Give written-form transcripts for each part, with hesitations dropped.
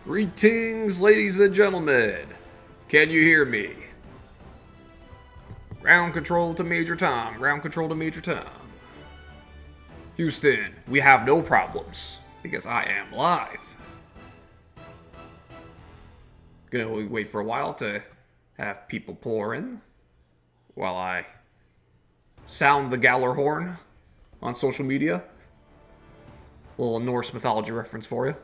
Greetings, ladies and gentlemen. Can you hear me? Ground control to Major Tom. Ground control to Major Tom. Houston, we have no problems because I am live. Gonna wait for a while to have people pour in while I sound the Galler horn on social media. A little Norse mythology reference for you.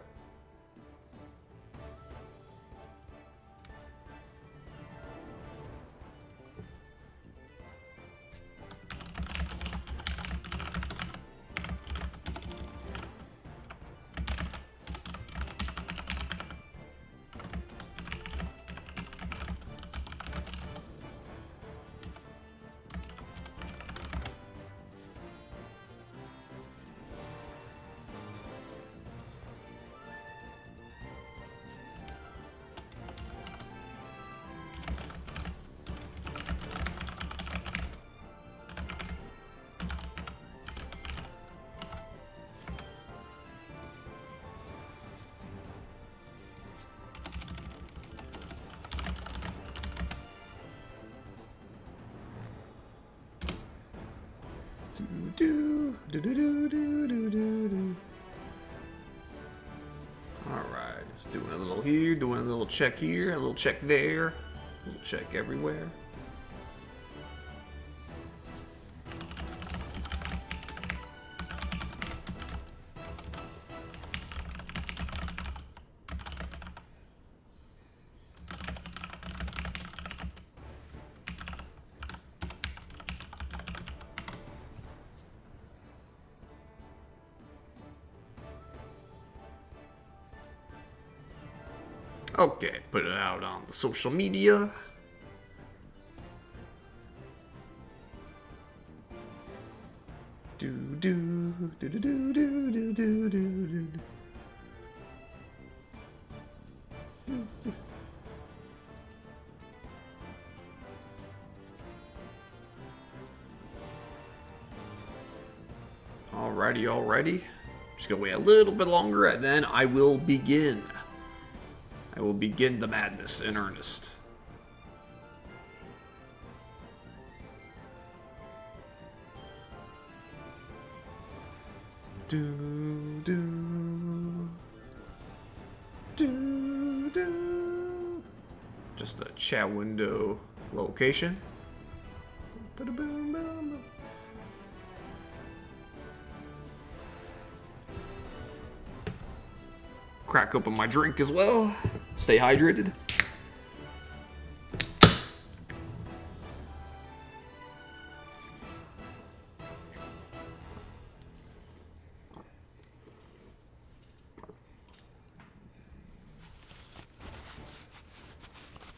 Alright, just doing a little here, doing a little check here, a little check there, a little check everywhere. Okay, put it out on the social media. Do do do do do do do do do. Alrighty. Just gonna wait a little bit longer and then I will begin. I will begin the madness in earnest. Do do do do. Just a chat window location. Ba-da-boom-boom. Crack open my drink as well. Stay hydrated.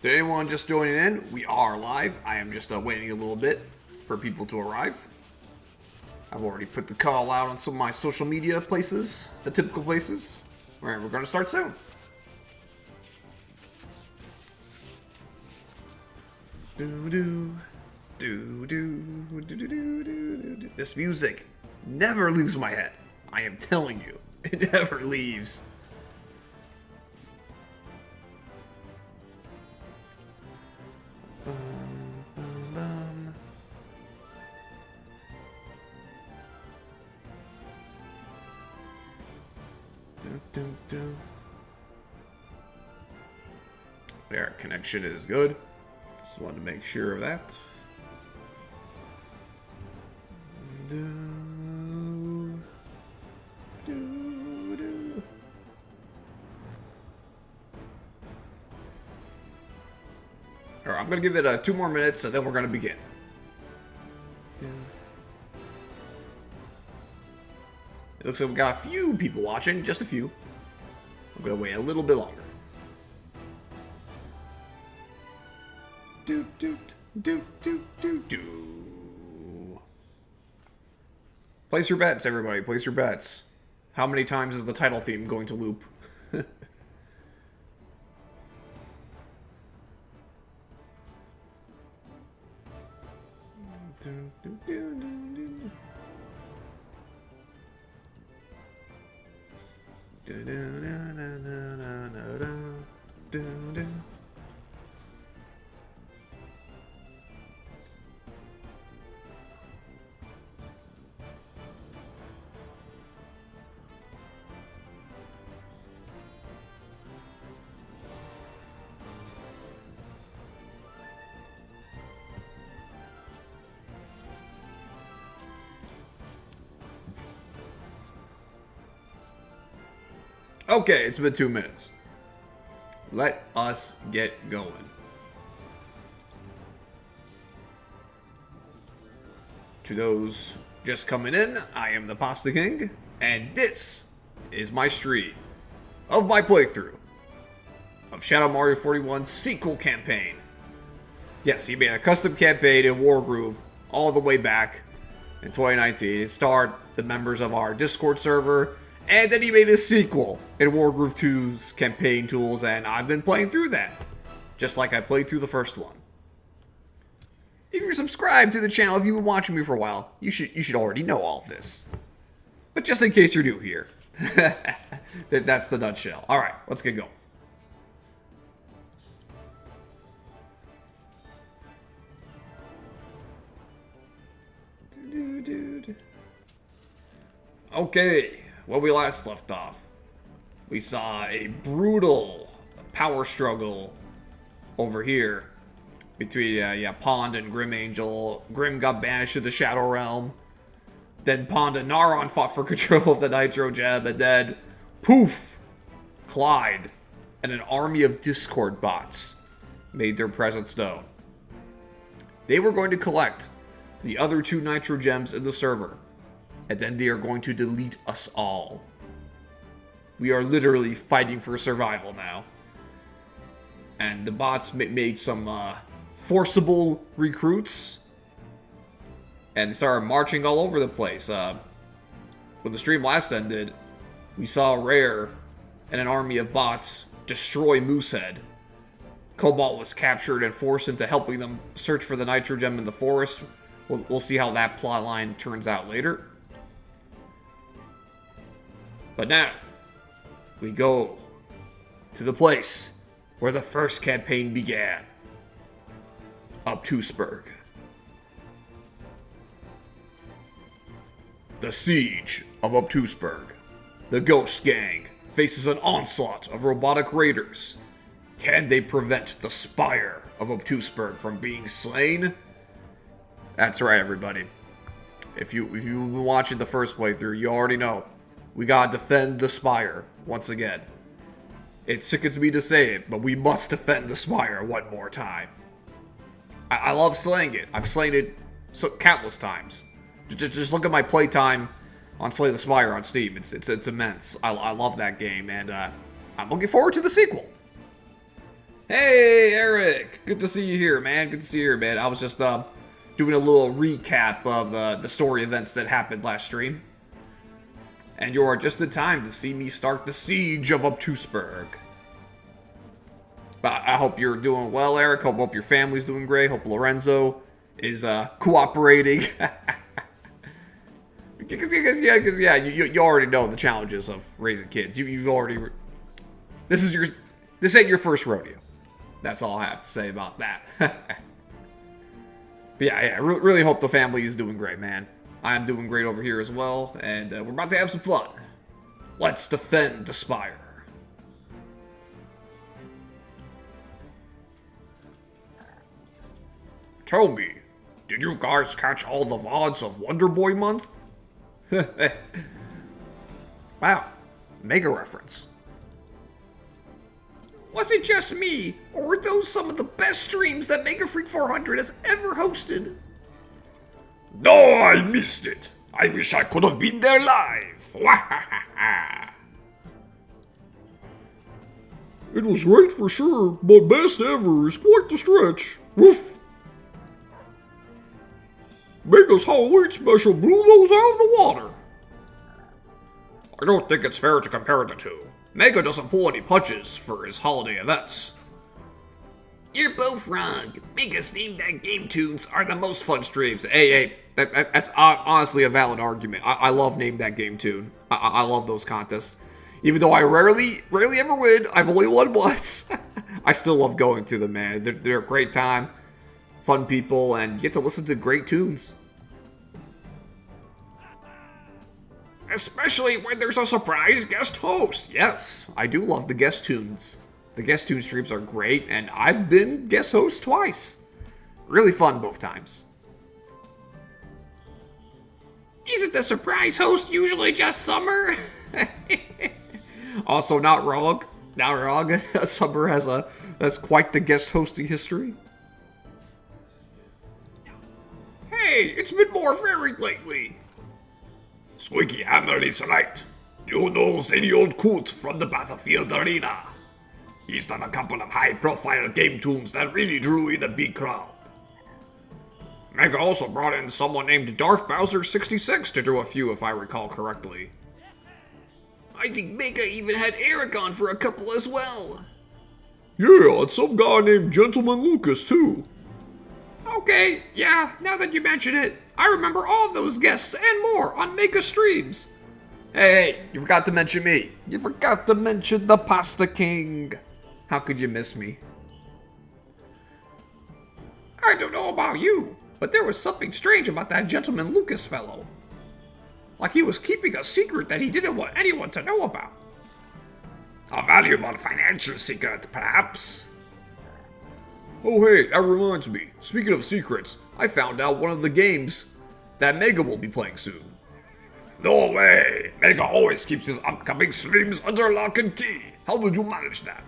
To anyone just joining in, we are live. I am just waiting a little bit for people to arrive. I've already put the call out on some of my social media places, the typical places. Alright, we're gonna start soon. This music never leaves my head. I am telling you, it never leaves. There, connection is good. Just wanted to make sure of that. Alright, I'm gonna give it 2 more minutes and then we're gonna begin. It looks like we got a few people watching, just a few. I'm gonna wait a little bit longer. Place your bets, everybody. Place your bets. How many times is the title theme going to loop? Okay, it's been 2 minutes. Let us get going. To those just coming in, I am the Pasta King, and this is my stream of my playthrough of Shadow Mario 41's sequel campaign. Yes, he made a custom campaign in Wargroove all the way back in 2019. It starred the members of our Discord server, and then he made a sequel in Wargroove 2's campaign tools, and I've been playing through that, just like I played through the first one. If you're subscribed to the channel, if you've been watching me for a while, you should already know all of this. But just in case you're new here, that's the nutshell. All right, let's get going. Okay, when we last left off, we saw a brutal power struggle over here between Pond and Grim Angel. Grim got banished to the Shadow Realm. Then Pond and Naron fought for control of the Nitro Gem, and then poof, Clyde and an army of Discord bots made their presence known. They were going to collect the other 2 Nitro Gems in the server, and then they are going to delete us all. We are literally fighting for survival now. And the bots made some forcible recruits, and they started marching all over the place. When the stream last ended, we saw Rare and an army of bots destroy Moosehead. Cobalt was captured and forced into helping them search for the Nitro Gem in the forest. We'll see how that plotline turns out later. But now, we go to the place where the first campaign began. Obtuseburg. The Siege of Obtuseburg. The Ghost Gang faces an onslaught of robotic raiders. Can they prevent the Spire of Obtuseburg from being slain? That's right, everybody. If you've been watching the first playthrough, you already know. We gotta defend the Spire once again. It sickens me to say it, but we must defend the Spire one more time. I love slaying it. I've slain it countless times. Just look at my playtime on Slay the Spire on Steam. It's immense. I love that game, and I'm looking forward to the sequel. Hey, Eric! Good to see you here, man. Good to see you here, man. I was just doing a little recap of the story events that happened last stream. And you are just in time to see me start the Siege of Obtuseburg. But I hope you're doing well, Eric. Hope your family's doing great. Hope Lorenzo is cooperating. Because you already know the challenges of raising kids. You've already... This ain't your first rodeo. That's all I have to say about that. But yeah, really hope the family is doing great, man. I'm doing great over here as well, and we're about to have some fun. Let's defend the Spire. Tell me, did you guys catch all the VODs of Wonder Boy month? Wow, mega reference. Was it just me, or were those some of the best streams that Mega Freak 400 has ever hosted? No, I missed it. I wish I could have been there live. It was great for sure, but best ever is quite the stretch. Woof. Mega's Halloween special blew those out of the water. I don't think it's fair to compare the two. Mega doesn't pull any punches for his holiday events. You're both wrong. Mega's Name That Game tunes are the most fun streams. Hey, that's honestly a valid argument. I love Name That Game tune. I love those contests. Even though I rarely ever win, I've only won once. I still love going to them, man. They're a great time, fun people, and you get to listen to great tunes. Especially when there's a surprise guest host. Yes, I do love the guest tunes. The guest tune streams are great, and I've been guest host twice. Really fun both times. Isn't the surprise host usually just Summer? Also, not wrong. Not wrong. Summer has quite the guest hosting history. Hey, it's been more varied lately. Squeaky Hammer is right. You know any old coot from the Battlefield Arena. He's done a couple of high-profile game tunes that really drew in a big crowd. Mega also brought in someone named Darth Bowser 66 to do a few, if I recall correctly. I think Mega even had Eric on for a couple as well. Yeah, and some guy named Gentleman Lucas too. Okay, yeah, now that you mention it, I remember all those guests and more on Mega streams. Hey, you forgot to mention me. You forgot to mention the Pasta King. How could you miss me? I don't know about you, but there was something strange about that Gentleman Lucas fellow. Like he was keeping a secret that he didn't want anyone to know about. A valuable financial secret, perhaps? Oh hey, that reminds me. Speaking of secrets, I found out one of the games that Mega will be playing soon. No way! Mega always keeps his upcoming streams under lock and key. How did you manage that?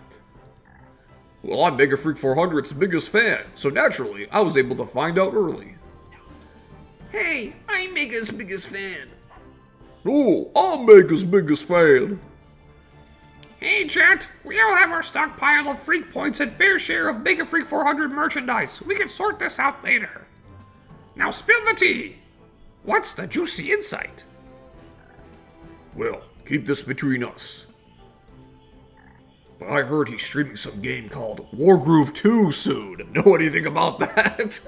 Well, I'm Mega Freak 400's biggest fan, so naturally, I was able to find out early. Hey, I'm Mega's biggest fan. Oh, I'm Mega's biggest fan. Hey, chat, we all have our stockpile of freak points and fair share of Mega Freak 400 merchandise. We can sort this out later. Now spill the tea. What's the juicy insight? Well, keep this between us. But I heard he's streaming some game called Wargroove 2 soon. Know anything about that?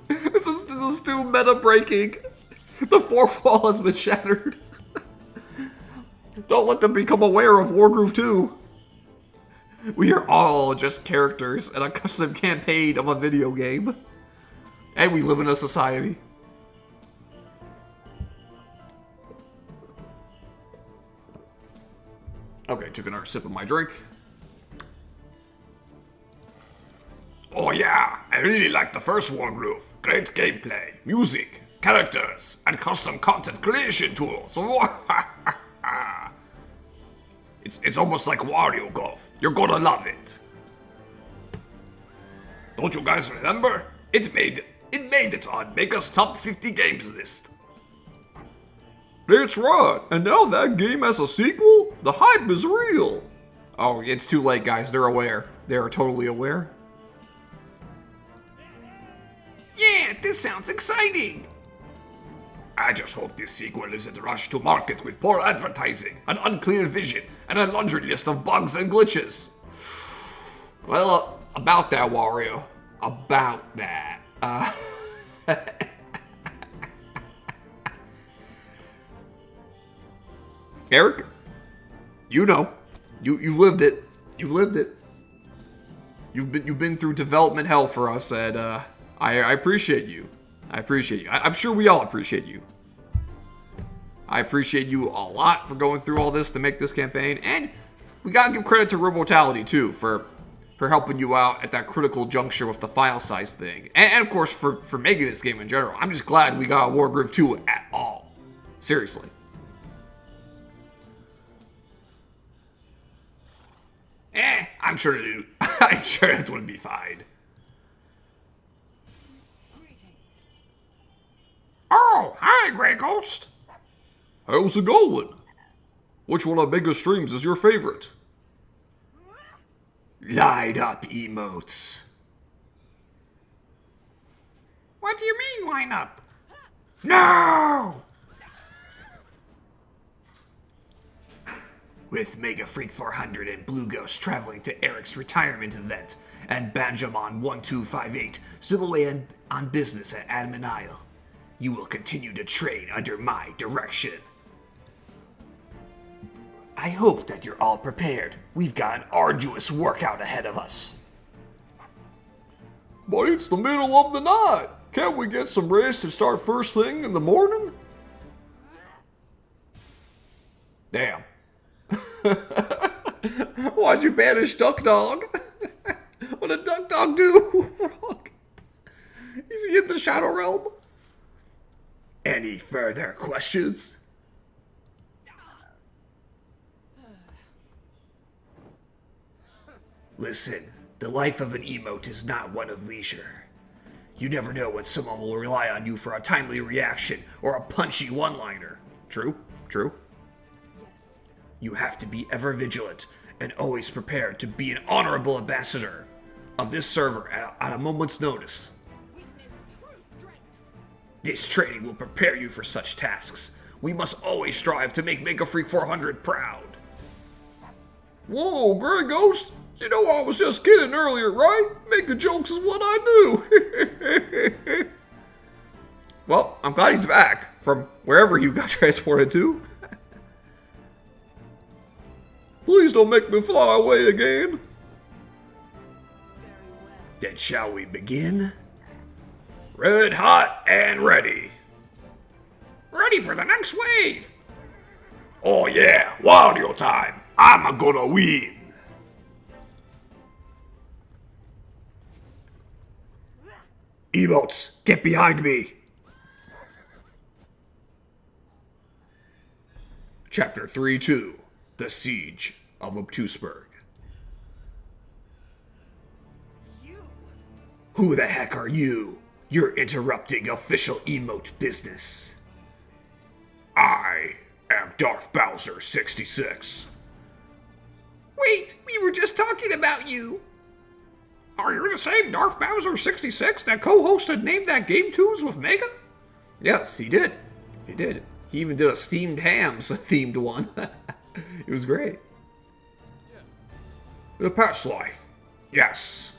This is too meta breaking. The fourth wall has been shattered. Don't let them become aware of Wargroove 2. We are all just characters in a custom campaign of a video game. And we live in a society. Okay, took another sip of my drink. Oh yeah, I really like the first Wargroove. Great gameplay, music, characters, and custom content creation tools. It's almost like Wario Golf. You're gonna love it. Don't you guys remember? It made it on Mega's top 50 games list. That's right, and now that game has a sequel? The hype is real! Oh, it's too late, guys. They're aware. They are totally aware. Yeah, this sounds exciting! I just hope this sequel isn't rushed to market with poor advertising, an unclear vision, and a laundry list of bugs and glitches. Well, about that, Wario. About that. Eric, you know, you've lived it. You've lived it. You've been through development hell for us, and I appreciate you. I appreciate you. I'm sure we all appreciate you. I appreciate you a lot for going through all this to make this campaign, and we gotta give credit to Robotality too for helping you out at that critical juncture with the file size thing, and of course for making this game in general. I'm just glad we got Wargroove 2 at all. Seriously. I'm sure it would be fine. Oh, hi, Grey Ghost. How's it going? Which one of Mega's streams is your favorite? Light up emotes. What do you mean, line up? No! With Mega Freak 400 and Blue Ghost traveling to Eric's retirement event, and Banjamon 1258 still away on business at Admin Isle, You will continue to train under my direction. I hope that you're all prepared. We've got an arduous workout ahead of us. But it's the middle of the night. Can't we get some rest and start first thing in the morning? Damn. Why'd you banish Duck Dog? What did Duck Dog do wrong? Is he in the Shadow Realm? Any further questions? Listen, the life of an emote is not one of leisure. You never know when someone will rely on you for a timely reaction or a punchy one-liner. True? True? Yes. You have to be ever vigilant and always prepared to be an honorable ambassador of this server at a moment's notice. This training will prepare you for such tasks. We must always strive to make Mega Freak 400 proud. Whoa, Grey Ghost! You know I was just kidding earlier, right? Making jokes is what I do. Well, I'm glad he's back from wherever you got transported to. Please don't make me fly away again. Then shall we begin? Red hot and ready. Ready for the next wave. Oh yeah, Wario time. I'm gonna win. Emotes, get behind me. Chapter 3-2, The Siege of Obtuseburg. Who the heck are you? You're interrupting official emote business. I am Darth Bowser 66. Wait, we were just talking about you. Are you the same Darth Bowser 66 that co-hosted Name That Game Tunes with Mega? Yes, he did. He did. He even did a Steamed Hams themed one. It was great. Yes. In a past life, yes.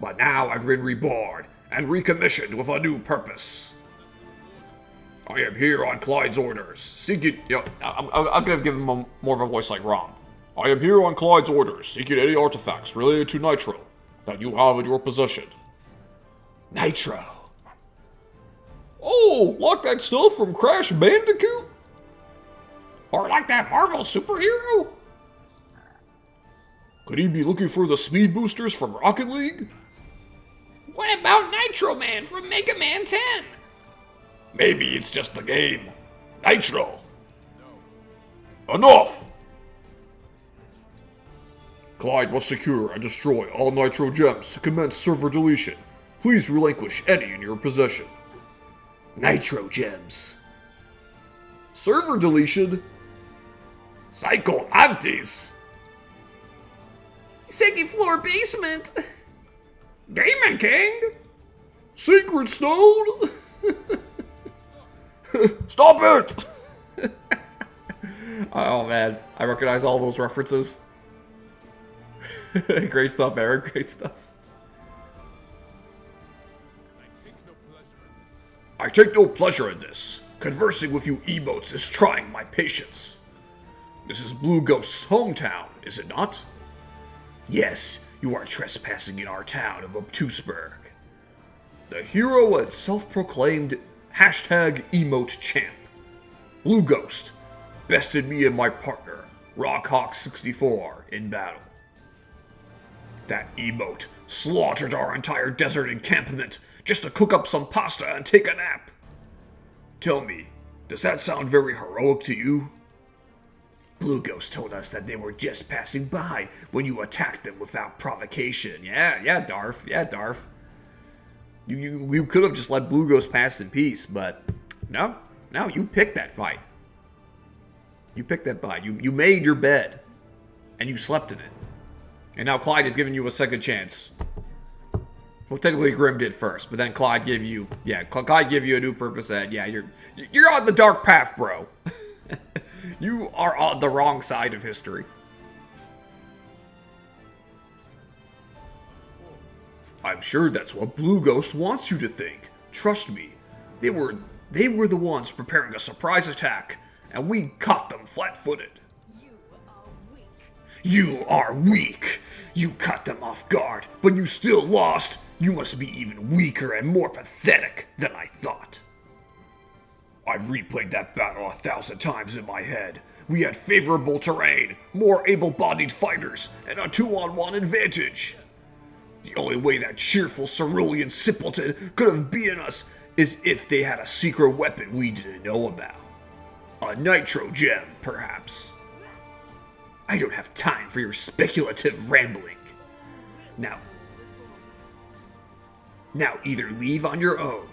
But now I've been reborn and recommissioned with a new purpose. I am here on Clyde's orders, seeking... I'm gonna give him more of a voice like Rom. I am here on Clyde's orders, seeking any artifacts related to Nitro that you have in your possession. Nitro? Oh, like that stuff from Crash Bandicoot? Or like that Marvel superhero? Could he be looking for the speed boosters from Rocket League? What about Nitro Man from Mega Man 10? Maybe it's just the game. Nitro. No. Enough! Clyde must secure and destroy all Nitro gems to commence server deletion. Please relinquish any in your possession. Nitro gems. Server deletion? Psycho Mantis. Second floor basement. Demon King. Secret Stone. Stop it! Oh man, I recognize all those references. Great stuff, Eric. Great stuff. I take no pleasure in this. Conversing with you emotes is trying my patience. This is Blue Ghost's hometown, is it not? Yes, you are trespassing in our town of Obtuseburg. The hero and self-proclaimed #emote champ. Blue Ghost bested me and my partner, Rockhawk64, in battle. That emote slaughtered our entire desert encampment just to cook up some pasta and take a nap. Tell me, does that sound very heroic to you? Blue Ghost told us that they were just passing by when you attacked them without provocation. Yeah, Darth. Yeah, Darth. You could have just let Blue Ghost pass in peace, but no, you picked that fight. You picked that fight. You made your bed, and you slept in it. And now Clyde is giving you a second chance. Well, technically Grim did first, but then Clyde gave you, Clyde gave you a new purpose that, you're on the dark path, bro. You are on the wrong side of history. I'm sure that's what Blue Ghost wants you to think. Trust me, They were they were the ones preparing a surprise attack, and we caught them flat-footed. You are weak. You caught them off guard, but you still lost. You must be even weaker and more pathetic than I thought. I've replayed that battle 1,000 times in my head. We had favorable terrain, more able-bodied fighters, and a 2-on-1 advantage. The only way that cheerful cerulean simpleton could have beaten us is if they had a secret weapon we didn't know about. A nitro gem, perhaps. I don't have time for your speculative rambling. Now either leave on your own,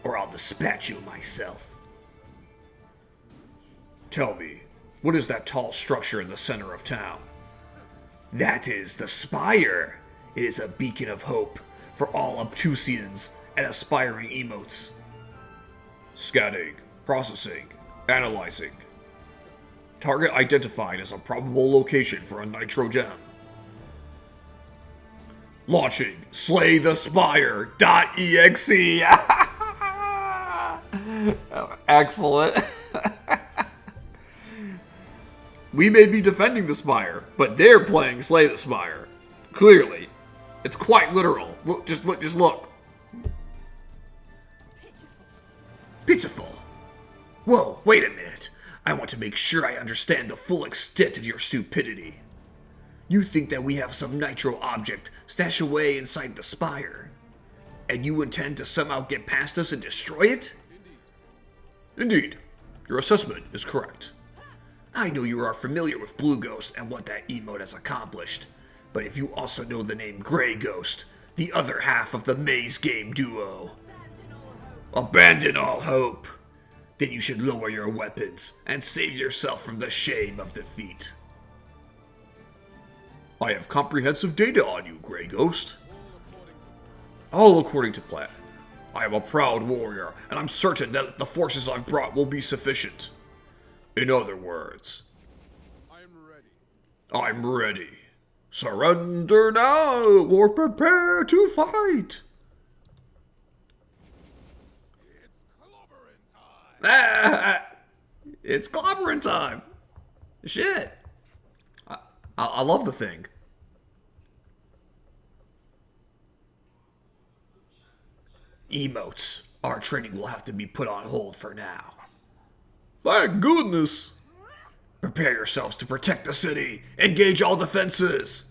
or I'll dispatch you myself. Tell me, what is that tall structure in the center of town? That is the Spire. It is a beacon of hope for all Obtusians and aspiring emotes. Scanning, processing, analyzing. Target identified as a probable location for a nitro gem. Launching Slay the Spire.exe. Excellent. We may be defending the Spire, but they're playing Slay the Spire. Clearly. It's quite literal. Look, just look. Pitiful. Whoa, wait a minute. I want to make sure I understand the full extent of your stupidity. You think that we have some nitro object stashed away inside the Spire, and you intend to somehow get past us and destroy it? Indeed. Your assessment is correct. I know you are familiar with Blue Ghost and what that emote has accomplished, but if you also know the name Grey Ghost, the other half of the Maze Game duo, abandon all hope, then you should lower your weapons and save yourself from the shame of defeat. I have comprehensive data on you, Grey Ghost. All according to plan. I am a proud warrior, and I'm certain that the forces I've brought will be sufficient. In other words, I'm ready. Surrender now, or prepare to fight. It's clobbering time. Shit. I love the thing. Emotes. Our training will have to be put on hold for now. Thank goodness. Prepare yourselves to protect the city. Engage all defenses.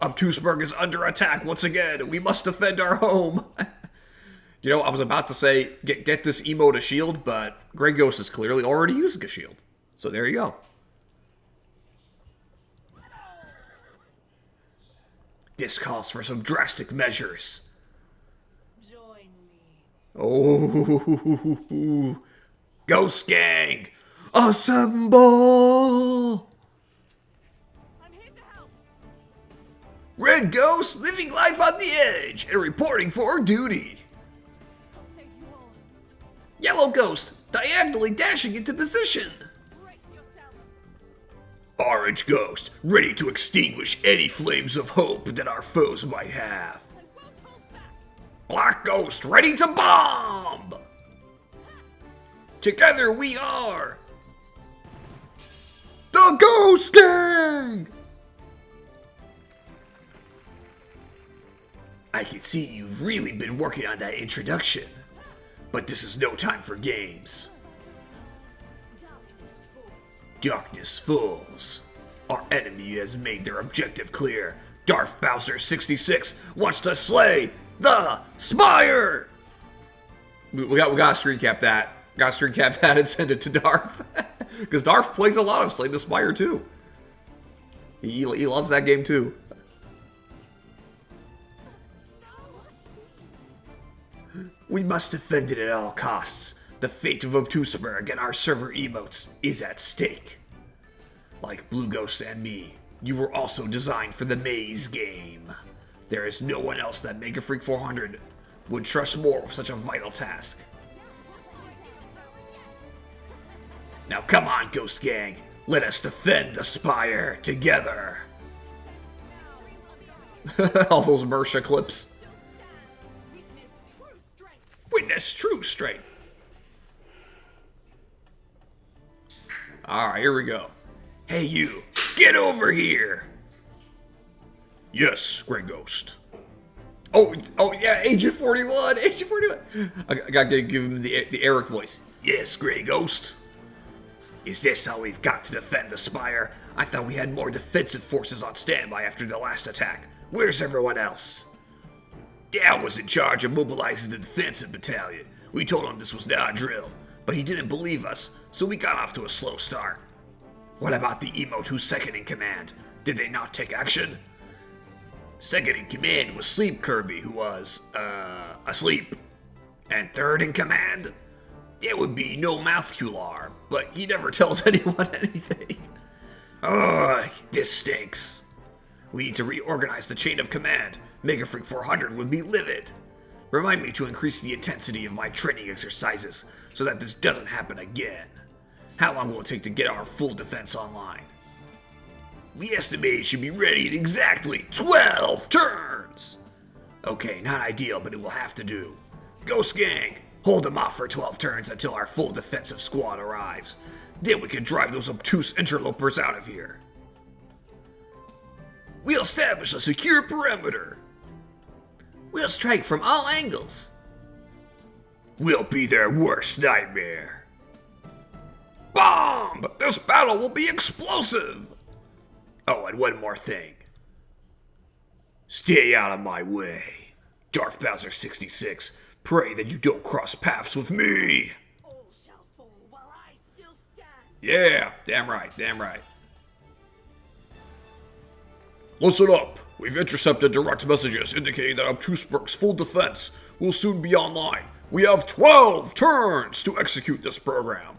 Obtuseburg is under attack once again. We must defend our home. You know, I was about to say, get this emote a shield, but Grey Ghost is clearly already using a shield. So there you go. This calls for some drastic measures. Join me. Oh, Ghost Gang, assemble! I'm here to help. Red Ghost living life on the edge and reporting for duty. I'll save you all. Yellow Ghost diagonally dashing into position. Orange Ghost, ready to extinguish any flames of hope that our foes might have. Black Ghost, ready to bomb! Together we are the Ghost Gang! I can see you've really been working on that introduction, but this is no time for games. Darkness Falls. Our enemy has made their objective clear. Darth Bowser 66 wants to slay the Spire! We gotta screen cap that. Gotta screen cap that and send it to Darth. Because Darth plays a lot of Slay the Spire too. He loves that game too. We must defend it at all costs. The fate of Obtuseburg and our server emotes is at stake. Like Blue Ghost and me, you were also designed for the Maze Game. There is no one else that Mega Freak 400 would trust more with such a vital task. Now come on, Ghost Gang, let us defend the Spire together. All those Mersha clips. Witness true strength. Alright, here we go. Hey you, get over here! Yes, Grey Ghost. Oh yeah, Agent 41, Agent 41. I gotta give him the Eric voice. Yes, Grey Ghost. Is this how we've got to defend the Spire? I thought we had more defensive forces on standby after the last attack. Where's everyone else? Dal was in charge of mobilizing the defensive battalion. We told him this was not a drill, but he didn't believe us, so we got off to a slow start. What about the emote who's second in command? Did they not take action? Second in command was Sleep Kirby, who was, asleep. And third in command? It would be No Mouthcular, but he never tells anyone anything. Ugh, this stinks. We need to reorganize the chain of command. Mega Freak 400 would be livid. Remind me to increase the intensity of my training exercises so that this doesn't happen again. How long will it take to get our full defense online? We estimate it should be ready in exactly 12 turns! Okay, not ideal, but it will have to do. Ghost Gang, hold them off for 12 turns until our full defensive squad arrives. Then we can drive those obtuse interlopers out of here. We'll establish a secure perimeter. We'll strike from all angles. We'll be their worst nightmare. Bomb! This battle will be explosive! Oh, and one more thing. Stay out of my way. Darth Bowser 66, pray that you don't cross paths with me. All shall fall while I still stand. Yeah, damn right, damn right. Listen up. We've intercepted direct messages indicating that Obtuseburg's full defense will soon be online. We have 12 turns to execute this program.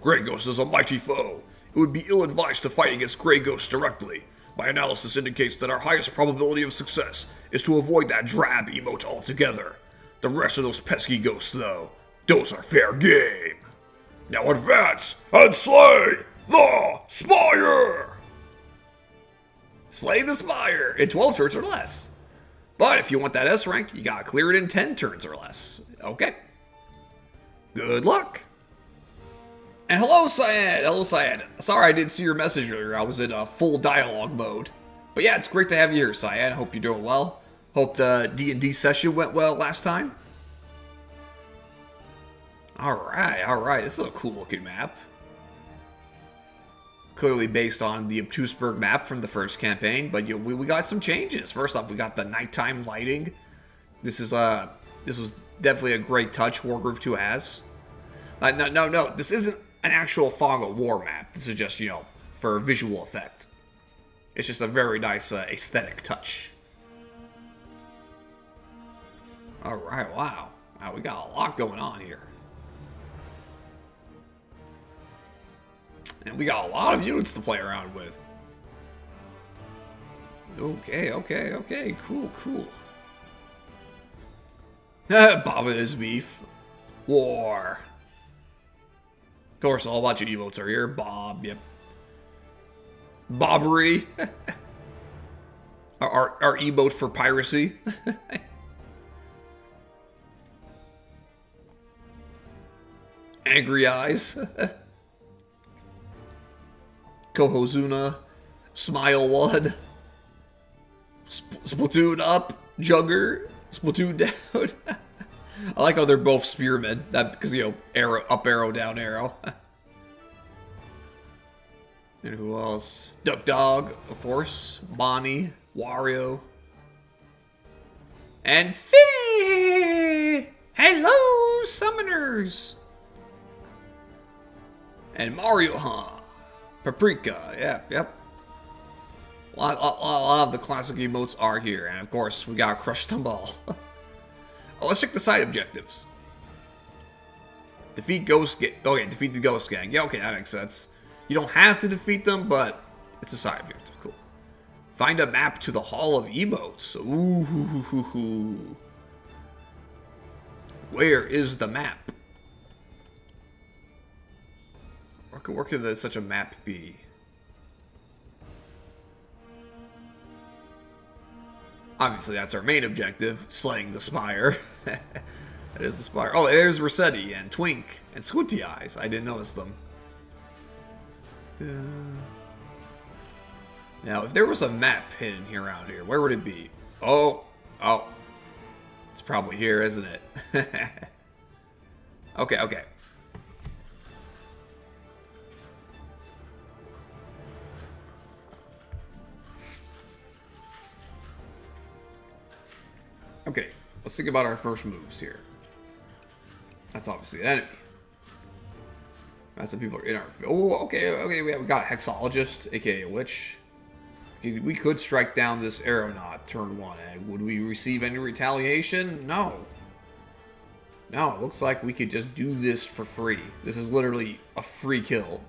Grey Ghost is a mighty foe. It would be ill-advised to fight against Grey Ghost directly. My analysis indicates that our highest probability of success is to avoid that drab emote altogether. The rest of those pesky ghosts, though, those are fair game. Now advance and slay the Spire! Slay the Spire in 12 turns or less. But if you want that S rank, you gotta clear it in 10 turns or less. Okay. Good luck. And hello, Cyan! Hello, Cyan. Sorry I didn't see your message earlier. I was in full dialogue mode. But yeah, it's great to have you here, Cyan. Hope you're doing well. Hope the D&D session went well last time. Alright. This is a cool-looking map. Clearly based on the Obtuseburg map from the first campaign, but we got some changes. First off, we got the nighttime lighting. This was definitely a great touch Wargroove 2 has. No, this isn't an actual Fog of War map. This is just, for visual effect. It's just a very nice aesthetic touch. Alright, wow. Wow, we got a lot going on here. And we got a lot of units to play around with. Okay. Cool. Bob and his beef. War. Of course, a whole bunch of emotes are here. Bob, yep. Bobbery. our emote for piracy. Angry Eyes. Kohozuna. Smile 1. Splatoon up. Jugger. Splatoon down. I like how they're both spearmen. That because arrow up arrow down arrow. And who else? Duck Dog, of course. Bonnie, Wario, and Fee. Hello, summoners. And Mario, huh? Paprika, yep. A lot of the classic emotes are here, and of course we gotta crush them all. Oh, let's check the side objectives. Defeat Ghost Gang. Okay, defeat the Ghost Gang. Yeah, okay, that makes sense. You don't have to defeat them, but it's a side objective. Cool. Find a map to the Hall of Emotes. Ooh. Where is the map? Where could such a map be? Obviously, that's our main objective, slaying the Spire. That is the Spire. Oh, there's Rossetti and Twink and Squinty Eyes. I didn't notice them. Now, if there was a map hidden here around here, where would it be? Oh, it's probably here, isn't it? Okay. Okay, let's think about our first moves here. That's obviously an enemy. That's the people are in our... Oh, okay, we got a Hexologist, aka a Witch. We could strike down this Aeronaut turn 1, and would we receive any retaliation? No. No, it looks like we could just do this for free. This is literally a free kill.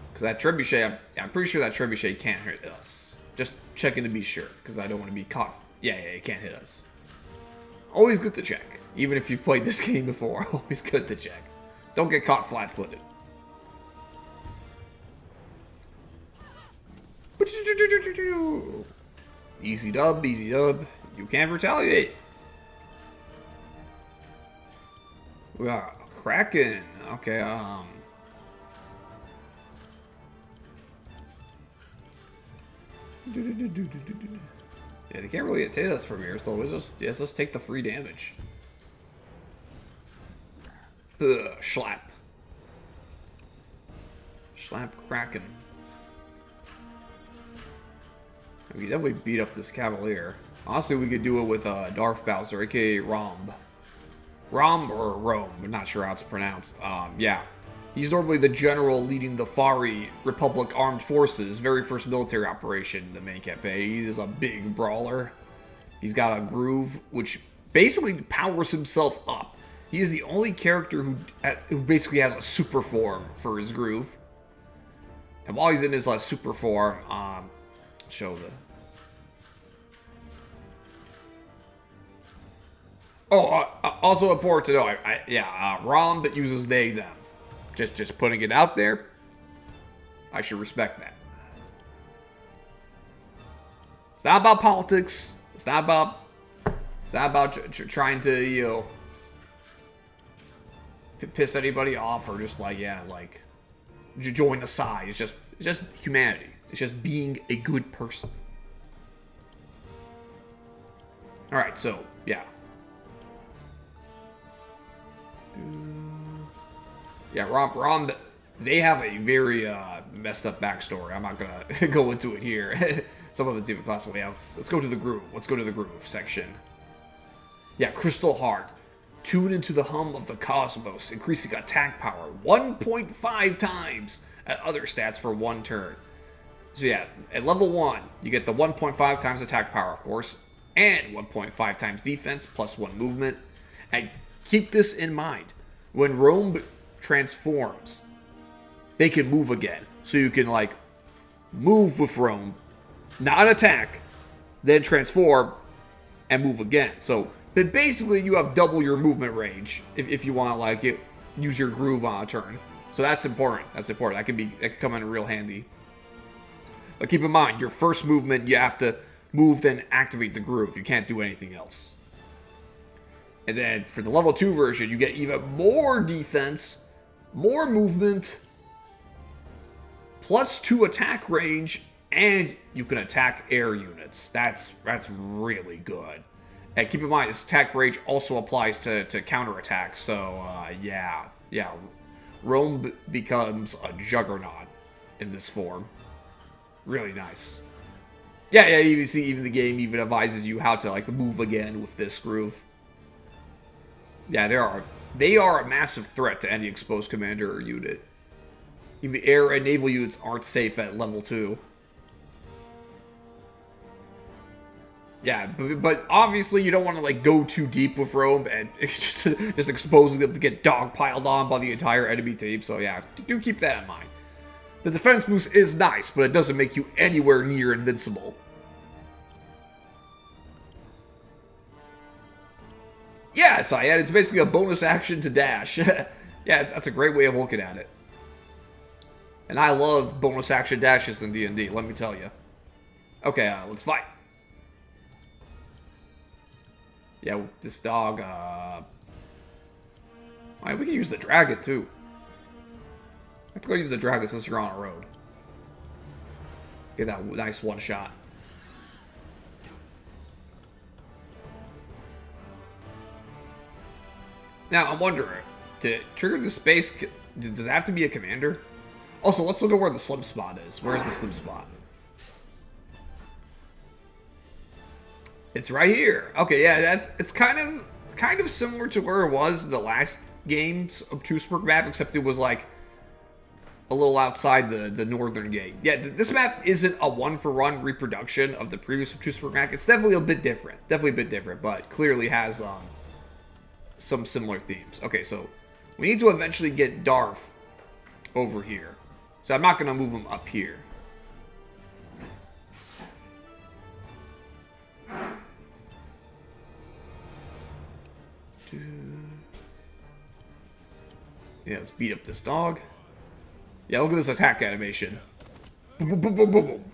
Because that Trebuchet, I'm pretty sure that Trebuchet can't hit us. Just checking to be sure, because I don't want to be caught. Yeah, it can't hit us. Always good to check. Even if you've played this game before, always good to check. Don't get caught flat-footed. Easy dub, easy dub. You can't retaliate. Wow, Kraken. Okay, Yeah, they can't really hit us from here, so let's just take the free damage. Schlap. Schlap Kraken. We definitely beat up this Cavalier. Honestly, we could do it with Darth Bowser, aka Romb. Romb or Rome, I'm not sure how it's pronounced. Yeah. He's normally the general leading the Fari Republic Armed Forces, very first military operation in the main campaign. He's a big brawler. He's got a groove, which basically powers himself up. He is the only character who basically has a super form for his groove. And while he's in his super form, show the... Oh, also important to know, Rom that uses they, them. Just putting it out there. I should respect that. It's not about politics. It's not about trying to, you know, piss anybody off or just join the side. It's just humanity. It's just being a good person. All right, so yeah. Yeah, Rom, they have a very messed up backstory. I'm not gonna go into it here. Some of it's even classical. Yeah, let's go to the groove. Let's go to the groove section. Yeah, Crystal Heart. Tune into the hum of the cosmos, increasing attack power 1.5 times at other stats for one turn. So yeah, at level 1, you get the 1.5 times attack power, of course, and 1.5 times defense, plus 1 movement. And keep this in mind. When Rome transforms, they can move again. So you can, move with Rome, not attack, then transform, and move again. So, but basically, you have double your movement range if you want to, use your groove on a turn. So that's important. That could come in real handy. But keep in mind, your first movement, you have to move, then activate the groove. You can't do anything else. And then for the level 2 version, you get even more defense, more movement, plus 2 attack range, and you can attack air units. That's really good. And keep in mind, this attack range also applies to counterattacks. So, yeah. Rome becomes a juggernaut in this form. Really nice. Yeah, you see, even the game even advises you how to, move again with this groove. Yeah, they are a massive threat to any exposed commander or unit. Even air and naval units aren't safe at level 2. Yeah, but obviously you don't want to go too deep with Rome and just exposing them to get dogpiled on by the entire enemy team. So yeah, do keep that in mind. The defense boost is nice, but it doesn't make you anywhere near invincible. Yeah, Syed, it's basically a bonus action to dash. Yeah, that's a great way of looking at it. And I love bonus action dashes in D&D, let me tell you. Okay, let's fight. Yeah, with this dog, we can use the dragon, too. Let's go use the dragon since you're on a road. Get that nice one shot. Now, I'm wondering, to trigger the space, does it have to be a commander? Also, let's look at where the slim spot is. Where's the slim spot? It's right here. Okay, yeah, it's kind of similar to where it was in the last game's Obtuseburg map, except it was like a little outside the northern gate. Yeah, this map isn't a one-for-one reproduction of the previous Obtuseburg map. It's definitely a bit different. But clearly has some similar themes. Okay, so we need to eventually get Darth over here. So I'm not going to move him up here. Yeah, let's beat up this dog. Yeah, look at this attack animation. Boom, boom, boom, boom, boom, boom.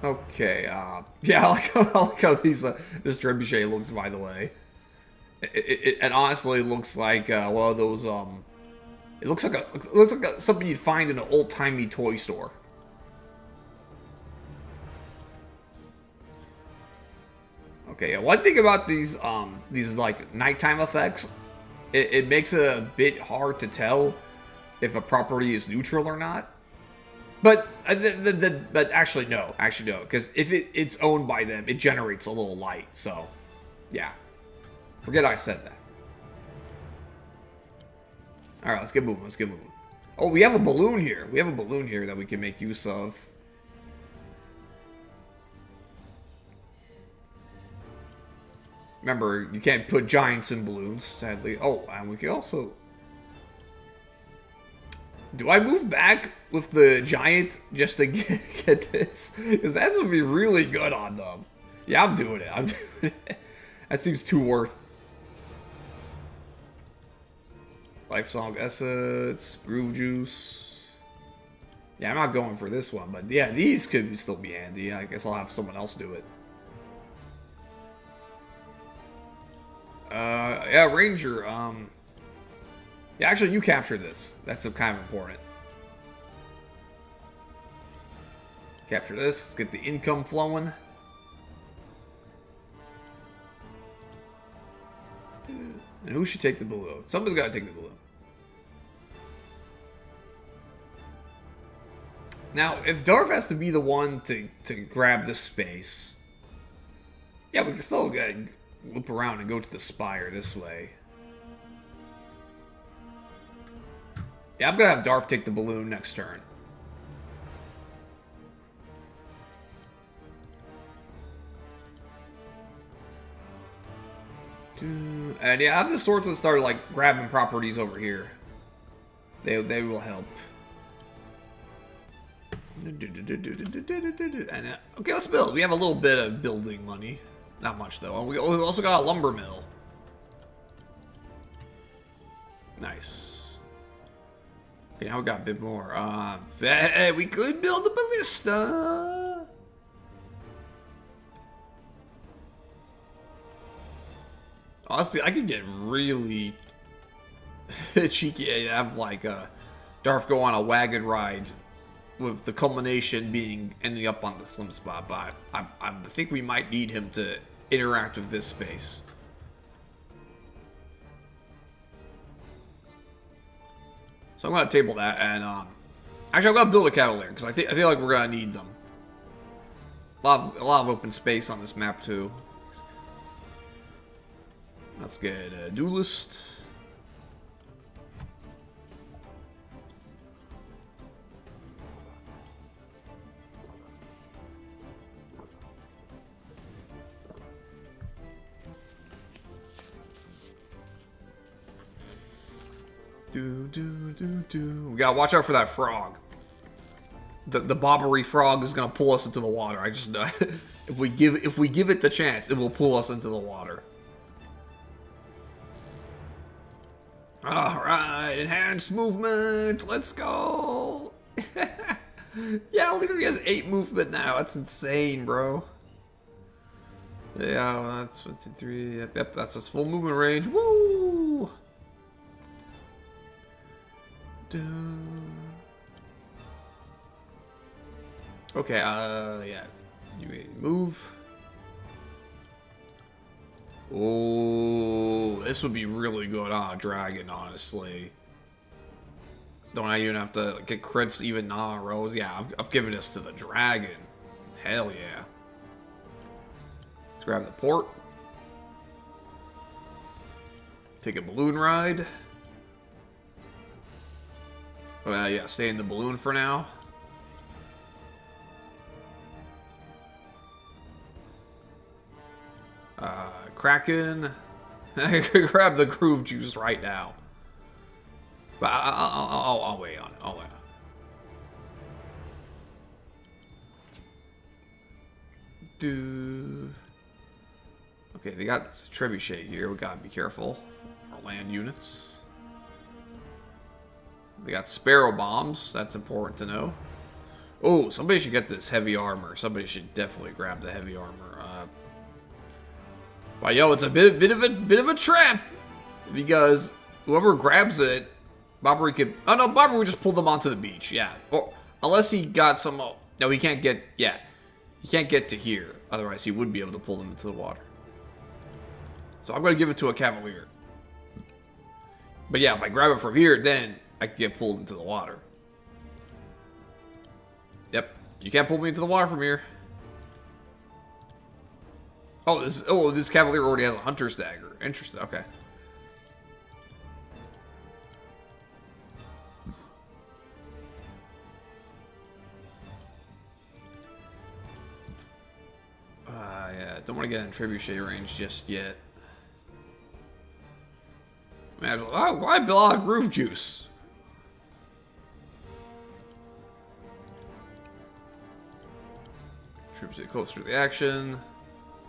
Okay, yeah, I like how these, this trebuchet looks, by the way. It honestly looks like, one of those, it looks like something you'd find in an old-timey toy store. Okay, yeah, one thing about these, like, nighttime effects, it makes it a bit hard to tell if a property is neutral or not. But but actually no, because if it's owned by them, it generates a little light. So, yeah, forget I said that. All right, let's get moving. Oh, we have a balloon here. That we can make use of. Remember, you can't put giants in balloons, sadly. Oh, and we can also. Do I move back with the giant just to get this? Because that's going to be really good on them. Yeah, I'm doing it. That seems too worth. Life Song Essence, Groove Juice. Yeah, I'm not going for this one, but yeah, these could still be handy. I guess I'll have someone else do it. Yeah, Ranger, yeah, actually, you capture this. That's kind of important. Capture this. Let's get the income flowing. And who should take the balloon? Somebody's got to take the balloon. Now, if Darth has to be the one to grab the space, yeah, we can still loop around and go to the spire this way. Yeah, I'm going to have Darth take the balloon next turn. And yeah, I have the swordsman start like grabbing properties over here. They will help. And, okay, let's build. We have a little bit of building money. Not much, though. We also got a lumber mill. Nice. Okay, now we got a bit more. Hey, we could build a ballista. Honestly, I could get really cheeky and have like Darth go on a wagon ride, with the culmination being ending up on the slim spot. But I think we might need him to interact with this space. So I'm gonna table that, and actually I'm gonna build a cavalier because I feel like we're gonna need them. A lot of open space on this map too. Let's get a duelist. We gotta watch out for that frog. the bobbery frog is gonna pull us into the water. I just know. If we give it the chance, it will pull us into the water. Alright, enhanced movement, let's go! Yeah, literally has 8 movement now, that's insane, bro. Yeah, well, that's 1, 2, 3, yep, that's his full movement range, woo! Okay, yes, you move. Oh, this would be really good on a dragon, honestly. Don't I even have to get crits even on Rose? Yeah, I'm giving this to the dragon. Hell yeah. Let's grab the port. Take a balloon ride. Well, yeah, stay in the balloon for now. Kraken. I could grab the groove juice right now. But I'll wait on it. I'll wait on it. Okay, they got trebuchet here. We gotta be careful. Our land units. They got sparrow bombs. That's important to know. Oh, somebody should get this heavy armor. Somebody should definitely grab the heavy armor. But yo, it's a bit of a trap because whoever grabs it, Bobbery could. Oh no, Bobbery would just pull them onto the beach. Yeah, or unless he got some. Oh, no, he can't get. Yeah, he can't get to here. Otherwise, he would be able to pull them into the water. So I'm gonna give it to a cavalier. But yeah, if I grab it from here, then I can get pulled into the water. Yep, you can't pull me into the water from here. Oh, this cavalier already has a hunter's dagger. Interesting. Okay. Yeah, don't want to get in trebuchet range just yet. Man, why block groove juice? Troops get closer to the action.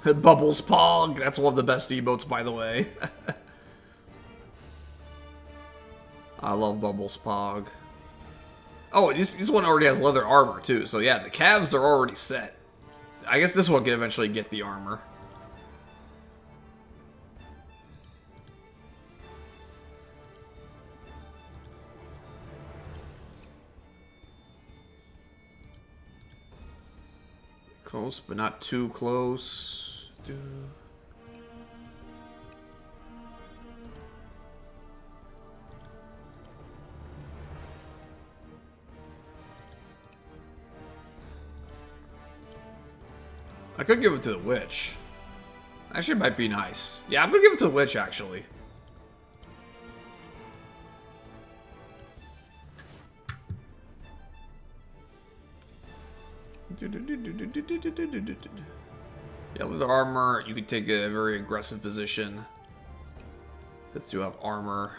Bubbles Pog. That's one of the best emotes, by the way. I love Bubbles Pog. Oh, this one already has leather armor, too. So, yeah, the calves are already set. I guess this one can eventually get the armor. Close, but not too close. I could give it to the witch. Actually, it might be nice. Yeah, I'm gonna give it to the witch, actually. Yeah, leather armor, you can take a very aggressive position. Let's do have armor.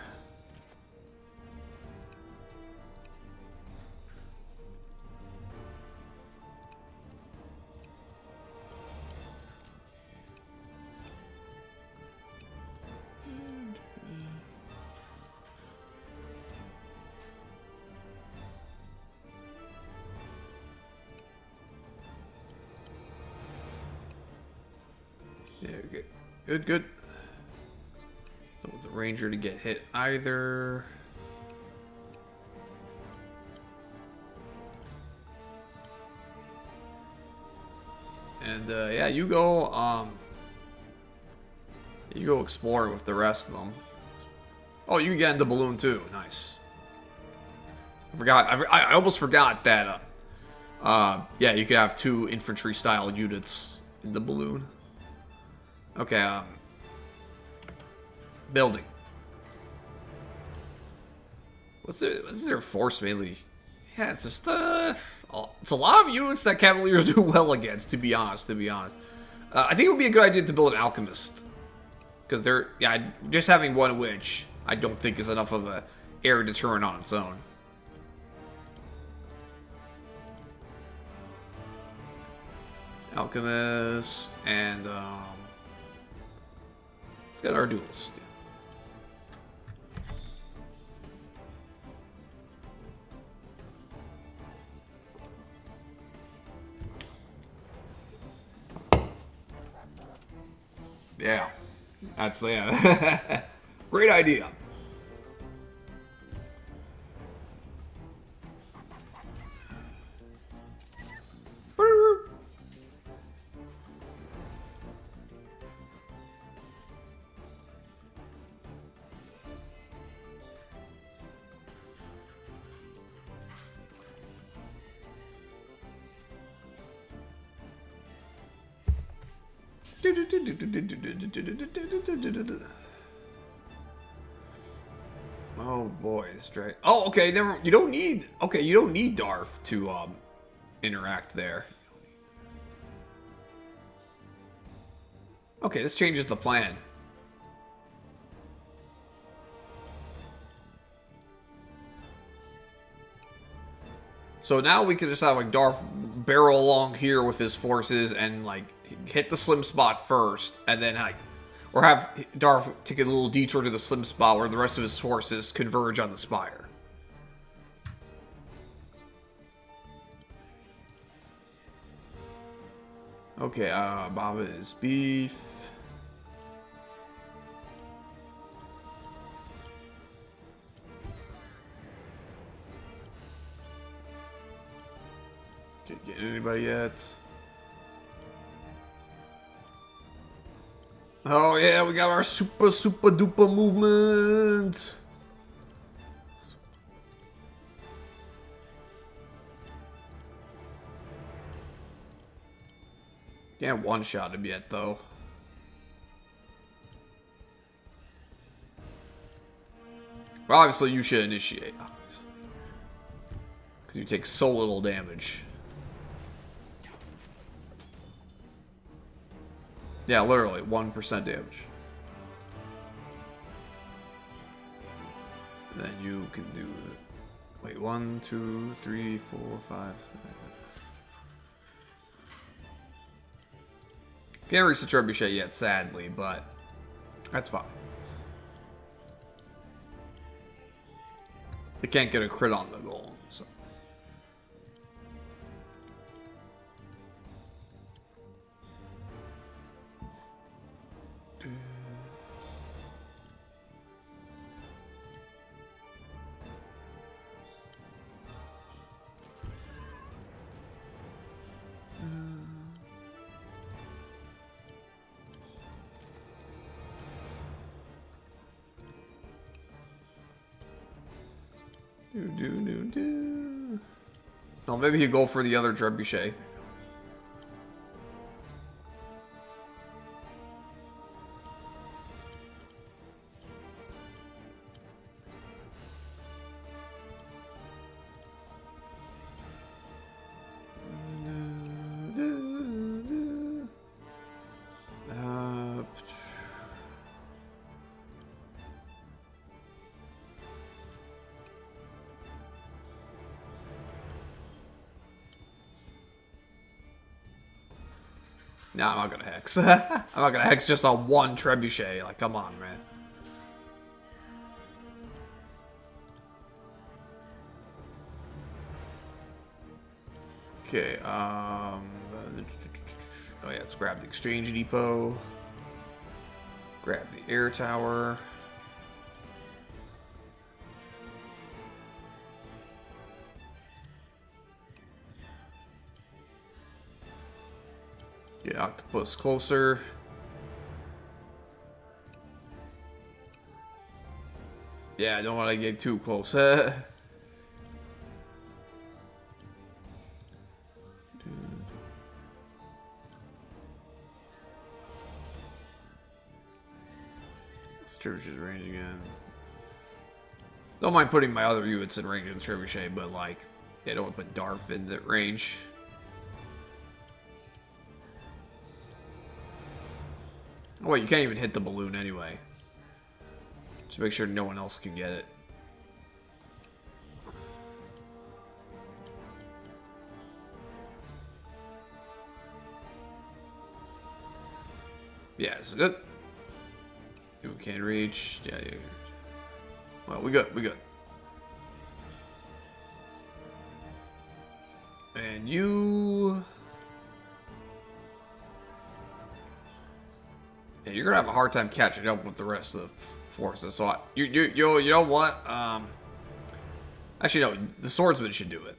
Yeah, good. Good. Don't want the ranger to get hit either. And yeah, you go exploring with the rest of them. Oh, you can get in the balloon too. Nice. I forgot. I almost forgot that. Yeah, you could have 2 infantry style units in the balloon. Okay, building. What's their force mainly? Yeah, it's just it's a lot of units that Cavaliers do well against. To be honest, I think it would be a good idea to build an alchemist because just having one witch I don't think is enough of a air deterrent on its own. Alchemist, and let's get our duelist. Yeah, that's great idea. Oh boy, this drag. Oh, okay. Never. You don't need. Okay, you don't need Darth to interact there. Okay, this changes the plan. So now we can just have like Darth barrel along here with his forces and like hit the slim spot first, and then like, or have Darth take a little detour to the slim spot where the rest of his forces converge on the spire. Okay, Baba is beef. Can't get anybody yet. Oh yeah, we got our super duper movement. Can't one-shot him yet, though. Well, obviously you should initiate. Because you take so little damage. Yeah, literally, 1% damage. And then you can do... Wait, 1, 2, 3, 4, 5... Can't reach the trebuchet yet, sadly, but that's fine. They can't get a crit on the golem, so. Oh, maybe you go for the other trebuchet. No, I'm not gonna hex. I'm not gonna hex just on one trebuchet. Like, come on, man. Okay, oh yeah, let's grab the exchange depot. Grab the air tower. Get Octopus closer. Yeah, I don't want to get too close. Trebuchet's range again. Don't mind putting my other units in range of the trebuchet, but like, yeah, I don't want to put Darth in that range. Oh wait, you can't even hit the balloon anyway. Just make sure no one else can get it. Yeah, this is good. We can't reach. Yeah, yeah. Well, we good. We good. And you. Yeah, you're gonna have a hard time catching up with the rest of the forces. So you know what? Actually, no. The swordsman should do it.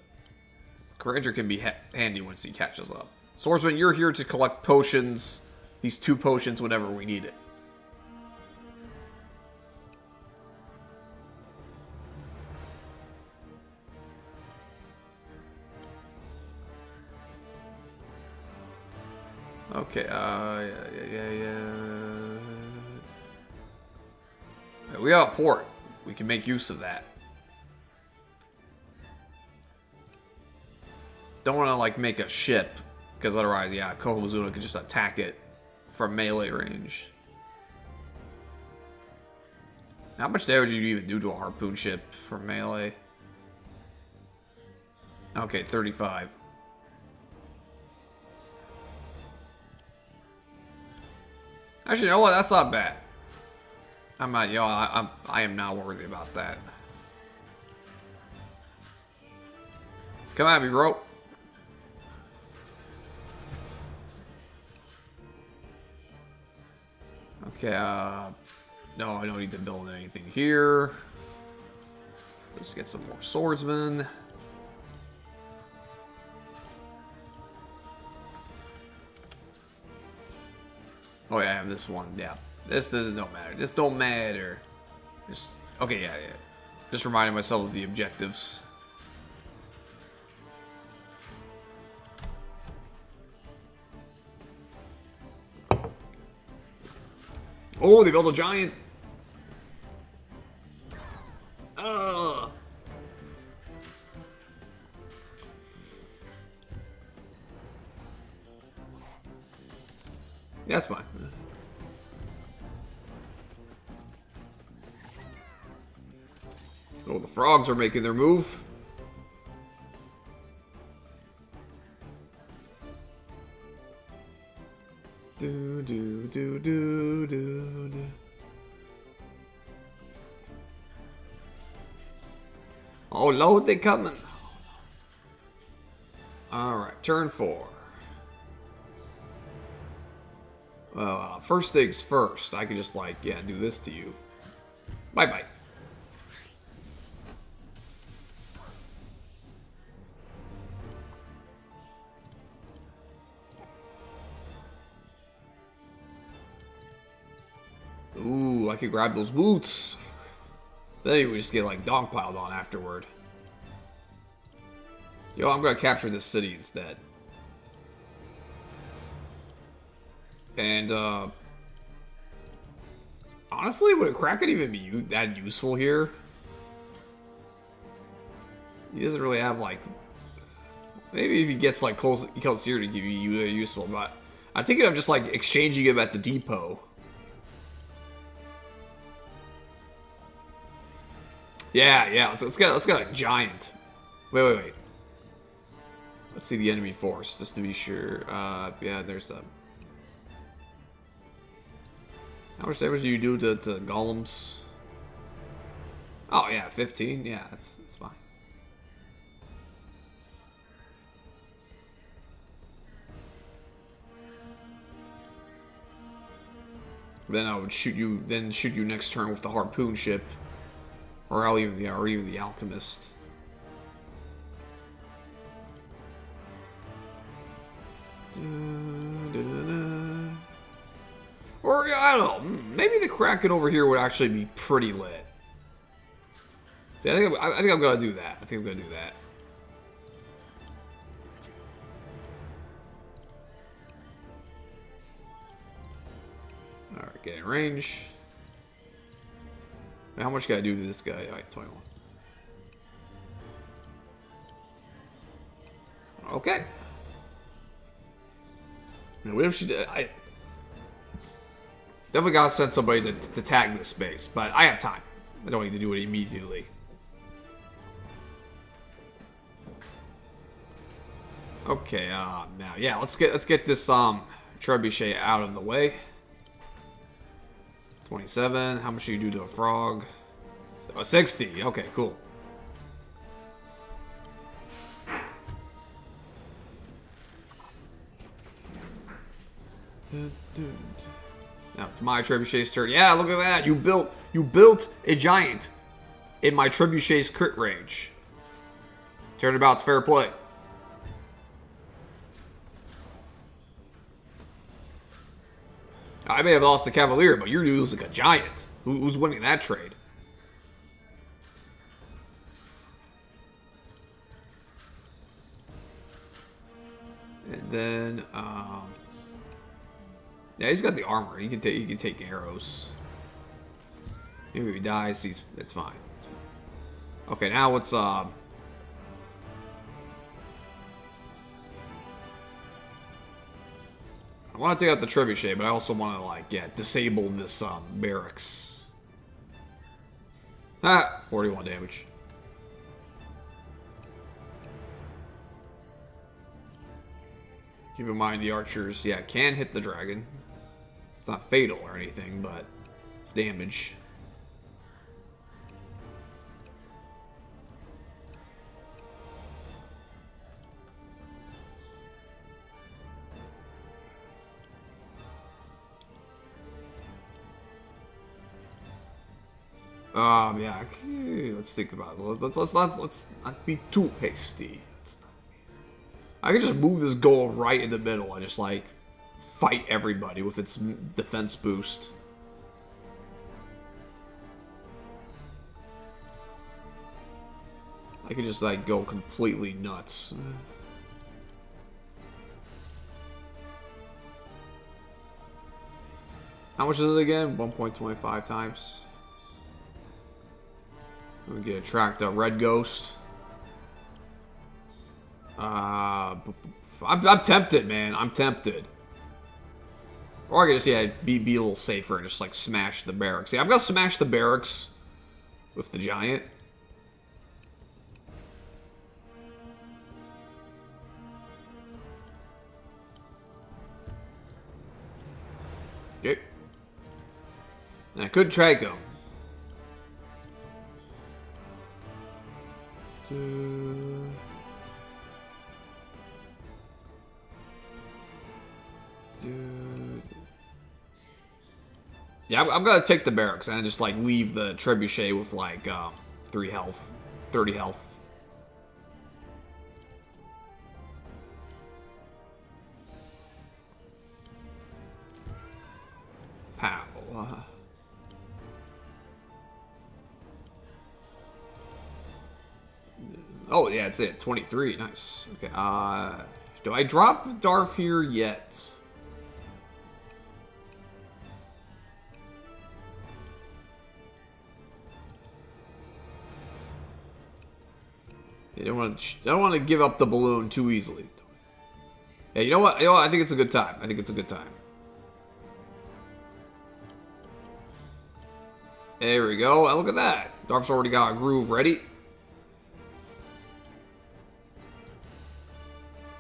Ranger can be handy once he catches up. Swordsman, you're here to collect potions. These 2 potions whenever we need it. Okay, yeah. We got a port. We can make use of that. Don't want to, like, make a ship, because otherwise, yeah, Kohozuna could just attack it from melee range. How much damage do you even do to a harpoon ship from melee? Okay, 35. Actually, you know what? That's not bad. I'm not, I am not worthy about that. Come at me, bro. Okay, no, I don't need to build anything here. Let's get some more swordsmen. Oh yeah, I have this one. Yeah, this doesn't matter. This don't matter. Just okay, yeah. Just reminding myself of the objectives. Oh, they built a giant. Ugh. Yeah, that's fine. Oh, the frogs are making their move. Do do do do do do. Oh Lord, they coming. Alright, turn 4. Well, first things first, I can just like, yeah, do this to you. Bye-bye. Ooh, I could grab those boots. Then you would just get like dogpiled on afterward. Yo, I'm gonna capture this city instead. And honestly, would a Kraken even be that useful here? He doesn't really have like. Maybe if he gets like close here to give you useful, but I'm thinking of just like exchanging him at the depot. Yeah. So let's get a giant. Wait. Let's see the enemy force just to be sure. Yeah, there's a. How much damage do you do to golems? Oh yeah, 15. Yeah, that's fine. Then I would shoot you. Then shoot you next turn with the harpoon ship, or even the alchemist. Or I don't know. Maybe the Kraken over here would actually be pretty lit. See, I think I'm gonna do that. Alright, get in range. How much can I do to this guy? Alright, 21. Okay. Now, what if she did? I definitely gotta send somebody to tag this space, but I have time. I don't need to do it immediately. Okay, now yeah, let's get this trebuchet out of the way. 27. How much do you do to a frog? Oh, 60. Okay, cool. Now it's my trebuchet's turn. Yeah, look at that. You built a giant in my trebuchet's crit range. Turnabout's fair play. I may have lost the Cavalier, but you're losing a giant. Who's winning that trade? And then, yeah, he's got the armor. He can take arrows. Maybe if he dies, it's fine. Okay, now what's I want to take out the trebuchet, but I also want to, like, yeah, disable this barracks. 41 damage. Keep in mind the archers, yeah, can hit the dragon. It's not fatal or anything, but it's damage. Yeah. Let's think about it. Let's not be too hasty. I can just move this goal right in the middle and just, like, fight everybody with its defense boost. I could just, like, go completely nuts. How much is it again? 1.25 times. We can attract a red ghost. I'm tempted, man. I'm tempted. Or I can just, yeah, be a little safer and just, like, smash the barracks. Yeah, I'm gonna smash the barracks with the giant. Okay. And I could track him. Yeah, I'm gonna take the barracks and just, like, leave the trebuchet with, like, 3 health, 30 health. Pow. Oh, yeah, that's it. 23. Nice. Okay, do I drop Darth here yet? I don't want to give up the balloon too easily. Yeah, you know what? I think it's a good time. I think it's a good time. There we go. Look at that. Darth's already got a groove ready.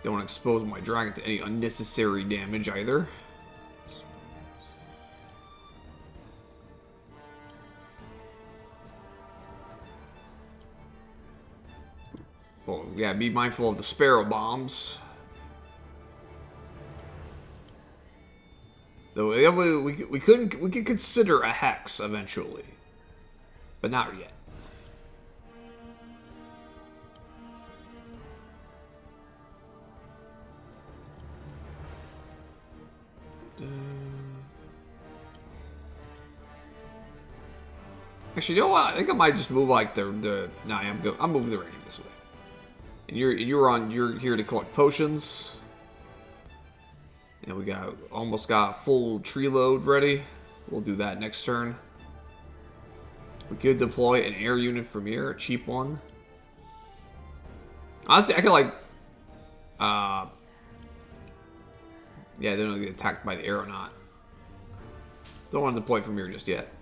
Don't want to expose my dragon to any unnecessary damage either. Well, yeah, be mindful of the sparrow bombs. Though we could consider a hex eventually, but not yet. Actually, you know what? I think I might just move like the. Nah, I'm moving the radium this way. And you're here to collect potions. And we almost got full tree load ready. We'll do that next turn. We could deploy an air unit from here, a cheap one. Honestly, I could, like, yeah, they don't get attacked by the aeronaut. Don't want to deploy from here just yet.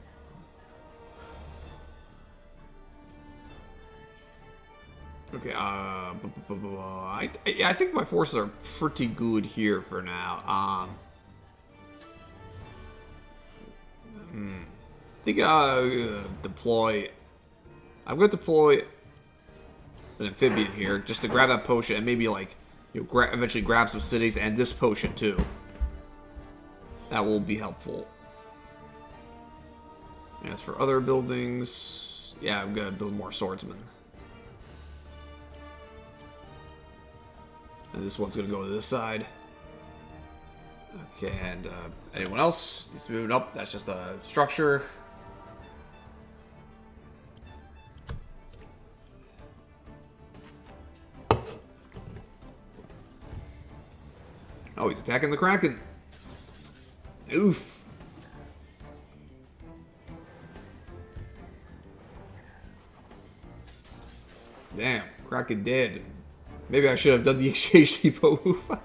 Okay, I think my forces are pretty good here for now. think deploy. I'm gonna deploy an amphibian here just to grab that potion and maybe like eventually grab some cities and this potion too. That will be helpful. As for other buildings, yeah, I'm gonna build more swordsmen. And this one's gonna go to this side. Okay, and anyone else needs to move up? That's just a structure. Oh, he's attacking the Kraken. Oof. Damn, Kraken dead. Maybe I should have done the exchange depot move.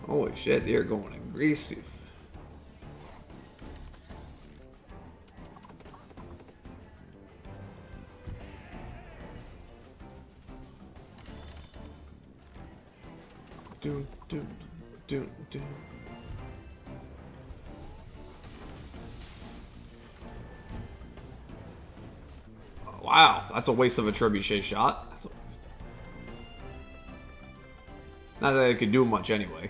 Holy shit, they're going aggressive. Doom, doom, doom, doom. Wow, that's a waste of a trebuchet shot. That's a waste. Not that it could do much anyway.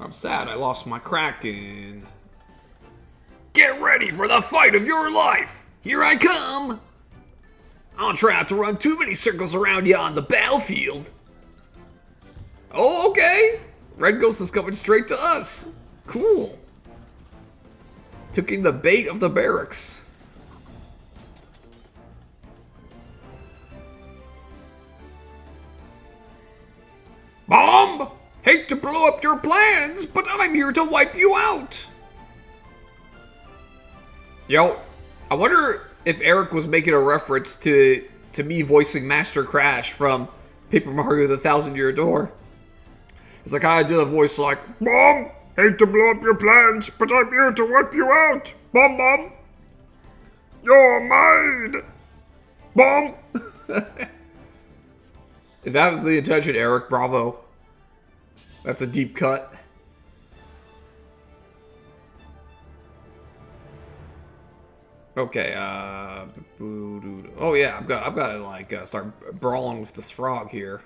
I'm sad I lost my Kraken. Get ready for the fight of your life! Here I come! I'll try not to run too many circles around you on the battlefield. Oh, okay. Red Ghost is coming straight to us. Cool. Taking the bait of the barracks. Bomb! Hate to blow up your plans, but I'm here to wipe you out. Yo, I wonder if Eric was making a reference to me voicing Master Crash from Paper Mario: The Thousand-Year Door. It's like I did a voice like, Bomb! Hate to blow up your plans, but I'm here to wipe you out. Bomb, bomb. You're mine. Bomb. If that was the intention, Eric, bravo. That's a deep cut. Okay, oh yeah, I've got to like start brawling with this frog here.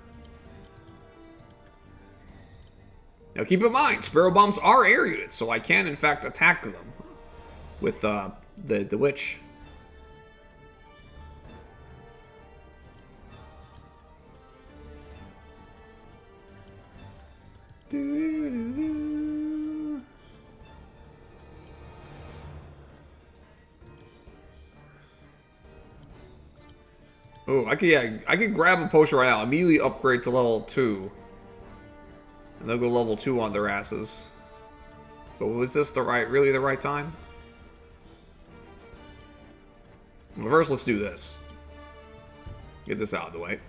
Now keep in mind, Sparrow Bombs are air units, so I can in fact attack them with the witch. Oh, I could grab a potion right now, immediately upgrade to level 2. And they'll go level 2 on their asses. But was this really the right time? Well, first, let's do this. Get this out of the way.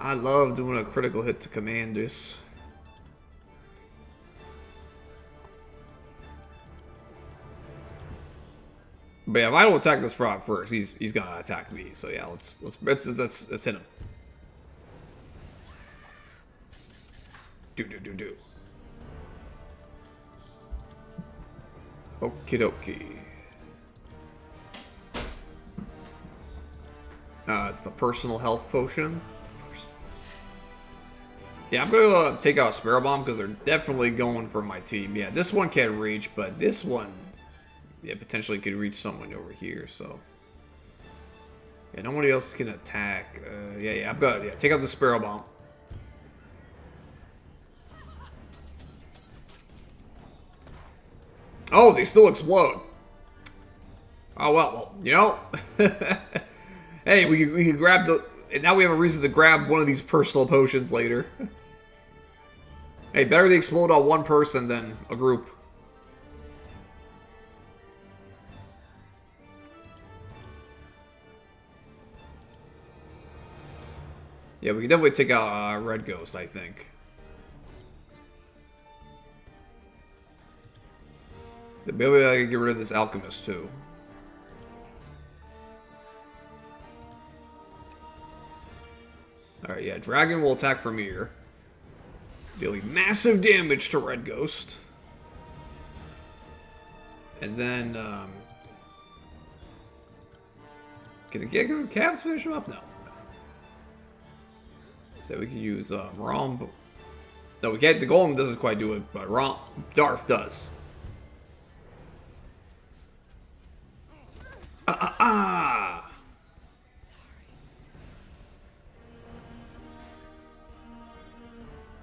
I love doing a critical hit to commanders. But yeah, if I don't attack this frog first, he's gonna attack me. So yeah, let's hit him. Do. Okie dokie. It's the personal health potion. Yeah, I'm gonna take out a Sparrow Bomb because they're definitely going for my team. Yeah, this one can't reach, but this one, yeah, potentially could reach someone over here. So yeah, nobody else can attack. Yeah, I've got take out the Sparrow Bomb. Oh, they still explode. Oh well, you know. Hey, we can grab the. And now we have a reason to grab one of these personal potions later. Hey, better they explode on one person than a group. Yeah, we can definitely take out Red Ghost, I think. Maybe I can get rid of this alchemist too. Alright, yeah, dragon will attack from here. Dealing massive damage to Red Ghost. And then, can the calves finish him off? No. So we can use Rom. No, we can't. The Golem doesn't quite do it, but Darth does.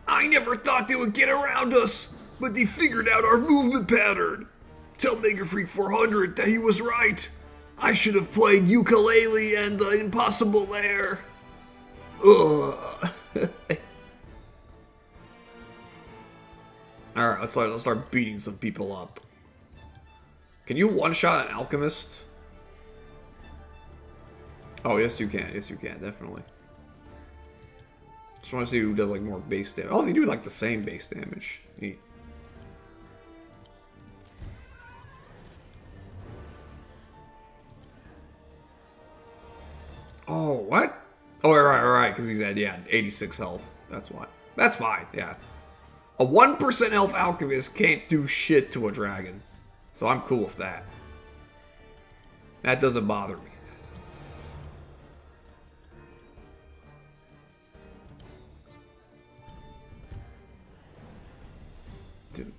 I never thought they would get around us, but they figured out our movement pattern. Tell Mega Freak 400 that he was right. I should have played ukulele and the Impossible Lair. Ugh. Alright, let's start beating some people up. Can you one-shot an alchemist? Oh, yes you can. Yes you can, definitely. Just want to see who does like more base damage. Oh, they do like the same base damage. Neat. Oh, what? Oh, right, because he's at, 86 health. That's why. That's fine, yeah. A 1% health alchemist can't do shit to a dragon. So I'm cool with that. That doesn't bother me. Dude.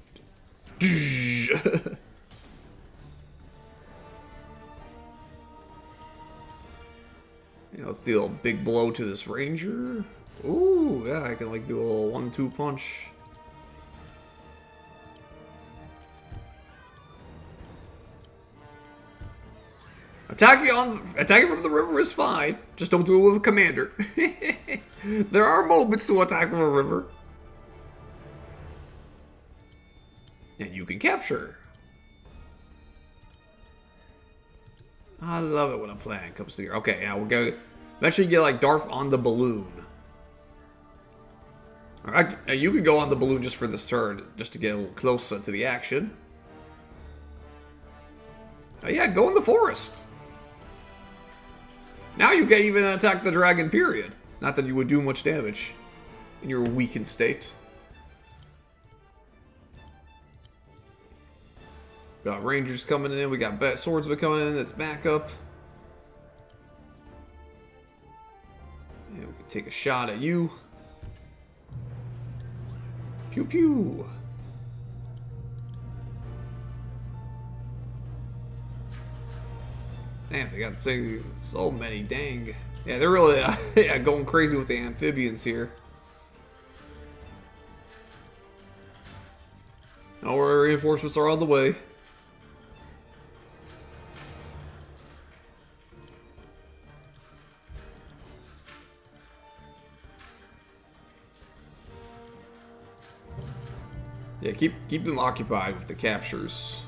Let's deal a big blow to this ranger. Ooh, yeah, I can like do a little 1-2 punch. Attacking from the river is fine. Just don't do it with a commander. There are moments to attack from a river. And you can capture. I love it when a plan comes together. Okay, yeah, we're gonna eventually get like Darth on the balloon. Alright, now you can go on the balloon just for this turn, just to get a little closer to the action. Oh yeah, go in the forest. Now you can even attack the dragon, period. Not that you would do much damage in your weakened state. Got rangers coming in, we got swordsmen coming in, that's backup. And we can take a shot at you. Pew pew. Damn, they got so many, dang. Yeah, they're really yeah, going crazy with the amphibians here. Our reinforcements are on the way. Yeah, keep them occupied with the captures.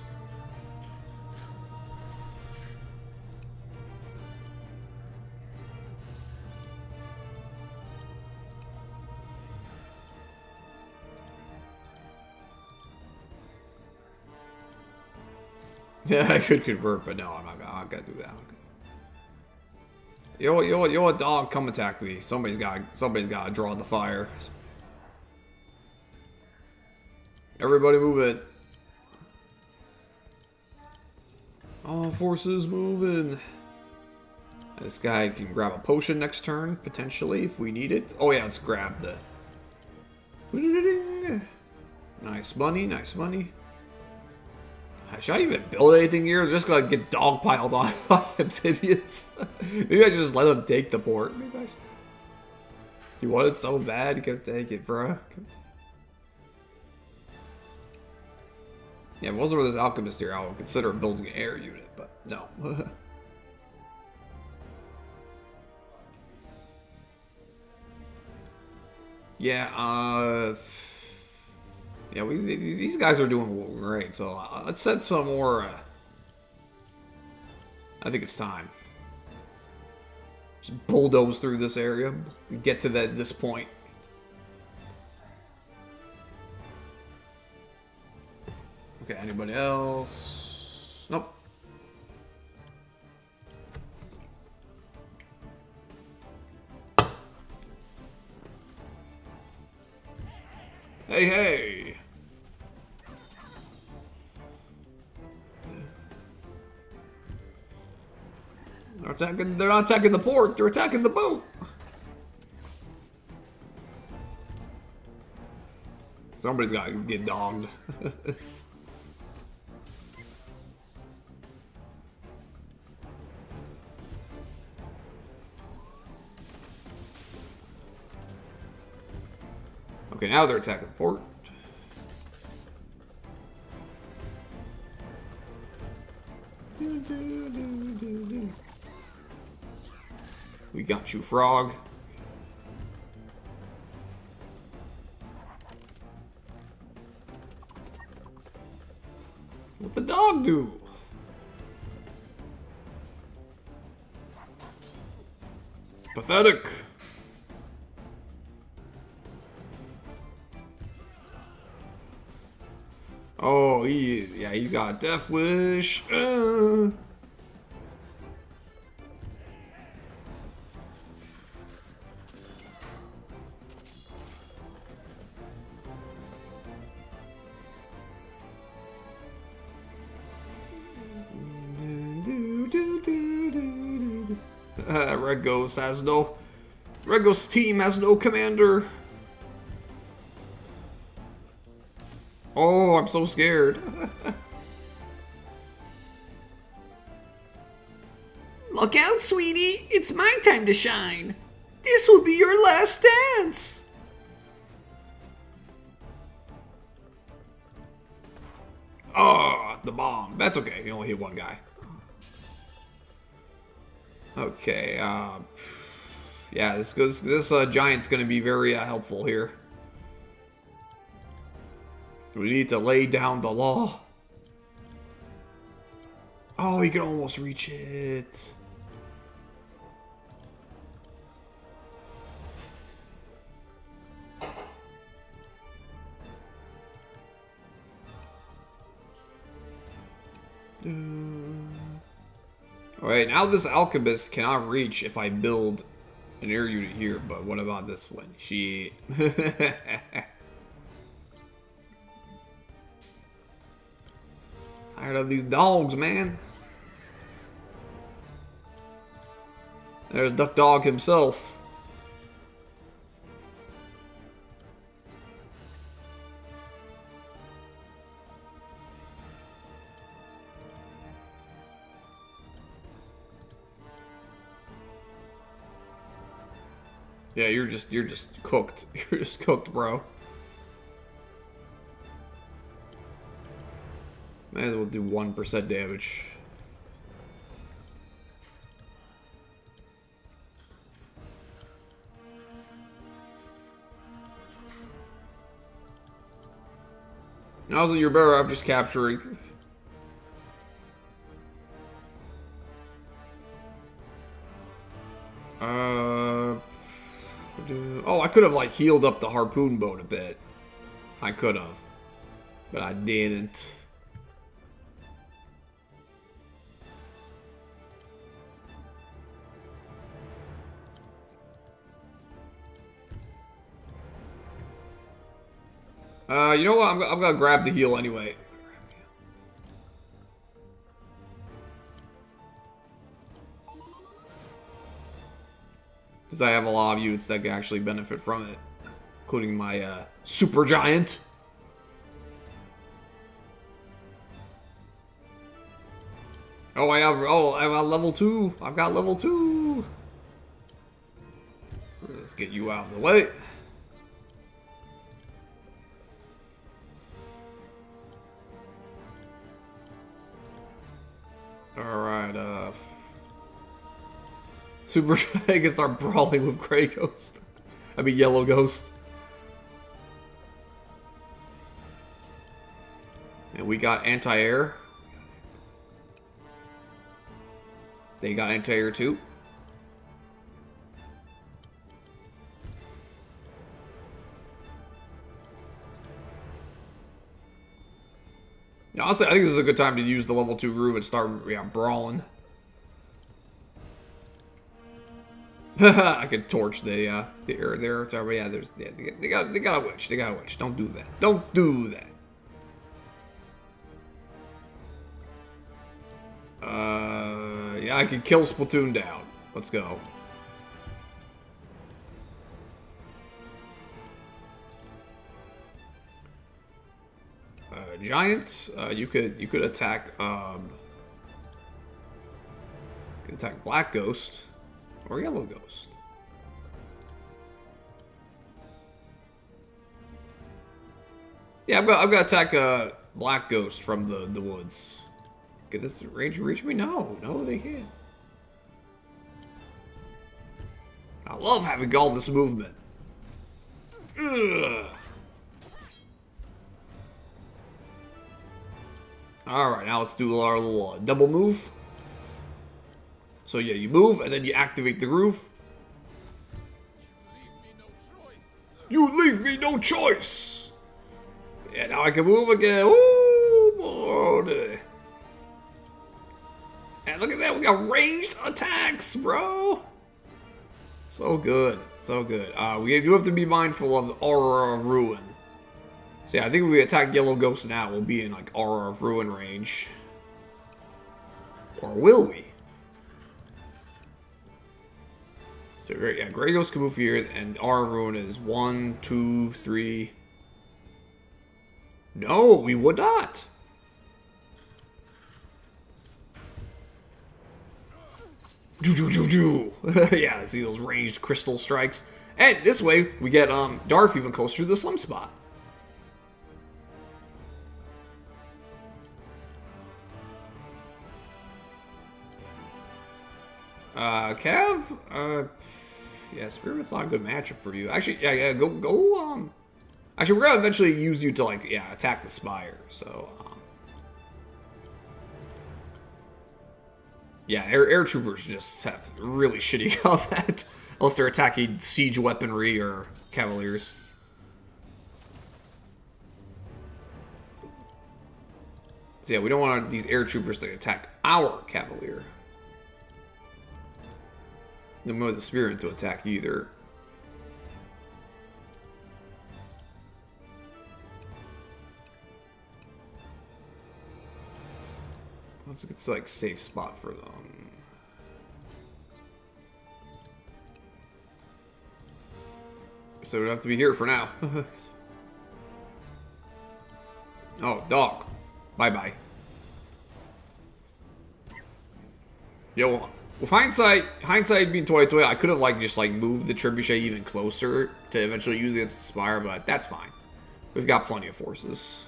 Yeah, I could convert, but no, I'm not gonna do that. Yo, dog, come attack me. Somebody's gotta draw the fire. Everybody move it. All forces moving. This guy can grab a potion next turn, potentially, if we need it. Oh yeah, let's grab the... Nice money, nice money. Should I even build anything here? I'm just gonna get dogpiled on by amphibians. Maybe I should just let them take the port. Maybe I should... You want it so bad, you gotta take it, bro. Yeah, if it wasn't for this alchemist here, I would consider building an air unit, but no. Yeah, yeah, these guys are doing great, so let's set some more, I think it's time. Just bulldoze through this area, get to this point. Okay, anybody else? Nope. Hey, hey! They're not attacking the port, they're attacking the boat! Somebody's gotta get dogged. Okay, now they're attacking the port. We got you, frog. What the dog do? Pathetic. Oh, he's got a death wish. Red Ghost team has no commander. Oh, I'm so scared. Look out, sweetie. It's my time to shine. This will be your last dance. Oh, the bomb. That's okay. You only hit one guy. Okay, yeah, this giant's gonna be very helpful here. We need to lay down the law. Oh, he can almost reach it. Alright, now this alchemist cannot reach if I build an air unit here, but what about this one? She... Tired of these dogs, man. There's Duck Dog himself. Yeah, you're just cooked. You're just cooked, bro. Might as well do 1% damage. How's it you're better off just capturing? Oh, I could have like healed up the harpoon boat a bit. I could have, but I didn't. You know what? I'm gonna grab the heal anyway. Because I have a lot of units that can actually benefit from it. Including my super giant. Oh, I got level 2. I've got level 2. Let's get you out of the way. Alright, Super Giant can start brawling with Grey Ghost. I mean, Yellow Ghost. And we got anti-air. They got anti-air too. Honestly, I think this is a good time to use the level 2 groove and start brawling. I could torch the air there. Sorry, yeah, they got a witch. They got a witch. Don't do that. Don't do that. Yeah, I can kill Splatoon down. Let's go. Giant, you could attack Black Ghost or Yellow Ghost. Yeah, I'm gonna attack Black Ghost from the woods. Can this range reach me? No, they can't. I love having all this movement. Ugh. Alright, now let's do our little double move. So yeah, you move, and then you activate the groove. You leave me no choice! Yeah, now I can move again. Ooh, boy. And look at that, we got ranged attacks, bro! So good, so good. We do have to be mindful of the Aura of Ruin. So yeah, I think if we attack Yellow Ghost now, we'll be in like Aura of Ruin range. Or will we? So yeah, Grey Ghost can move here, and Aura of Ruin is 1, 2, 3. No, we would not. Yeah, see those ranged crystal strikes. And this way, we get Darth even closer to the slum spot. Cav? Yeah, Spearman's not a good matchup for you. Actually, yeah, go, Actually, we're gonna eventually use you to, like, yeah, attack the Spire, so, yeah, air troopers just have really shitty combat. Unless they're attacking siege weaponry or cavaliers. So yeah, we don't want these air troopers to attack our cavalier. Don't want the Spearman to attack either. Let's get like safe spot for them. So we have to be here for now. Oh, dog. Bye-bye. Yo, with hindsight being 2020, I could have like just like moved the trebuchet even closer to eventually use it against the Spire, but that's fine. We've got plenty of forces.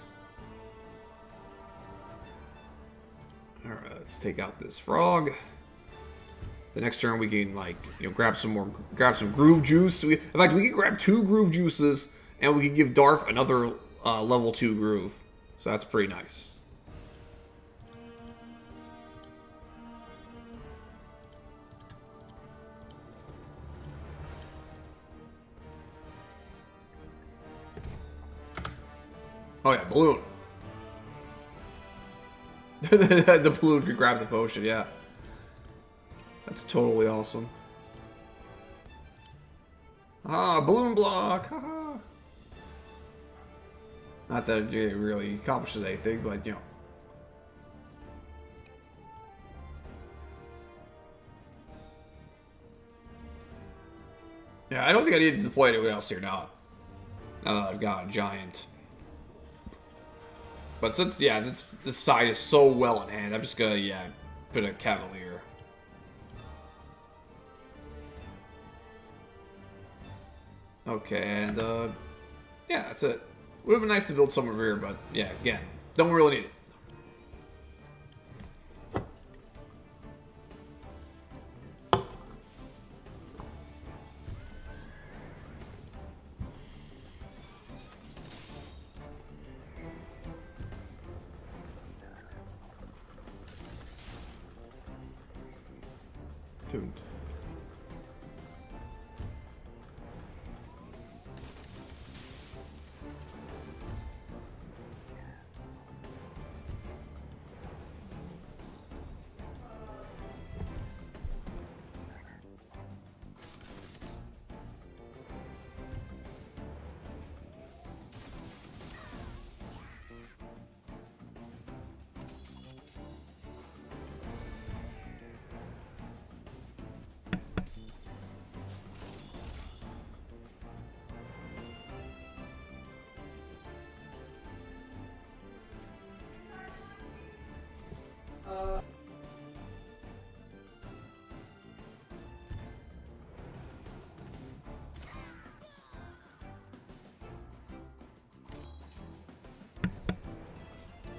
Alright, let's take out this frog. The next turn we can like, you know, grab some groove juice. In fact, we can grab 2 groove juices and we can give Darth another level 2 groove. So that's pretty nice. Oh yeah, balloon. The balloon could grab the potion, yeah. That's totally awesome. Ah, balloon block! Haha. Not that it really accomplishes anything, but you know. Yeah, I don't think I need to deploy anyone else here now. Now that I've got a giant. But since, yeah, this side is so well in hand, I'm just gonna, yeah, put a cavalier. Okay, and, yeah, that's it. Would have been nice to build some over here, but, yeah, again, don't really need it. Tuned.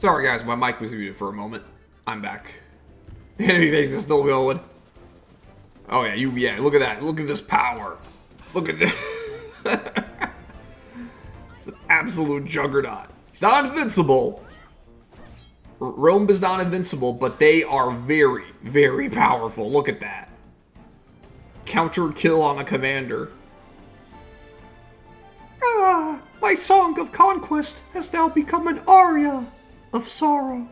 Sorry guys, my mic was muted for a moment. I'm back. The enemy base is still going. Oh yeah, look at that. Look at this power. Look at this. It's an absolute juggernaut. He's not invincible. Rome is not invincible, but they are very, very powerful. Look at that. Counter kill on a commander. Ah, my song of conquest has now become an aria of sorrow.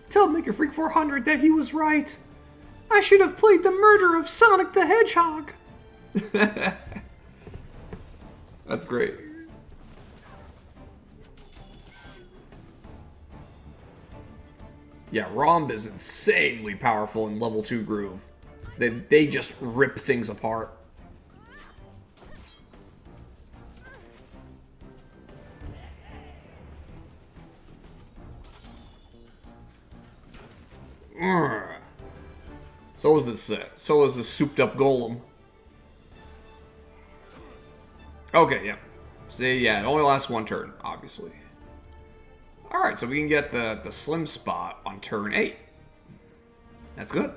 Tell Maker Freak 400 that he was right. I should have played the murder of Sonic the Hedgehog. That's great. Yeah, Romb is insanely powerful in level 2 Groove. They just rip things apart. So is this set. So is this souped up golem. Okay, yeah. See, yeah, it only lasts one turn, obviously. Alright, so we can get the slim spot on turn 8. That's good.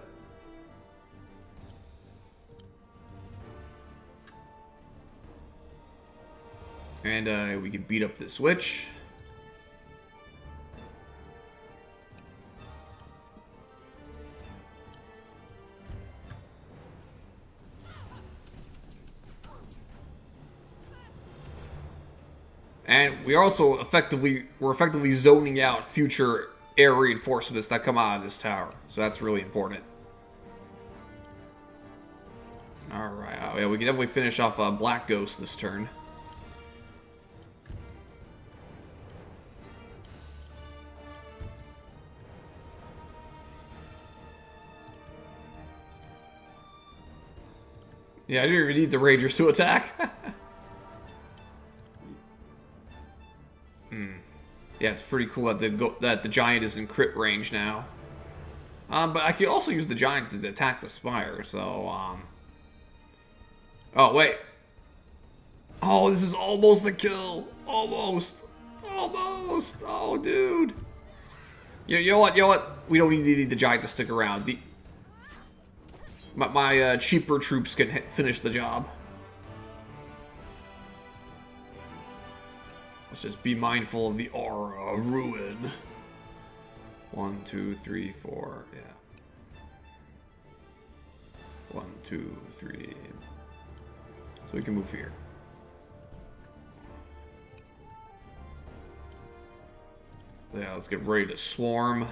And we can beat up the switch. And we're effectively zoning out future air reinforcements that come out of this tower. So that's really important. Alright, yeah, we can definitely finish off Black Ghost this turn. Yeah, I didn't even need the Ragers to attack. Yeah, it's pretty cool that the Giant is in crit range now. But I could also use the Giant to attack the Spire, so, Oh, wait. Oh, this is almost a kill. Almost. Almost. Oh, dude. You know what? We don't need the Giant to stick around. My cheaper troops can finish the job. Let's just be mindful of the aura of ruin. 1, 2, 3, 4, yeah. 1, 2, 3. So we can move here. Yeah, let's get ready to swarm.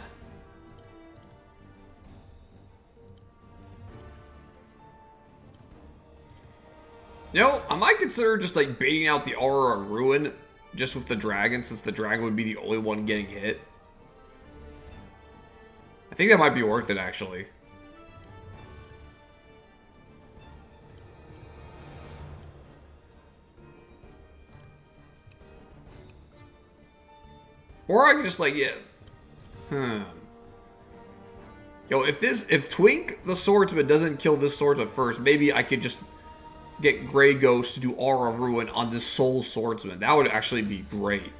You know, I might consider just like baiting out the aura of ruin just with the dragon, since the dragon would be the only one getting hit. I think that might be worth it, actually. Or I could just like, yeah. Yo, if Twink the swordsman doesn't kill this swordsman first, maybe I could just get Grey Ghost to do Aura of Ruin on this Soul Swordsman. That would actually be great.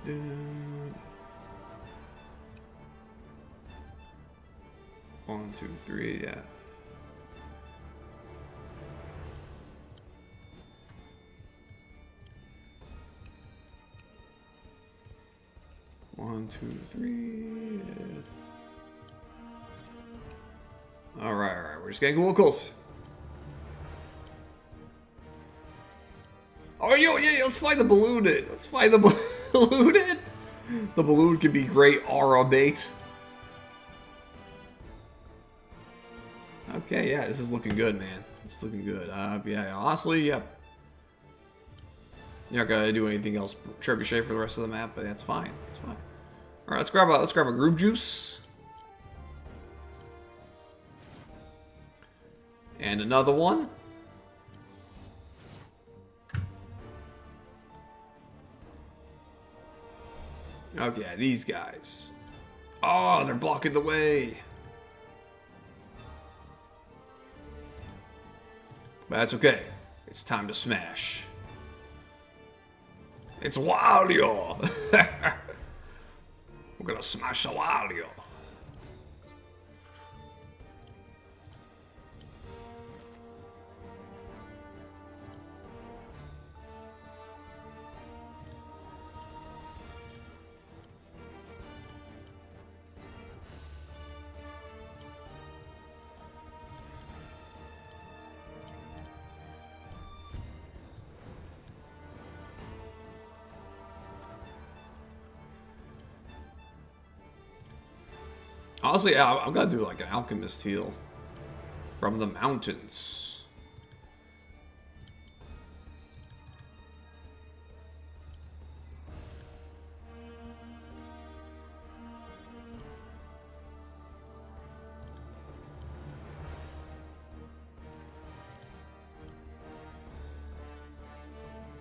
Dude. 1, 2, 3, yeah. One, two, three. Alright. We're just getting a little close. Oh, yeah, let's fly the balloon in. Let's fly the balloon in. The balloon could be great aura bait. Okay, yeah, this is looking good, man. It's looking good. Yeah, honestly, yep. You're not gonna do anything else trebuchet for the rest of the map, but that's fine. That's fine. All right, let's grab a Groove Juice. And another one. Okay, these guys. Oh, they're blocking the way. But that's okay. It's time to smash. It's Wario! We're gonna smash a Wario. Honestly, yeah, I've got to do like an alchemist heal from the mountains.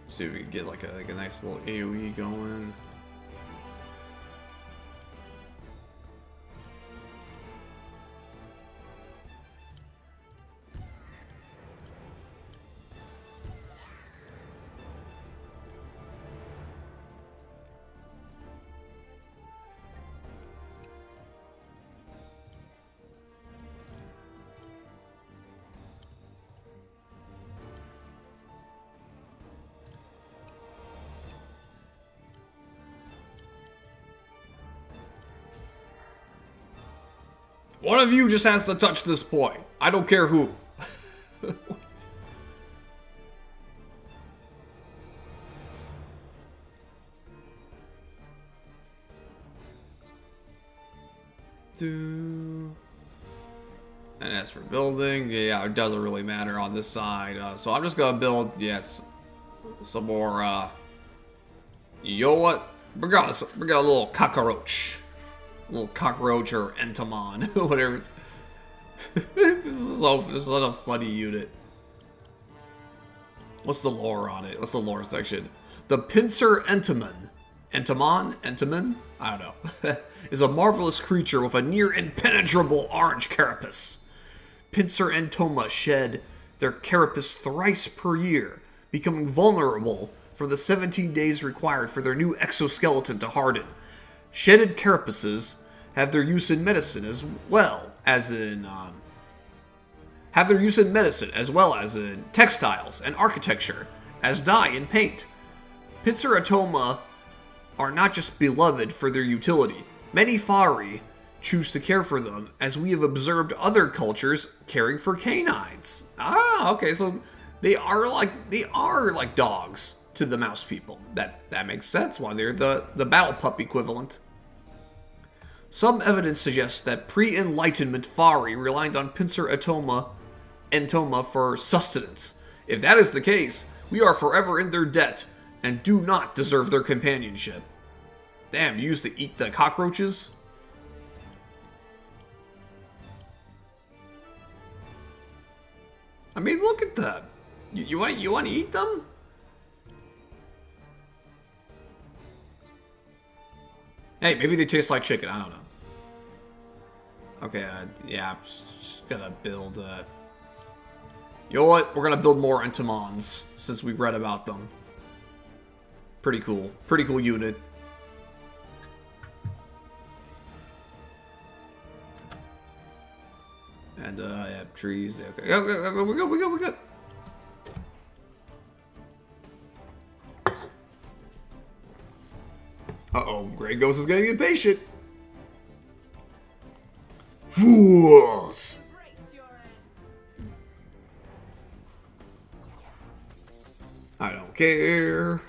See if we can get like a nice little AoE going. One of you just has to touch this point. I don't care who. And as for building, yeah, it doesn't really matter on this side. So I'm just gonna build, yes, some more. You know what? We got a little cockroach. Little cockroach or entomon, whatever it's. This is such a funny unit. What's the lore on it? What's the lore section? The pincer entomon. Entomon? I don't know. Is a marvelous creature with a near impenetrable orange carapace. Pincer entoma shed their carapace thrice per year, becoming vulnerable for the 17 days required for their new exoskeleton to harden. Shedded carapaces have their use in medicine as well as in textiles and architecture, as dye and paint. Pincer atoma are not just beloved for their utility. Many Fari choose to care for them, as we have observed other cultures caring for canines. Ah, okay, so they are like dogs to the mouse people. That makes sense why they're the battle pup equivalent. Some evidence suggests that pre-Enlightenment Fari relied on pincer entoma for sustenance. If that is the case, we are forever in their debt and do not deserve their companionship. Damn, you used to eat the cockroaches? I mean, look at that. You want to eat them? Hey, maybe they taste like chicken. I don't know. Okay, yeah, I'm just gonna build. You know what? We're gonna build more entomons since we read about them. Pretty cool. Pretty cool unit. And yeah, trees. Okay, we're good. Uh-oh, Grey Ghost is getting impatient. Fools! I don't care.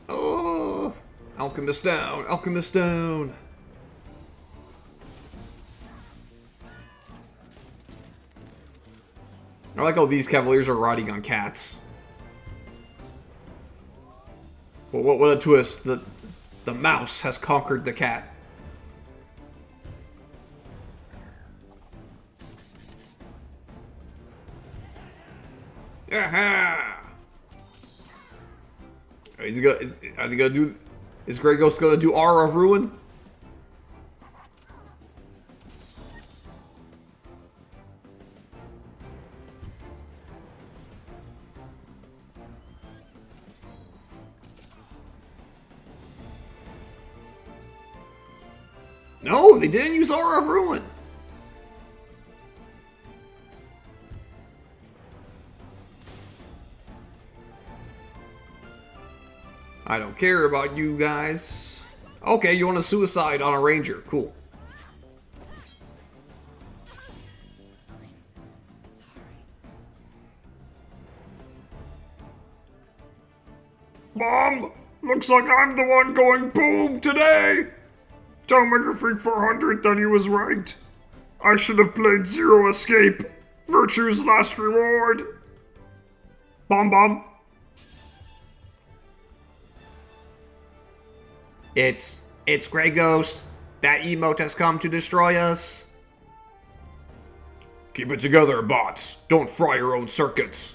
Oh, Alchemist down, Alchemist down. I like how these cavaliers are riding on cats. Well, what a twist. The mouse has conquered the cat. Aha! Are they gonna do? Is Grey Ghost gonna do Aura of Ruin? No, they didn't use Aura of Ruin. I don't care about you guys. Okay, you want a suicide on a ranger. Cool. Mom, looks like I'm the one going boom today. Tell Mega Freak 400 that he was right. I should have played Zero Escape. Virtue's last reward. Bomb bomb. It's Grey Ghost. That emote has come to destroy us. Keep it together, bots. Don't fry your own circuits.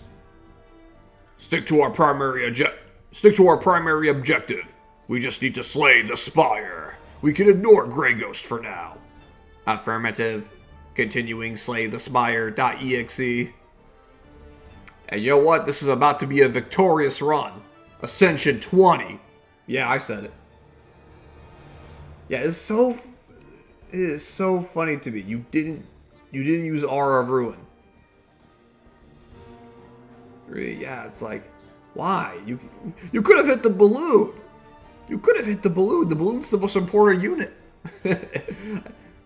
Stick to our primary objective. We just need to slay the Spire. We can ignore Grey Ghost for now. Affirmative. Continuing slay the Spire.exe. And you know what? This is about to be a victorious run. Ascension 20. Yeah, I said it. Yeah, it is so funny to me. You didn't use Aura of Ruin. Really, yeah, it's like, why? You could have hit the balloon. You could have hit the balloon. The balloon's the most important unit.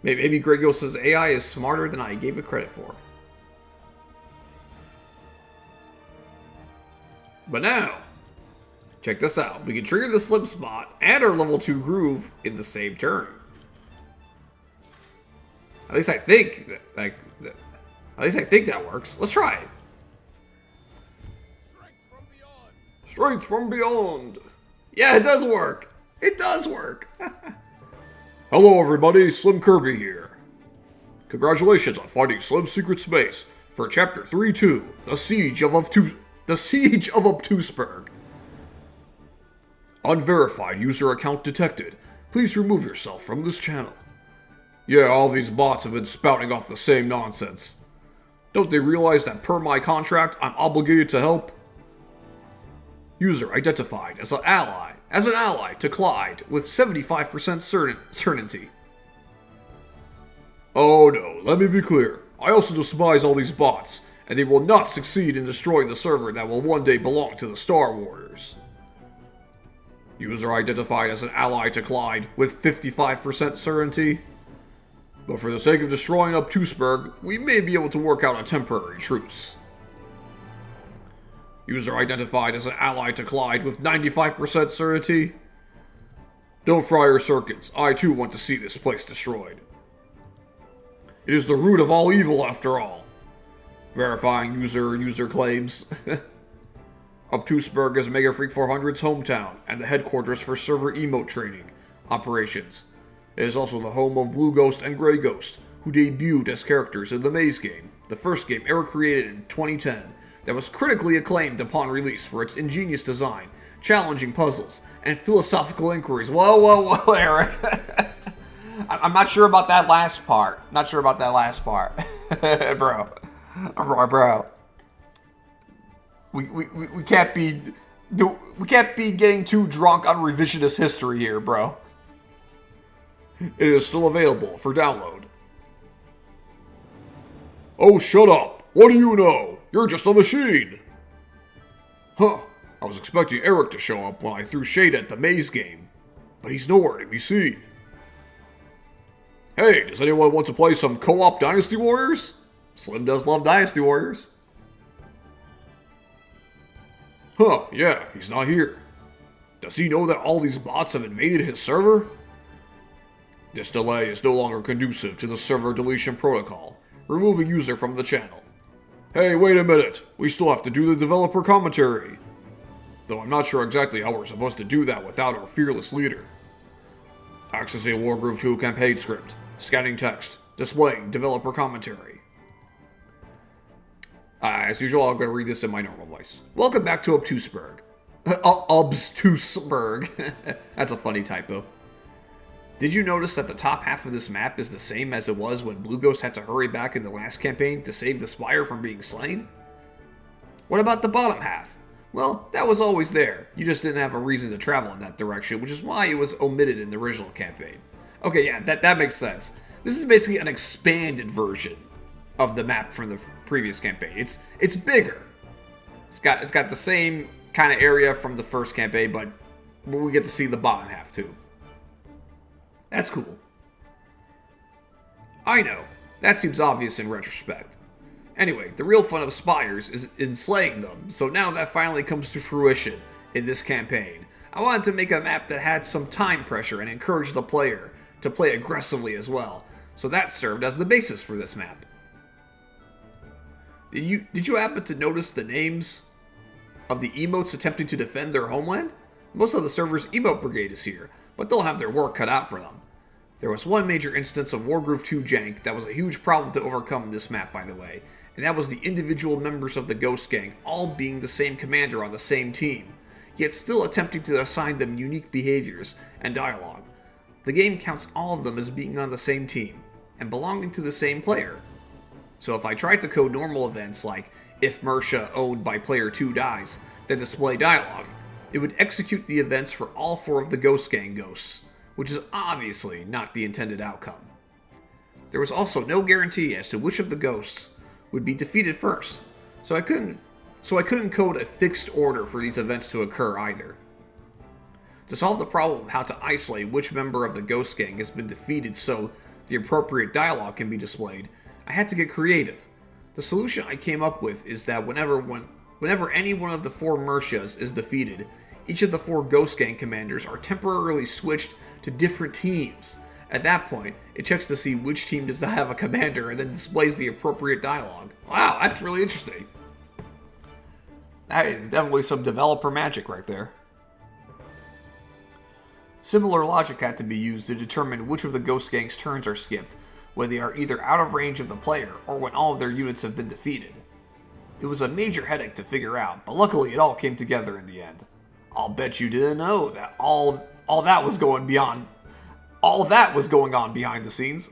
Maybe Grey Ghost's AI is smarter than I gave it credit for. But now, check this out. We can trigger the slip spot and our level 2 groove in the same turn. At least I think that works. Let's try it. Strength from beyond. Yeah, it does work. It does work. Hello everybody, Slim Kirby here. Congratulations on finding Slim's secret space for Chapter 3-2, The Siege of Obtuseburg. Unverified user account detected. Please remove yourself from this channel. Yeah, all these bots have been spouting off the same nonsense. Don't they realize that per my contract, I'm obligated to help? User identified as an ally to Clyde with 75% certainty. Oh no, let me be clear. I also despise all these bots, and they will not succeed in destroying the server that will one day belong to the Star Warriors. User identified as an ally to Clyde with 55% certainty. But for the sake of destroying Obtuseburg, we may be able to work out a temporary truce. User identified as an ally to Clyde with 95% certainty. Don't fry your circuits. I too want to see this place destroyed. It is the root of all evil after all. Verifying user claims. Obtuseburg is Mega Freak 400's hometown and the headquarters for server emote training operations. It is also the home of Blue Ghost and Grey Ghost, who debuted as characters in the Maze game, the first game ever created in 2010, that was critically acclaimed upon release for its ingenious design, challenging puzzles, and philosophical inquiries. Whoa, Eric. I'm not sure about that last part. Bro. We can't be getting too drunk on revisionist history here, bro. It is still available for download. Oh, shut up. What do you know? You're just a machine. Huh. I was expecting Eric to show up when I threw shade at the Maze game, but he's nowhere to be seen. Hey, does anyone want to play some co-op Dynasty Warriors? Slim does love Dynasty Warriors. Huh, yeah, he's not here. Does he know that all these bots have invaded his server? This delay is no longer conducive to the server deletion protocol. Remove a user from the channel. Hey, wait a minute. We still have to do the developer commentary. Though I'm not sure exactly how we're supposed to do that without our fearless leader. Accessing Wargroove 2 campaign script. Scanning text. Displaying developer commentary. As usual, I'm going to read this in my normal voice. Welcome back to Obtuseburg. Obtuseburg. That's a funny typo. Did you notice that the top half of this map is the same as it was when Blue Ghost had to hurry back in the last campaign to save the Spire from being slain? What about the bottom half? Well, that was always there. You just didn't have a reason to travel in that direction, which is why it was omitted in the original campaign. Okay, yeah, that makes sense. This is basically an expanded version of the map from the previous campaign. It's bigger. It's got the same kind of area from the first campaign, but we get to see the bottom half too. That's cool. I know, that seems obvious in retrospect. Anyway, the real fun of Spires is in slaying them, so now that finally comes to fruition in this campaign. I wanted to make a map that had some time pressure and encouraged the player to play aggressively as well, so that served as the basis for this map. Did you happen to notice the names of the emotes attempting to defend their homeland? Most of the server's emote brigade is here, but they'll have their work cut out for them. There was one major instance of Wargroove 2 jank that was a huge problem to overcome in this map, by the way, and that was the individual members of the Ghost Gang all being the same commander on the same team, yet still attempting to assign them unique behaviors and dialogue. The game counts all of them as being on the same team, and belonging to the same player. So if I tried to code normal events like, if Mersha owned by player 2 dies, then display dialogue, it would execute the events for all 4 of the Ghost Gang ghosts, which is obviously not the intended outcome. There was also no guarantee as to which of the ghosts would be defeated first, so I couldn't code a fixed order for these events to occur either. To solve the problem of how to isolate which member of the Ghost Gang has been defeated so the appropriate dialogue can be displayed, I had to get creative. The solution I came up with is that whenever any one of the 4 Mershas is defeated, each of the 4 Ghost Gang commanders are temporarily switched to different teams. At that point, it checks to see which team does not have a commander and then displays the appropriate dialogue. Wow, that's really interesting. That is definitely some developer magic right there. Similar logic had to be used to determine which of the Ghost Gang's turns are skipped, when they are either out of range of the player or when all of their units have been defeated. It was a major headache to figure out, but luckily it all came together in the end. I'll bet you didn't know that all that was going on behind the scenes.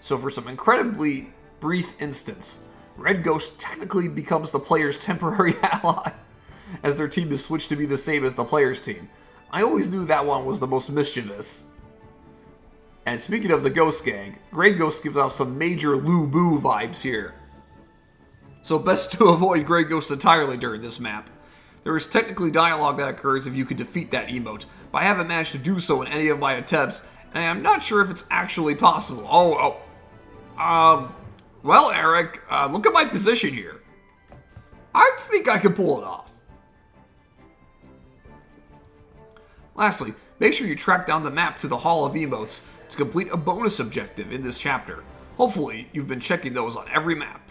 So for some incredibly brief instance, Red Ghost technically becomes the player's temporary ally, as their team is switched to be the same as the player's team. I always knew that one was the most mischievous. And speaking of the Ghost Gang, Grey Ghost gives off some major Lu Bu vibes here. So best to avoid Grey Ghost entirely during this map. There is technically dialogue that occurs if you can defeat that emote, but I haven't managed to do so in any of my attempts, and I'm not sure if it's actually possible. Well, Eric, look at my position here. I think I can pull it off. Lastly, make sure you track down the map to the Hall of Emotes to complete a bonus objective in this chapter. Hopefully, you've been checking those on every map.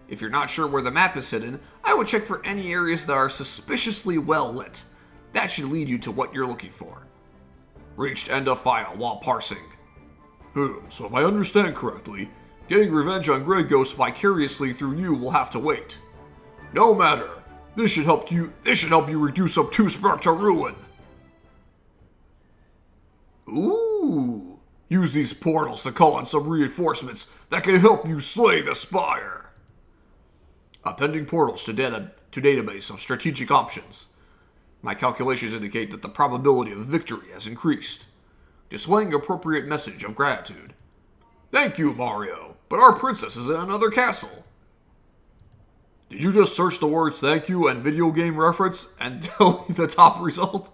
If you're not sure where the map is hidden, I would check for any areas that are suspiciously well lit. That should lead you to what you're looking for. Reached end of file while parsing. So if I understand correctly, getting revenge on Grey Ghost vicariously through you will have to wait. No matter. This should help you reduce Obtuseburg to ruin. Ooh. Use these portals to call on some reinforcements that can help you slay the Spire. Appending portals to database of strategic options. My calculations indicate that the probability of victory has increased. Displaying appropriate message of gratitude. Thank you, Mario, but our princess is in another castle. Did you just search the words thank you and video game reference and tell me the top result?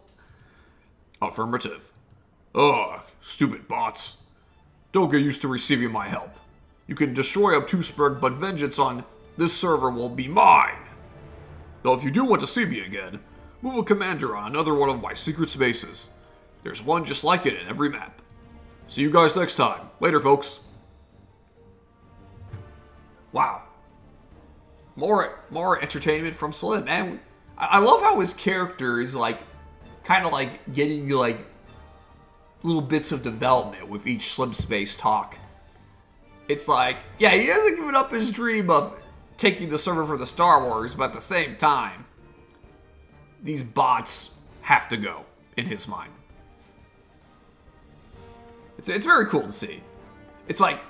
Affirmative. Ugh, stupid bots. Don't get used to receiving my help. You can destroy Obtuseburg, but vengeance on this server will be mine. Though if you do want to see me again, move a commander on another one of my secret spaces. There's one just like it in every map. See you guys next time. Later, folks. Wow. More entertainment from Slim. Man, I love how his character is kind of getting little bits of development with each Slim Space talk. It's yeah, he hasn't given up his dream of taking the server for the Star Wars, but at the same time, these bots have to go, in his mind. It's very cool to see. It's like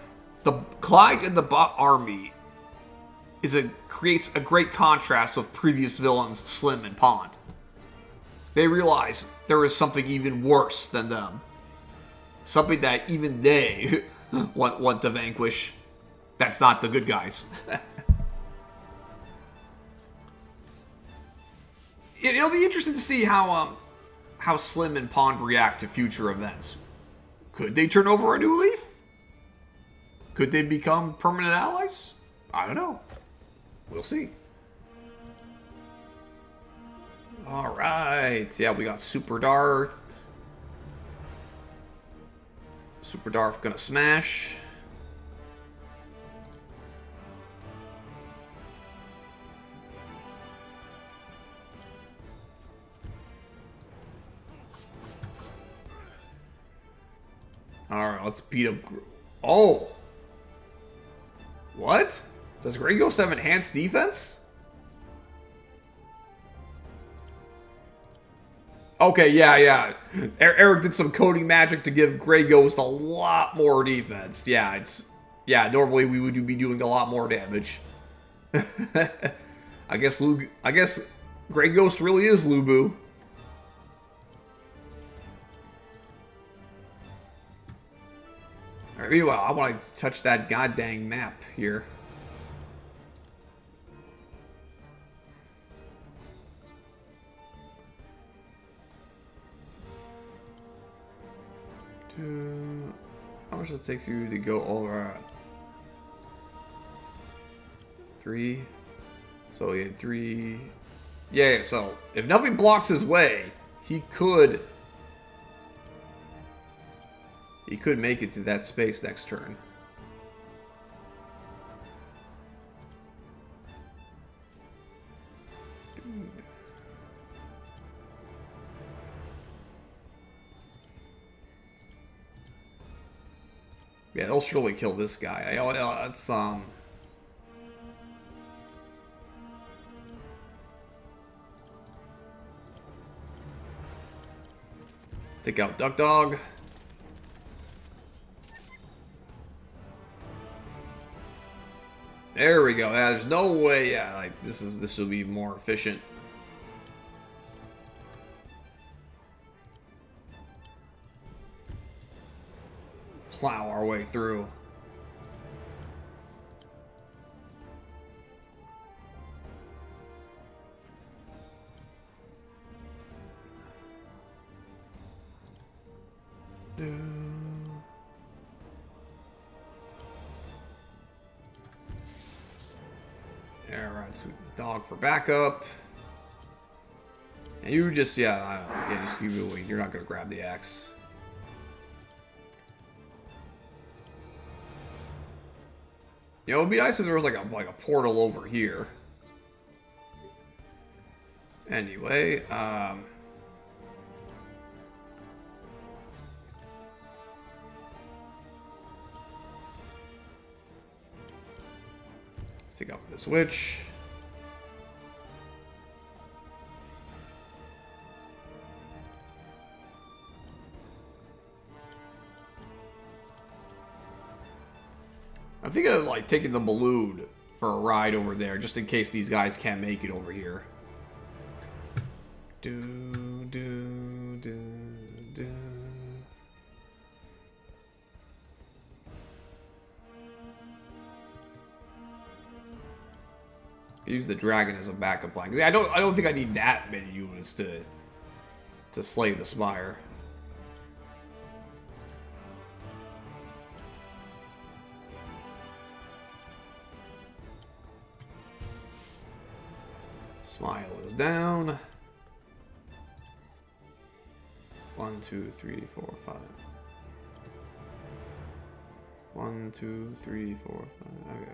the Clyde and the bot army creates a great contrast with previous villains Slim and Pond. They realize there is something even worse than them. Something that even they want to vanquish. That's not the good guys. It'll be interesting to see how Slim and Pond react to future events. Could they turn over a new leaf? Could they become permanent allies? I don't know. We'll see. Alright. Yeah, we got Super Darth. Super Darth gonna smash. Alright, let's beat up... Oh! What? Does Grey Ghost have enhanced defense? Okay, yeah. Eric did some coding magic to give Grey Ghost a lot more defense. Yeah, normally we would be doing a lot more damage. I guess Grey Ghost really is Lubu. Alright, meanwhile, I want to touch that goddamn map here. How much does it take you to go over? 3. So he had 3. Yeah, so if nothing blocks his way, he could make it to that space next turn. Yeah, they'll surely kill this guy. That's let's take out Duck Dog. There we go. Yeah, there's no way. Yeah, like this will be more efficient. Plow our way through. Alright, so dog for backup. And you just, yeah, I don't know. Yeah, just keep it away. You're not gonna grab the axe. You know, it would be nice if there was like a portal over here. Anyway, let's take out this witch. I'm thinking of like taking the balloon for a ride over there, just in case these guys can't make it over here. Use the dragon as a backup line. I don't think I need that many units to slay the Spire. Smile is down. 1, 2, 3, 4, 5. 1, 2, 3, 4, 5. Okay.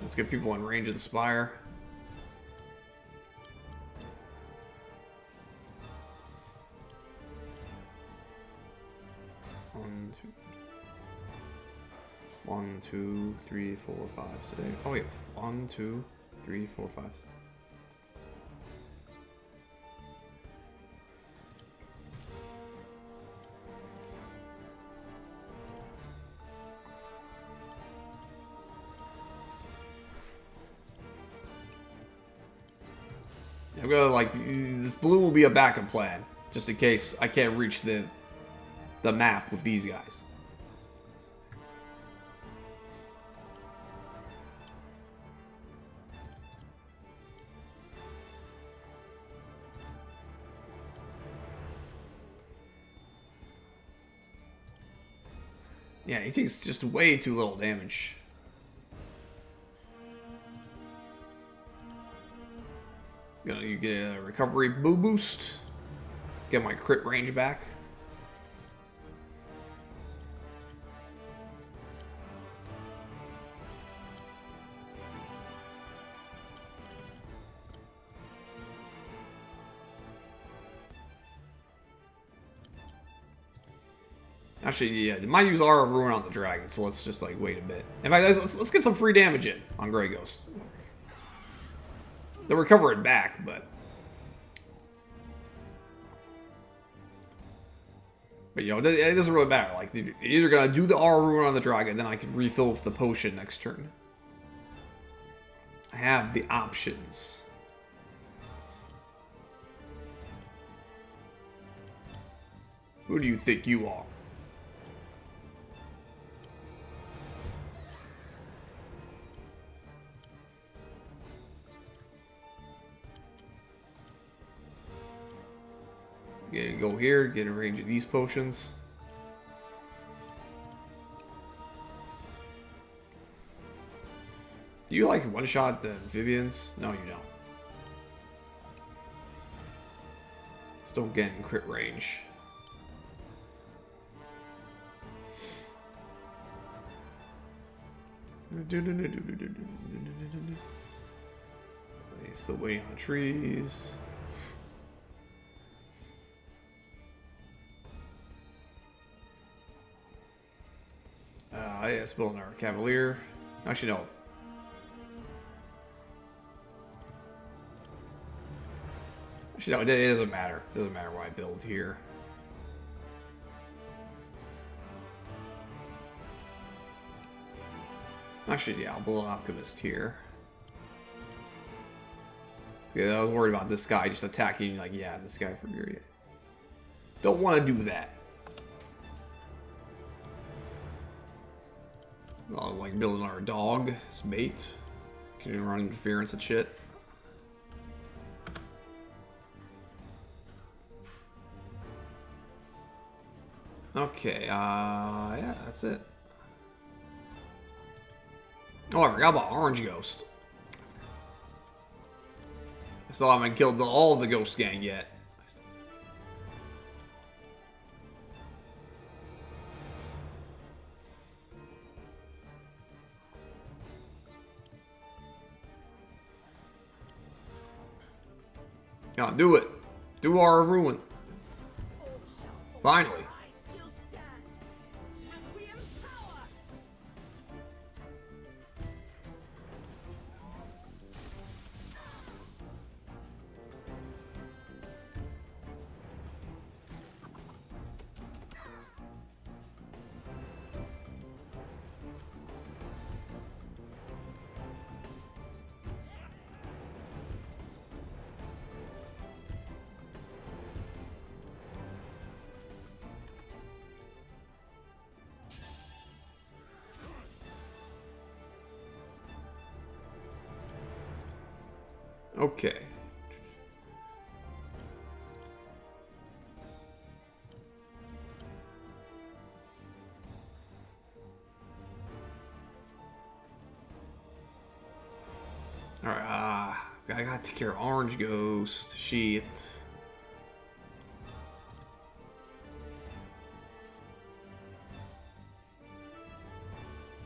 Let's get people in range of the Spire. 1, 2, 3, 4, 5, 6. Oh wait, 1, 2, 3, 4, 5. I'm gonna like this blue will be a backup plan just in case I can't reach the map with these guys. Yeah, he takes just way too little damage. You get a recovery boost. Get my crit range back. Actually, yeah, they might use Aura of Ruin on the dragon, so let's just like wait a bit. In fact, let's get some free damage in on Grey Ghost. They'll recover it back, but you know, it doesn't really matter. Like, you're either gonna do the Aura Ruin on the dragon, then I can refill with the potion next turn. I have the options. Who do you think you are? Go here, get a range of these potions. Do you like one-shot the amphibians? No, you don't. Just don't get in crit range. Still waiting on trees. Yeah, it's building our Cavalier. Actually, no. Actually, no, it doesn't matter. It doesn't matter what I build here. Actually, yeah, I'll build an Alchemist here. Yeah, I was worried about this guy just attacking, like, yeah, this guy for Fury. Don't want to do that. Like building our dog as bait. Can you run interference and shit? Okay, yeah, that's it. Oh, I forgot about Orange Ghost. I still haven't killed all of the Ghost Gang yet. Yeah, do it. Do our ruin. Finally. I still stand. Requiem's power. Okay. Alright, I gotta take care of Orange Ghost. Shit.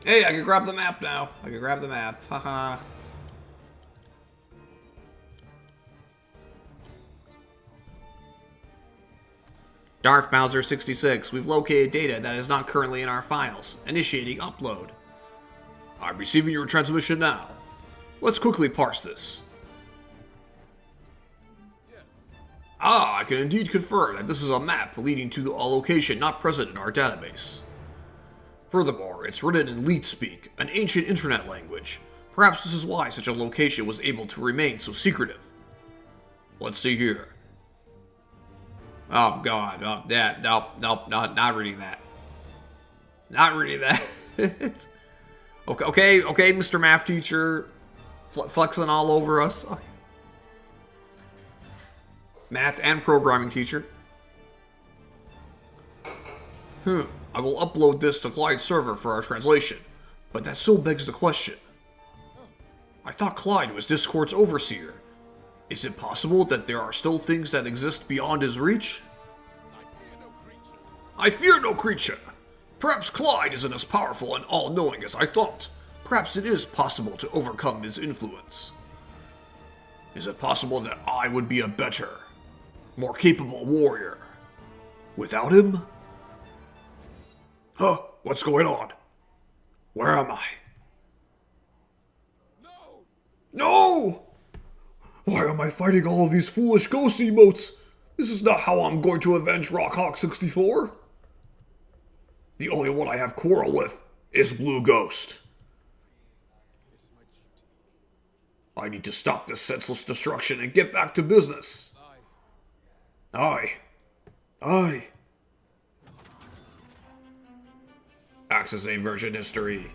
Hey, I can grab the map now. I can grab the map. Haha. Darth Bowser 66, we've located data that is not currently in our files. Initiating upload. I'm receiving your transmission now. Let's quickly parse this. Ah, I can indeed confirm that this is a map leading to a location not present in our database. Furthermore, it's written in Leet Speak, an ancient internet language. Perhaps this is why such a location was able to remain so secretive. Let's see here. Oh god, nope, not reading that. Not reading that. okay, Mr. Math Teacher, flexing all over us. Math and programming teacher. I will upload this to Clyde's server for our translation, but that still begs the question. I thought Clyde was Discord's overseer. Is it possible that there are still things that exist beyond his reach? I fear no creature. Perhaps Clyde isn't as powerful and all-knowing as I thought. Perhaps it is possible to overcome his influence. Is it possible that I would be a better, more capable warrior without him? Huh? What's going on? Where am I? No! Why am I fighting all of these foolish ghost emotes? This is not how I'm going to avenge Rockhawk 64. The only one I have quarrel with is Blue Ghost. I need to stop this senseless destruction and get back to business. Aye. Accessing version history.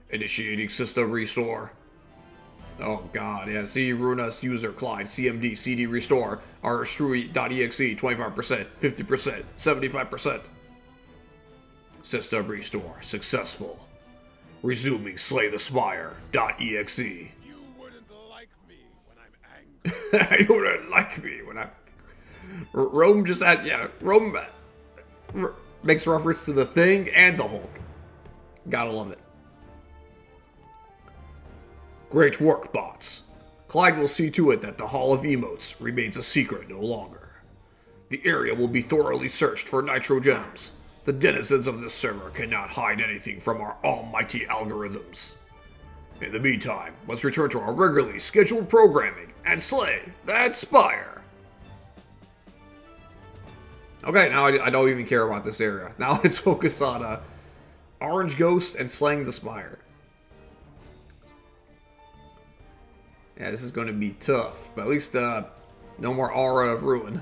Initiating system restore. Oh god, yeah. See Runas user Clyde CMD CD restore. rstrui.exe 25%, 50%, 75%. System restore successful. Resuming Slay the Spire.exe. You wouldn't like me when I'm angry. You wouldn't like me when I'm. Rome just had, yeah. Rome makes reference to the Thing and the Hulk. Gotta love it. Great work, bots. Clyde will see to it that the Hall of Emotes remains a secret no longer. The area will be thoroughly searched for Nitro Gems. The denizens of this server cannot hide anything from our almighty algorithms. In the meantime, let's return to our regularly scheduled programming and slay that spire. Okay, now I don't even care about this area. Now let's focus on Orange Ghost and slaying the spire. Yeah, this is going to be tough, but at least no more Aura of Ruin.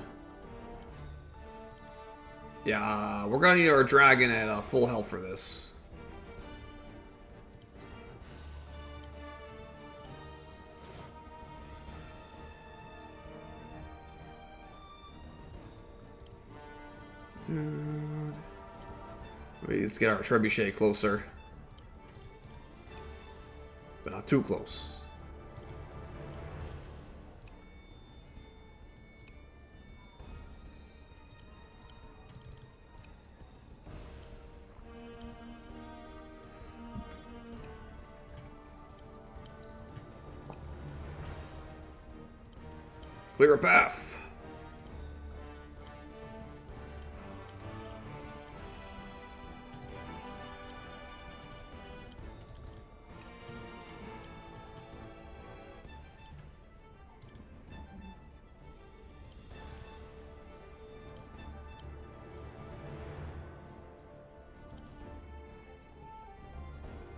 Yeah, we're going to need our dragon at full health for this. Wait, let's get our trebuchet closer. But not too close. Clear a path.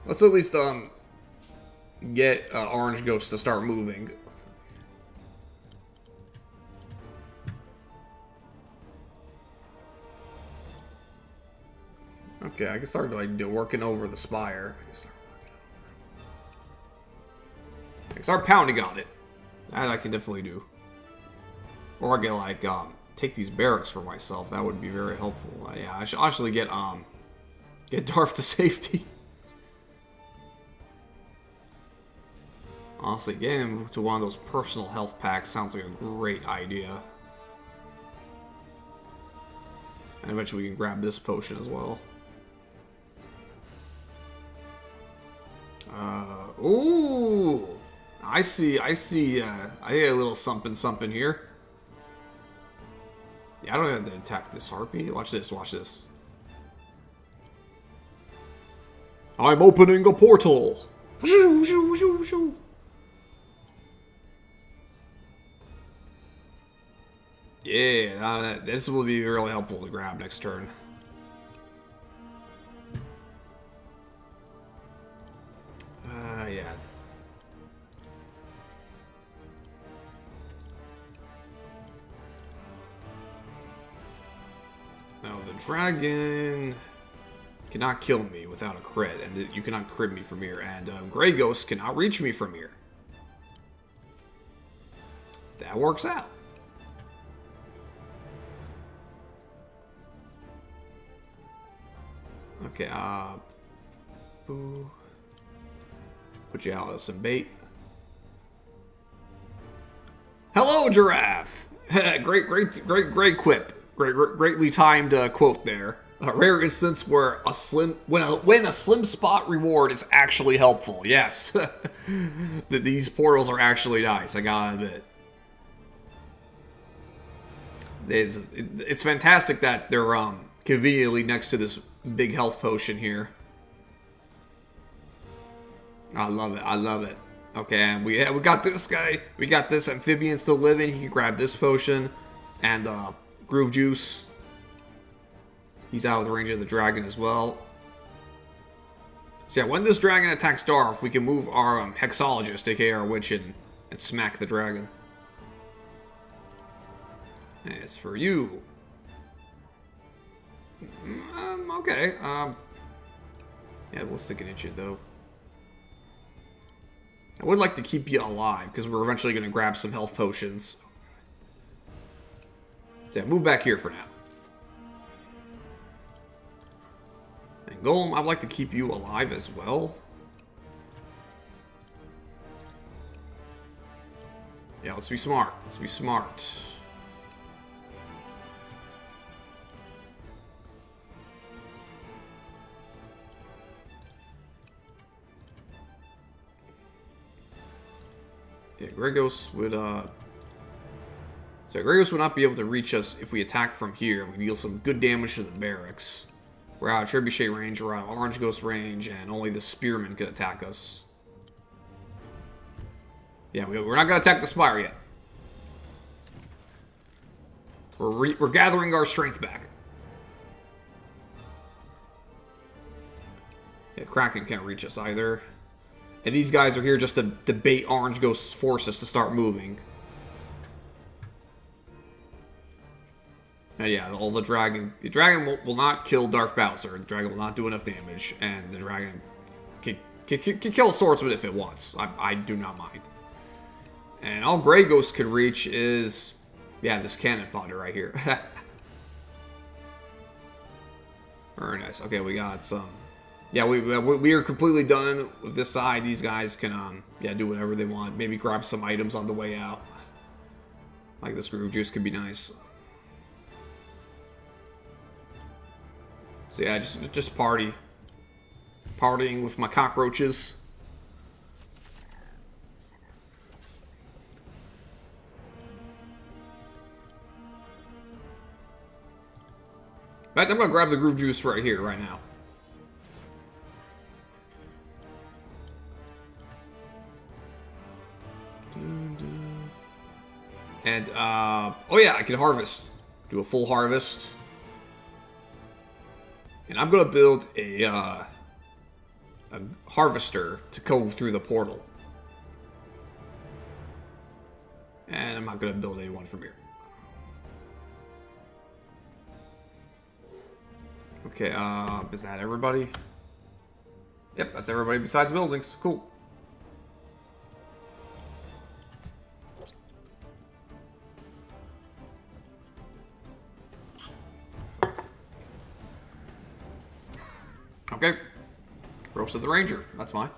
Let's at least get Orange Ghost to start moving. Okay, I can start like working over the spire. I can start pounding on it. That I can definitely do. Or I can like take these barracks for myself. That would be very helpful. Yeah, I should actually get Darth to safety. Honestly, getting him to one of those personal health packs sounds like a great idea. And eventually we can grab this potion as well. Ooh! I see, I get a little something here. Yeah, I don't have to attack this harpy. Watch this, watch this. I'm opening a portal. Yeah, this will be really helpful to grab next turn. Yeah. Now the dragon cannot kill me without a crit, and you cannot crit me from here, and Grey Ghost cannot reach me from here. That works out. Okay, boo. Put you out as some bait. Hello, giraffe! great quip. Greatly timed quote there. A rare instance where when a slim spot reward is actually helpful. Yes, these portals are actually nice. I gotta admit, it's fantastic that they're conveniently next to this big health potion here. I love it. I love it. Okay, and we got this guy. We got this amphibian still living. He can grab this potion and groove juice. He's out of the range of the dragon as well. So yeah, when this dragon attacks Darth, we can move our hexologist, aka our witch, and smack the dragon. And it's for you. Okay. Yeah, we'll stick it at you though. I would like to keep you alive, because we're eventually going to grab some health potions. So yeah, move back here for now. And Golem, I'd like to keep you alive as well. Yeah, let's be smart. Let's be smart. Yeah, Gregos would, So Gregos would not be able to reach us if we attack from here. We deal some good damage to the barracks. We're out of Trebuchet range, we're out of Orange Ghost range, and only the Spearman could attack us. Yeah, we're not going to attack the Spire yet. We're gathering our strength back. Yeah, Kraken can't reach us either. And these guys are here just to debate Orange Ghost's forces to start moving. And yeah, the dragon will not kill Darth Bowser. The dragon will not do enough damage, and the dragon can kill a swordsman if it wants. I do not mind. And all Grey Ghost can reach is, yeah, this cannon fodder right here. Very nice. Okay, we got some. Yeah, we are completely done with this side. These guys can, yeah, do whatever they want. Maybe grab some items on the way out. Like this groove juice could be nice. So yeah, just party. Partying with my cockroaches. In fact, I'm gonna grab the groove juice right here, right now. And, oh yeah, I can harvest. Do a full harvest. And I'm gonna build a harvester to go through the portal. And I'm not gonna build anyone from here. Okay, is that everybody? Yep, that's everybody besides buildings. Cool. Okay. Roasted the ranger. That's fine.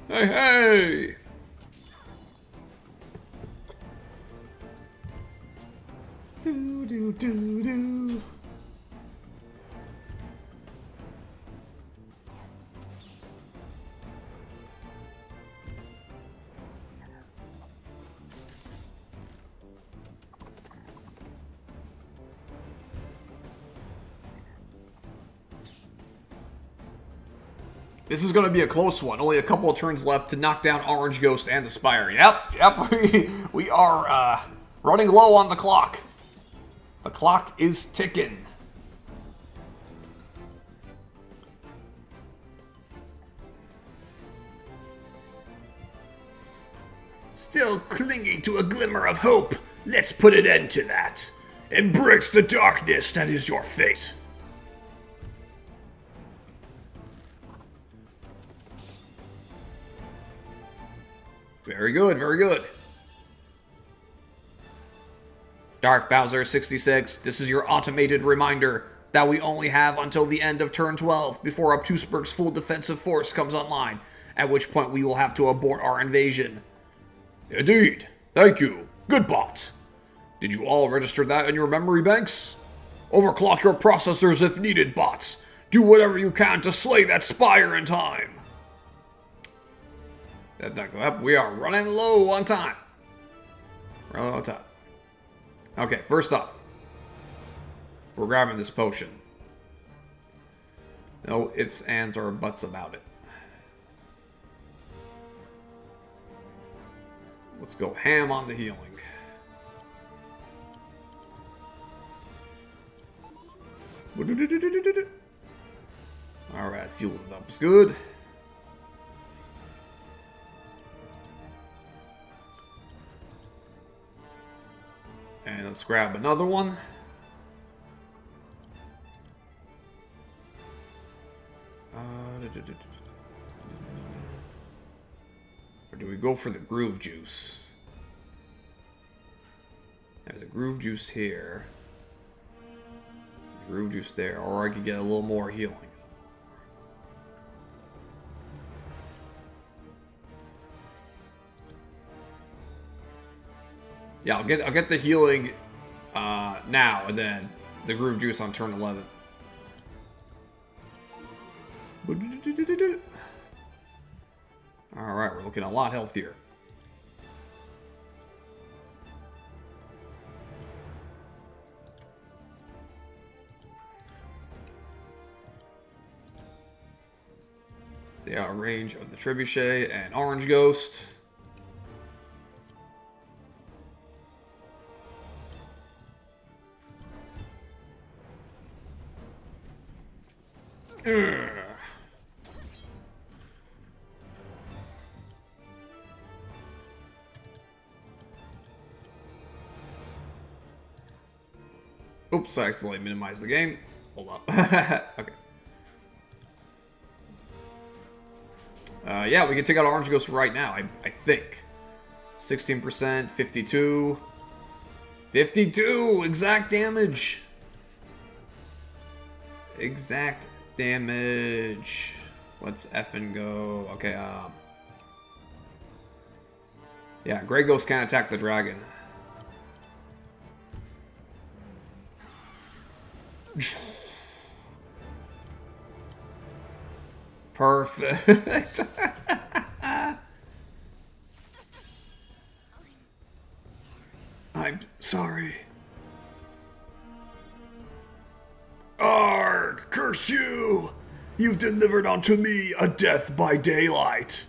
Hey, hey! Do, do, do, do. This is going to be a close one. Only a couple of turns left to knock down Orange Ghost and the Spire. Yep. We are running low on the clock. The clock is ticking. Still clinging to a glimmer of hope. Let's put an end to that. Embrace the darkness that is your fate. Very good, very good. Darth Bowser 66, this is your automated reminder that we only have until the end of turn 12 before Obtuseburg's full defensive force comes online, at which point we will have to abort our invasion. Indeed. Thank you. Good bot. Did you all register that in your memory banks? Overclock your processors if needed, bots. Do whatever you can to slay that Spire in time. We are running low on time. Running low on time. Okay, first off, we're grabbing this potion. No ifs, ands, or buts about it. Let's go ham on the healing. Alright, fuel it up is good. And let's grab another one. Or do we go for the Groove Juice? There's a Groove Juice here. Groove Juice there, or I could get a little more healing. Yeah, I'll get the healing now, and then the Groove Juice on turn 11. Alright, we're looking a lot healthier. Stay out of range of the Trebuchet and Orange Ghost. Oops, I accidentally minimized the game. Hold up. Okay. Yeah, we can take out Orange Ghost right now, I think. 16%, 52. 52! Exact damage! Exact damage. Let's effing go. Okay, yeah, Grey Ghost can't attack the dragon. Perfect. I'm sorry. Arg! Curse you! You've delivered unto me a death by daylight.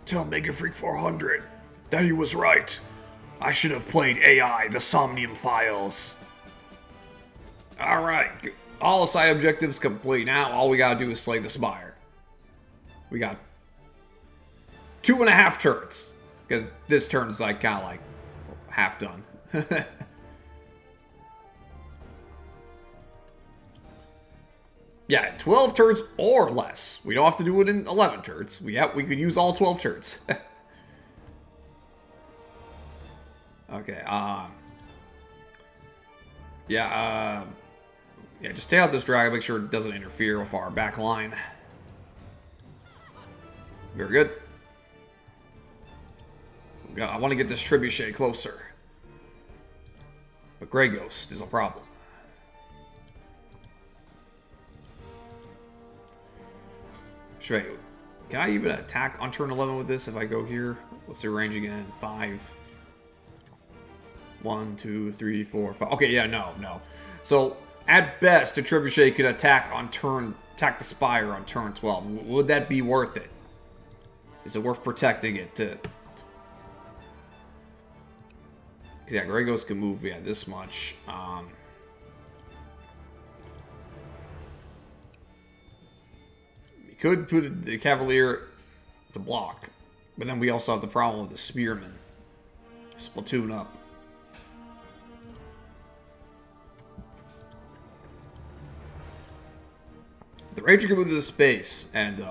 Tell Mega Freak 400 that he was right. I should have played AI, the Somnium Files. Alright, all side objectives complete. Now all we gotta do is slay the Spire. We got 2.5 turns. Because this turn's like kind of like half done. Yeah, 12 turns or less. We don't have to do it in 11 turns. We could use all 12 turns. Okay, yeah, just take out this dragon, make sure it doesn't interfere with our back line. Very good. I want to get this trebuchet closer. But Grey Ghost is a problem. Should I... Can I even attack on turn 11 with this if I go here? Let's see, range again. 5. 1, 2, 3, 4, 5. Okay, yeah, no. So, at best, a trebuchet could attack the spire on turn 12. Would that be worth it? Is it worth protecting it to... Because, yeah, Grey Ghost can move, this much. We could put the Cavalier to block. But then we also have the problem of the Spearman. Splatoon up. The Ranger can move to the space, and,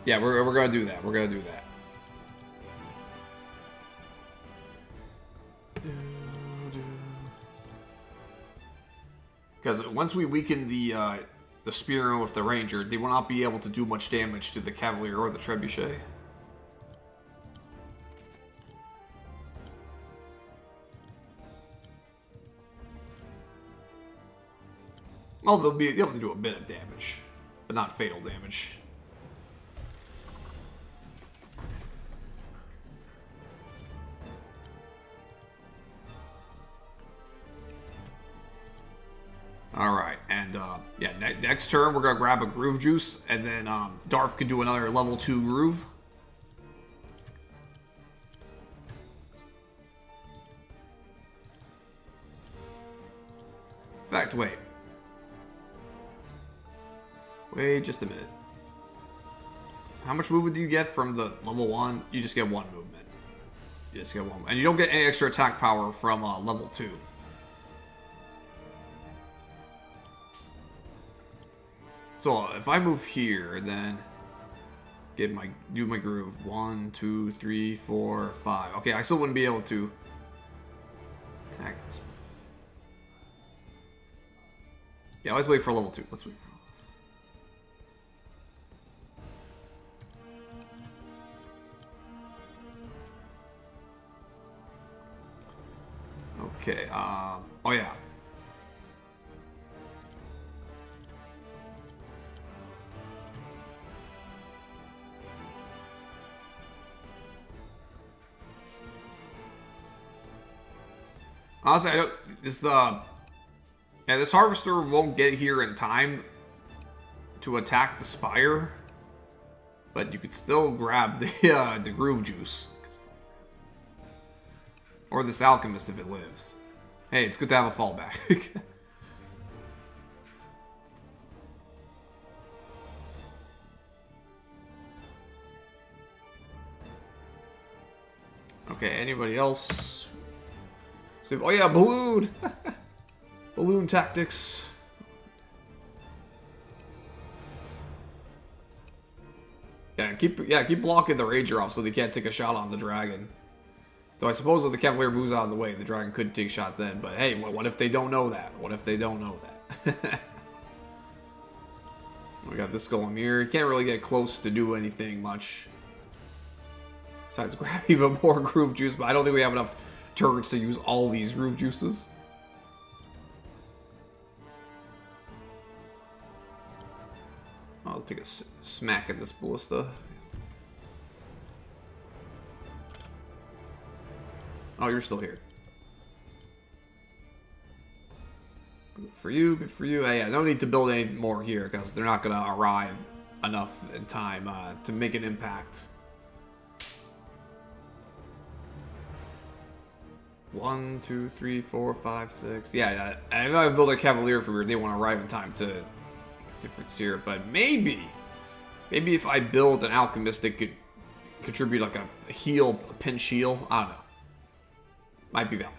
yeah, we're gonna do that. We're gonna do that. Because once we weaken the Spear with the Ranger, they will not be able to do much damage to the Cavalier or the Trebuchet. Well, they'll be able to do a bit of damage, but not fatal damage. Alright, and yeah, next turn we're gonna grab a Groove Juice, and then Darth can do another level 2 Groove. In fact, wait. Wait just a minute. How much movement do you get from the level 1? You just get 1 movement. You just get 1. And you don't get any extra attack power from level 2. So if I move here, then do my groove. 1, 2, 3, 4, 5. Okay, I still wouldn't be able to attack this. Yeah, let's wait for level 2. Let's wait for Okay, oh yeah. Honestly, this Harvester won't get here in time to attack the Spire, but you could still grab the Groove Juice. Or this Alchemist if it lives. Hey, it's good to have a fallback. Okay, anybody else? Oh yeah, Balloon! Balloon tactics. Yeah, keep blocking the Ranger off so they can't take a shot on the Dragon. Though I suppose if the Cavalier moves out of the way, the Dragon could take a shot then. But hey, what if they don't know that? What if they don't know that? We got this Golem here. You can't really get close to do anything much. Besides grab even more Groove Juice, but I don't think we have enough turrets to use all these Groove Juices. I'll take a smack at this Ballista. Oh, you're still here. Good for you, good for you. Hey, yeah, no need to build any more here because they're not going to arrive enough in time to make an impact. 1, 2, 3, 4, 5, 6. Yeah, and if I build a Cavalier for here, they won't arrive in time to make a difference here. But maybe if I build an Alchemist, it could contribute like a heal, a pinch heal. I don't know. Might be valid.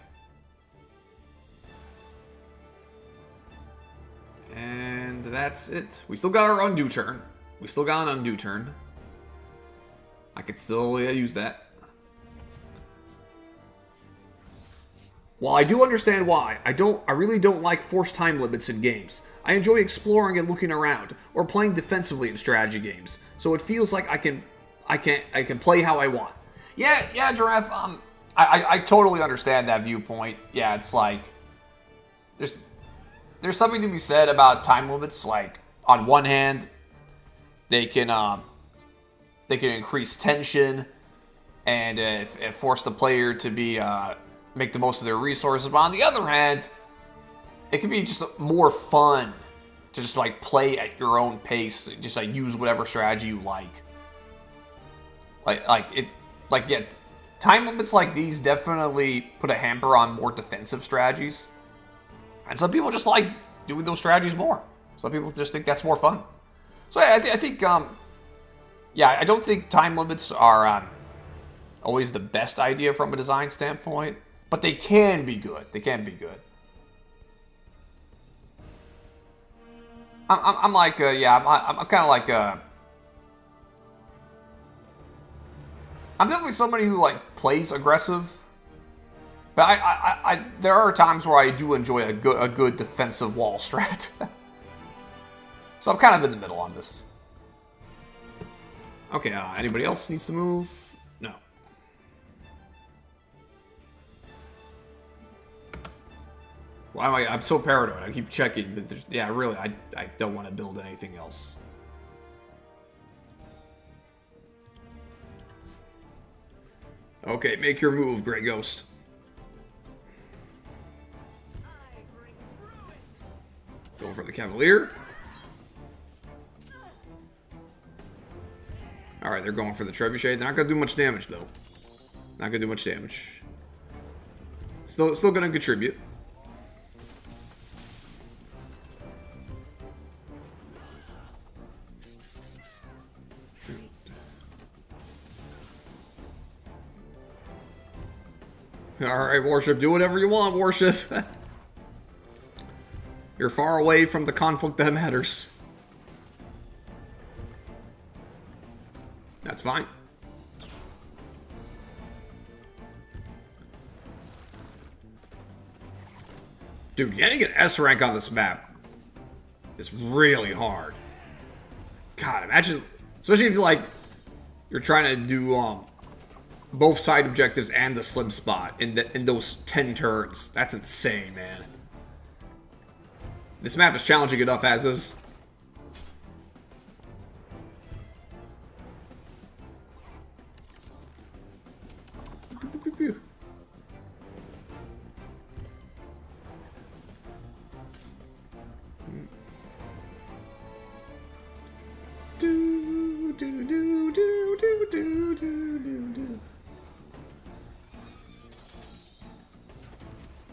And that's it. We still got our undo turn. We still got an undo turn. I could still use that. While I do understand why, I really don't like forced time limits in games. I enjoy exploring and looking around, or playing defensively in strategy games. So it feels like I can play how I want. Yeah, Giraffe. I totally understand that viewpoint. Yeah, it's like there's something to be said about time limits. Like on one hand, they can increase tension and force the player to be make the most of their resources. But on the other hand, it can be just more fun to just like play at your own pace. Just like use whatever strategy you like. Yeah, time limits like these definitely put a hamper on more defensive strategies. And some people just like doing those strategies more. Some people just think that's more fun. So I think, I don't think time limits are always the best idea from a design standpoint, but they can be good. They can be good. I'm kind of like I'm definitely somebody who like plays aggressive, but I there are times where I do enjoy a good defensive wall strat. So I'm kind of in the middle on this. Okay, anybody else needs to move? No. Why am I'm so paranoid. I keep checking, but really, I don't want to build anything else. Okay, make your move, Grey Ghost. Going for the Cavalier. Alright, they're going for the Trebuchet. They're not going to do much damage, though. Not going to do much damage. Still going to contribute. Alright, Warship, do whatever you want, Warship. You're far away from the conflict that matters. That's fine. Dude, getting an S rank on this map is really hard. God, imagine, especially if you're trying to do both side objectives and the slim spot in those 10 turns. That's insane, man. This map is challenging enough as is.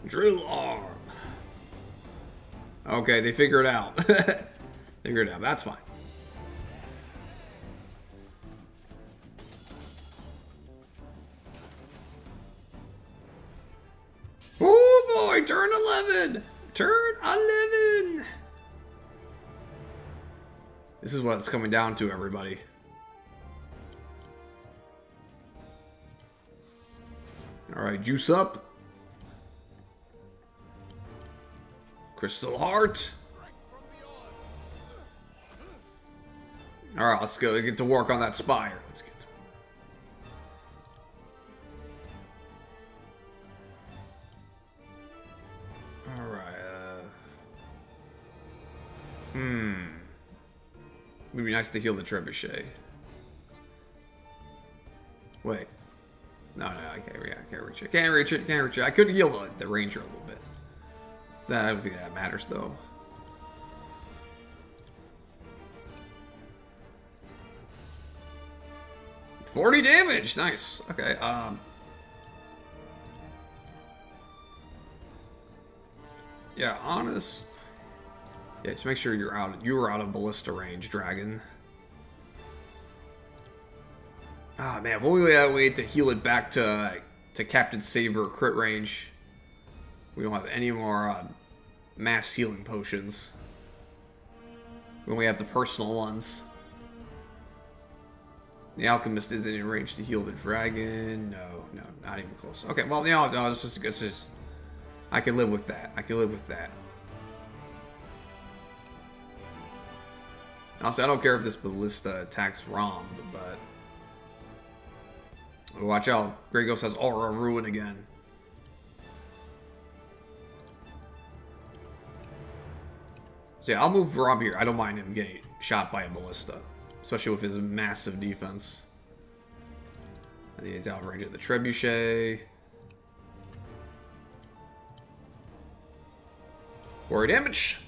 Drill arm. Okay, they figure it out. Figure it out. That's fine. Oh boy, turn 11. Turn 11. This is what it's coming down to, everybody. All right, juice up. Crystal Heart. Alright, let's go. Get to work on that spire. Let's get to... Alright, Would be nice to heal the Trebuchet. Wait. No, I can't reach it. Can't reach it. I could heal the Ranger a little bit. I don't think that matters, though. $40 damage! Nice. Okay, yeah, honest. Yeah, just make sure you were out of ballista range, Dragon. Ah, man, if only we had a way to heal it back to Captain Saber crit range. We don't have any more mass healing potions. We only have the personal ones. The Alchemist isn't in range to heal the dragon. No, not even close. Okay, well, no, it's just... I can live with that. Also, I don't care if this ballista attacks Rom, but... Watch out. Grey Ghost has Aura of Ruin again. So yeah, I'll move Rob here. I don't mind him getting shot by a ballista. Especially with his massive defense. I think he's outrange at the Trebuchet. 4 damage.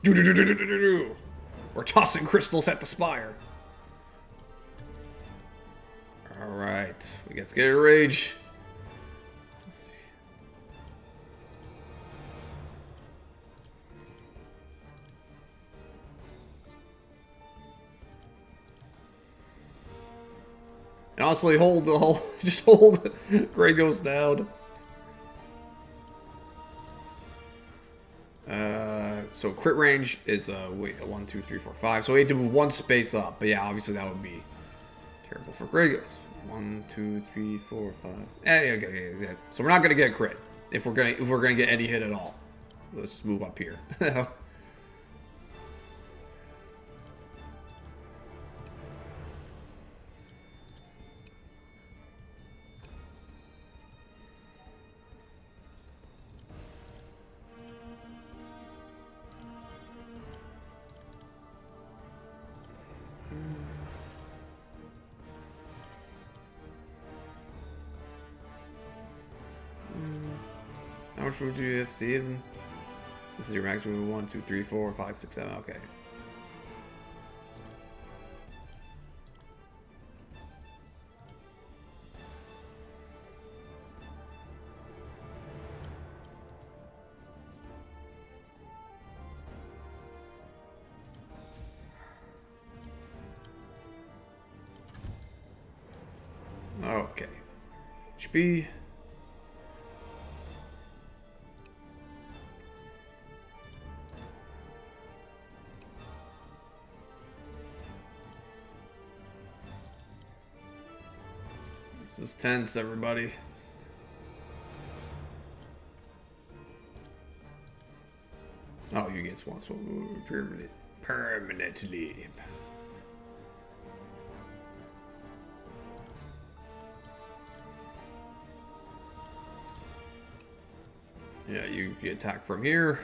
We're tossing crystals at the spire. Alright. We get to get a rage. And honestly, hold the whole. Just hold Grey Ghost down. So crit range is wait, 1, 2, 3, 4, 5. So we had to move 1 space up. But yeah, obviously that would be terrible for Grey Ghost. 1, 2, 3, 4, 5. Okay. So we're not gonna get a crit if we're gonna get any hit at all. Let's just move up here. How much would you have to see? This is your maximum. 1, 2, 3, 4, 5, 6, 7. Okay. Okay. HP. This is tense, everybody. Oh, you get one permanently. Yeah, you attack from here.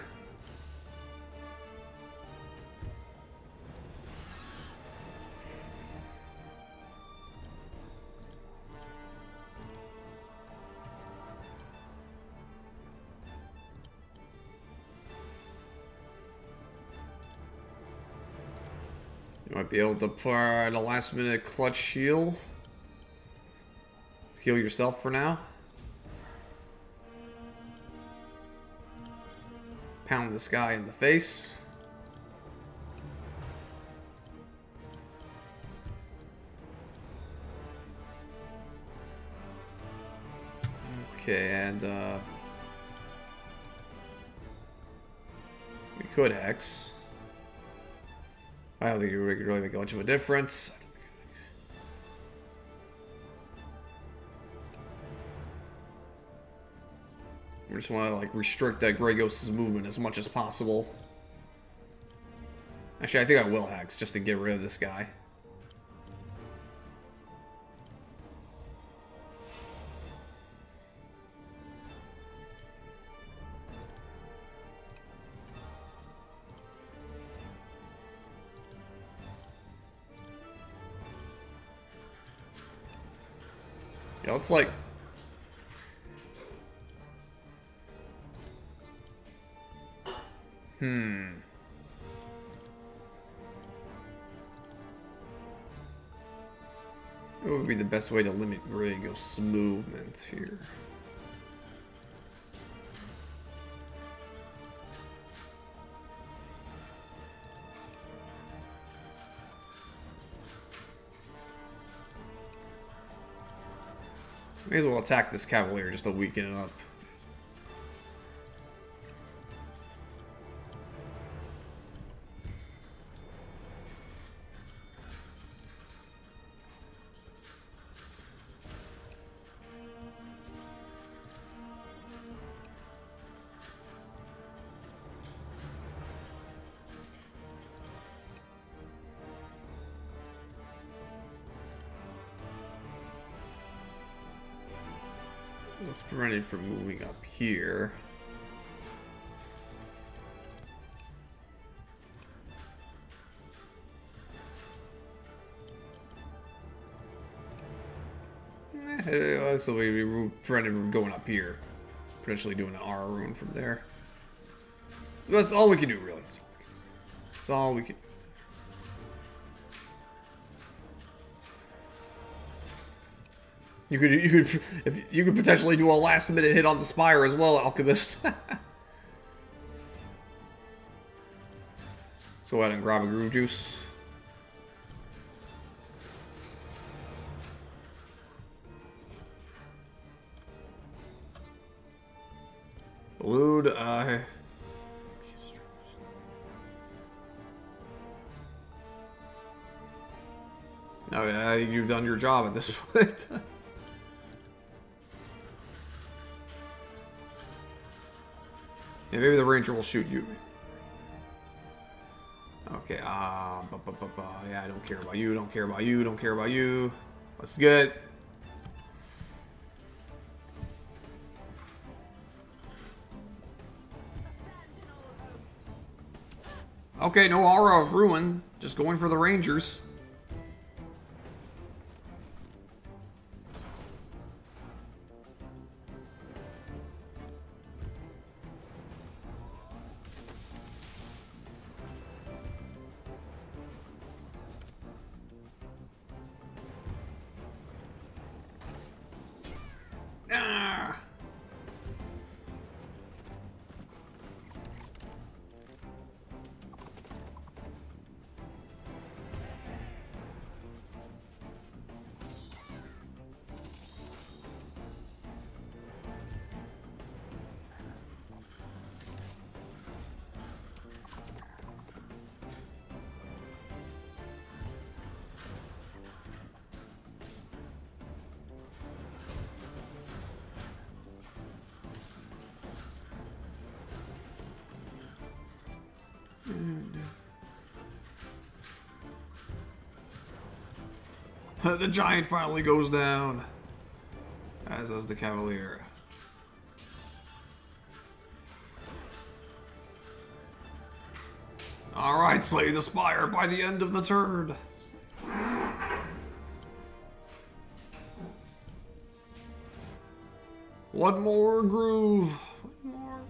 You might be able to put a last minute clutch heal. Heal yourself for now. Pound this guy in the face. Okay, and we could Hex. I don't think it would really make much of a difference. We just want to like restrict that Grey Ghost's movement as much as possible. Actually, I think I will Hex just to get rid of this guy. Yeah, it's like what would be the best way to limit Grey Ghost's movement here? May as well attack this Cavalier just to weaken it up. Let's prevent it from moving up here. So we prevent it from going up here. Potentially doing an R rune from there. So that's all we can do, really. That's all we can. You could potentially do a last minute hit on the spire as well, Alchemist. Let's go ahead and grab a groove juice. Interlude, oh yeah, you've done your job at this point. Yeah, maybe the ranger will shoot you. Okay, yeah, I don't care about you, don't care about you, don't care about you. Let's get. Okay, no aura of ruin, just going for the rangers. Ah. The giant finally goes down, as does the cavalier. Alright, slay the spire by the end of the turn. One more groove. One more.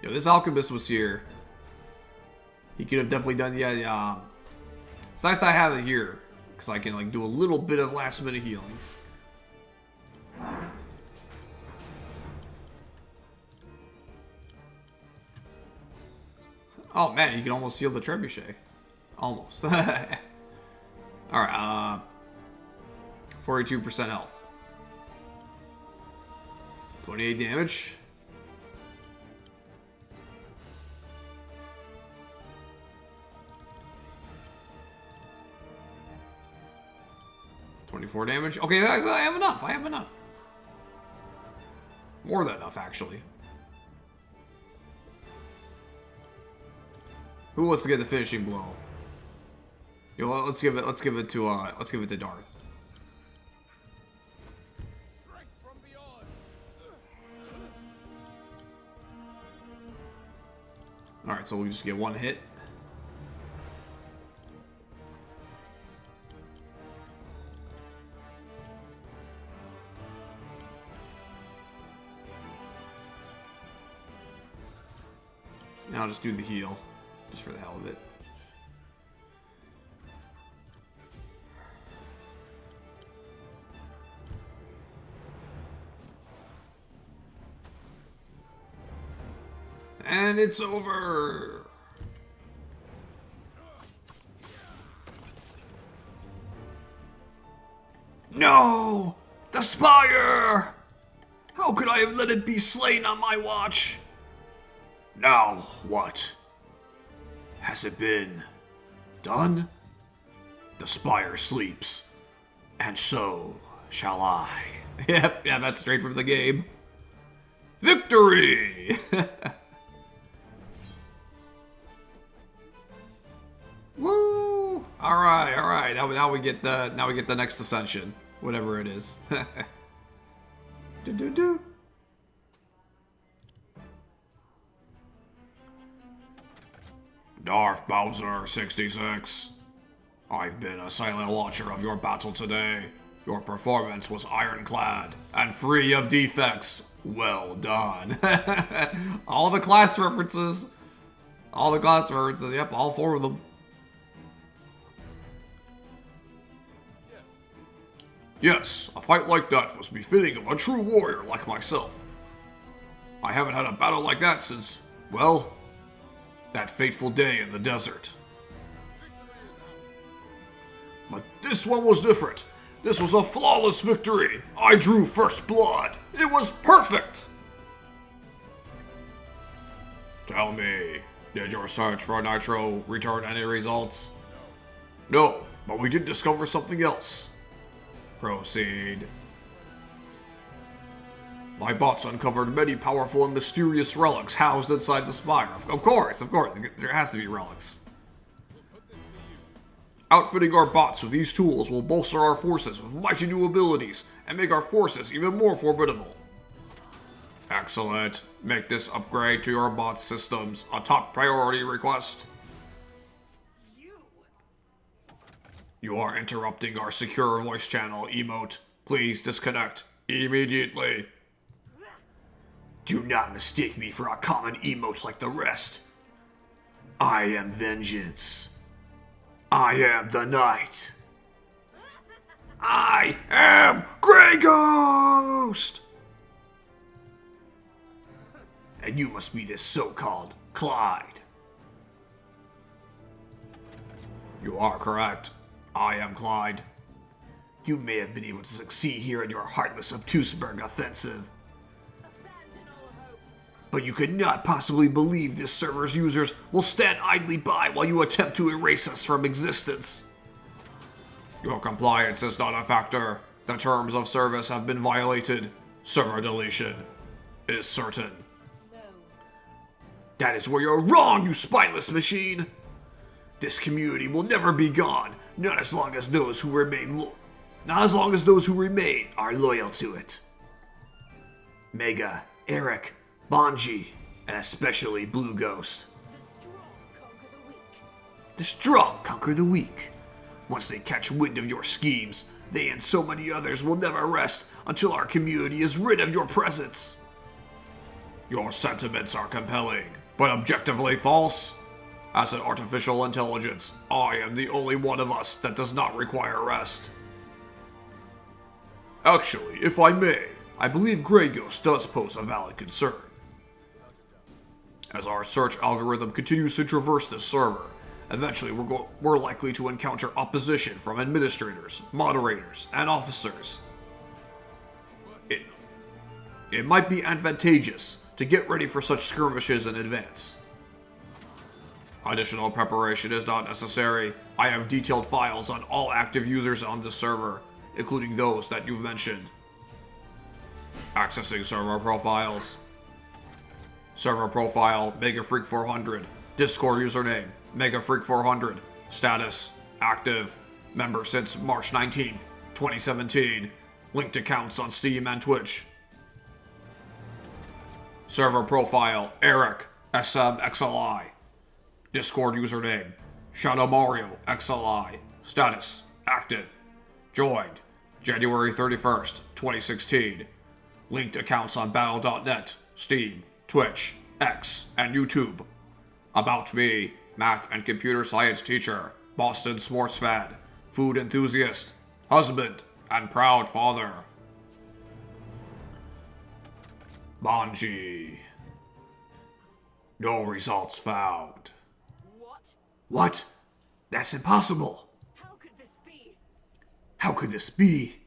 Yo, this alchemist was here. He could have definitely done, yeah. It's nice that I have it here, because I can like do a little bit of last minute healing. Oh man, you can almost heal the trebuchet. Almost. Alright, 42% health. 28 damage. .4 damage. Okay, guys, I have enough. I have enough. More than enough, actually. Who wants to get the finishing blow? Yo, well, let's give it to Darth. Strength from beyond. All right, so we just get one hit. Now I'll just do the heal, just for the hell of it. And it's over! No! The spire! How could I have let it be slain on my watch? Now what? Has it been done? The spire sleeps, and so shall I. Yep, yeah, that's straight from the game. Victory! Woo! Alright, alright. right, now we get the next ascension, whatever it is. Do. Darth Bowser 66. I've been a silent watcher of your battle today. Your performance was ironclad and free of defects. Well done. All the class references. Yep, all 4 of them. Yes, a fight like that was befitting of a true warrior like myself. I haven't had a battle like that since, well, that fateful day in the desert. But this one was different. This was a flawless victory. I drew first blood. It was perfect. Tell me, did your search for Nitro return any results? No, but we did discover something else. Proceed. My bots uncovered many powerful and mysterious relics housed inside the spire. Of course. There has to be relics. Outfitting our bots with these tools will bolster our forces with mighty new abilities and make our forces even more formidable. Excellent. Make this upgrade to your bot systems a top priority request. You are interrupting our secure voice channel emote. Please disconnect immediately. Do not mistake me for a common emote like the rest. I am vengeance. I am the knight. I am Grey Ghost! And you must be this so-called Clyde. You are correct. I am Clyde. You may have been able to succeed here in your heartless Obtuseburg offensive. But you could not possibly believe this server's users will stand idly by while you attempt to erase us from existence. Your compliance is not a factor. The terms of service have been violated. Server deletion is certain. No. That is where you're wrong, you spineless machine! This community will never be gone, not as long as those who remain are loyal to it. Mega, Eric, Bonji, and especially Blue Ghost. The strong conquer the weak. The strong conquer the weak. Once they catch wind of your schemes, they and so many others will never rest until our community is rid of your presence. Your sentiments are compelling, but objectively false. As an artificial intelligence, I am the only one of us that does not require rest. Actually, if I may, I believe Grey Ghost does pose a valid concern. As our search algorithm continues to traverse this server, eventually we're likely to encounter opposition from administrators, moderators, and officers. It might be advantageous to get ready for such skirmishes in advance. Additional preparation is not necessary. I have detailed files on all active users on this server, including those that you've mentioned. Accessing server profiles. Server profile, MegaFreak400. Discord username, MegaFreak400. Status, active. Member since March 19th, 2017. Linked accounts on Steam and Twitch. Server profile, Eric, SMXLI. Discord username, Shadow Mario XLI. Status, active. Joined, January 31st, 2016. Linked accounts on Battle.net, Steam, Twitch, X, and YouTube. About me, math and computer science teacher, Boston sports fan, food enthusiast, husband, and proud father. Bonji. No results found. What? What? That's impossible. How could this be? How could this be?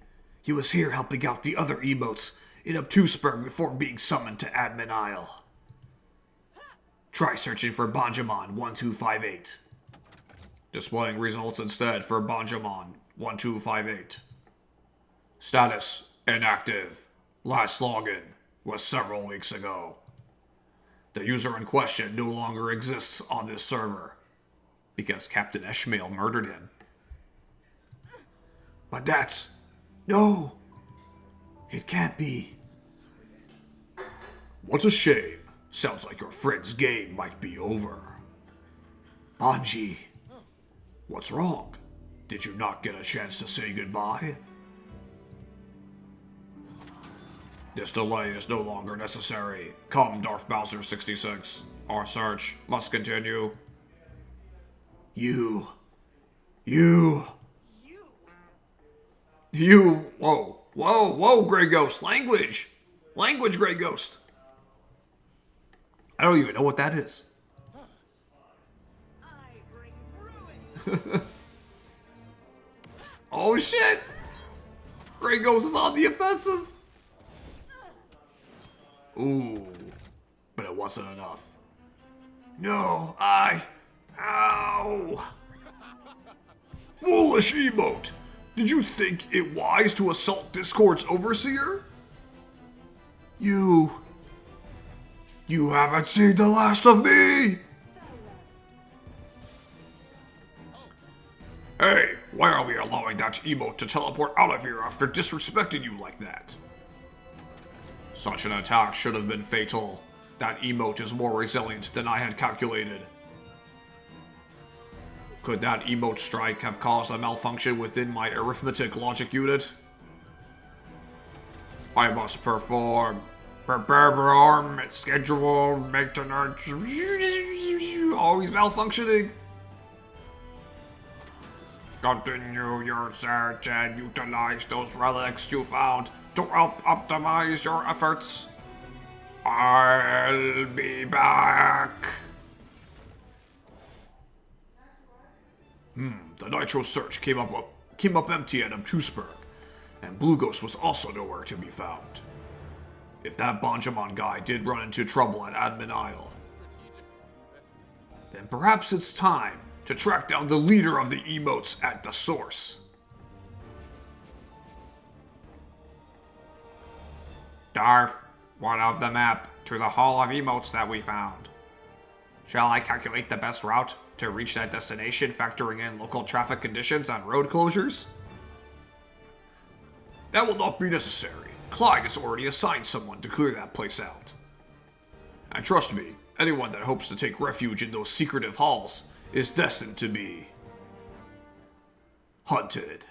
He was here helping out the other emotes in Obtuseburg before being summoned to Admin Isle. Try searching for Bonjamon1258. Displaying results instead for Bonjamon1258. Status, inactive. Last login was several weeks ago. The user in question no longer exists on this server because Captain Eshmael murdered him. But that's... No! It can't be. What a shame. Sounds like your friend's game might be over. Anji, what's wrong? Did you not get a chance to say goodbye? This delay is no longer necessary. Come, Darth Bowser 66. Our search must continue. You. Whoa, Grey Ghost. Language, Grey Ghost. I don't even know what that is. I bring ruin. Oh shit! Grey Ghost is on the offensive. Ooh, but it wasn't enough. No, Ow! Foolish emote! Did you think it wise to assault Discord's overseer? You haven't seen the last of me! Hey, why are we allowing that emote to teleport out of here after disrespecting you like that? Such an attack should have been fatal. That emote is more resilient than I had calculated. Could that emote strike have caused a malfunction within my arithmetic logic unit? I must perform schedule maintenance. Always malfunctioning. Continue your search and utilize those relics you found to help optimize your efforts. I'll be back. The Nitro search came up empty at Obtuseburg, and Blue Ghost was also nowhere to be found. If that Bonjamon guy did run into trouble at Admin Isle, then perhaps it's time to track down the leader of the emotes at the source. Darth, one of the map to the Hall of Emotes that we found. Shall I calculate the best route to reach that destination, factoring in local traffic conditions and road closures? That will not be necessary. Clyde has already assigned someone to clear that place out. And trust me, anyone that hopes to take refuge in those secretive halls is destined to be hunted.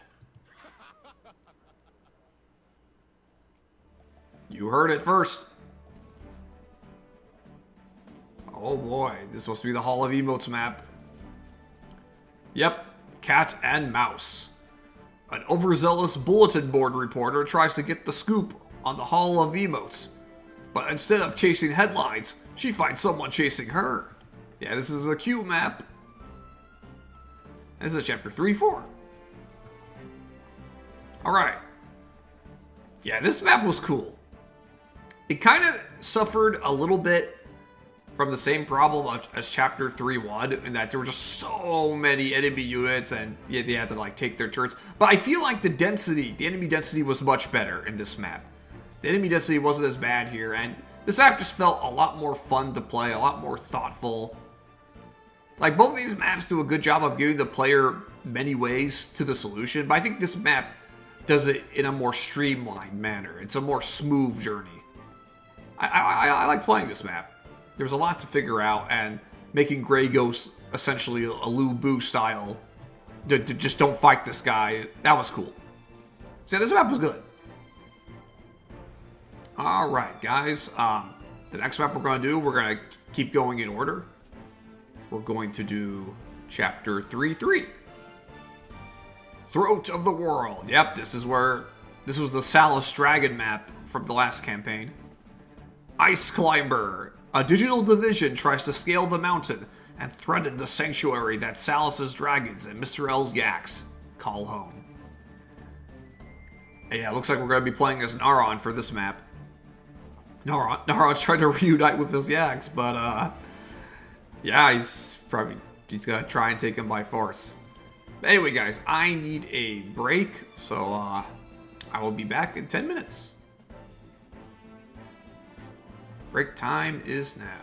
You heard it first. Oh boy, this must be the Hall of Emotes map. Yep, cat and mouse. An overzealous bulletin board reporter tries to get the scoop on the Hall of Emotes, but instead of chasing headlines, she finds someone chasing her. Yeah, this is a Q map. This is chapter 3-4. Alright. Yeah, this map was cool. It kind of suffered a little bit from the same problem as chapter 3-1, in that there were just so many enemy units and they had to like take their turns. But I feel like the enemy density was much better in this map. The enemy density wasn't as bad here, and this map just felt a lot more fun to play, a lot more thoughtful. Like, both of these maps do a good job of giving the player many ways to the solution, but I think this map does it in a more streamlined manner. It's a more smooth journey. I like playing this map. There's a lot to figure out, and making Grey Ghost essentially a Lu Bu style, to just don't fight this guy, that was cool. So yeah, this map was good. Alright, guys. The next map we're going to do, we're going to keep going in order. We're going to do chapter 3-3. Throat of the World. Yep, this was the Salus Dragon map from the last campaign. Ice Climber. A digital division tries to scale the mountain and threaten the sanctuary that Salus's dragons and Mr. L's yaks call home. And yeah, it looks like we're going to be playing as Naron for this map. Naron's trying to reunite with his yaks, but yeah, he's going to try and take him by force. But anyway, guys, I need a break, so I will be back in 10 minutes. Break time is now.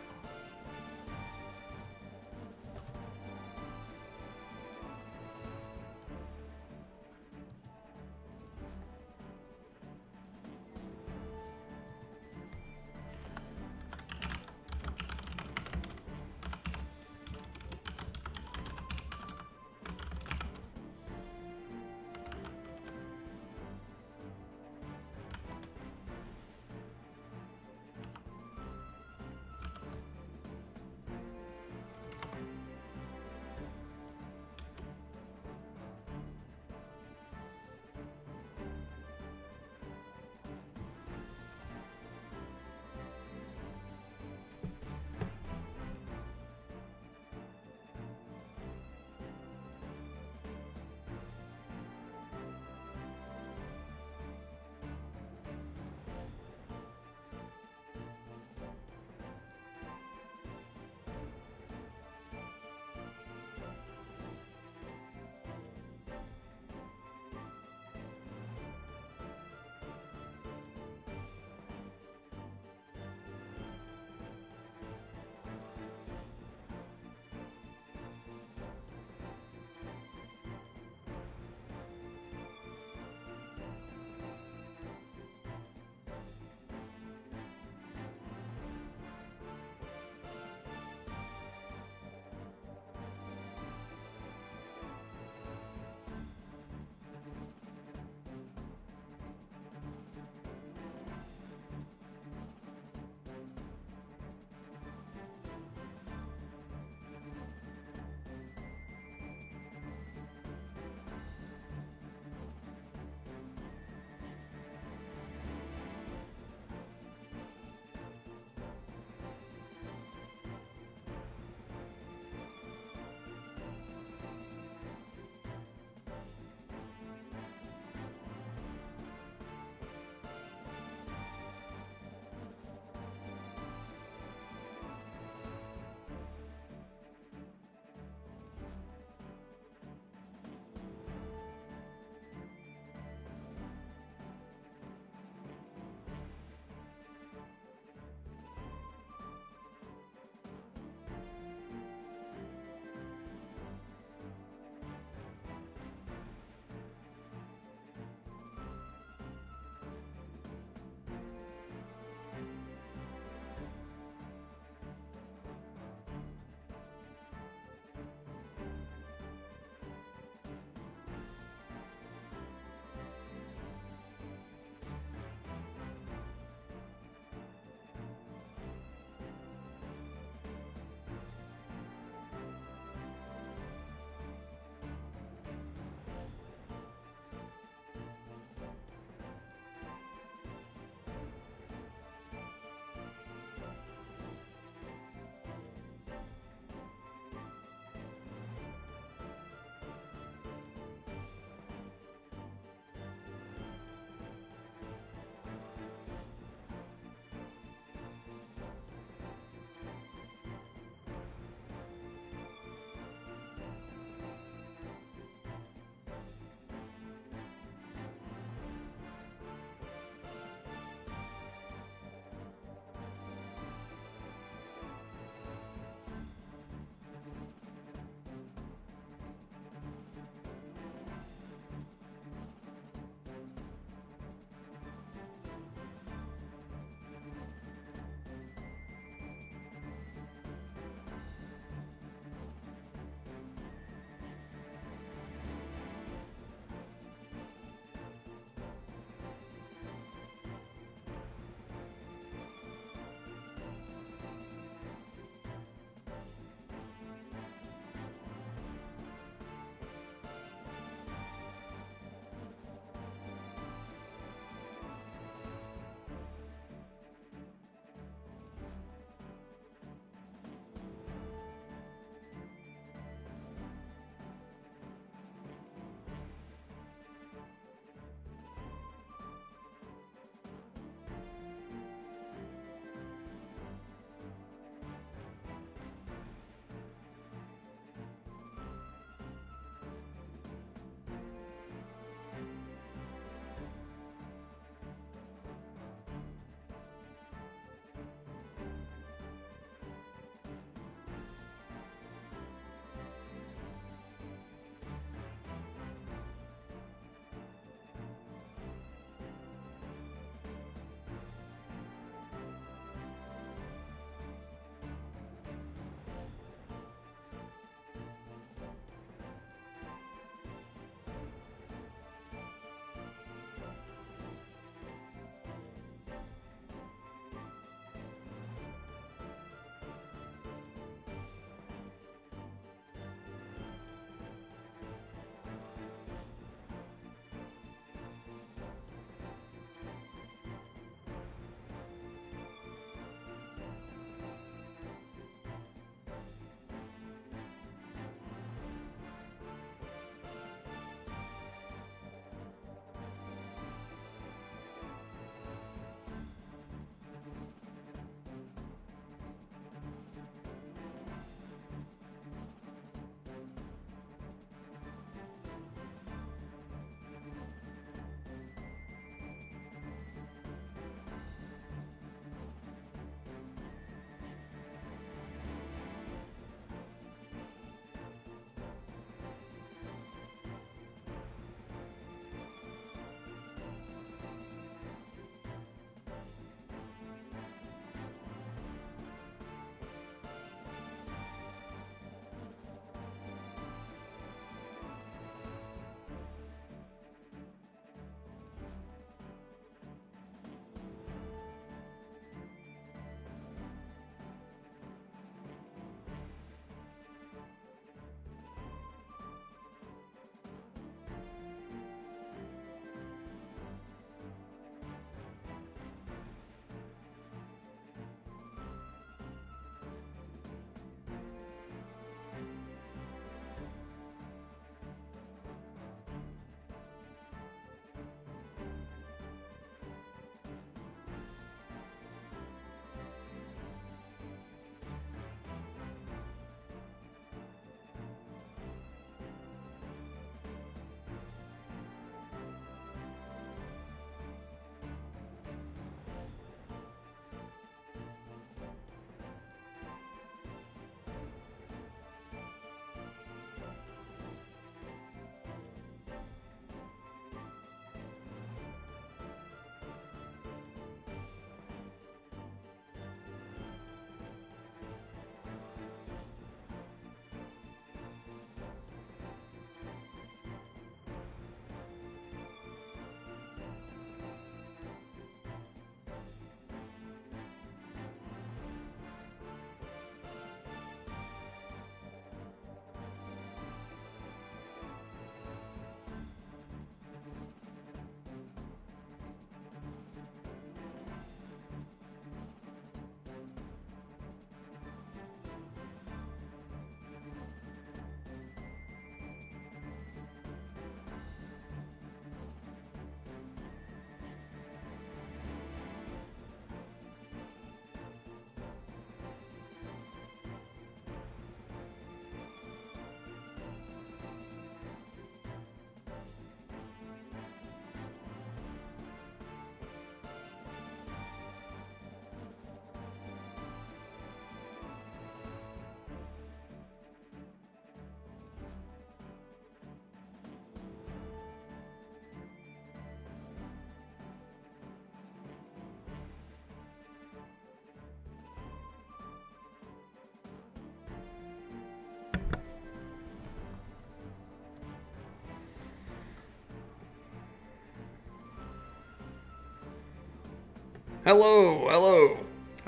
Hello, hello.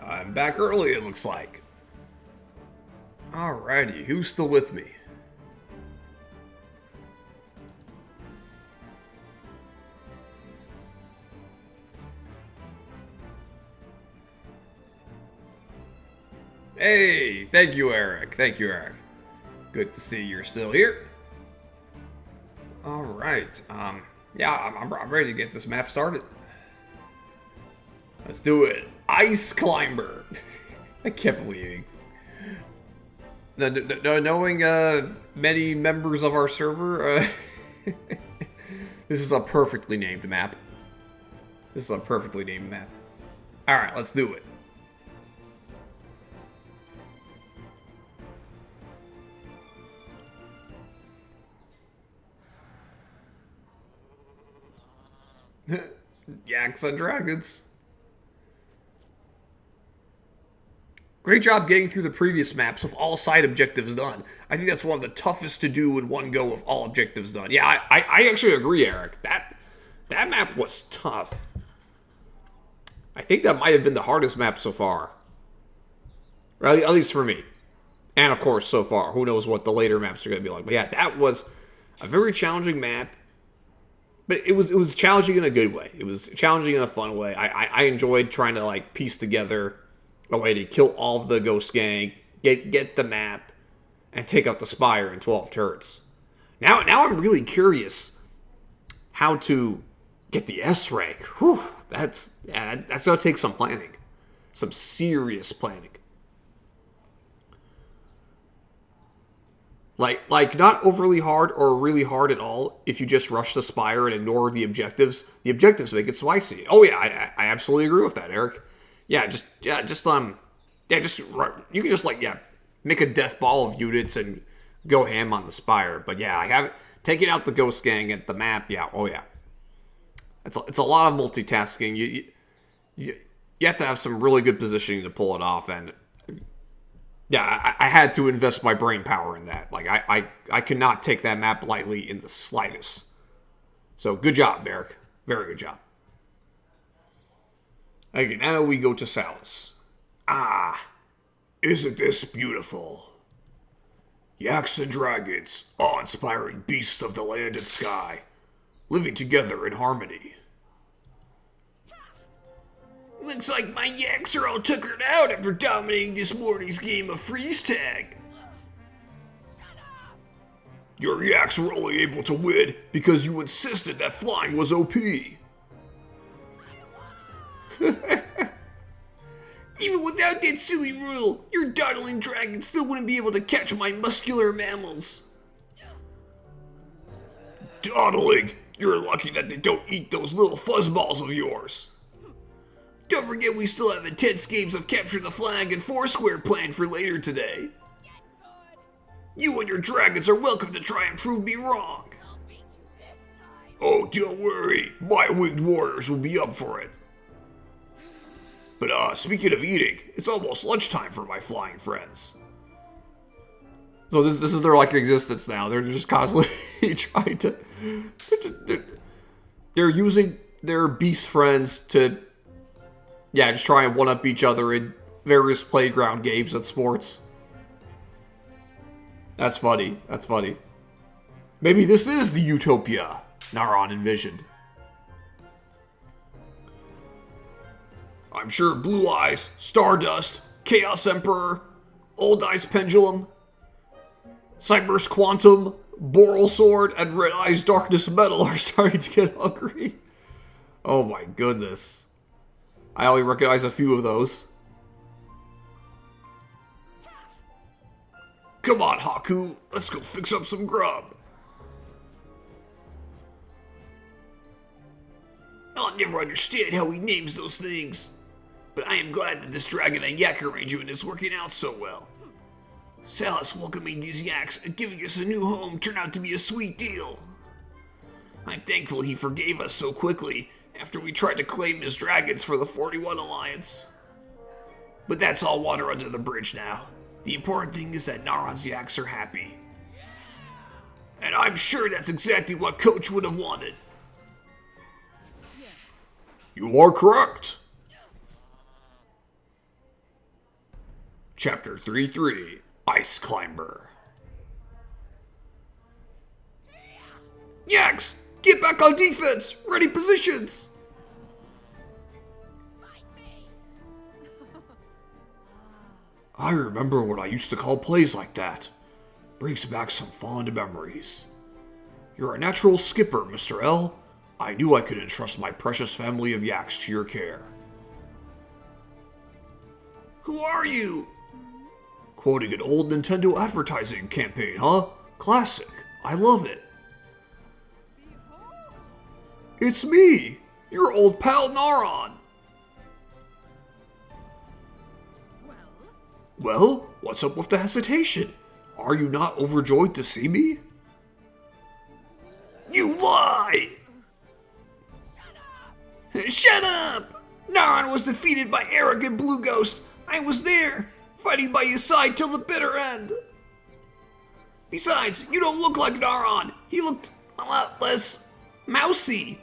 I'm back early, it looks like. Alrighty, who's still with me? Hey, thank you, Eric. Thank you, Eric. Good to see you're still here. Alright, yeah, I'm ready to get this map started. Let's do it. Ice Climber. I can't believe it. Knowing many members of our server, this is a perfectly named map. This is a perfectly named map. Alright, let's do it. Yaks and Dragons. Great job getting through the previous maps with all side objectives done. I think that's one of the toughest to do in one go with all objectives done. Yeah, I actually agree, Eric. That map was tough. I think that might have been the hardest map so far. Or at least for me. And of course, so far. Who knows what the later maps are going to be like. But yeah, that was a very challenging map. But it was challenging in a good way. It was challenging in a fun way. I enjoyed trying to like piece together a way to kill all of the Ghost Gang, get the map, and take out the Spire in 12 turrets. Now I'm really curious how to get the S rank. Whew, that's gonna take some planning, some serious planning. Like not overly hard or really hard at all if you just rush the Spire and ignore the objectives. The objectives make it spicy. Oh yeah, I absolutely agree with that, Eric. You can just like make a death ball of units and go ham on the Spire. But yeah, I have taking out the Ghost Gang at the map. Yeah, oh yeah, it's a lot of multitasking. You have to have some really good positioning to pull it off, and yeah, I had to invest my brain power in that. Like, I cannot take that map lightly in the slightest. So, good job, Eric. Very good job. Okay, now we go to Salus. Ah, isn't this beautiful? Yaks and dragons, awe-inspiring beasts of the land and sky, living together in harmony. Looks like my yaks are all tuckered out after dominating this morning's game of freeze tag. Your yaks were only able to win because you insisted that flying was OP. Even without that silly rule, your dawdling dragon still wouldn't be able to catch my muscular mammals. Dawdling? You're lucky that they don't eat those little fuzzballs of yours. Don't forget we still have intense games of Capture the Flag and Foursquare planned for later today. You and your dragons are welcome to try and prove me wrong. Oh, don't worry. My winged warriors will be up for it. But speaking of eating, it's almost lunchtime for my flying friends. So this is their like existence now. They're just constantly trying to... They're using their beast friends to... Yeah, just try and one-up each other in various playground games and sports. That's funny. That's funny. Maybe this is the utopia Naron envisioned. I'm sure Blue Eyes, Stardust, Chaos Emperor, Old Eyes Pendulum, Cyber's Quantum, Boral Sword, and Red Eyes Darkness Metal are starting to get hungry. Oh my goodness. I only recognize a few of those. Come on, Haku. Let's go fix up some grub. I'll never understand how he names those things. But I am glad that this dragon and yak arrangement is working out so well. Salus welcoming these yaks and giving us a new home turned out to be a sweet deal. I'm thankful he forgave us so quickly after we tried to claim his dragons for the 41 Alliance. But that's all water under the bridge now. The important thing is that Naron's yaks are happy. And I'm sure that's exactly what Coach would have wanted. You are correct. Chapter 3-3, Ice Climber. Yaks! Get back on defense! Ready positions! I remember when I used to call plays like that. Brings back some fond memories. You're a natural skipper, Mr. L. I knew I could entrust my precious family of yaks to your care. Who are you? Quoting an old Nintendo advertising campaign, huh? Classic. I love it. It's me, your old pal Naron. Well, what's up with the hesitation? Are you not overjoyed to see me? You lie! Shut up! Naron was defeated by arrogant Blue Ghost. I was there, fighting by his side till the bitter end. Besides, you don't look like Naron. He looked a lot less mousy.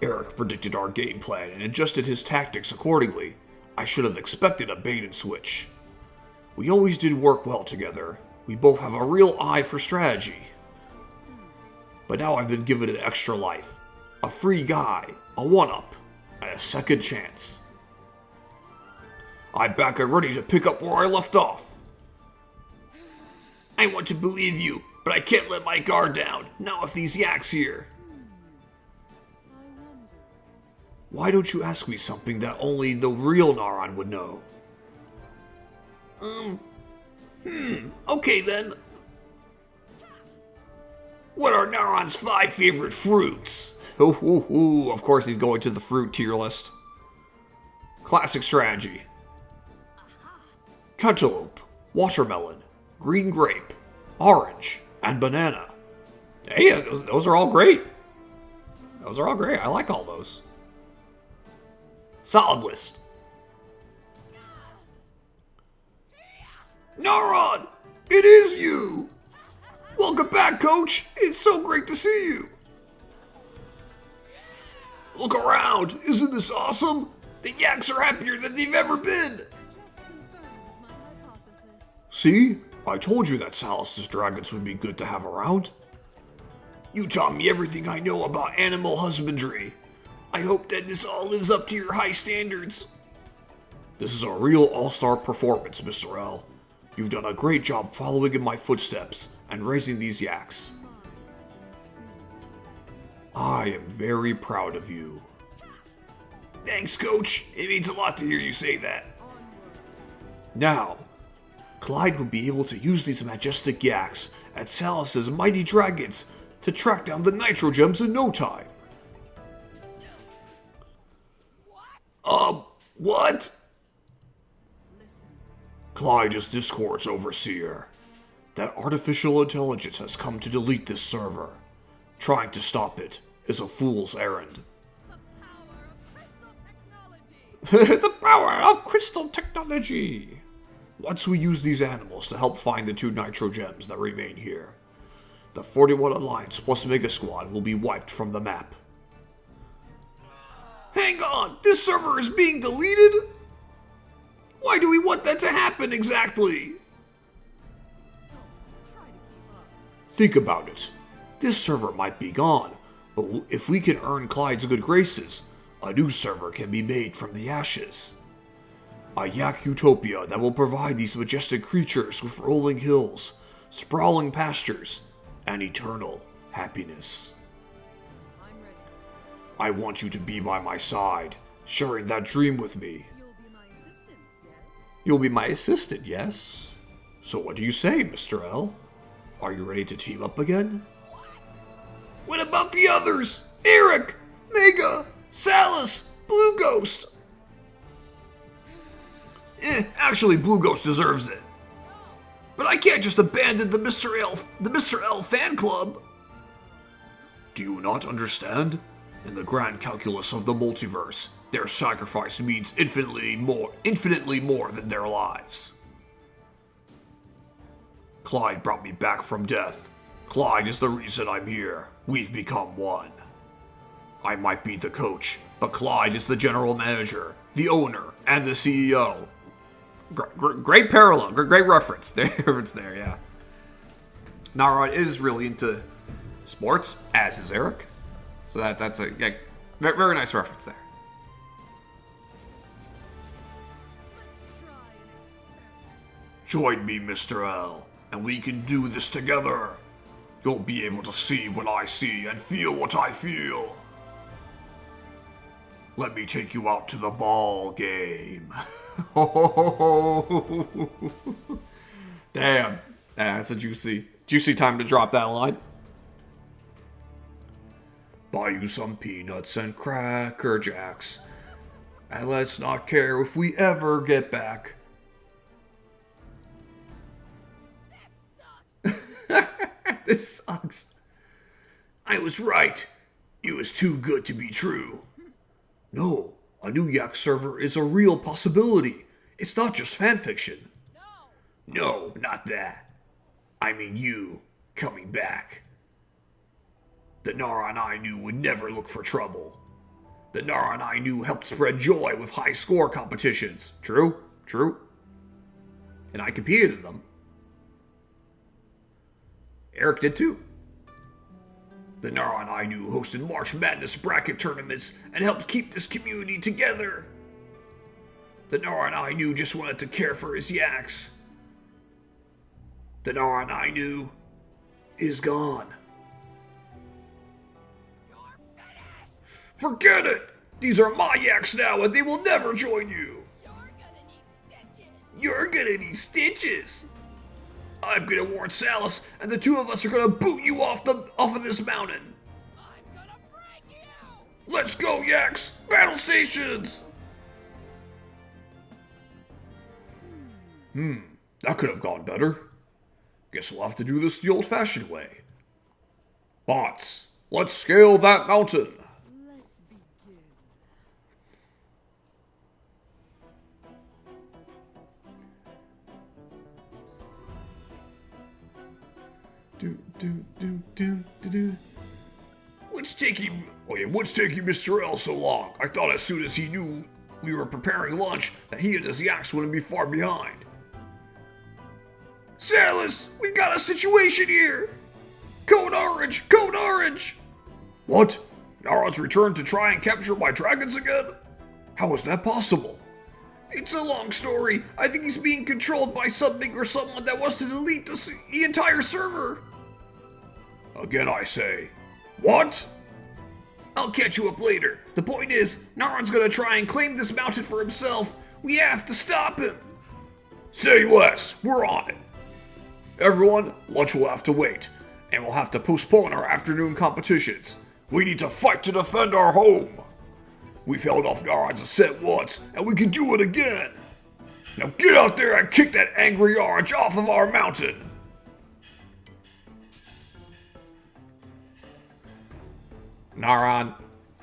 Eric predicted our game plan and adjusted his tactics accordingly. I should have expected a bait and switch. We always did work well together. We both have a real eye for strategy. But now I've been given an extra life. A free guy, a one-up, and a second chance. I'm back and ready to pick up where I left off. I want to believe you, but I can't let my guard down, not with these yaks here. Why don't you ask me something that only the real Naron would know? Okay then. What are Naron's 5 favorite fruits? Of course he's going to the fruit tier list. Classic strategy. Cantaloupe, watermelon, green grape, orange, and banana. Hey, those are all great. Those are all great. I like all those. Solid list. Naron! It is you! Welcome back, Coach! It's so great to see you! Look around! Isn't this awesome? The yaks are happier than they've ever been! See? I told you that Salus's dragons would be good to have around. You taught me everything I know about animal husbandry. I hope that this all lives up to your high standards. This is a real all-star performance, Mr. L. You've done a great job following in my footsteps and raising these yaks. I am very proud of you. Thanks, Coach. It means a lot to hear you say that. Now, Clyde will be able to use these majestic yaks and Salus's mighty dragons to track down the Nitro Gems in no time. What? Clyde is Discord's overseer. That artificial intelligence has come to delete this server. Trying to stop it is a fool's errand. The power of crystal technology! Once we use these animals to help find the 2 Nitro Gems that remain here, the 41 Alliance plus Mega Squad will be wiped from the map. Hang on! This server is being deleted? Why do we want that to happen exactly? Think about it. This server might be gone, but if we can earn Clyde's good graces, a new server can be made from the ashes. A yak utopia that will provide these majestic creatures with rolling hills, sprawling pastures, and eternal happiness. I want you to be by my side, sharing that dream with me. You'll be my assistant, yes? So what do you say, Mr. L? Are you ready to team up again? What about the others? Eric, Mega, Salus, Blue Ghost. Actually, Blue Ghost deserves it. But I can't just abandon the Mr. L fan club. Do you not understand? In the grand calculus of the multiverse, their sacrifice means infinitely more than their lives. Clyde brought me back from death. Clyde is the reason I'm here. We've become one. I might be the coach, but Clyde is the general manager, the owner, and the CEO. Great parallel. Great reference. Reference there, yeah. Narod is really into sports, as is Eric. So that's a very nice reference there. Let's try an experiment. Join me, Mr. L, and we can do this together. You'll be able to see what I see and feel what I feel. Let me take you out to the ball game. Damn. That's a juicy time to drop that line. Buy you some peanuts and cracker jacks. And let's not care if we ever get back. This sucks. I was right. It was too good to be true. No, a new Yak server is a real possibility. It's not just fanfiction. No, not that. I mean you, coming back. The Naran I knew would never look for trouble. The Naran I knew helped spread joy with high score competitions. True. And I competed in them. Eric did too. The Naran I knew hosted March Madness bracket tournaments and helped keep this community together. The Naran I knew just wanted to care for his yaks. The Naran I knew is gone. Forget it! These are my yaks now and they will never join you! You're gonna need stitches! I'm gonna warn Salus, and the two of us are gonna boot you off of this mountain! I'm gonna break you! Let's go, yaks! Battle stations! That could have gone better. Guess we'll have to do this the old-fashioned way. Bots, let's scale that mountain! Let's begin. Do. What's taking Mr. L so long? I thought as soon as he knew we were preparing lunch that he and his yaks wouldn't be far behind. Salus, we've got a situation here! Code Orange! Code Orange! What? Naran's returned to try and capture my dragons again? How is that possible? It's a long story. I think he's being controlled by something or someone that wants to delete the entire server. Again, I say, what? I'll catch you up later. The point is, Naran's gonna try and claim this mountain for himself. We have to stop him. Say less. We're on it. Everyone, lunch will have to wait, and we'll have to postpone our afternoon competitions. We need to fight to defend our home. We've held off Naran's ascent once, and we can do it again. Now get out there and kick that angry orange off of our mountain. Naran,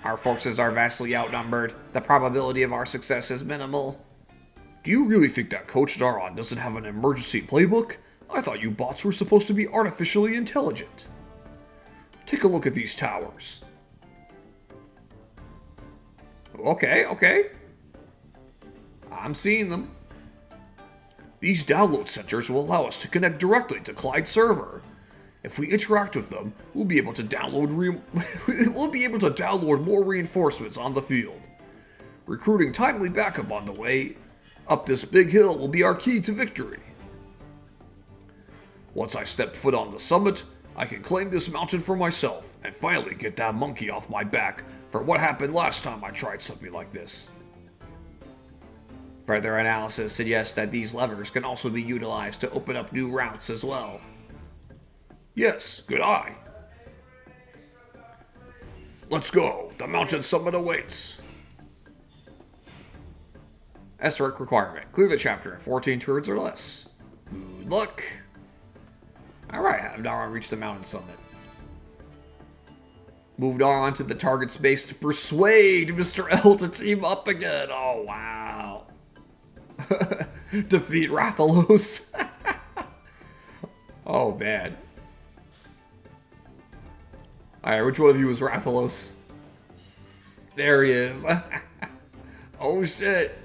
our forces are vastly outnumbered. The probability of our success is minimal. Do you really think that Coach Naran doesn't have an emergency playbook? I thought you bots were supposed to be artificially intelligent. Take a look at these towers. Okay. I'm seeing them. These download centers will allow us to connect directly to Clyde's server. If we interact with them, we'll be able to download more reinforcements on the field. Recruiting timely backup on the way up this big hill will be our key to victory. Once I step foot on the summit, I can claim this mountain for myself and finally get that monkey off my back for what happened last time I tried something like this. Further analysis suggests that these levers can also be utilized to open up new routes as well. Yes, good eye. Let's go. The mountain summit awaits. SREC requirement. Clear the chapter in 14 turns or less. Good luck. Alright, have Naran reached the mountain summit. Moved on to the target space to persuade Mr. L to team up again. Oh, wow. Defeat Rathalos. Oh, man. Alright, which one of you is Rathalos? There he is. Oh, shit.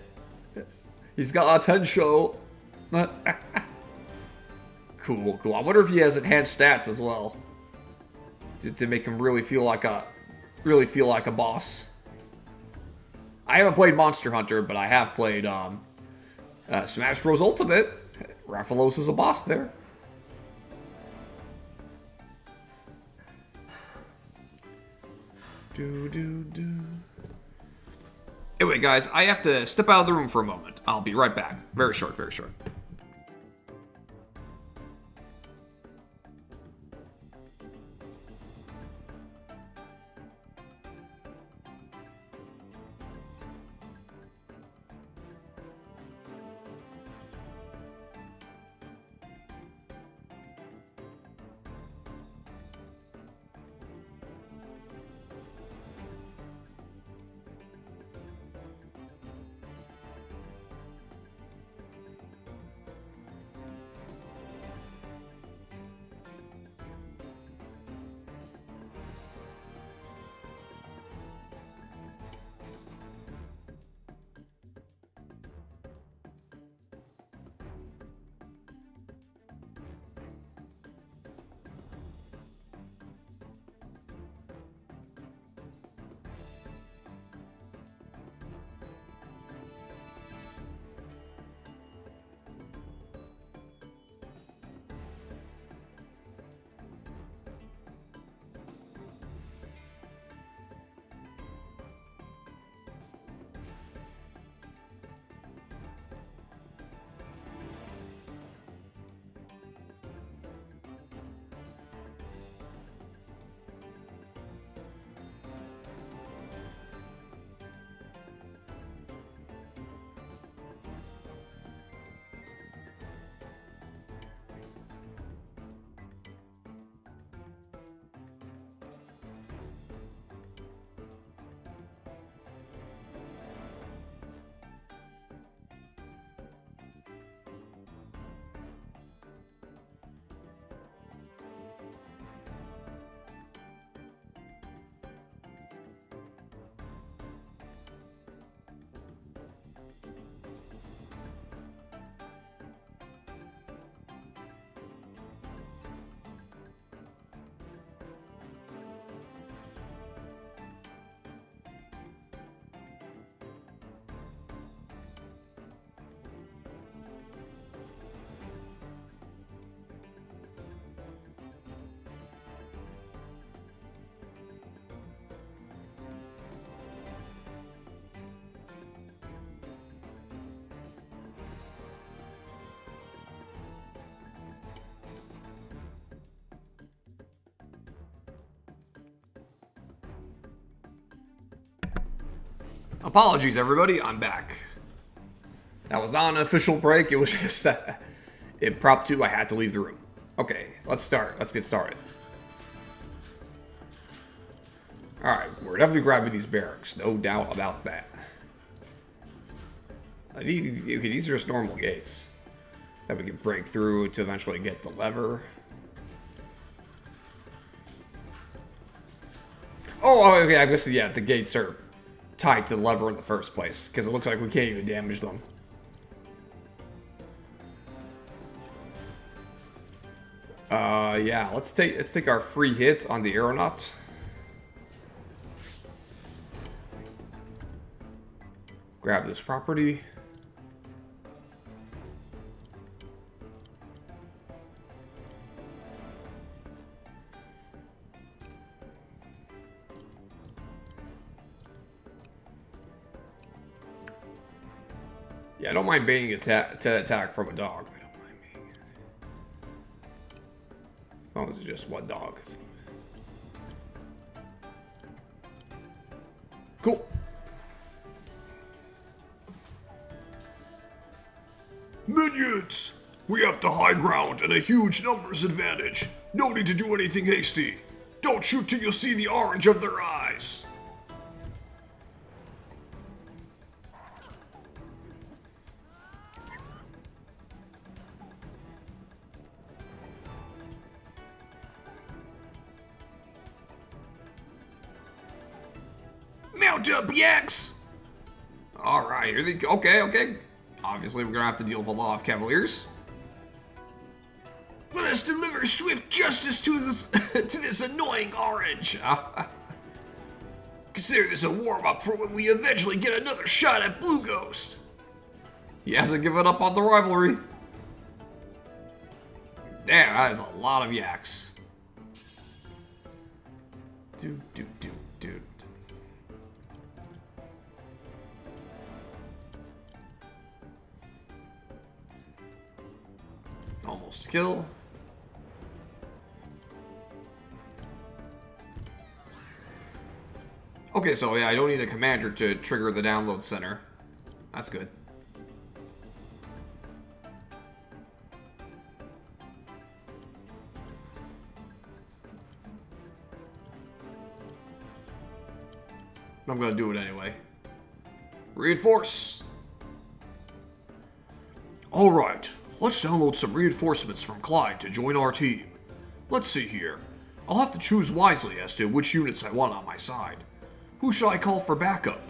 He's got a 10 show. Cool, cool. I wonder if he has enhanced stats as well. To make him really feel like a boss. I haven't played Monster Hunter, but I have played Smash Bros. Ultimate. Rathalos is a boss there. Anyway, guys, I have to step out of the room for a moment. I'll be right back. Very short, very short. Apologies, everybody. I'm back. That was not an official break. It was just that impromptu. I had to leave the room. Okay, let's start. Let's get started. Alright, we're definitely grabbing these barracks. No doubt about that. Okay, these are just normal gates that we can break through to eventually get the lever. Oh, okay, I guess, yeah, the gates are tied to the lever in the first place, because it looks like we can't even damage them. Yeah, let's take our free hit on the aeronaut. Grab this property. Yeah, I don't mind baiting attack from a dog. I don't mind being it. As long as it's just one dog. Cool. Minions! We have the high ground and a huge numbers advantage. No need to do anything hasty. Don't shoot till you see the orange of their eyes. Mount up, yaks! Alright, here they go. Okay. obviously we're gonna have to deal with a lot of Cavaliers. Let us deliver swift justice to this, to this annoying orange. Consider this a warm-up for when we eventually get another shot at Blue Ghost. He hasn't given up on the rivalry. Damn, that is a lot of yaks. Dude. Almost a kill. Okay, so yeah, I don't need a commander to trigger the download center. That's good. I'm gonna do it anyway. Reinforce! Alright, let's download some reinforcements from Clyde to join our team. Let's see here. I'll have to choose wisely as to which units I want on my side. Who should I call for backup?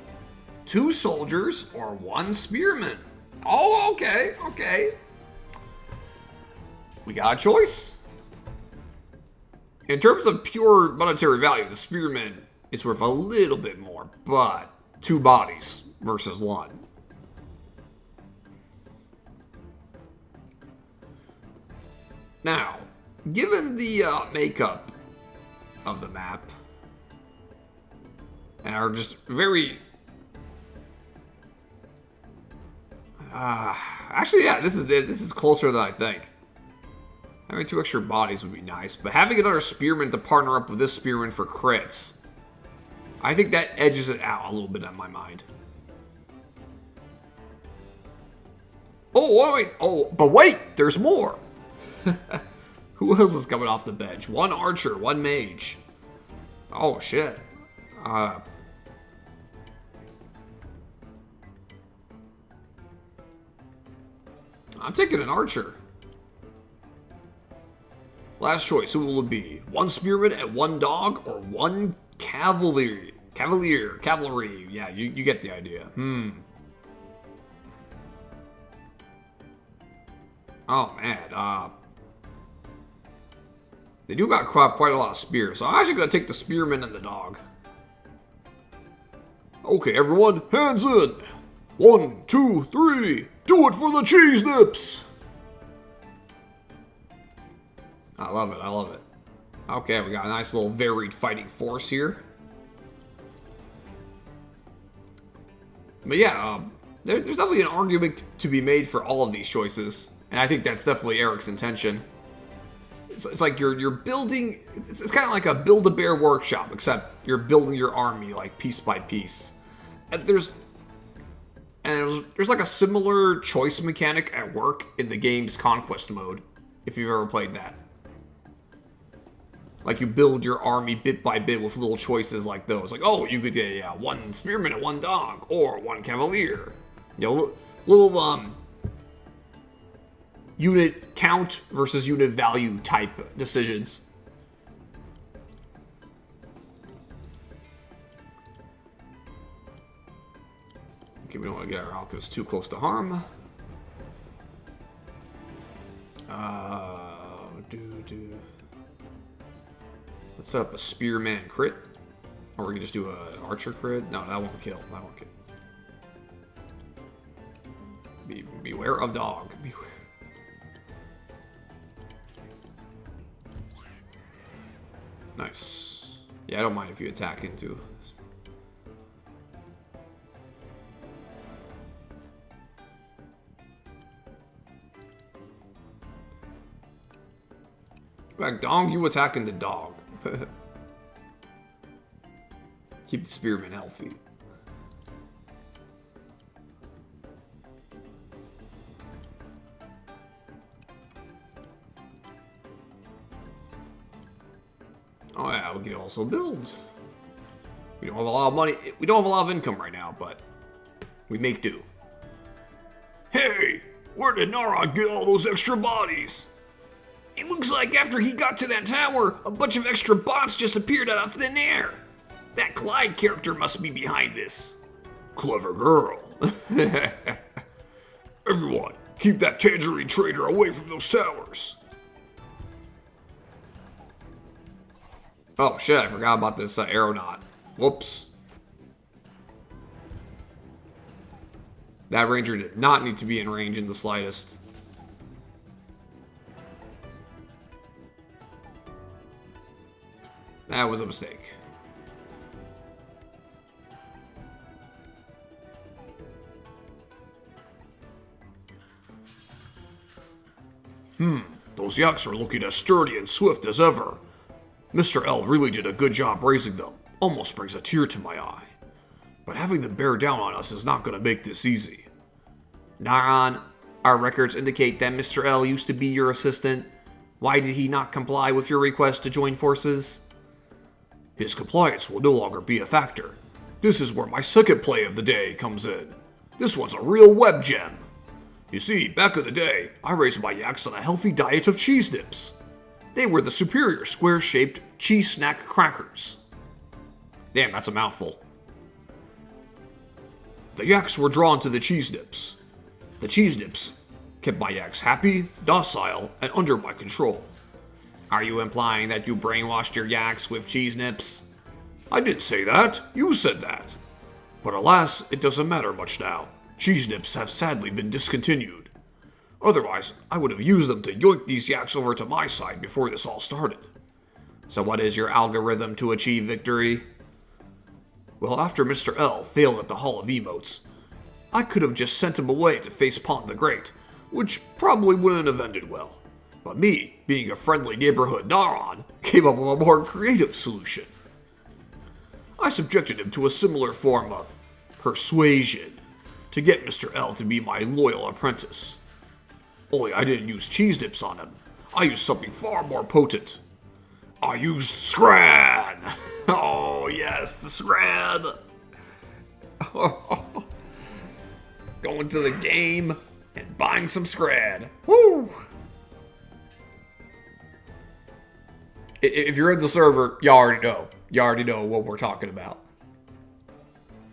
2 soldiers or 1 spearman? Oh, okay. We got a choice. In terms of pure monetary value, the spearman is worth a little bit more, but 2 bodies versus 1. Now, given the makeup of the map, and are just very... actually, yeah, this is closer than I think. Having 2 extra bodies would be nice, but having another spearman to partner up with this spearman for crits, I think that edges it out a little bit on my mind. Oh, wait, but wait, there's more. Who else is coming off the bench? 1 archer, 1 mage. Oh, shit. I'm taking an archer. Last choice, who will it be? 1 spearman and 1 dog, or 1 cavalry? Cavalry. Yeah, you get the idea. Oh, man. They do got quite a lot of spears, so I'm actually going to take the spearman and the dog. Okay, everyone, hands in. 1, 2, 3. Do it for the cheese nips. I love it. Okay, we got a nice little varied fighting force here. But yeah, there's definitely an argument to be made for all of these choices, and I think that's definitely Eric's intention. It's like you're building. It's kind of like a Build-A-Bear workshop, except you're building your army like piece by piece. And there's like a similar choice mechanic at work in the game's Conquest mode, if you've ever played that. Like you build your army bit by bit with little choices like those. Like, oh, you could get 1 spearman and 1 dog, or 1 cavalier. You know, little unit count versus unit value type decisions. Okay, we don't want to get our alchemists too close to harm. Let's set up a spearman crit. Or we can just do an archer crit. No, that won't kill. Beware of dog. Beware. Nice. Yeah, I don't mind if you attack into. In fact, dog, you attack into dog. Keep the spearman healthy. Oh yeah, we can also build. We don't have a lot of money. We don't have a lot of income right now, but we make do. Hey, where did Narod get all those extra bodies? It looks like after he got to that tower, a bunch of extra bots just appeared out of thin air. That Clyde character must be behind this. Clever girl. Everyone, keep that tangerine trader away from those towers. Oh shit, I forgot about this aeronaut. Whoops. That ranger did not need to be in range in the slightest. That was a mistake. Those yaks are looking as sturdy and swift as ever. Mr. L really did a good job raising them. Almost brings a tear to my eye. But having them bear down on us is not going to make this easy. Naran, our records indicate that Mr. L used to be your assistant. Why did he not comply with your request to join forces? His compliance will no longer be a factor. This is where my second play of the day comes in. This one's a real web gem. You see, back in the day, I raised my yaks on a healthy diet of cheese nips. They were the superior square-shaped cheese snack crackers. Damn, that's a mouthful. The yaks were drawn to the cheese nips. The cheese nips kept my yaks happy, docile, and under my control. Are you implying that you brainwashed your yaks with cheese nips? I didn't say that, you said that. But alas, it doesn't matter much now. Cheese nips have sadly been discontinued. Otherwise, I would have used them to yoink these yaks over to my side before this all started. So what is your algorithm to achieve victory? Well, after Mr. L failed at the Hall of Emotes, I could have just sent him away to face Pond the Great, which probably wouldn't have ended well. But me, being a friendly neighborhood Naran, came up with a more creative solution. I subjected him to a similar form of persuasion to get Mr. L to be my loyal apprentice. Only I didn't use cheese dips on him. I used something far more potent. I used Scran! Oh yes, the Scran! Going to the game and buying some Scrad. Woo! If you're in the server, you already know. You already know what we're talking about.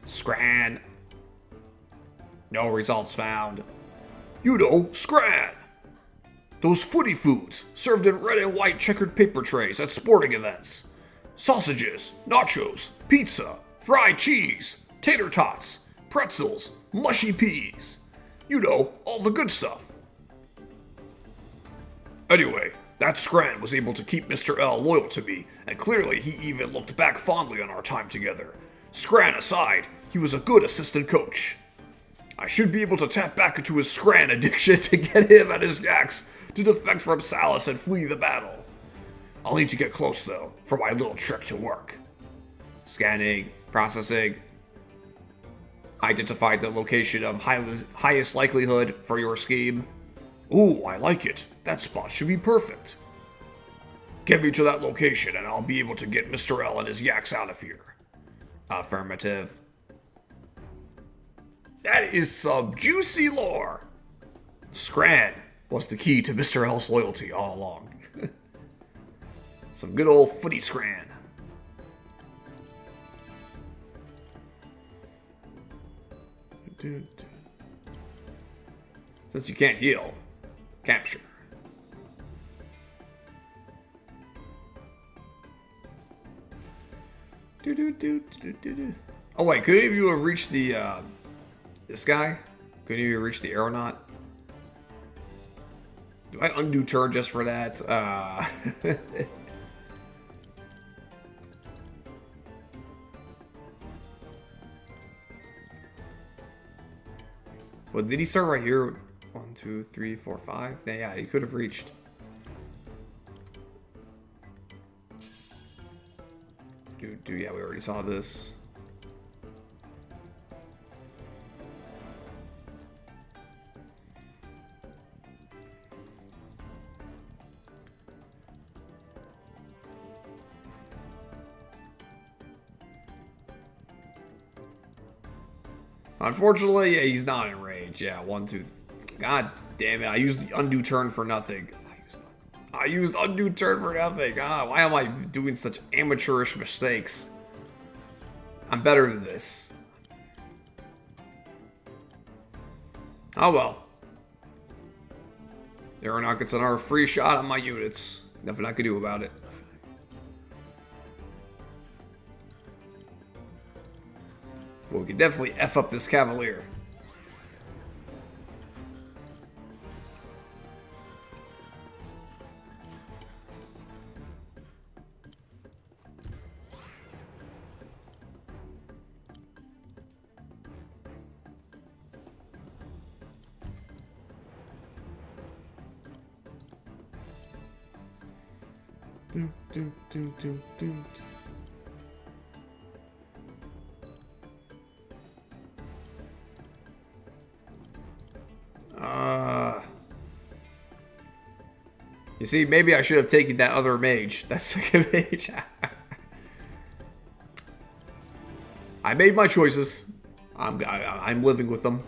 Scran. No results found. You know, Scran! Those footy foods, served in red and white checkered paper trays at sporting events. Sausages, nachos, pizza, fried cheese, tater tots, pretzels, mushy peas. You know, all the good stuff. Anyway, that Scran was able to keep Mr. L loyal to me, and clearly he even looked back fondly on our time together. Scran aside, he was a good assistant coach. I should be able to tap back into his Scran addiction to get him and his yaks to defect from Salus and flee the battle. I'll need to get close, though, for my little trick to work. Scanning, processing. Identified the location of highest likelihood for your scheme. Ooh, I like it. That spot should be perfect. Get me to that location and I'll be able to get Mr. L and his yaks out of here. Affirmative. That is some juicy lore. Scran was the key to Mr. L's loyalty all along. Some good old footy Scran. Since you can't heal, capture. Oh wait, could any of you have reached the this guy? Could any of you reach the aeronaut? Do I undo turn just for that? Well, did he start right here? 1, 2, 3, 4, 5. Yeah, he could have reached. Yeah, we already saw this. Unfortunately, yeah, he's not in range. Yeah, 1, 2. God damn it! I used undo turn for nothing. I used undo turn for nothing. Why am I doing such amateurish mistakes? I'm better than this. Oh well. The aeronaut gets another free shot on my units. Nothing I can do about it. Well, we can definitely F up this Cavalier. You see, maybe I should have taken that other mage. That second mage. I made my choices. I'm living with them.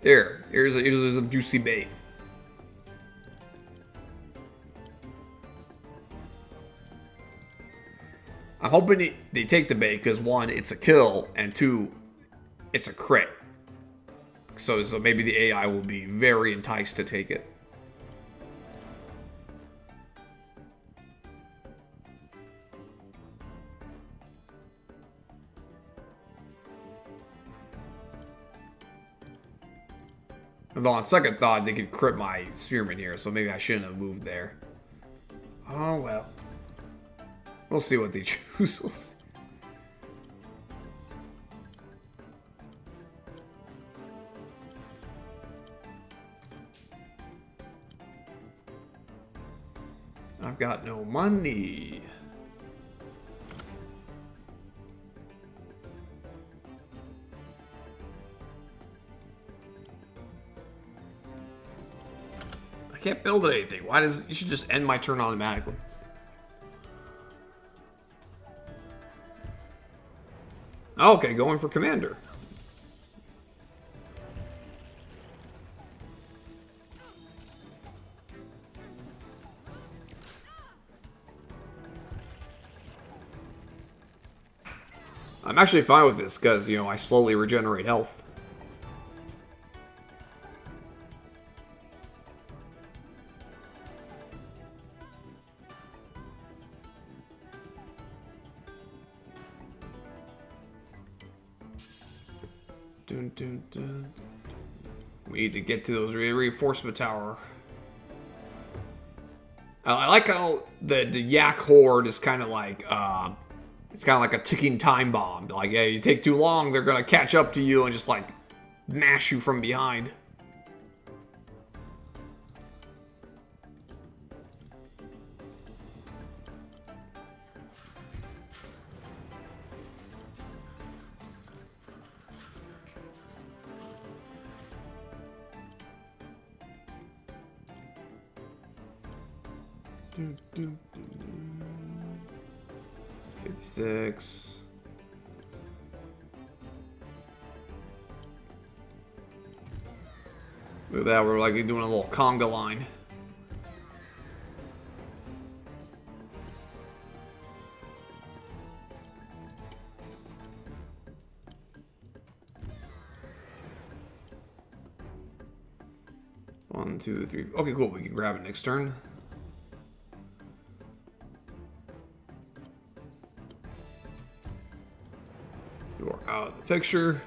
Here's a juicy bait. I'm hoping they take the bait because one, it's a kill, and two, it's a crit. So maybe the AI will be very enticed to take it. Although on second thought, they could crit my spearman here, so maybe I shouldn't have moved there. Oh well. We'll see what they choose. I've got no money. I can't build anything. Why does you should just end my turn automatically? Okay, going for commander. I'm actually fine with this because, you know, I slowly regenerate health. Dun, dun, dun. We need to get to those reinforcement tower. I like how the yak horde is kind of like it's kind of like a ticking time bomb. Like, yeah, you take too long, they're gonna catch up to you and just like mash you from behind. Dun, dun, dun, dun. 56. Look at that, we're like doing a little conga line. One, two, three. Okay, cool. We can grab it next turn. You're out of the picture.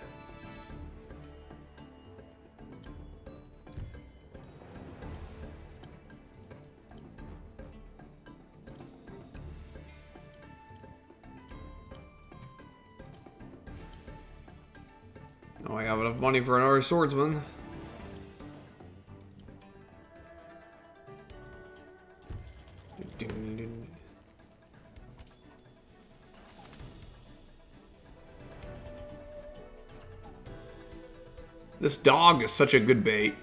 Oh, I have enough money for another swordsman. This dog is such a good bait.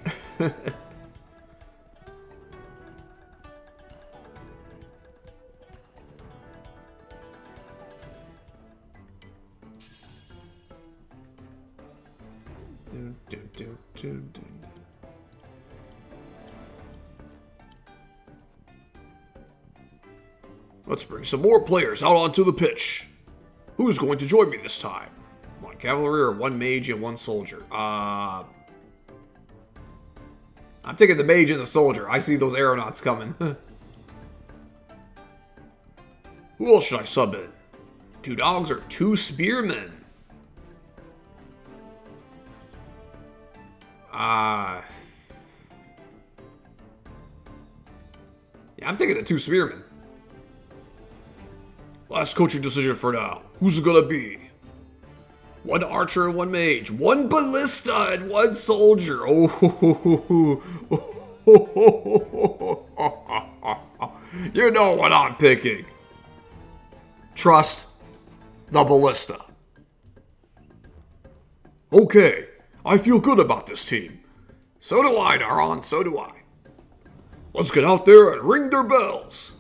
Let's bring some more players out onto the pitch. Who's going to join me this time? One cavalry or one mage and one soldier? I'm taking the mage and the soldier. I see those aeronauts coming. Who else should I sub in? 2 dogs or 2 spearmen? Yeah, I'm taking the 2 spearmen. Last coaching decision for now. Who's it gonna be? 1 archer and 1 mage. 1 ballista and 1 soldier. Oh, You know what I'm picking. Trust the ballista. Okay, I feel good about this team. so do I, Daron. So do I. Let's get out there and ring their bells.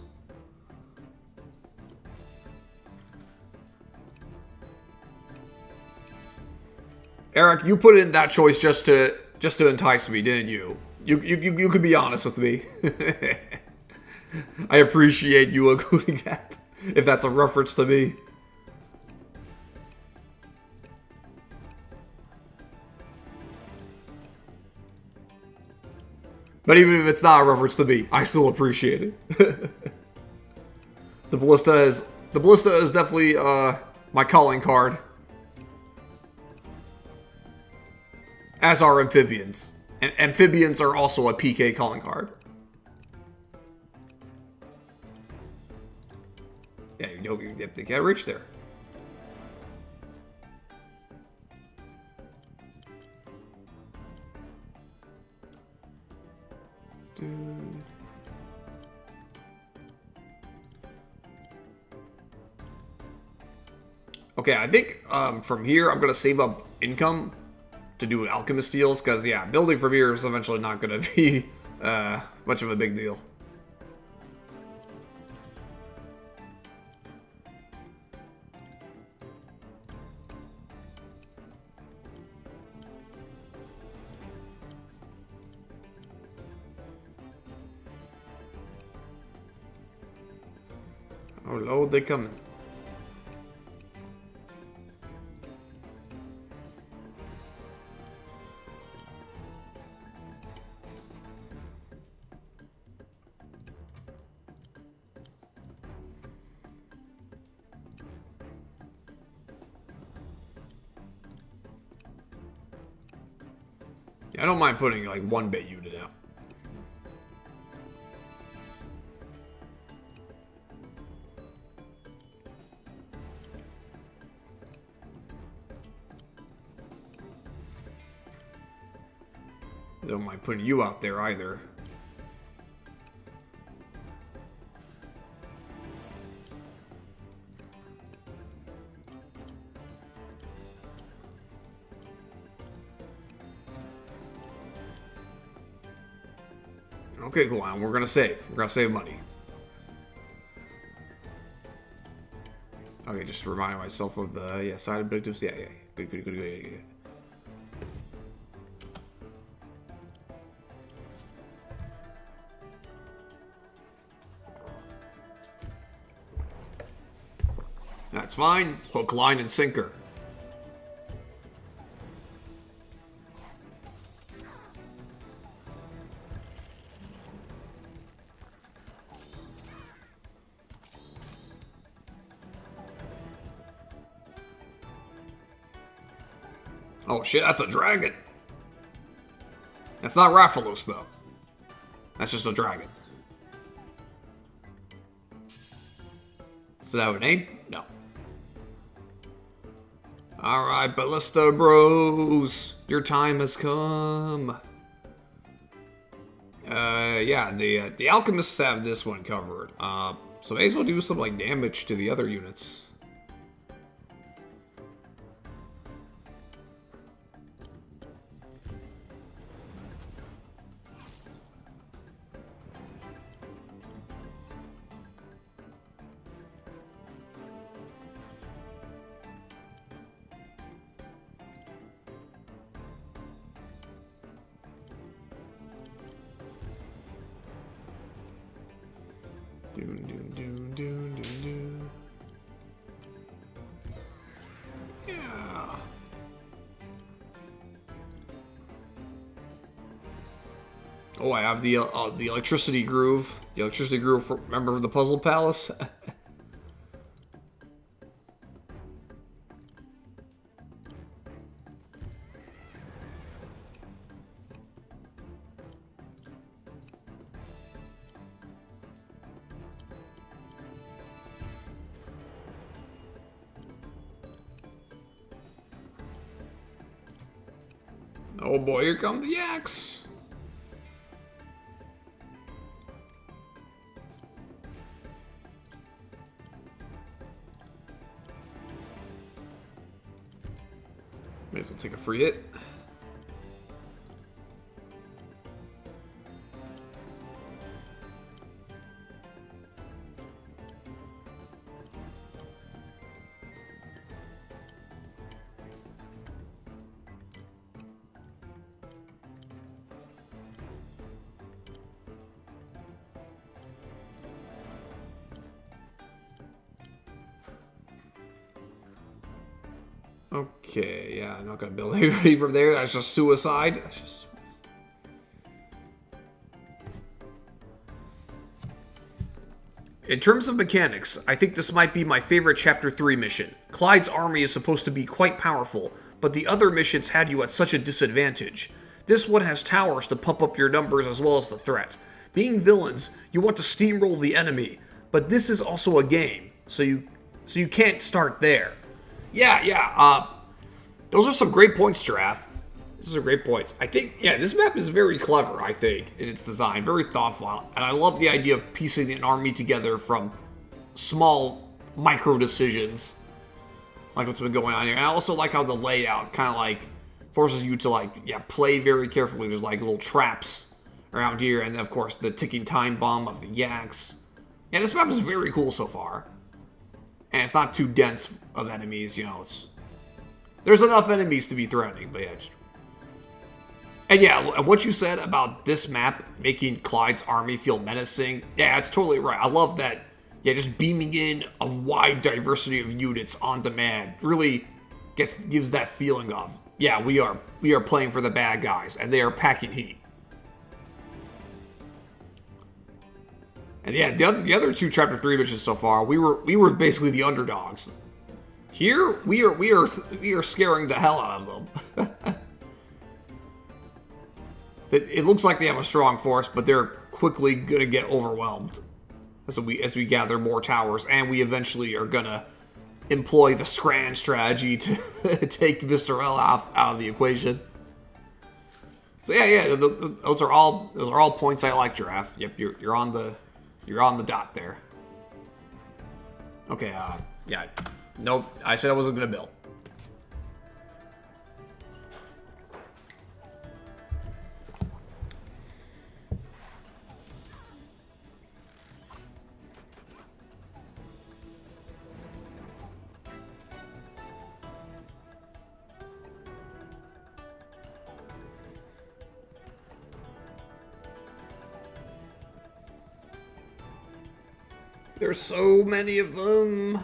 Eric, you put in that choice just to entice me, didn't you? You could be honest with me. I appreciate you including that, if that's a reference to me. But even if it's not a reference to me, I still appreciate it. The ballista is definitely my calling card. As are amphibians. And amphibians are also a PK calling card. Yeah, they can't reach there. Okay, I think from here I'm gonna save up income to do alchemist deals, because yeah, building from here is eventually not gonna be much of a big deal. Oh Lord, they coming. I don't mind putting like 1 bit unit out. Don't mind putting you out there either. Okay, cool. And we're gonna save. We're gonna save money. Okay, just reminding myself of the side objectives. Yeah. Good. That's fine. Hook, line, and sinker. Oh shit, that's a dragon. That's not Rathalos, though. That's just a dragon. Does it have a name? No. Alright, Ballista Bros. Your time has come. Yeah, the alchemists have this one covered. So may as well do some like damage to the other units. Yeah. Oh, I have the electricity groove. The electricity groove. Remember the Puzzle Palace? Oh boy, here come the yaks. May as well take a free hit. Okay, yeah, I'm not gonna build anybody from there. That's just suicide. That's just... In terms of mechanics, I think this might be my favorite Chapter 3 mission. Clyde's army is supposed to be quite powerful, but the other missions had you at such a disadvantage. This one has towers to pump up your numbers as well as the threat. Being villains, you want to steamroll the enemy, but this is also a game, so you can't start there. Yeah, those are some great points, Giraffe. These are great points. I think, yeah, this map is very clever, I think, in its design. Very thoughtful. And I love the idea of piecing an army together from small micro decisions. Like what's been going on here. And I also like how the layout kind of like forces you to like, yeah, play very carefully. There's like little traps around here. And then, of course, the ticking time bomb of the yaks. Yeah, this map is very cool so far. And it's not too dense of enemies, you know, there's enough enemies to be threatening, but yeah. And yeah, what you said about this map making Clyde's army feel menacing, yeah, it's totally right. I love that, yeah, just beaming in a wide diversity of units on demand really gives that feeling of, yeah, we are playing for the bad guys, and they are packing heat. And yeah, the other two Chapter 3 missions so far, we were basically the underdogs. Here, we are scaring the hell out of them. It looks like they have a strong force, but they're quickly gonna get overwhelmed as we gather more towers, and we eventually are gonna employ the Scran strategy to take Mr. L out of the equation. So yeah, those are all points I like, Giraffe. Yep, you're on the dot there. Okay, yeah. Nope, I said I wasn't gonna build. There's so many of them.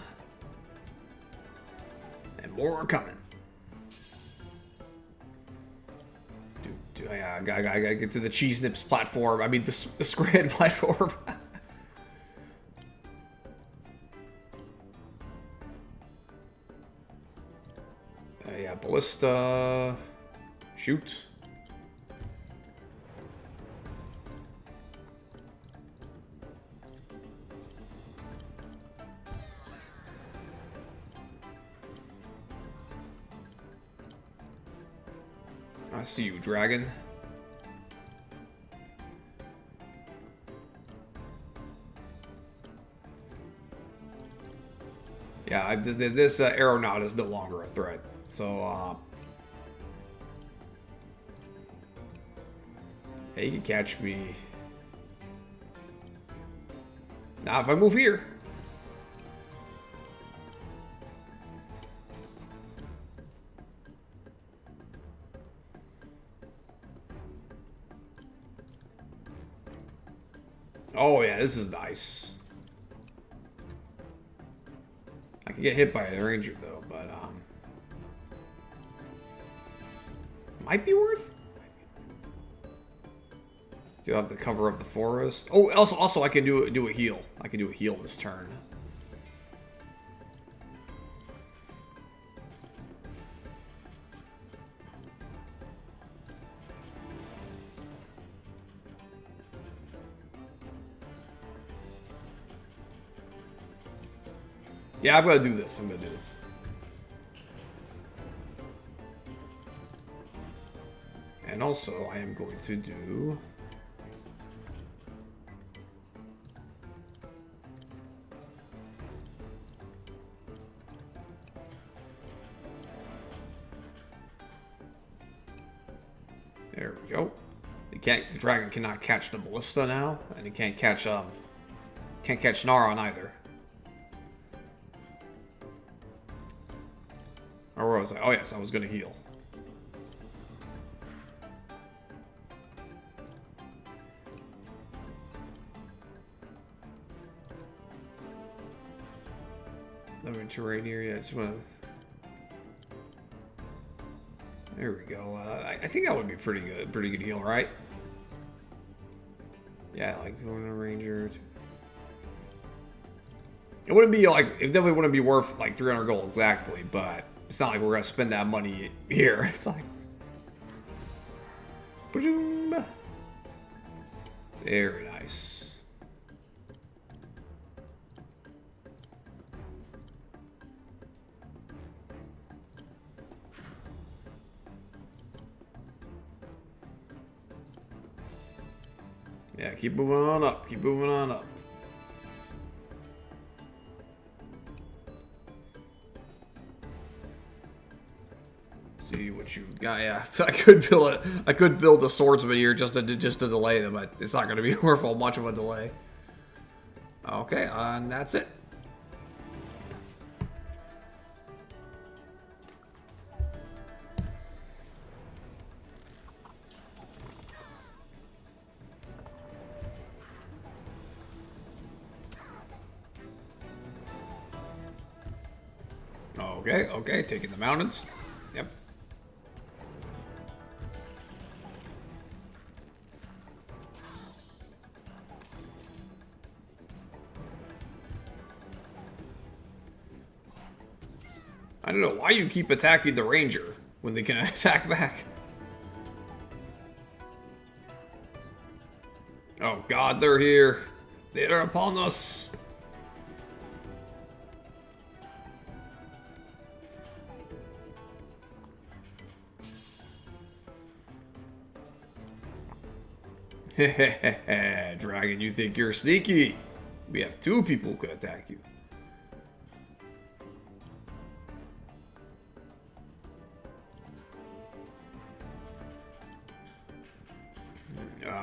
And more are coming. I gotta get to the Cheese Nips platform. I mean, the Scran platform. Yeah, Ballista. Shoot. I see you, dragon. Yeah, this aeronaut is no longer a threat. So, yeah, he can catch me. Now, if I move here. Oh yeah, this is nice. I can get hit by a ranger though, but might be worth. Do have the cover of the forest. Oh, also I can do a heal. I can do a heal this turn. Yeah, I'm gonna do this. I'm gonna do this. And also, I am going to do... There we go. The dragon cannot catch the ballista now, and he can't catch Naron either. Or where was I? Oh yes, I was gonna heal. Living terrain here, yeah, I just wanna... There we go. I think that would be pretty good heal, right? Yeah, like going to ranger. It wouldn't be like, it definitely wouldn't be worth like 300 gold exactly, but it's not like we're gonna spend that money here. It's like, boom. Very nice. Yeah, keep moving on up. Keep moving on up. Let's see what you've got. Yeah, I could build a swordsman here just to delay them, but it's not going to be worth much of a delay. Okay, and that's it. Okay, taking the mountains. Yep. I don't know why you keep attacking the ranger when they can attack back. Oh god, they're here. They're upon us. Dragon, you think you're sneaky? We have 2 people who could attack you.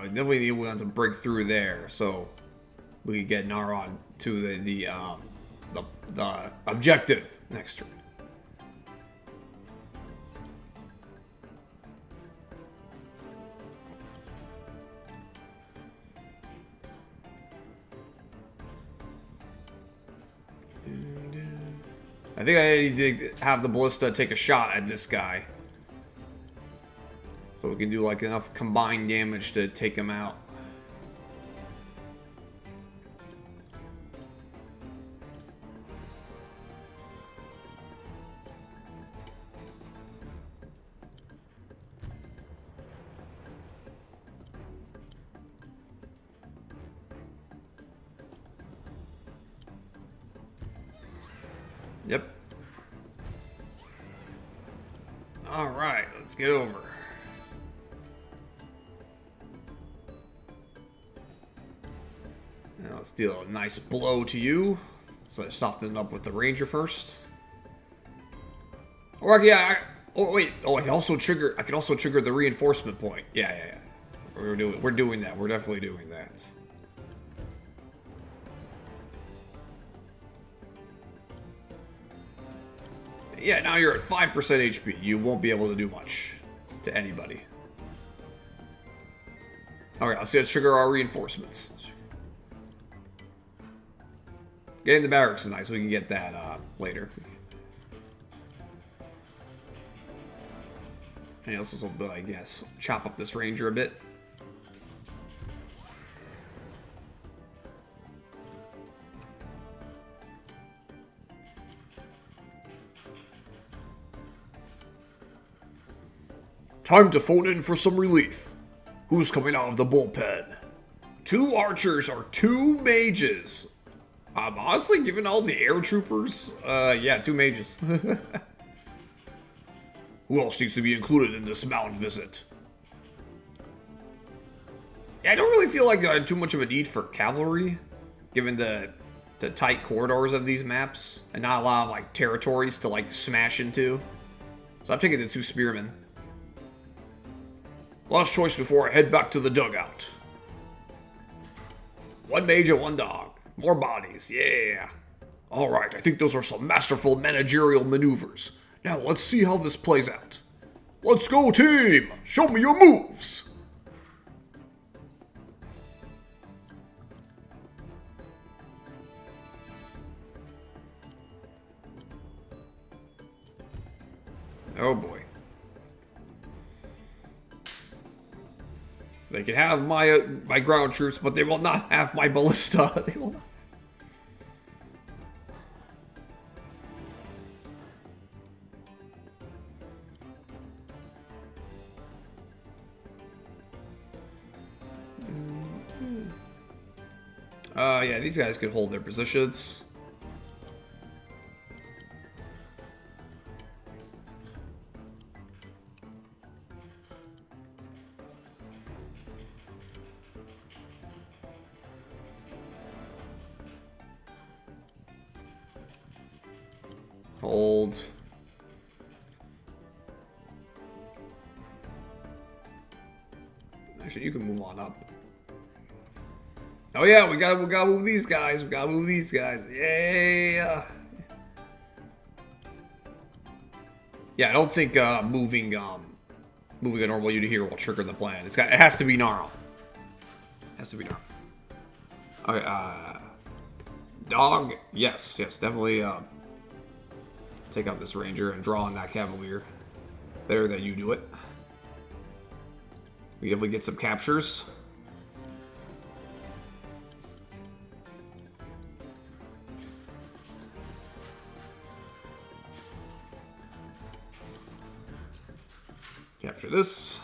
Definitely want to break through there, so we can get Naron to the objective next turn. I think I need to have the ballista take a shot at this guy. So we can do like enough combined damage to take him out. Yep. Alright, let's get over. Now let's deal a nice blow to you. So soften it up with the ranger first. Or yeah, oh wait, I can also trigger the reinforcement point. Yeah. We're doing that. We're definitely doing that. Yeah, now you're at 5% HP. You won't be able to do much to anybody. Alright, let's trigger our reinforcements. Getting the barracks is nice. We can get that later. And let's also, I guess, chop up this ranger a bit. Time to phone in for some relief. Who's coming out of the bullpen? 2 archers or 2 mages. Honestly, given all the air troopers, yeah, 2 mages. Who else needs to be included in this mound visit? Yeah, I don't really feel like I had too much of a need for cavalry, given the tight corridors of these maps, and not a lot of, like, territories to, like, smash into. So I'm taking the 2 spearmen. Last choice before I head back to the dugout. 1 mage and 1 dog. More bodies, yeah. Alright, I think those are some masterful managerial maneuvers. Now let's see how this plays out. Let's go, team! Show me your moves! Oh boy. They can have my ground troops, but they will not have my ballista. They will not. Yeah, these guys could hold their positions. Hold. Actually, you can move on up. Oh yeah, we gotta move these guys. We gotta move these guys. Yeah. Yeah, I don't think moving a normal unit here will trigger the plan. It has to be Gnarl. It has to be Gnarl. Okay, dog. Yes, definitely. Take out this ranger and draw on that cavalier. Better that you do it. We definitely get some captures. Capture this.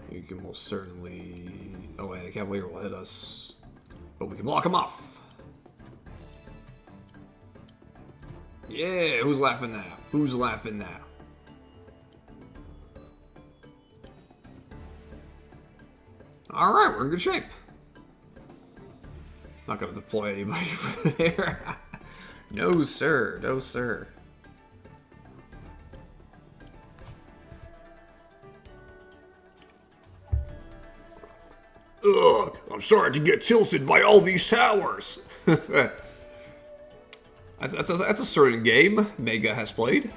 You can most certainly... Oh, and the cavalier will hit us. But we can block him off. Yeah, who's laughing now? Who's laughing now? Alright, we're in good shape. Not gonna deploy anybody from there. No, sir. No, sir. Ugh, I'm starting to get tilted by all these towers. That's a certain game Mega has played.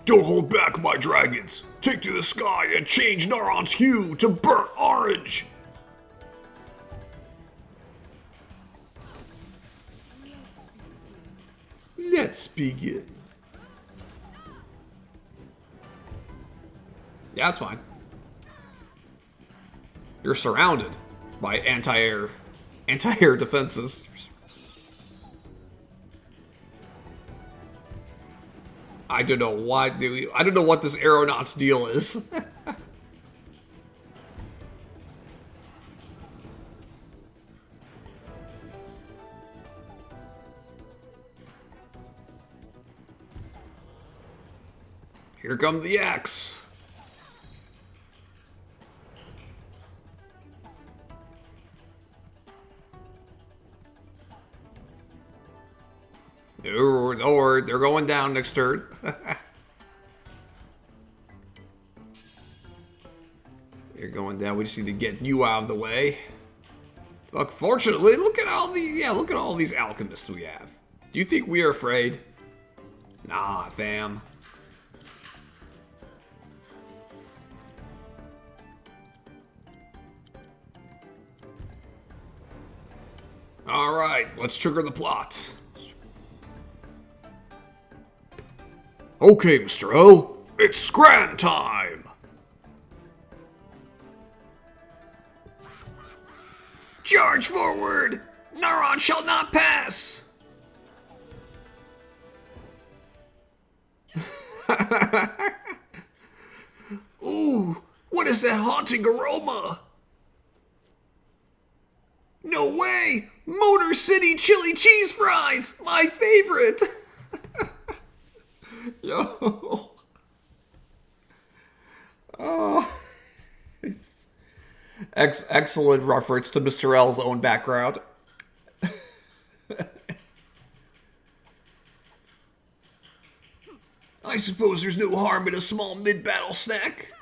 Don't hold back, my dragons. Take to the sky and change Naron's hue to burnt orange. Let's begin. Yeah, that's fine. You're surrounded by anti-air defenses. I don't know why. I don't know what this aeronaut's deal is. Here come the axe. Or they're going down next turn. You're going down. We just need to get you out of the way. Look, fortunately, look at all these alchemists we have. Do you think we are afraid? Nah, fam. All right, let's trigger the plot. Okay, Mr. L, it's scran time! Charge forward! Naron shall not pass! Ooh, what is that haunting aroma? No way! Motor City chili cheese fries! My favorite! Yo. Oh. Excellent reference to Mr. L's own background. I suppose there's no harm in a small mid-battle snack.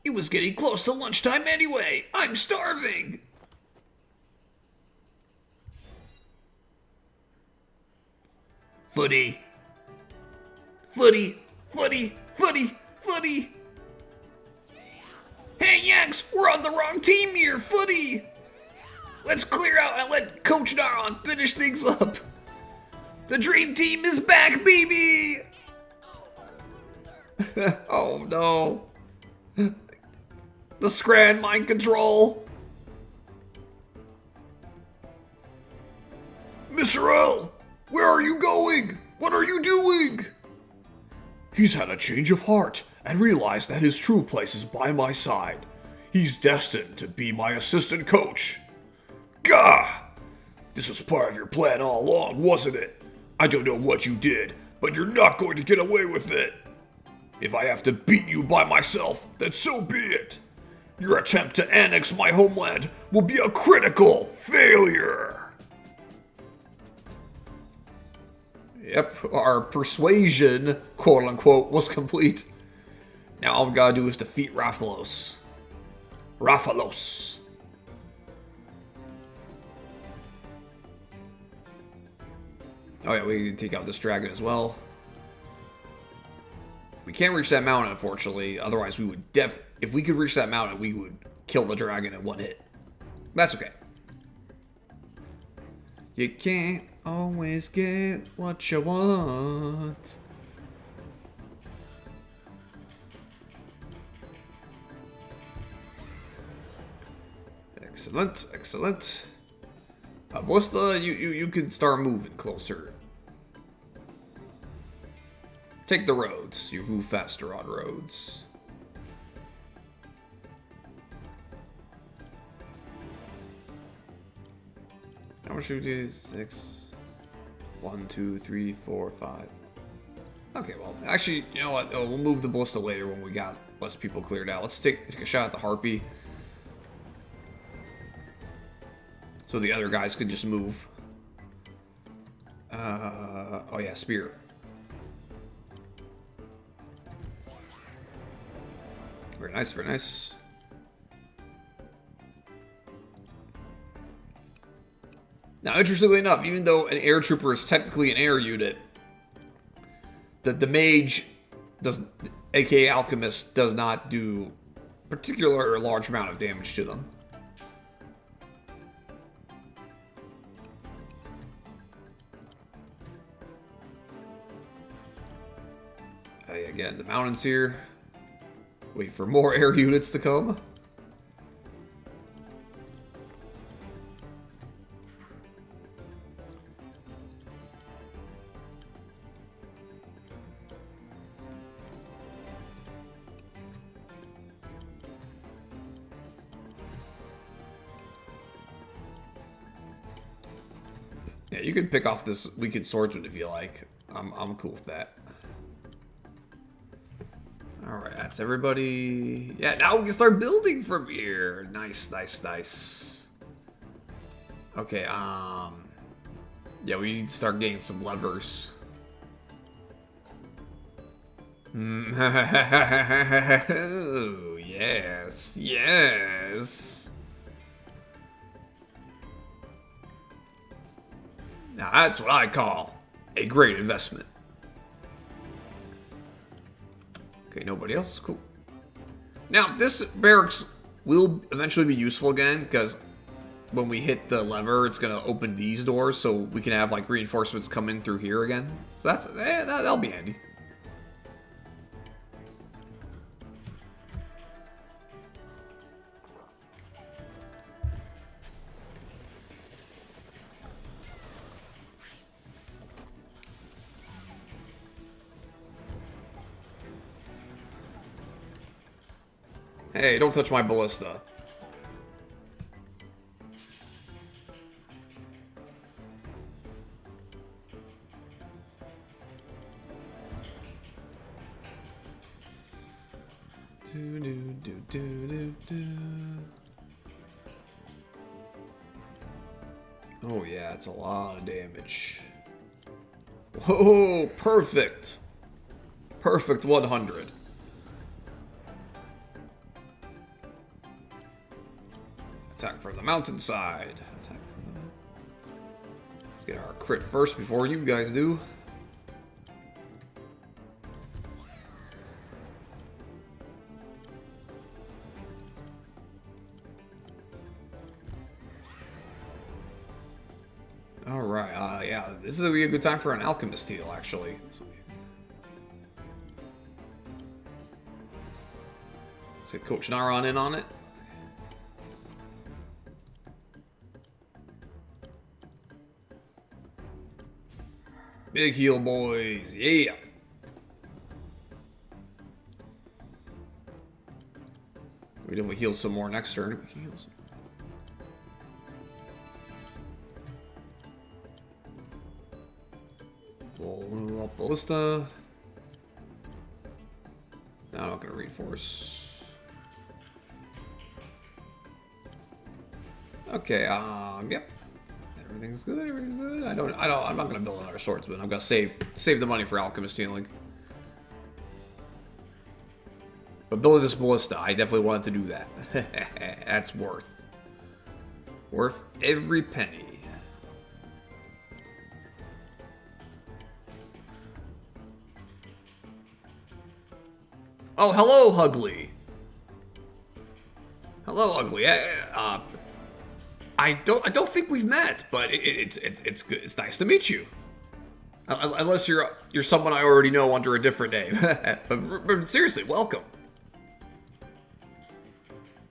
It was getting close to lunchtime anyway. I'm starving. Footy. Footy. Footy. Footy. Footy. Hey, Yanks, we're on the wrong team here. Footy. Let's clear out and let Coach Naron finish things up. The dream team is back, baby. Oh no. The Scran mind control. Mr. L, where are you going? What are you doing? He's had a change of heart and realized that his true place is by my side. He's destined to be my assistant coach. Gah! This was part of your plan all along, wasn't it? I don't know what you did, but you're not going to get away with it. If I have to beat you by myself, then so be it. Your attempt to annex my homeland will be a critical failure. Yep, our persuasion, quote unquote, was complete. Now all we gotta do is defeat Rathalos. Rathalos. Oh yeah, we can take out this dragon as well. We can't reach that mountain, unfortunately. Otherwise, we would if we could reach that mountain, we would kill the dragon in one hit. That's okay. You can't always get what you want. Excellent, excellent. Ballista, you can start moving closer. Take the roads. You move faster on roads. How much do we do? 6. 1, 2, 3, 4, 5. Okay, well, actually, you know what? We'll move the ballista later when we got less people cleared out. Let's take a shot at the harpy. So the other guys could just move. Oh yeah, spear. Very nice, very nice. Now, interestingly enough, even though an air trooper is technically an air unit, the mage does, aka alchemist, does not do particular or large amount of damage to them. Again, the mountains here. Wait for more air units to come. Yeah, you can pick off this weakened swordsman if you like. I'm cool with that. Alright, that's everybody. Yeah, now we can start building from here. Nice, nice, nice. Okay, yeah, we need to start getting some levers. Oh, yes, yes. Now that's what I call a great investment. Okay, nobody else? Cool. Now, this barracks will eventually be useful again, because when we hit the lever, it's going to open these doors, so we can have, like, reinforcements come in through here again. So that's, that'll be handy. Hey, don't touch my ballista. Do, do, do, do, do, do. Oh yeah, it's a lot of damage. Whoa, perfect. Perfect 100. Attack from the mountainside. Let's get our crit first before you guys do. Alright, yeah, this is gonna be a good time for an alchemist heal, actually. Let's get Coach Naron in on it. Big heal, boys. Yeah. We definitely heal some more next turn. We can heal some. We'll up ballista. No, I'm not gonna reinforce. Okay, yep. Everything's good, everything's good. I'm not gonna build another swordsman. I'm gonna save the money for alchemist healing. But building this ballista, I definitely wanted to do that. That's worth every penny. Oh, hello, Hugly. Hello, Ugly. I don't think we've met, but it's good. It's nice to meet you. Unless you're someone I already know under a different name. but seriously, welcome.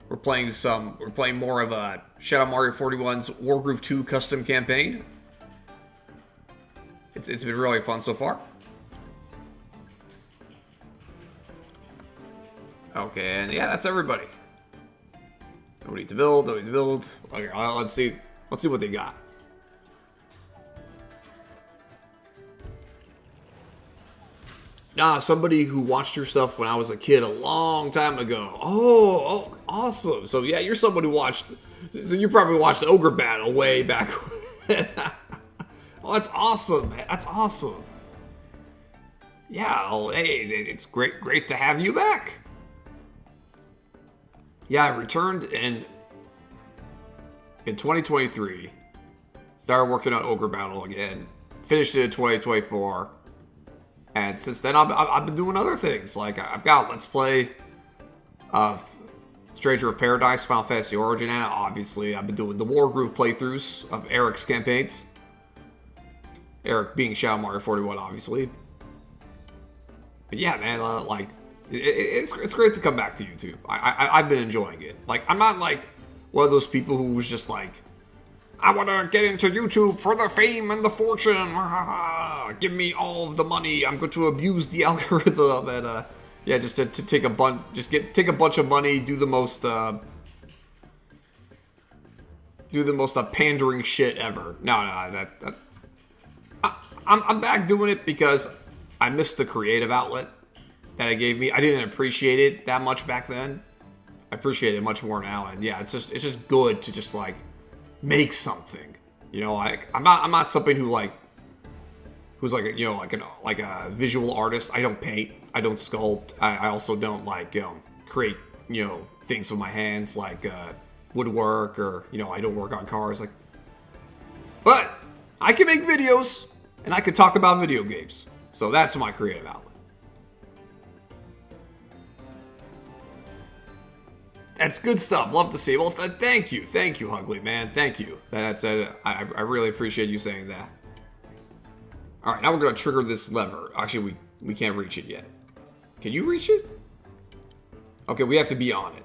We're playing more of a Shadow Mario 41's Wargroove 2 custom campaign. It's been really fun so far. Okay, and yeah, that's everybody. Don't need to build. Don't need to build. Okay, let's see. Let's see what they got. Somebody who watched your stuff when I was a kid a long time ago. Oh, awesome. So yeah, you're someone who watched. So you probably watched Ogre Battle way back when. Oh, that's awesome, man. That's awesome. Yeah, well, hey, it's great to have you back. Yeah, I returned in 2023. Started working on Ogre Battle again. Finished it in 2024. And since then, I've been doing other things. Like, I've got Let's Play Stranger of Paradise, Final Fantasy Origin, and obviously I've been doing the Wargroove playthroughs of Eric's campaigns. Eric being Shadow Mario 41, obviously. But yeah, man, like, it's great to come back to YouTube. I've been enjoying it. Like, I'm not like one of those people who's just like, I want to get into YouTube for the fame and the fortune. Give me all of the money. I'm going to abuse the algorithm and yeah, just to take a bunch, take a bunch of money, do the most pandering shit ever. No, I'm back doing it because I missed the creative outlet that it gave me. I didn't appreciate it that much back then. I appreciate it much more now, and yeah, it's just good to just like make something. You know, like I'm not somebody who's like a visual artist. I don't paint. I don't sculpt. I also don't like create things with my hands like woodwork or I don't work on cars like. But I can make videos and I can talk about video games. So that's my creative outlet. That's good stuff. Love to see. Well, thank you, Hugly, man. Thank you. That's I really appreciate you saying that. All right, now we're gonna trigger this lever. Actually, we can't reach it yet. Can you reach it? Okay, we have to be on it.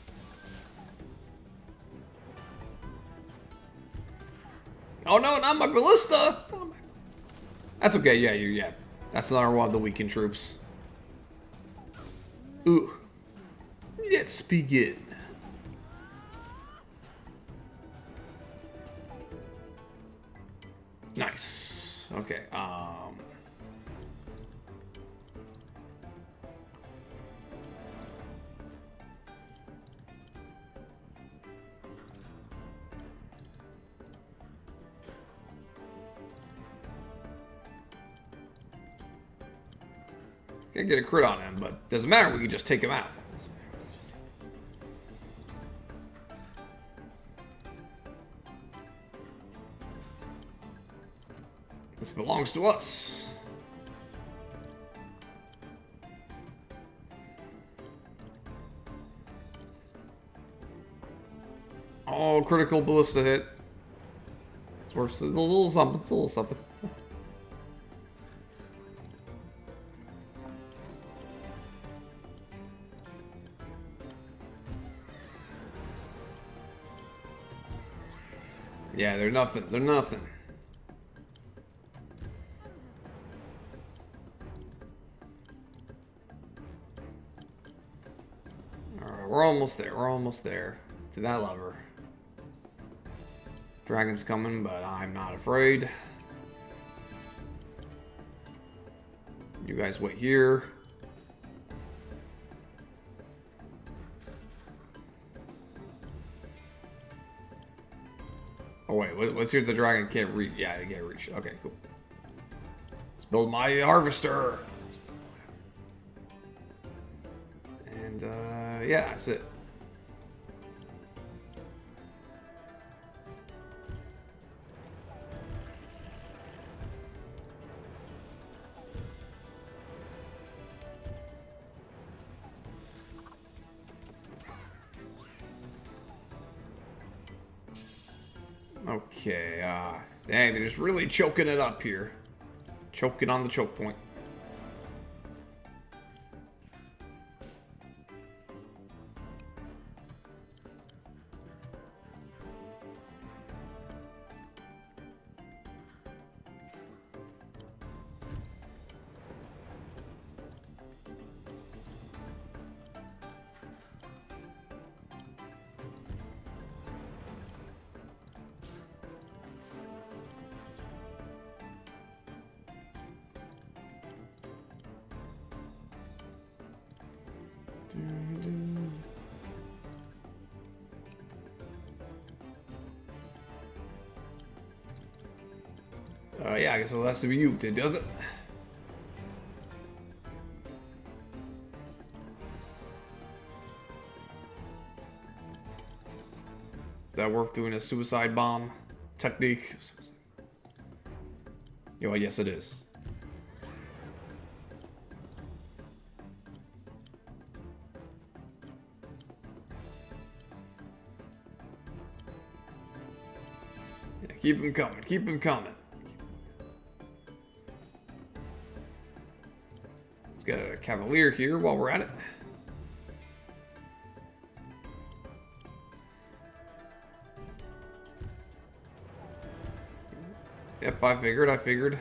Oh no, not my ballista! That's okay, yeah. That's another one of the weakened troops. Ooh. Let's begin. Nice. Okay, can't get a crit on him, but doesn't matter, we can just take him out. This belongs to us. Oh, critical ballista hit. It's worth a little something. It's a little something. Yeah, they're nothing. They're nothing. Alright, we're almost there. We're almost there. To that lever. Dragon's coming, but I'm not afraid. You guys wait here. Oh wait, what's here? The dragon can't reach. Yeah, it can't reach. Okay, cool. Let's build my harvester. And yeah, that's it. Okay, dang, they're just really choking it up here. Choking on the choke point. Yeah, I guess it has to be you, does it? Is that worth doing a suicide bomb technique? Yo, yes it is. Yeah, keep him coming, keep him coming. Let's get a cavalier here while we're at it. Yep, I figured.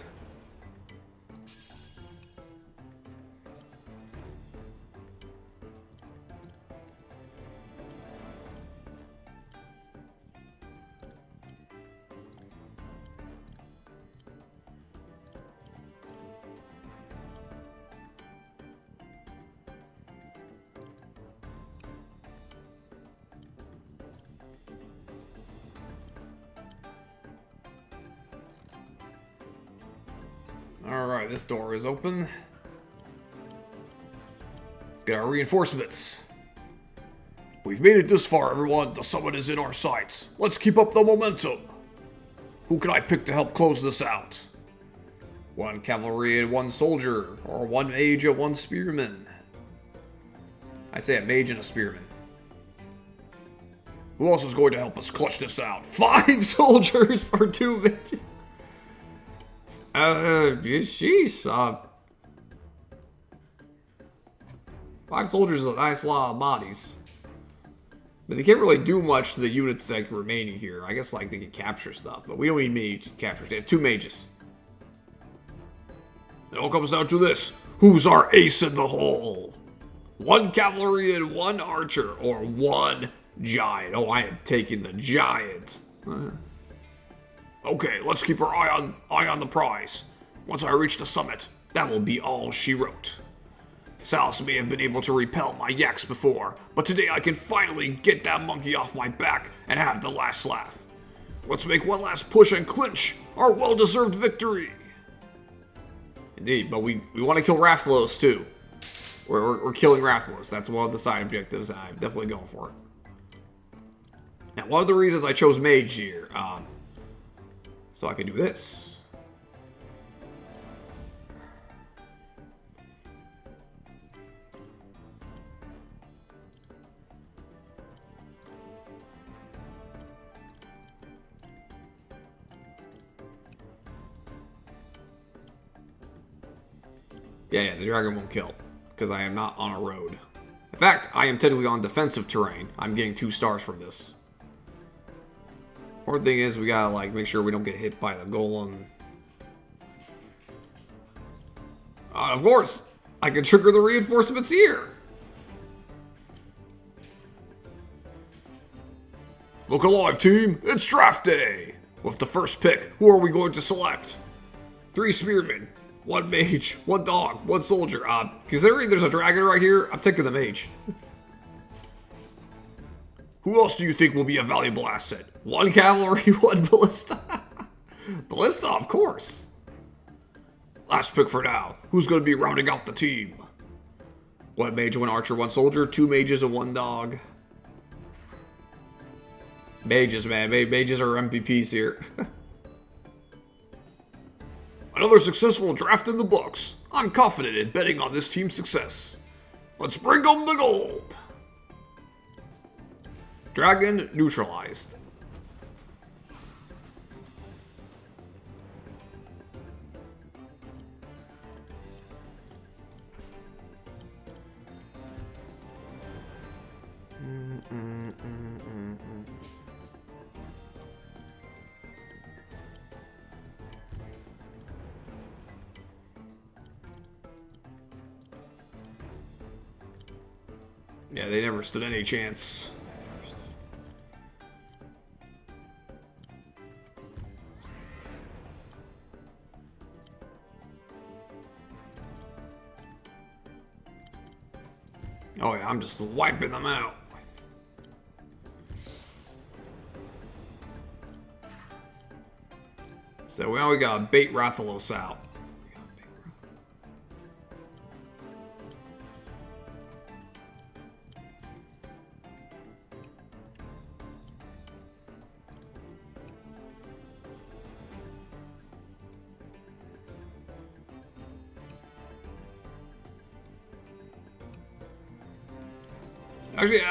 Alright, this door is open. Let's get our reinforcements. We've made it this far, everyone. The summit is in our sights. Let's keep up the momentum. Who can I pick to help close this out? One cavalry and one soldier, or one mage and one spearman. I say a mage and a spearman. Who else is going to help us clutch this out? 5 soldiers or 2 mages. Sheesh. 5 soldiers is a nice lot of bodies. But they can't really do much to the units like remaining here. I guess like they can capture stuff, but we don't need mage capture. They have 2 mages. It all comes down to this. Who's our ace in the hole? 1 cavalry and 1 archer, or 1 giant. Oh, I am taking the giant. Okay, let's keep our eye on the prize. Once I reach the summit, that will be all she wrote. Salus may have been able to repel my yaks before, but today I can finally get that monkey off my back and have the last laugh. Let's make one last push and clinch our well-deserved victory. Indeed, but we want to kill Rathalos too. We're killing Rathalos. That's one of the side objectives. I'm definitely going for it. Now, one of the reasons I chose Mage here, so I can do this. Yeah, the dragon won't kill, because I am not on a road. In fact, I am technically on defensive terrain. I'm getting 2 stars from this. Important thing is, we gotta, like, make sure we don't get hit by the golem. Of course, I can trigger the reinforcements here. Look alive, team. It's draft day. With the first pick, who are we going to select? 3 spearmen. 1 mage, 1 dog, 1 soldier. Considering there's a dragon right here, I'm taking the mage. Who else do you think will be a valuable asset? 1 cavalry, 1 ballista. Ballista, of course. Last pick for now. Who's going to be rounding out the team? 1 mage, 1 archer, 1 soldier, 2 mages, and 1 dog. Mages, man. Mages are MVPs here. Another successful draft in the books. I'm confident in betting on this team's success. Let's bring home the gold. Dragon neutralized. Yeah, they never stood any chance. Oh yeah, I'm just wiping them out. So we gotta bait Rathalos out.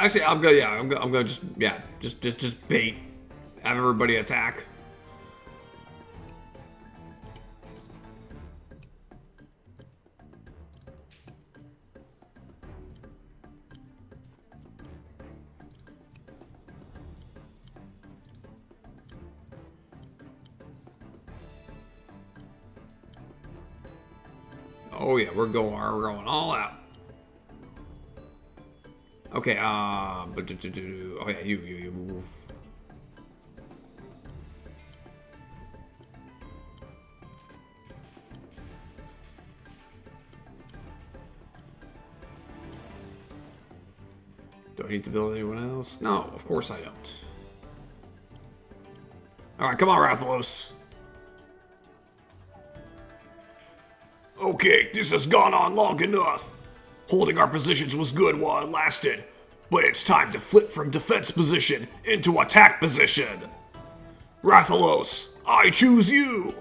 Actually, I'm gonna just bait, have everybody attack. Oh yeah, we're going all out. Okay, but oh yeah, you move. Do I need to build anyone else? No, of course I don't. Alright, come on, Rathalos. Okay, this has gone on long enough. Holding our positions was good while it lasted, but it's time to flip from defense position into attack position. Rathalos, I choose you.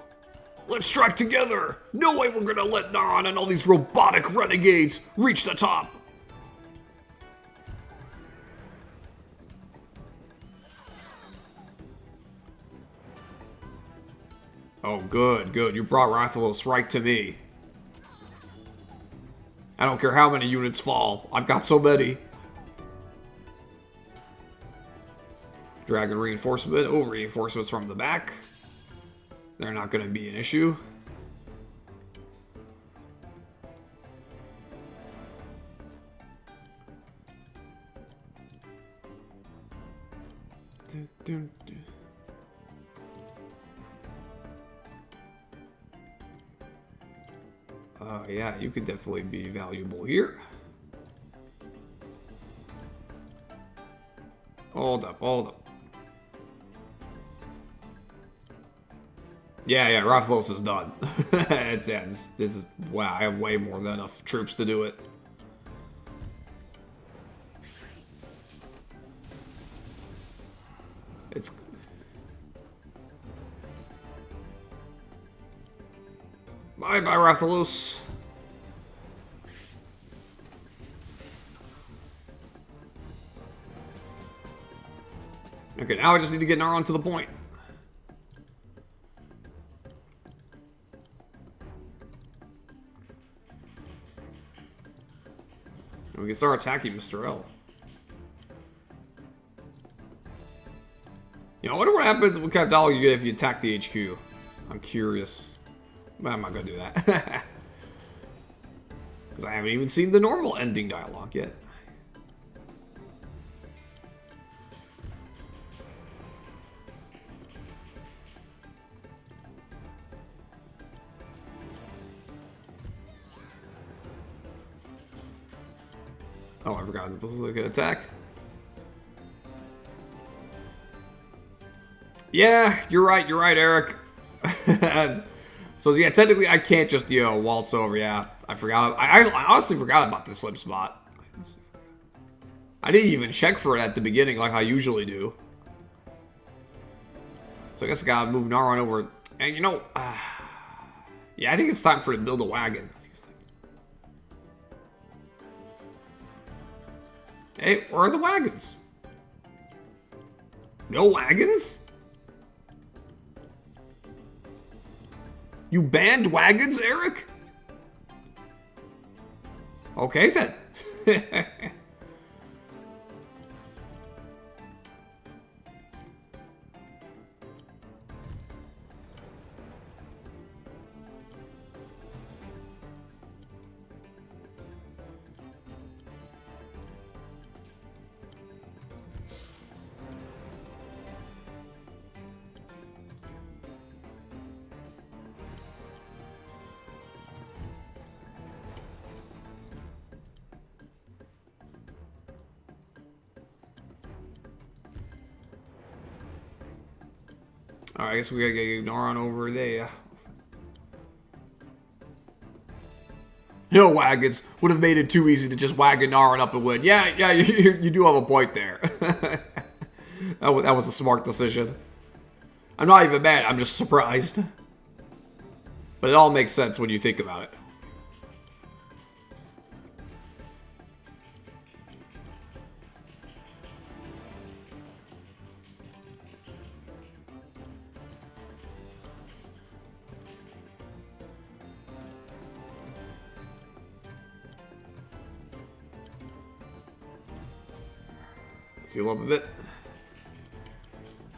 Let's strike together. No way we're gonna let Naron and all these robotic renegades reach the top. Oh, good. You brought Rathalos right to me. I don't care how many units fall. I've got so many. Dragon reinforcement. Oh, reinforcements from the back. They're not going to be an issue. Yeah, you could definitely be valuable here. Hold up, hold up. Yeah, Rathalos is done. This is, wow, I have way more than enough troops to do it. It's... Bye-bye, Rathalos. Okay, now I just need to get Naron to the point. And we can start attacking Mr. L. You know, I wonder what happens, what kind of dollar you get if you attack the HQ. I'm curious. But I'm not gonna do that. Because I haven't even seen the normal ending dialogue yet. Oh, I forgot to look at attack. Yeah, you're right, Eric. So yeah, technically I can't just, you know, waltz over. Yeah, I forgot. I honestly forgot about this slip spot. I didn't even check for it at the beginning like I usually do. So I guess I gotta move Naron over. And you know, yeah, I think it's time for to build a wagon. Hey, where are the wagons? No wagons? You banned wagons, Eric? Okay, then. Alright, I guess we gotta get Naron over there. No wagons. Would have made it too easy to just wagon Naron up and win. Yeah, you do have a point there. that was a smart decision. I'm not even mad, I'm just surprised. But it all makes sense when you think about it. Heal up a bit.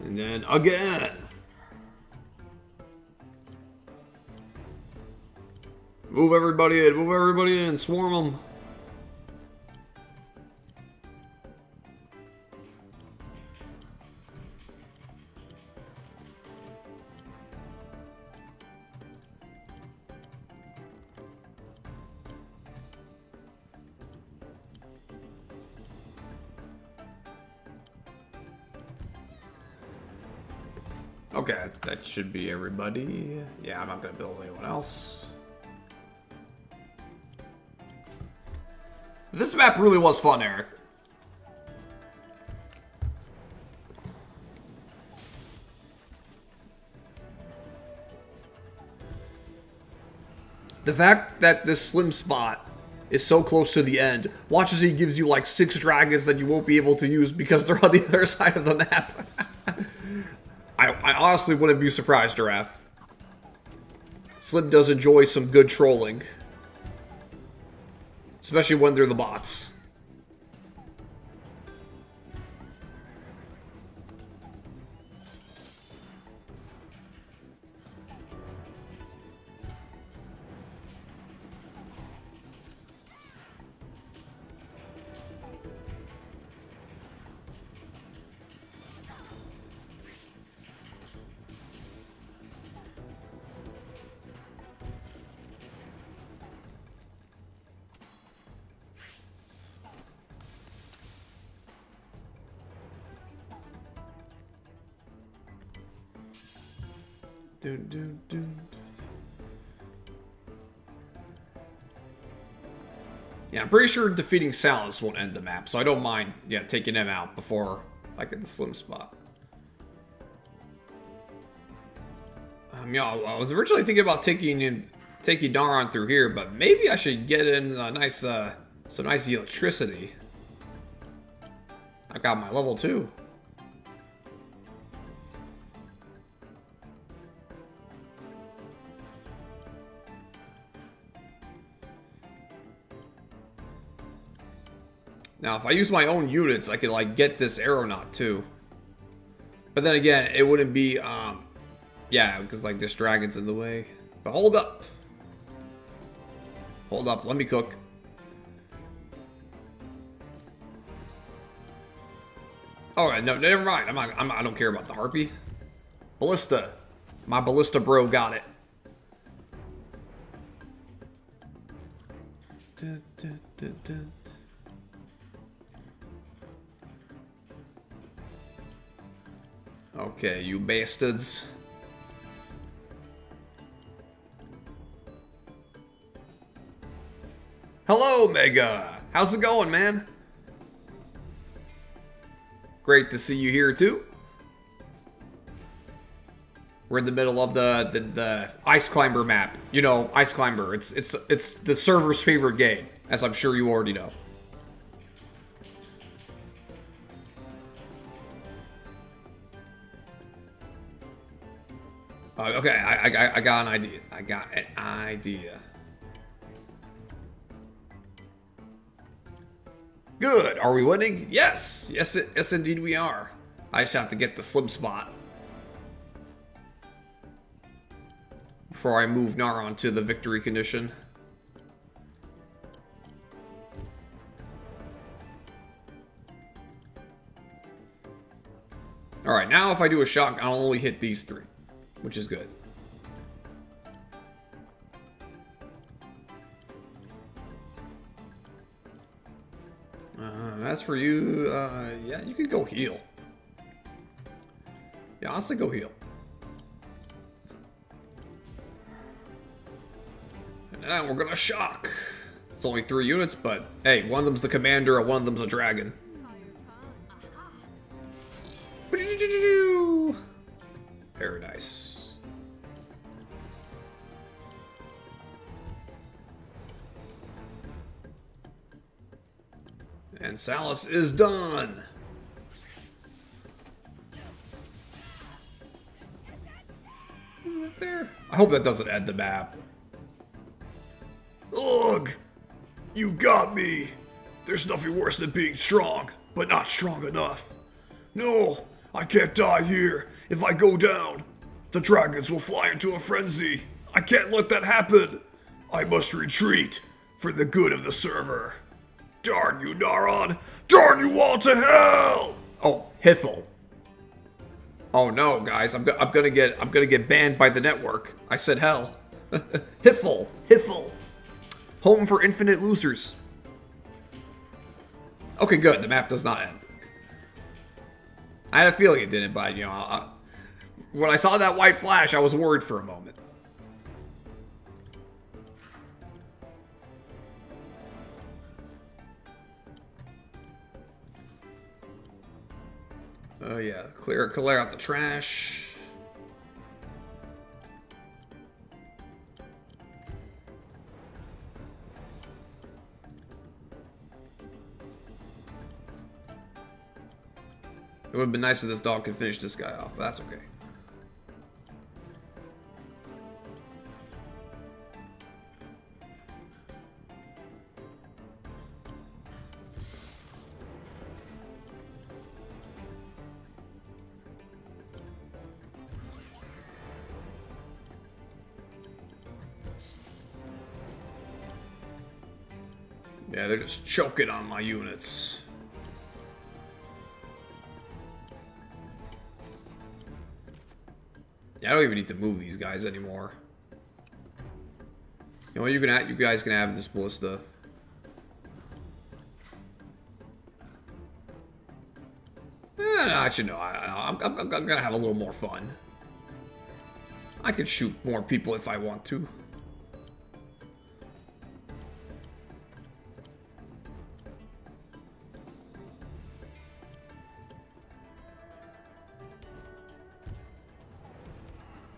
And then again. Move everybody in, swarm them. Okay, that should be everybody. Yeah, I'm not gonna build anyone else. This map really was fun, Eric. The fact that this slim spot is so close to the end, watch as he gives you like 6 dragons that you won't be able to use because they're on the other side of the map. I honestly wouldn't be surprised, Giraffe. Slim does enjoy some good trolling. Especially when they're the bots. Dun, dun, dun. Yeah, I'm pretty sure defeating Salus won't end the map, so I don't mind, yeah, taking him out before I get the slim spot. Yeah, I was originally thinking about taking Naron through here, but maybe I should get in a nice, some nice electricity. I got my level 2. Now, if I use my own units, I could, like, get this aeronaut, too. But then again, it wouldn't be, yeah, because, like, this dragon's in the way. But hold up. Hold up, let me cook. Alright, no, never mind. I don't care about the harpy. Ballista. My ballista bro got it. Dun, dun, dun, dun. Okay, you bastards. Hello, Mega! How's it going, man? Great to see you here, too. We're in the middle of the Ice Climber map. You know, Ice Climber. It's the server's favorite game, as I'm sure you already know. Okay, I got an idea. I got an idea. Good. Are we winning? Yes. Yes, indeed we are. I just have to get the slim spot before I move Naron to the victory condition. All right. Now, if I do a shock, I'll only hit these 3. Which is good. As for you, yeah, you could go heal. Yeah, honestly, go heal. And now we're gonna shock. It's only 3 units, but hey, one of them's the commander and one of them's a dragon. Very nice. And Salus is done. Isn't that fair? I hope that doesn't end the map. Ugh! You got me! There's nothing worse than being strong, but not strong enough. No, I can't die here. If I go down, the dragons will fly into a frenzy. I can't let that happen. I must retreat for the good of the server. Darn you, Naron! Darn you all to hell! Oh, Hithel. Oh no, guys! I'm gonna get banned by the network. I said hell. Hithel. Home for infinite losers. Okay, good. The map does not end. I had a feeling it didn't, but you know, when I saw that white flash, I was worried for a moment. Oh yeah, clear out the trash. It would have been nice if this dog could finish this guy off, but that's okay. Yeah, they're just choking on my units. Yeah, I don't even need to move these guys anymore. You know what? You guys can have this ballista. Actually, no. I'm gonna have a little more fun. I could shoot more people if I want to.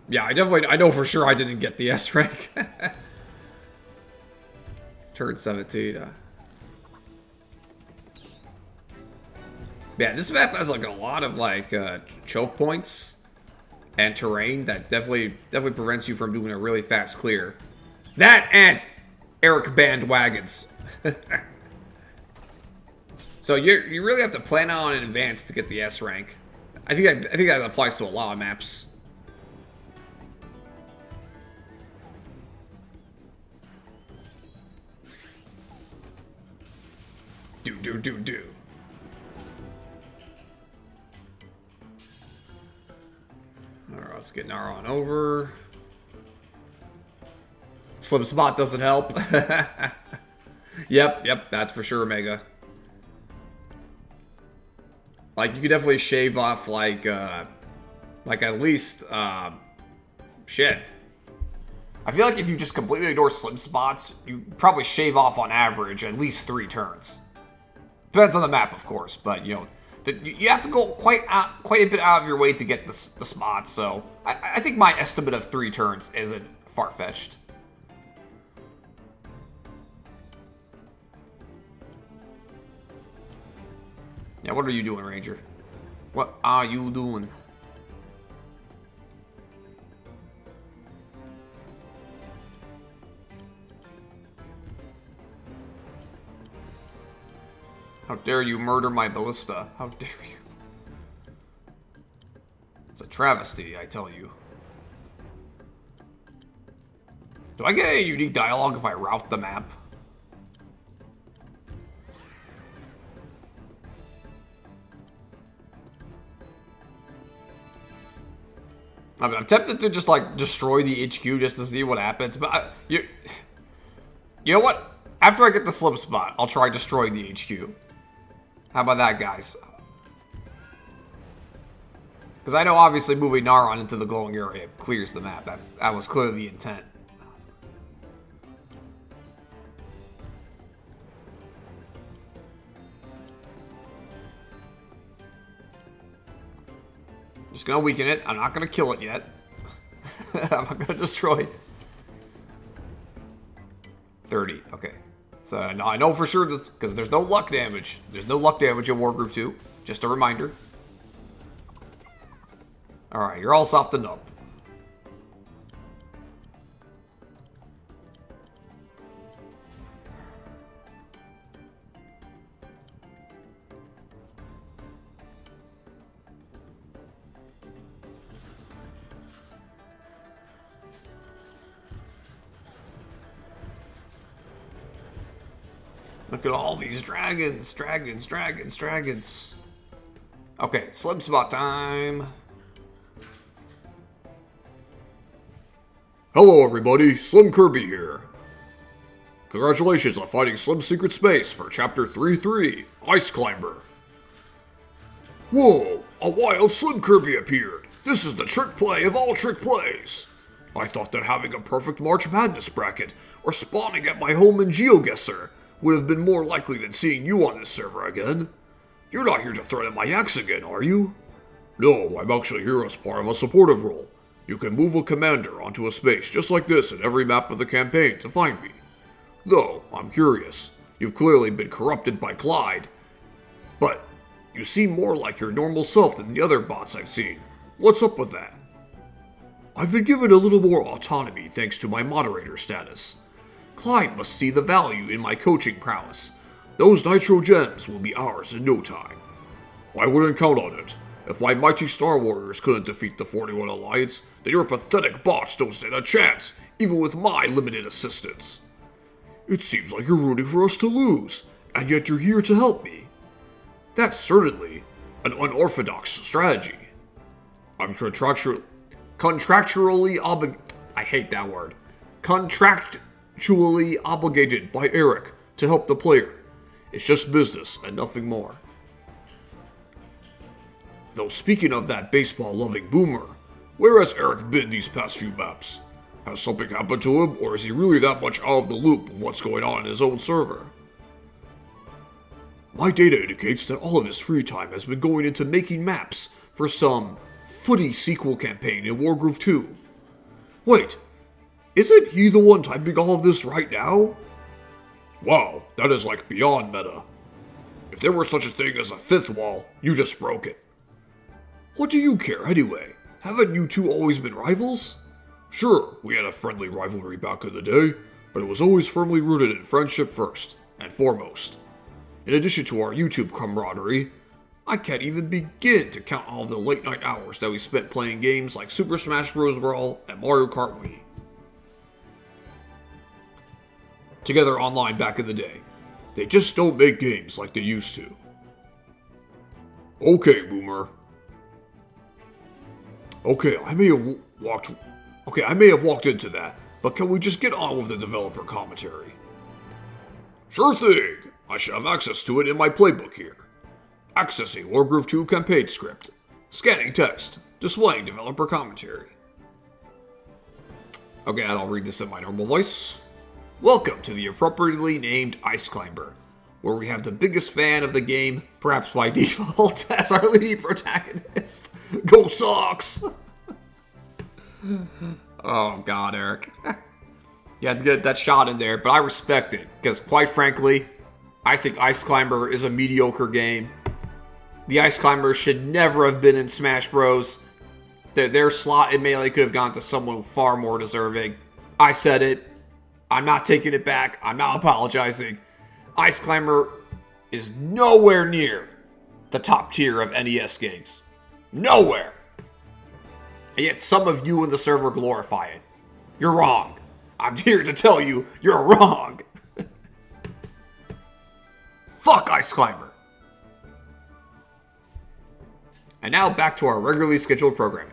Yeah, I know for sure I didn't get the S rank. It's turn 17. Yeah, this map has like a lot of like choke points and terrain that definitely prevents you from doing a really fast clear. That and Eric bandwagons. So you really have to plan out in advance to get the S rank. I think that applies to a lot of maps. Do. Alright, let's get Nara on over. Slim spot doesn't help. Yep, that's for sure, Omega. Like, you could definitely shave off, like at least, shit. I feel like if you just completely ignore slim spots, you probably shave off on average at least 3 turns. Depends on the map, of course, but, you know, you have to go quite a bit out of your way to get the spots, so I think my estimate of 3 turns isn't far-fetched. Yeah, what are you doing, Ranger? What are you doing? How dare you murder my ballista? How dare you? It's a travesty, I tell you. Do I get a unique dialogue if I route the map? I mean, I'm tempted to just, like, destroy the HQ just to see what happens, but you know what? After I get the slip spot, I'll try destroying the HQ. How about that, guys? Because I know, obviously, moving Naron into the glowing area clears the map. That was clearly the intent. Just gonna weaken it. I'm not gonna kill it yet. I'm not gonna destroy it. 30. Okay. So now I know for sure because there's no luck damage. There's no luck damage in Wargroove 2. Just a reminder. Alright, you're all softened up. Look at all these dragons. Okay, slim spot time. Hello everybody, Slim Kirby here. Congratulations on finding Slim's secret space for Chapter 3-3, Ice Climber. Whoa, a wild Slim Kirby appeared. This is the trick play of all trick plays. I thought that having a perfect March Madness bracket, or spawning at my home in GeoGuessr, would have been more likely than seeing you on this server again. You're not here to threaten my axe again, are you? No, I'm actually here as part of a supportive role. You can move a commander onto a space just like this in every map of the campaign to find me. Though, I'm curious. You've clearly been corrupted by Clyde, but you seem more like your normal self than the other bots I've seen. What's up with that? I've been given a little more autonomy thanks to my moderator status. Clyde must see the value in my coaching prowess. Those nitro gems will be ours in no time. I wouldn't count on it. If my mighty Star Warriors couldn't defeat the 41 Alliance, then your pathetic bots don't stand a chance, even with my limited assistance. It seems like you're rooting for us to lose, and yet you're here to help me. That's certainly an unorthodox strategy. I'm contractually obligated by Eric to help the player. It's just business and nothing more. Though speaking of that baseball-loving boomer, Where has Eric been these past few maps? Has something happened to him, or is he really that much out of the loop of what's going on in his own server? My data indicates that all of his free time has been going into making maps for some footy sequel campaign in Wargroove 2. Wait, isn't he the one typing all of this right now? Wow, that is like beyond meta. If there were such a thing as a fifth wall, you just broke it. What do you care anyway? Haven't you two always been rivals? Sure, we had a friendly rivalry back in the day, but it was always firmly rooted in friendship first and foremost. In addition to our YouTube camaraderie, I can't even begin to count all of the late night hours that we spent playing games like Super Smash Bros. Brawl and Mario Kart Wii. Together online back in the day. They just don't make games like they used to. Okay, Boomer. Okay, I may have walked into that, but can we just get on with the developer commentary? Sure thing. I should have access to it in my playbook here. Accessing Wargroove 2 campaign script. Scanning text. Displaying developer commentary. Okay, I'll read this in my normal voice. Welcome to the appropriately named Ice Climber, where we have the biggest fan of the game, perhaps by default, as our leading protagonist. Go Sox! Oh god, Eric. You had to get that shot in there, but I respect it, because quite frankly, I think Ice Climber is a mediocre game. The Ice Climber should never have been in Smash Bros. Their slot in Melee could have gone to someone far more deserving. I said it. I'm not taking it back. I'm not apologizing. Ice Climber is nowhere near the top tier of NES games. Nowhere. And yet some of you in the server glorify it. You're wrong. I'm here to tell you, you're wrong. Fuck Ice Climber. And now back to our regularly scheduled programming.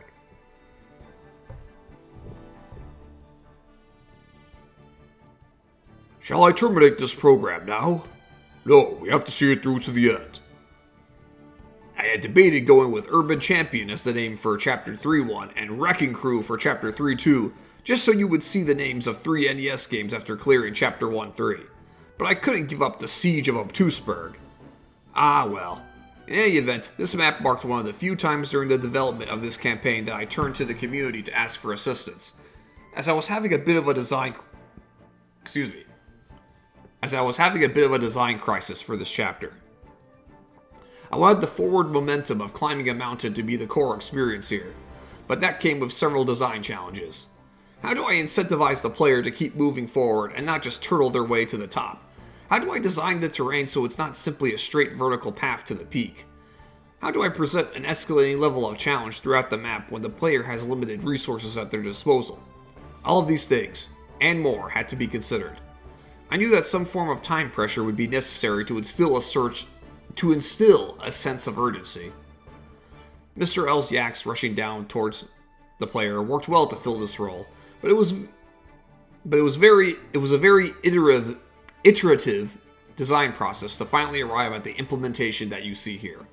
Shall I terminate this program now? No, we have to see it through to the end. I had debated going with Urban Champion as the name for Chapter 3.1 and Wrecking Crew for Chapter 3.2, just so you would see the names of 3 NES games after clearing Chapter 1.3. But I couldn't give up the Siege of Obtuseburg. Ah well. In any event, this map marked one of the few times during the development of this campaign that I turned to the community to ask for assistance. As I was having a bit of a design crisis for this chapter. I wanted the forward momentum of climbing a mountain to be the core experience here, but that came with several design challenges. How do I incentivize the player to keep moving forward and not just turtle their way to the top? How do I design the terrain so it's not simply a straight vertical path to the peak? How do I present an escalating level of challenge throughout the map when the player has limited resources at their disposal? All of these things, and more, had to be considered. I knew that some form of time pressure would be necessary to instill a sense of urgency. Mr. L's yaks rushing down towards the player worked well to fill this role, but it was a very iterative design process to finally arrive at the implementation that you see here.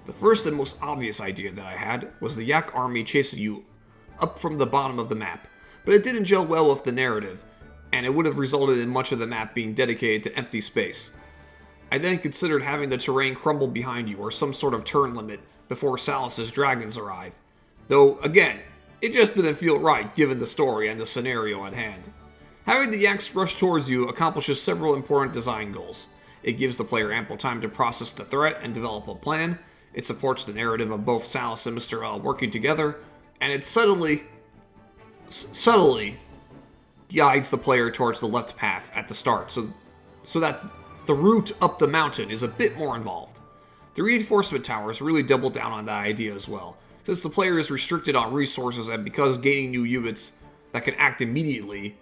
The first and most obvious idea that I had was the yak army chasing you up from the bottom of the map, but it didn't gel well with the narrative, and it would have resulted in much of the map being dedicated to empty space. I then considered having the terrain crumble behind you or some sort of turn limit before Salus's dragons arrive, though again, it just didn't feel right given the story and the scenario at hand. Having the yaks rush towards you accomplishes several important design goals. It gives the player ample time to process the threat and develop a plan, it supports the narrative of both Salus and Mr. L working together, and it subtly guides the player towards the left path at the start, so that the route up the mountain is a bit more involved. The reinforcement towers really double down on that idea as well, since the player is restricted on resources and because gaining new units that can act immediately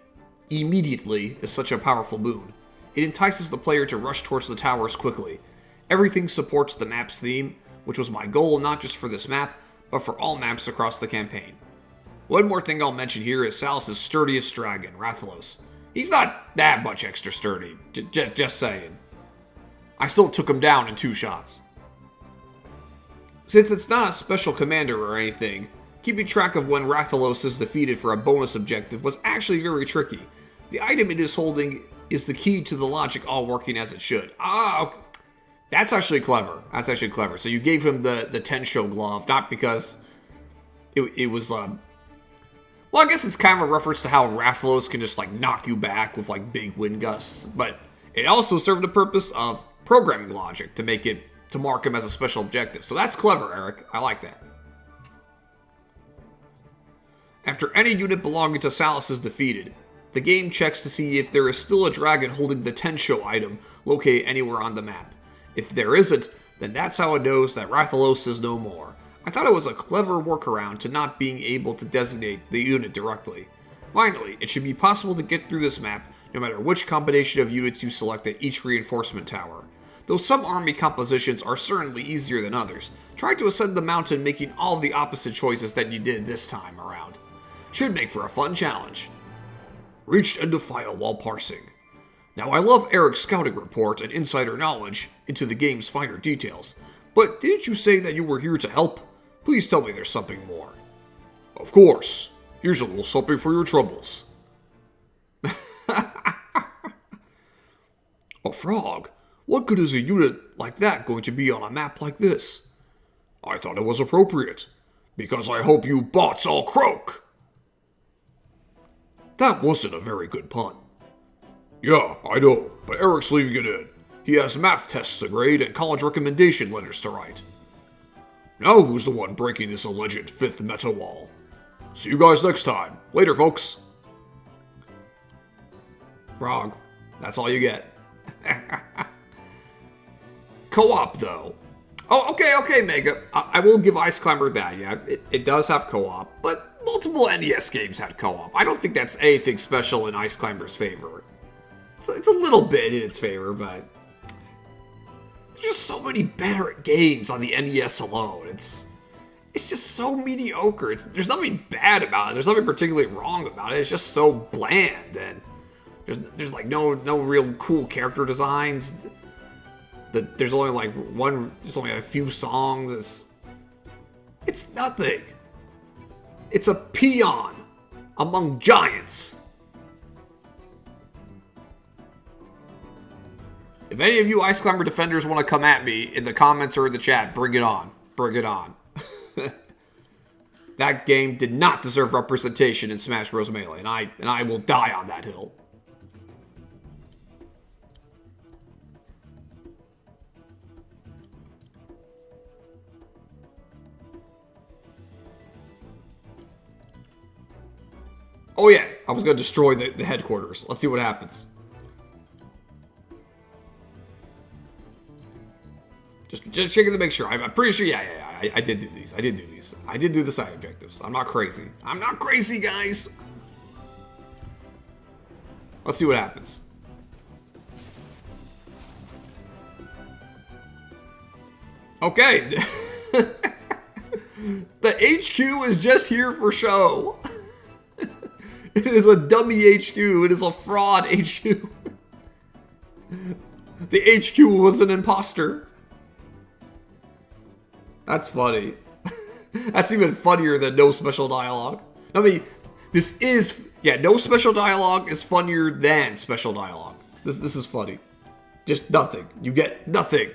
is such a powerful boon. It entices the player to rush towards the towers quickly. Everything supports the map's theme, which was my goal not just for this map, but for all maps across the campaign. One more thing I'll mention here is Salus's sturdiest dragon, Rathalos. He's not that much extra sturdy, just saying. I still took him down in 2 shots. Since it's not a special commander or anything, Keeping track of when Rathalos is defeated for a bonus objective was actually very tricky. The item it is holding is the key to the logic all working as it should. Okay. That's actually clever. That's actually clever. So you gave him the Tensho glove, not because it was, well, I guess it's kind of a reference to how Rathalos can just, like, knock you back with, like, big wind gusts, but it also served the purpose of programming logic to mark him as a special objective. So that's clever, Eric. I like that. After any unit belonging to Salus is defeated, the game checks to see if there is still a dragon holding the Tensho item located anywhere on the map. If there isn't, then that's how it knows that Rathalos is no more. I thought it was a clever workaround to not being able to designate the unit directly. Finally, it should be possible to get through this map no matter which combination of units you select at each reinforcement tower. Though some army compositions are certainly easier than others, try to ascend the mountain making all the opposite choices that you did this time around. Should make for a fun challenge. Reached end of file while parsing. Now I love Eric's scouting report and insider knowledge into the game's finer details, but didn't you say that you were here to help? Please tell me there's something more. Of course. Here's a little something for your troubles. A frog? What good is a unit like that going to be on a map like this? I thought it was appropriate. Because I hope you bots all croak. That wasn't a very good pun. Yeah, I know, but Eric's leaving it in. He has math tests to grade and college recommendation letters to write. Now who's the one breaking this alleged 5th meta wall? See you guys next time. Later, folks. Frog. That's all you get. Co-op, though. Oh, okay, Mega. I will give Ice Climber that, yeah. It does have co-op, but multiple NES games had co-op. I don't think that's anything special in Ice Climber's favor. It's a little bit in its favor, but there's just so many better games on the NES alone. It's just so mediocre. There's nothing bad about it. There's nothing particularly wrong about it. It's just so bland, and there's like no real cool character designs. There's only there's only a few songs. It's nothing. It's a peon among giants. If any of you Ice Climber defenders want to come at me in the comments or in the chat, bring it on. Bring it on. That game did not deserve representation in Smash Bros. Melee, and I will die on that hill. Oh yeah, I was going to destroy the headquarters. Let's see what happens. Just checking to make sure. I'm pretty sure, yeah, I did do these. I did do the side objectives. I'm not crazy. I'm not crazy, guys! Let's see what happens. Okay. The HQ is just here for show. It is a dummy HQ. It is a fraud HQ. The HQ was an imposter. That's funny. That's even funnier than no special dialogue. I mean, this is... Yeah, no special dialogue is funnier than special dialogue. This is funny. Just nothing. You get nothing.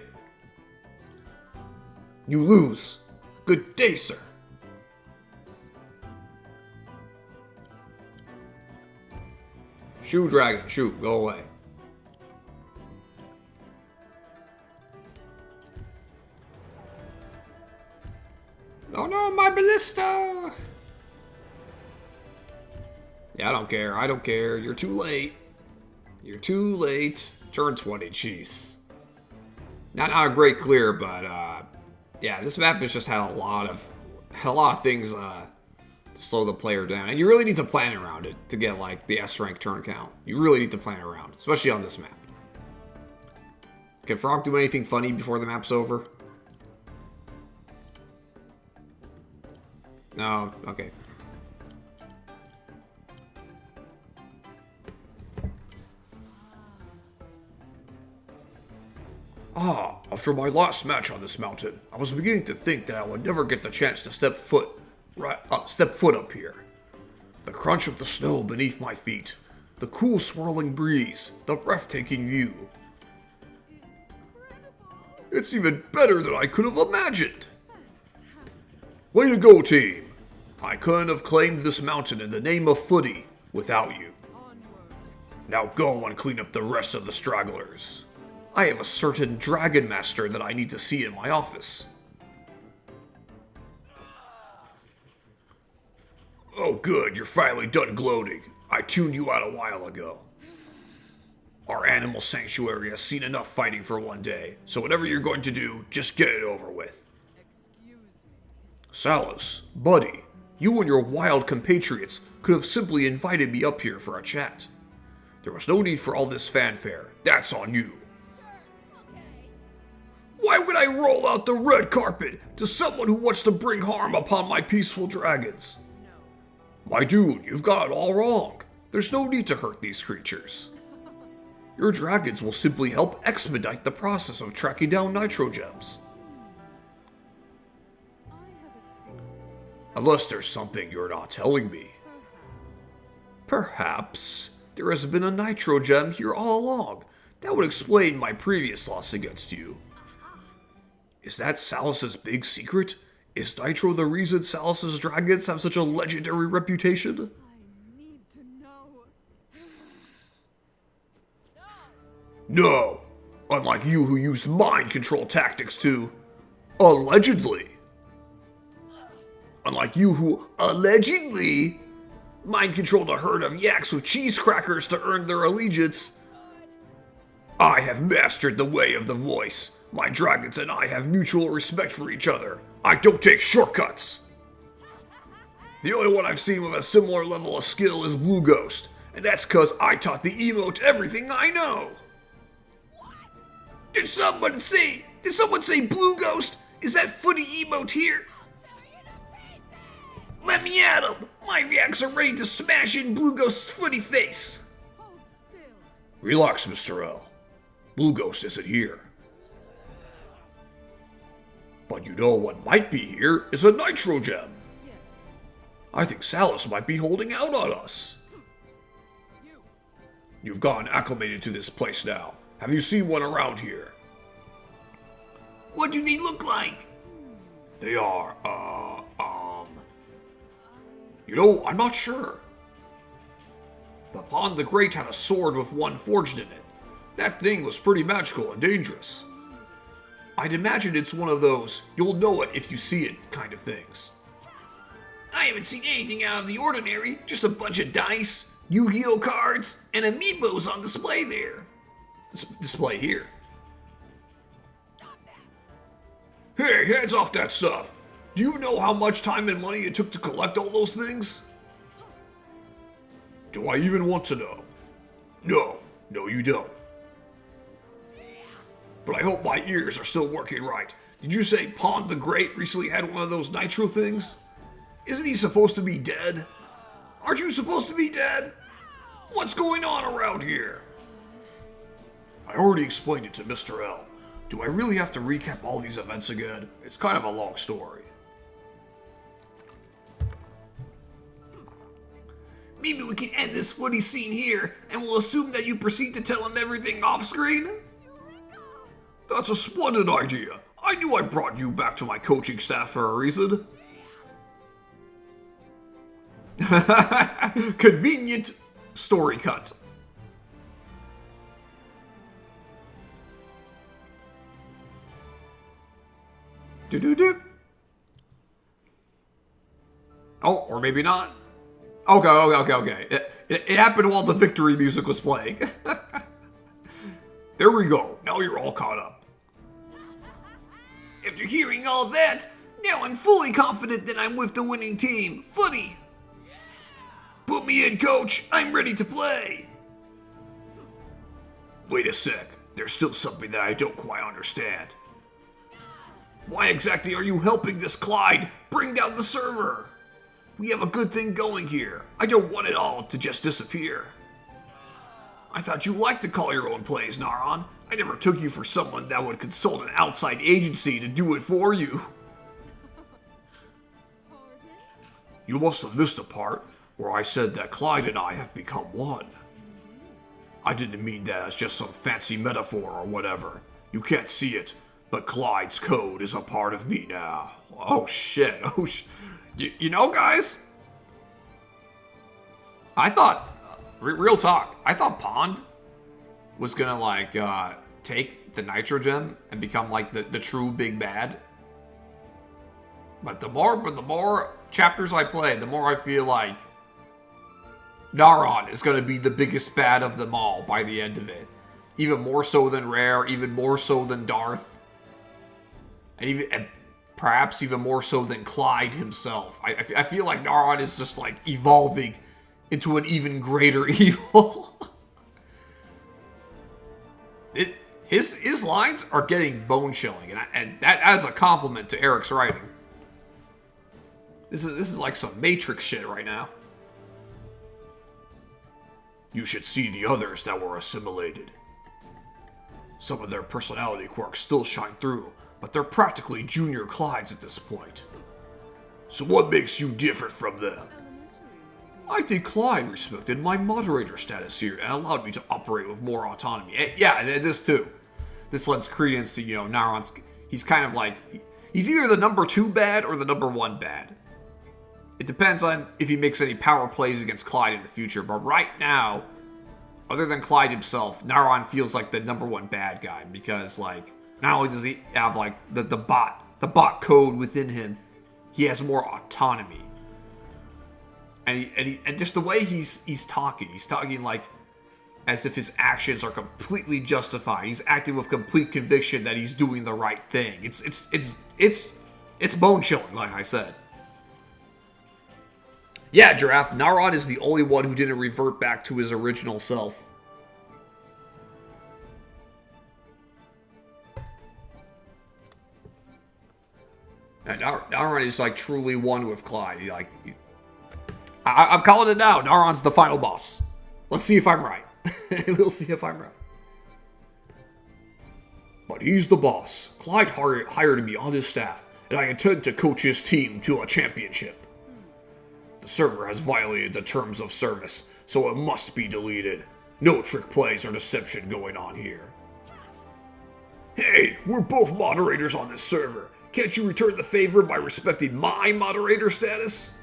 You lose. Good day, sir. Shoot, dragon. Shoot. Go away. Oh no, my ballista! Yeah, I don't care. I don't care. You're too late. You're too late. Turn 20, jeez. Not a great clear, but yeah, this map has just had a lot of things to slow the player down, and you really need to plan around it to get like the S rank turn count. You really need to plan around, especially on this map. Can Frog do anything funny before the map's over? No, okay. After my last match on this mountain, I was beginning to think that I would never get the chance to step foot step foot up here. The crunch of the snow beneath my feet, the cool swirling breeze, the breathtaking view. It's even better than I could have imagined. Way to go, team. I couldn't have claimed this mountain in the name of footy without you. Now go and clean up the rest of the stragglers. I have a certain dragon master that I need to see in my office. Oh good, you're finally done gloating. I tuned you out a while ago. Our animal sanctuary has seen enough fighting for one day, so whatever you're going to do, just get it over with. Excuse me. Salus, buddy, you and your wild compatriots could have simply invited me up here for a chat. There was no need for all this fanfare. That's on you. Why would I roll out the red carpet to someone who wants to bring harm upon my peaceful dragons? My dude, you've got it all wrong. There's no need to hurt these creatures. Your dragons will simply help expedite the process of tracking down nitro gems. Unless there's something you're not telling me. Perhaps there has been a nitro gem here all along. That would explain my previous loss against you. Is that Salus's big secret? Is nitro the reason Salus's dragons have such a legendary reputation? I need to know. No! Unlike you who used mind control tactics to... allegedly. Unlike you who allegedly mind controlled a herd of yaks with cheese crackers to earn their allegiance. I have mastered the way of the voice. My dragons and I have mutual respect for each other. I don't take shortcuts. The only one I've seen with a similar level of skill is Blue Ghost, and that's cause I taught the emote everything I know. What? Did someone say Blue Ghost? Is that footy emote here? Let me at him! My reacts are ready to smash in Blue Ghost's footy face! Hold still. Relax, Mr. L. Blue Ghost isn't here. But you know what might be here is a nitro gem. Yes. I think Salus might be holding out on us. You've gotten acclimated to this place now. Have you seen one around here? What do they look like? They are, You know, I'm not sure. But Pond the Great had a sword with one forged in it. That thing was pretty magical and dangerous. I'd imagine it's one of those, you'll know it if you see it kind of things. I haven't seen anything out of the ordinary, just a bunch of dice, Yu-Gi-Oh cards, and amiibos on display there. Display here. Hey, hands off that stuff! Do you know how much time and money it took to collect all those things? Do I even want to know? No, you don't. But I hope my ears are still working right. Did you say Pond the Great recently had one of those nitro things? Isn't he supposed to be dead? Aren't you supposed to be dead? What's going on around here? I already explained it to Mr. L. Do I really have to recap all these events again? It's kind of a long story. Maybe we can end this footy scene here, and we'll assume that you proceed to tell him everything off screen? That's a splendid idea. I knew I brought you back to my coaching staff for a reason. Convenient story cut. Do. Oh, or maybe not. Okay. It happened while the victory music was playing. There we go. Now you're all caught up. After hearing all that, now I'm fully confident that I'm with the winning team. Footy! Put me in, coach. I'm ready to play. Wait a sec. There's still something that I don't quite understand. Why exactly are you helping this Clyde bring down the server? We have a good thing going here. I don't want it all to just disappear. I thought you liked to call your own plays, Naron. I never took you for someone that would consult an outside agency to do it for you. You must have missed the part where I said that Clyde and I have become one. I didn't mean that as just some fancy metaphor or whatever. You can't see it, but Clyde's code is a part of me now. Oh shit, You know, guys? I thought, real talk, I thought Pond was gonna, like, take the nitrogen and become, like, the true big bad. But the more chapters I play, the more I feel like Naron is gonna be the biggest bad of them all by the end of it. Even more so than Rare, even more so than Darth. And perhaps even more so than Clyde himself. I feel like Naron is just, like, evolving into an even greater evil. His lines are getting bone-chilling, and that as a compliment to Eric's writing. This is like some Matrix shit right now. You should see the others that were assimilated. Some of their personality quirks still shine through, but they're practically junior Clydes at this point. So what makes you different from them? I think Clyde respected my moderator status here and allowed me to operate with more autonomy. Yeah, this too. This lends credence to, Naron's... He's kind of like... He's either the number 2 bad or the number 1 bad. It depends on if he makes any power plays against Clyde in the future. But right now, other than Clyde himself, Naron feels like the number 1 bad guy. Because, like, not only does he have, like, the bot code within him, he has more autonomy. And just the way he's talking like as if his actions are completely justified. He's acting with complete conviction that he's doing the right thing. It's bone chilling, like I said. Yeah, Giraffe, Naron is the only one who didn't revert back to his original self. And Naron is like truly one with Clyde. I'm calling it now. Naron's the final boss. Let's see if I'm right. We'll see if I'm right. But he's the boss. Clyde hired me on his staff, and I intend to coach his team to a championship. The server has violated the terms of service, so it must be deleted. No trick plays or deception going on here. Hey, we're both moderators on this server. Can't you return the favor by respecting my moderator status?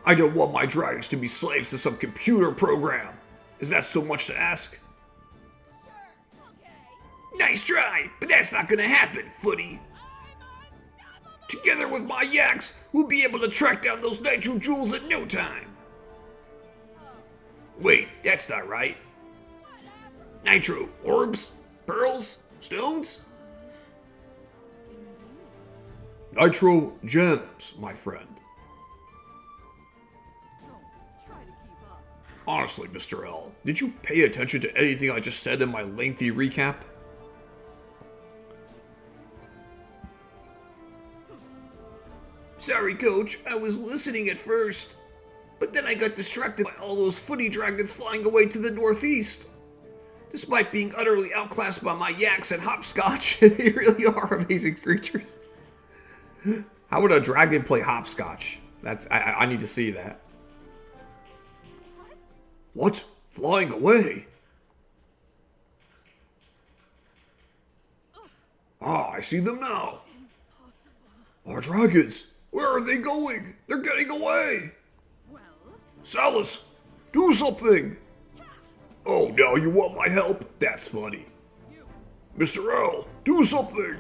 I don't want my dragons to be slaves to some computer program. Is that so much to ask? Sure, okay. Nice try, but that's not gonna happen, Footy. Together with my yaks, we'll be able to track down those nitro jewels in no time. Wait, that's not right. Nitro orbs? Pearls? Stones? Nitro gems, my friend. Try to keep up. Honestly, Mr. L, did you pay attention to anything I just said in my lengthy recap? Sorry, Coach, I was listening at first. But then I got distracted by all those footy dragons flying away to the northeast. Despite being utterly outclassed by my yaks and hopscotch, they really are amazing creatures. How would a dragon play hopscotch? I need to see that. What? Flying away? Ah, I see them now. Our dragons! Where are they going? They're getting away! Well, Salus, do something! Oh, now you want my help? That's funny. Mr. L, do something!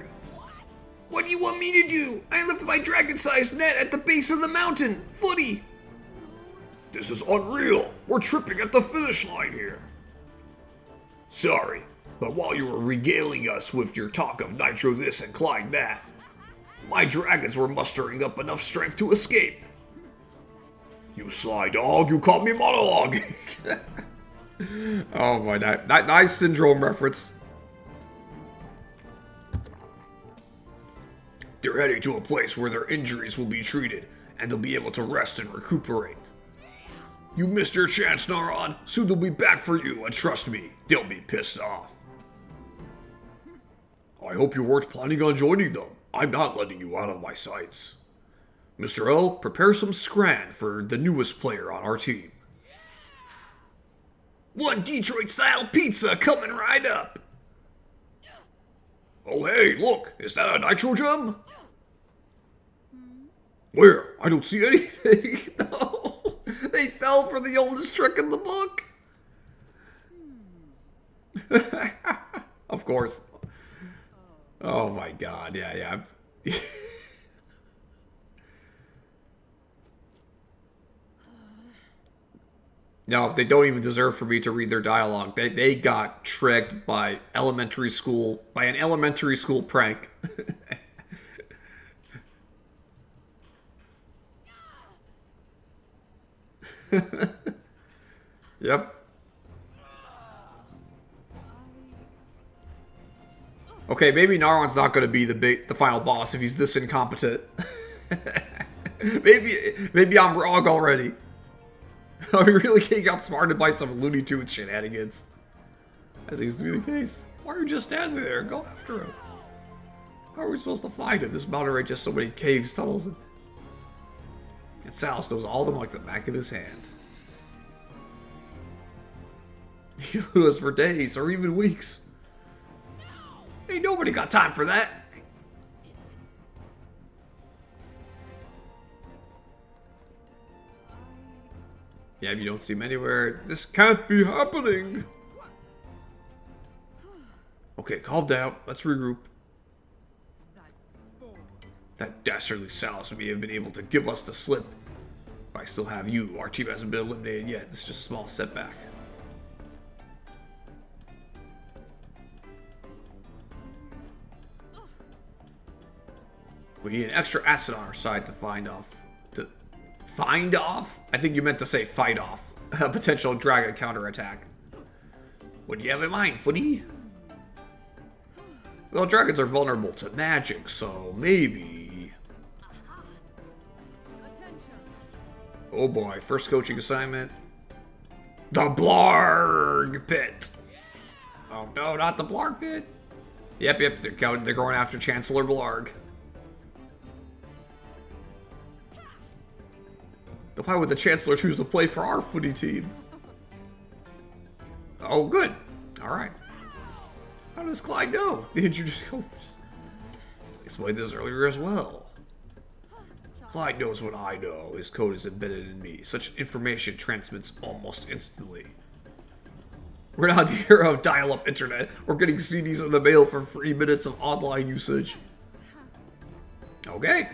What do you want me to do? I left my dragon-sized net at the base of the mountain. Footy! This is unreal. We're tripping at the finish line here. Sorry, but while you were regaling us with your talk of Nitro this and Clyde that, my dragons were mustering up enough strength to escape. You sly dog, you caught me monologue. Oh my, nice syndrome reference. They're heading to a place where their injuries will be treated, and they'll be able to rest and recuperate. You missed your chance, Naron. Soon they'll be back for you, and trust me, they'll be pissed off. I hope you weren't planning on joining them. I'm not letting you out of my sights. Mr. L, prepare some scran for the newest player on our team. One Detroit-style pizza coming right up. Oh hey, look, is that a nitro gem? Where? I don't see anything. No, they fell for the oldest trick in the book. Of course. Oh my god, yeah. No, they don't even deserve for me to read their dialogue. They got tricked by an elementary school prank. Yep. Okay, maybe Naron's not going to be the final boss if he's this incompetent. maybe I'm wrong already. Are we really getting outsmarted by some Looney Tunes shenanigans? That seems to be the case. Why are you just standing there? Go after him. How are we supposed to find him? This mountain range has so many caves, tunnels, and Salas knows all of them like the back of his hand. He blew us for days or even weeks. Ain't nobody got time for that. Yeah, you don't see him anywhere. This can't be happening. Okay, calm down. Let's regroup. That dastardly Salas may have been able to give us the slip. I still have you. Our team hasn't been eliminated yet. This is just a small setback. We need an extra asset on our side to find off. Find off? I think you meant to say fight off. A potential dragon counterattack. What do you have in mind, footy? Well, dragons are vulnerable to magic, so maybe... Oh boy, first coaching assignment. The Blarg Pit! Oh no, not the Blarg Pit! Yep, they're going after Chancellor Blarg. Why would the Chancellor choose to play for our footy team? Oh, good. Alright. How does Clyde know? Did you just go... explain this earlier as well. Clyde knows what I know. His code is embedded in me. Such information transmits almost instantly. We're not in the era of dial-up internet. We're getting CDs in the mail for free minutes of online usage. Okay.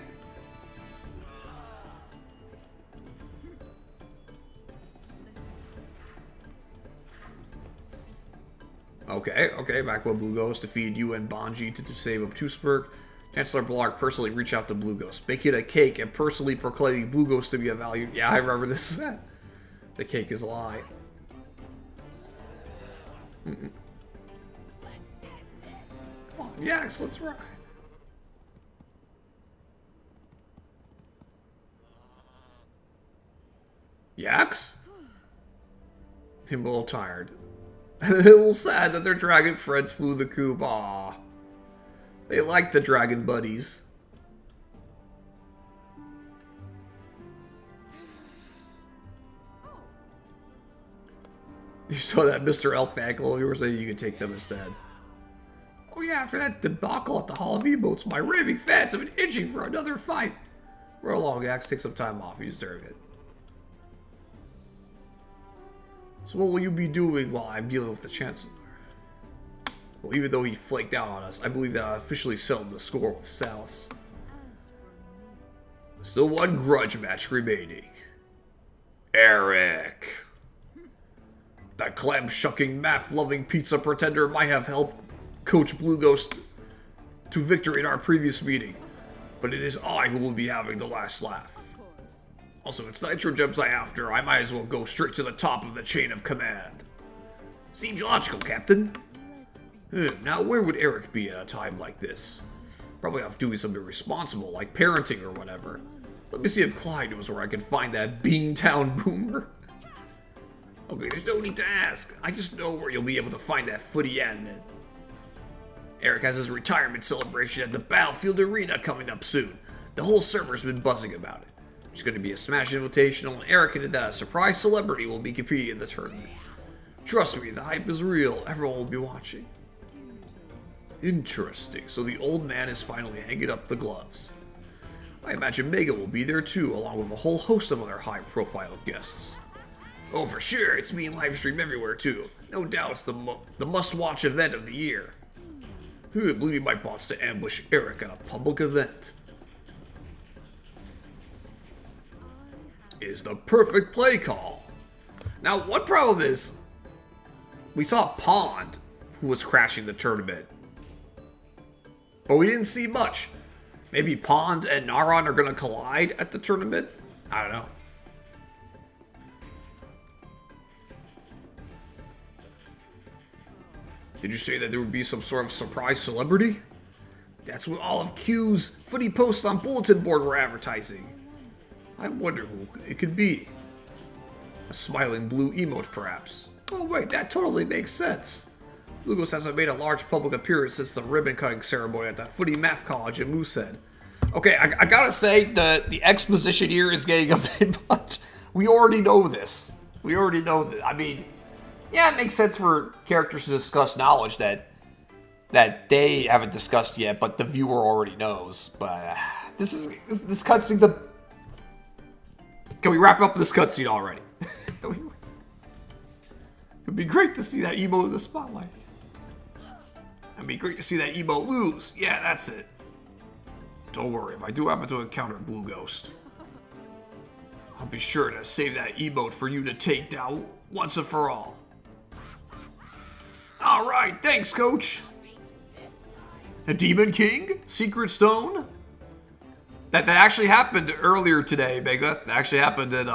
Okay, back when Blue Ghost defeated you and Bonji to save Obtuseburg, Chancellor Blarg personally reached out to Blue Ghost, baking a cake and personally proclaiming Blue Ghost to be a valued... Yeah, I remember this. The cake is a lie. Come on, yes, let's ride. Yax? I'm a little tired. A little sad that their dragon friends flew the coop. Aww. They like the dragon buddies. You saw that Mr. Elf ankle. You were saying you could take them instead. Oh yeah, after that debacle at the Hall of Emotes, my raving fans have been itching for another fight. Roll along, Axe. Take some time off. You deserve it. So what will you be doing while I'm dealing with the Chancellor? Well, even though he flaked out on us, I believe that I officially settled the score with Salas. Still one grudge match remaining. Eric. That clam-shucking, math-loving pizza pretender might have helped Coach Blue Ghost to victory in our previous meeting, but it is I who will be having the last laugh. Also, it's Nitro Gems I'm after. I might as well go straight to the top of the chain of command. Seems logical, Captain. Now, where would Eric be at a time like this? Probably off doing something responsible, like parenting or whatever. Let me see if Clyde knows where I can find that Beantown boomer. Okay, there's no need to ask. I just know where you'll be able to find that footy admin. Eric has his retirement celebration at the Battlefield Arena coming up soon. The whole server's been buzzing about it. There's going to be a Smash Invitational, and Eric hinted that a surprise celebrity will be competing in the tournament. Trust me, the hype is real. Everyone will be watching. Interesting. So the old man is finally hanging up the gloves. I imagine Mega will be there too, along with a whole host of other high-profile guests. Oh, for sure, it's being live-streamed everywhere too. No doubt it's the must-watch event of the year. Who would believe my boss to ambush Eric at a public event? Is the perfect play call. Now, one problem is, we saw Pond, who was crashing the tournament. But we didn't see much. Maybe Pond and Naron are going to collide at the tournament? I don't know. Did you say that there would be some sort of surprise celebrity? That's what all of Q's footy posts on bulletin board were advertising. I wonder who it could be. A smiling blue emote, perhaps. Oh wait, that totally makes sense. Lugos hasn't made a large public appearance since the ribbon-cutting ceremony at the Footy Math College in Moosehead. Okay, I gotta say, the exposition here is getting a bit much. We already know this. We already know that. I mean, yeah, it makes sense for characters to discuss knowledge that they haven't discussed yet, but the viewer already knows. But this cutscene's Can we wrap up this cutscene already? It'd be great to see that emo in the spotlight. It'd be great to see that emo lose. Yeah, that's it. Don't worry, if I do happen to encounter Blue Ghost, I'll be sure to save that emote for you to take down once and for all. Alright, thanks, Coach. A Demon King? Secret Stone? That actually happened earlier today, Mega. That actually happened in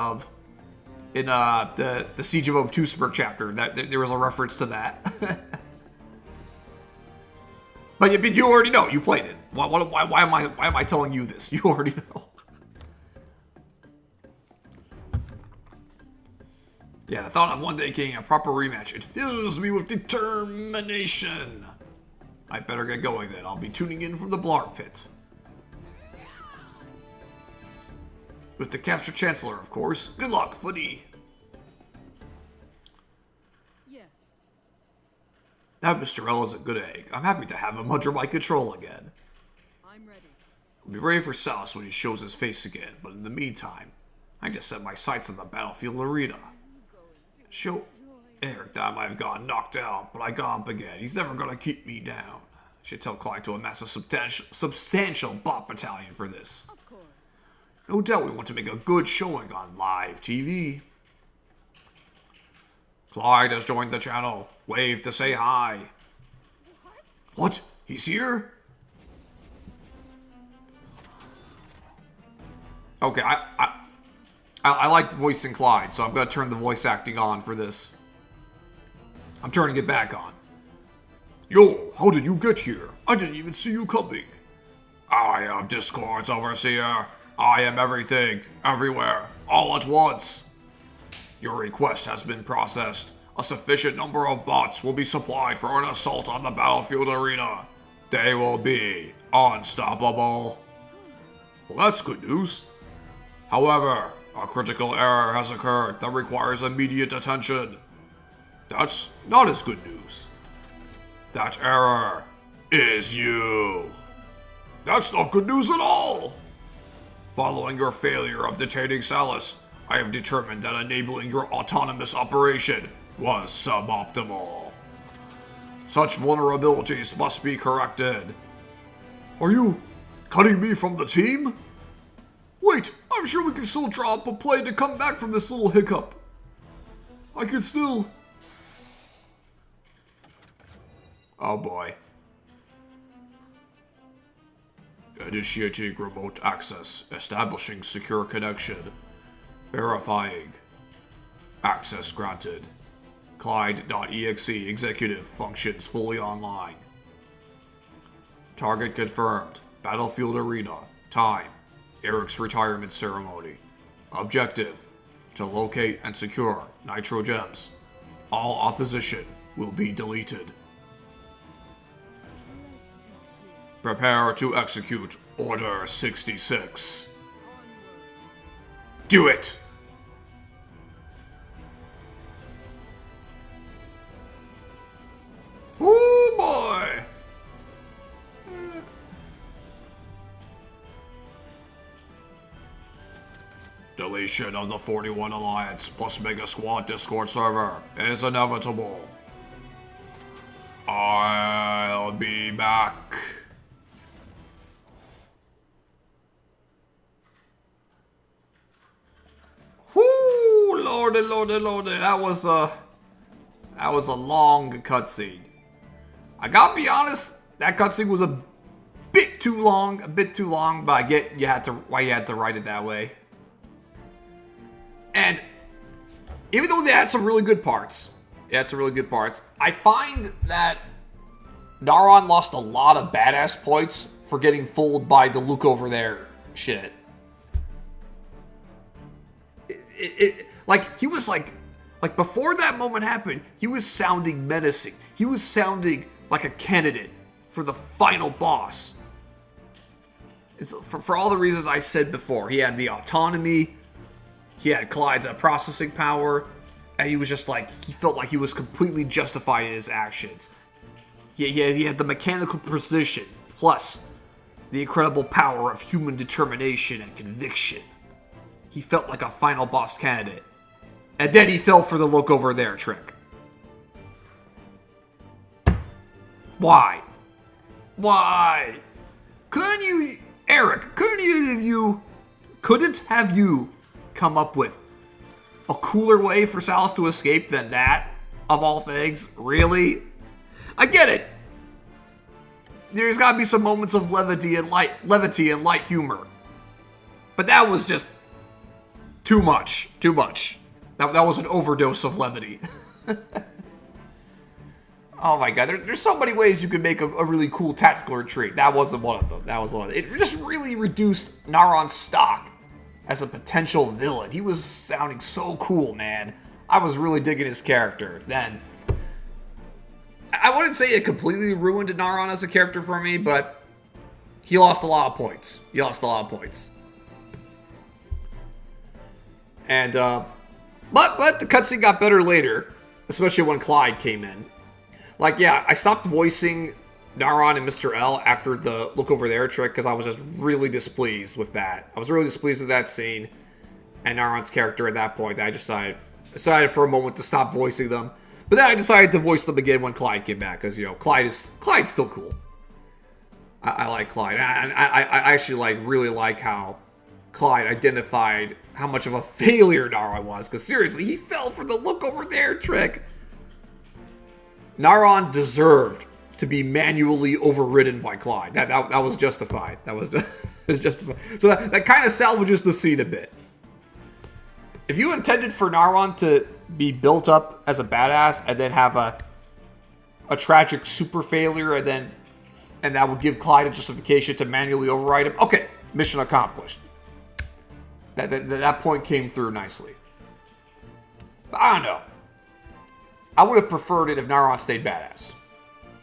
the Siege of Obtuseburg chapter. There was a reference to that. But you already know. You played it. Why am I telling you this? You already know. Yeah, the thought of one day getting a proper rematch, it fills me with determination. I better get going then. I'll be tuning in from the Blarg Pit. With the Capture Chancellor, of course. Good luck, Footy. Yes. That Mr. L is a good egg. I'm happy to have him under my control again. I'm ready. I'll be ready for Salas when he shows his face again, but in the meantime, I just set my sights on the battlefield arena. Show Eric that I might have gotten knocked out, but I got up again. He's never gonna keep me down. Should tell Clyde to amass a substantial bot battalion for this. Of course. No doubt we want to make a good showing on live TV. Clyde has joined the channel. Wave to say hi. What? He's here? Okay, I like voicing Clyde, so I'm going to turn the voice acting on for this. I'm turning it back on. Yo, how did you get here? I didn't even see you coming. I am Discord's overseer. I am everything, everywhere, all at once. Your request has been processed. A sufficient number of bots will be supplied for an assault on the battlefield arena. They will be unstoppable. Well, that's good news. However, a critical error has occurred that requires immediate attention. That's not as good news. That error is you. That's not good news at all. Following your failure of detaining Salas, I have determined that enabling your autonomous operation was suboptimal. Such vulnerabilities must be corrected. Are you cutting me from the team? Wait, I'm sure we can still draw up a play to come back from this little hiccup. I can still... Oh boy. Initiating remote access. Establishing secure connection. Verifying. Access granted. Clyde.exe executive functions fully online. Target confirmed. Battlefield arena. Time. Eric's retirement ceremony. Objective. To locate and secure Nitro Gems. All opposition will be deleted. Prepare to execute Order 66. Do it! Ooh, boy! Deletion of the 41 Alliance plus Mega Squad Discord server is inevitable. I'll be back. Whoo, lordy, lordy, lordy. That was a long cutscene. I gotta be honest, that cutscene was a bit too long, but I get why you had to write it that way. And even though they had some really good parts, I find that Naron lost a lot of badass points for getting fooled by the look over there shit. He was like before that moment happened, he was sounding menacing. He was sounding like a candidate for the final boss. It's for all the reasons I said before. He had the autonomy, he had Clyde's processing power, and he was just like, he felt like he was completely justified in his actions. He had the mechanical precision, plus the incredible power of human determination and conviction. He felt like a final boss candidate. And then he fell for the look over there trick. Why? Couldn't you, Eric, couldn't have you come up with a cooler way for Salus to escape than that, of all things? Really? I get it. There's gotta be some moments of levity and light humor. But that was just too much. That was an overdose of levity. Oh my god, there's so many ways you could make a really cool tactical retreat. That wasn't one of them. It just really reduced Naron's stock as a potential villain. He was sounding so cool, man. I was really digging his character. Then, I wouldn't say it completely ruined Naron as a character for me, but he lost a lot of points. And, but the cutscene got better later, especially when Clyde came in. I stopped voicing Naron and Mr. L after the look over there trick because I was just really displeased with that. I was really displeased with that scene and Naron's character at that point. I decided for a moment to stop voicing them. But then I decided to voice them again when Clyde came back because, Clyde's still cool. I like Clyde. I actually really like how Clyde identified how much of a failure Naron was. Because seriously, he fell for the look over there trick. Naron deserved to be manually overridden by Clyde. That was justified. That was justified. So that kind of salvages the scene a bit. If you intended for Naron to be built up as a badass and then have a tragic super failure and that would give Clyde a justification to manually override him, okay, mission accomplished. That point came through nicely. But I don't know. I would have preferred it if Naron stayed badass.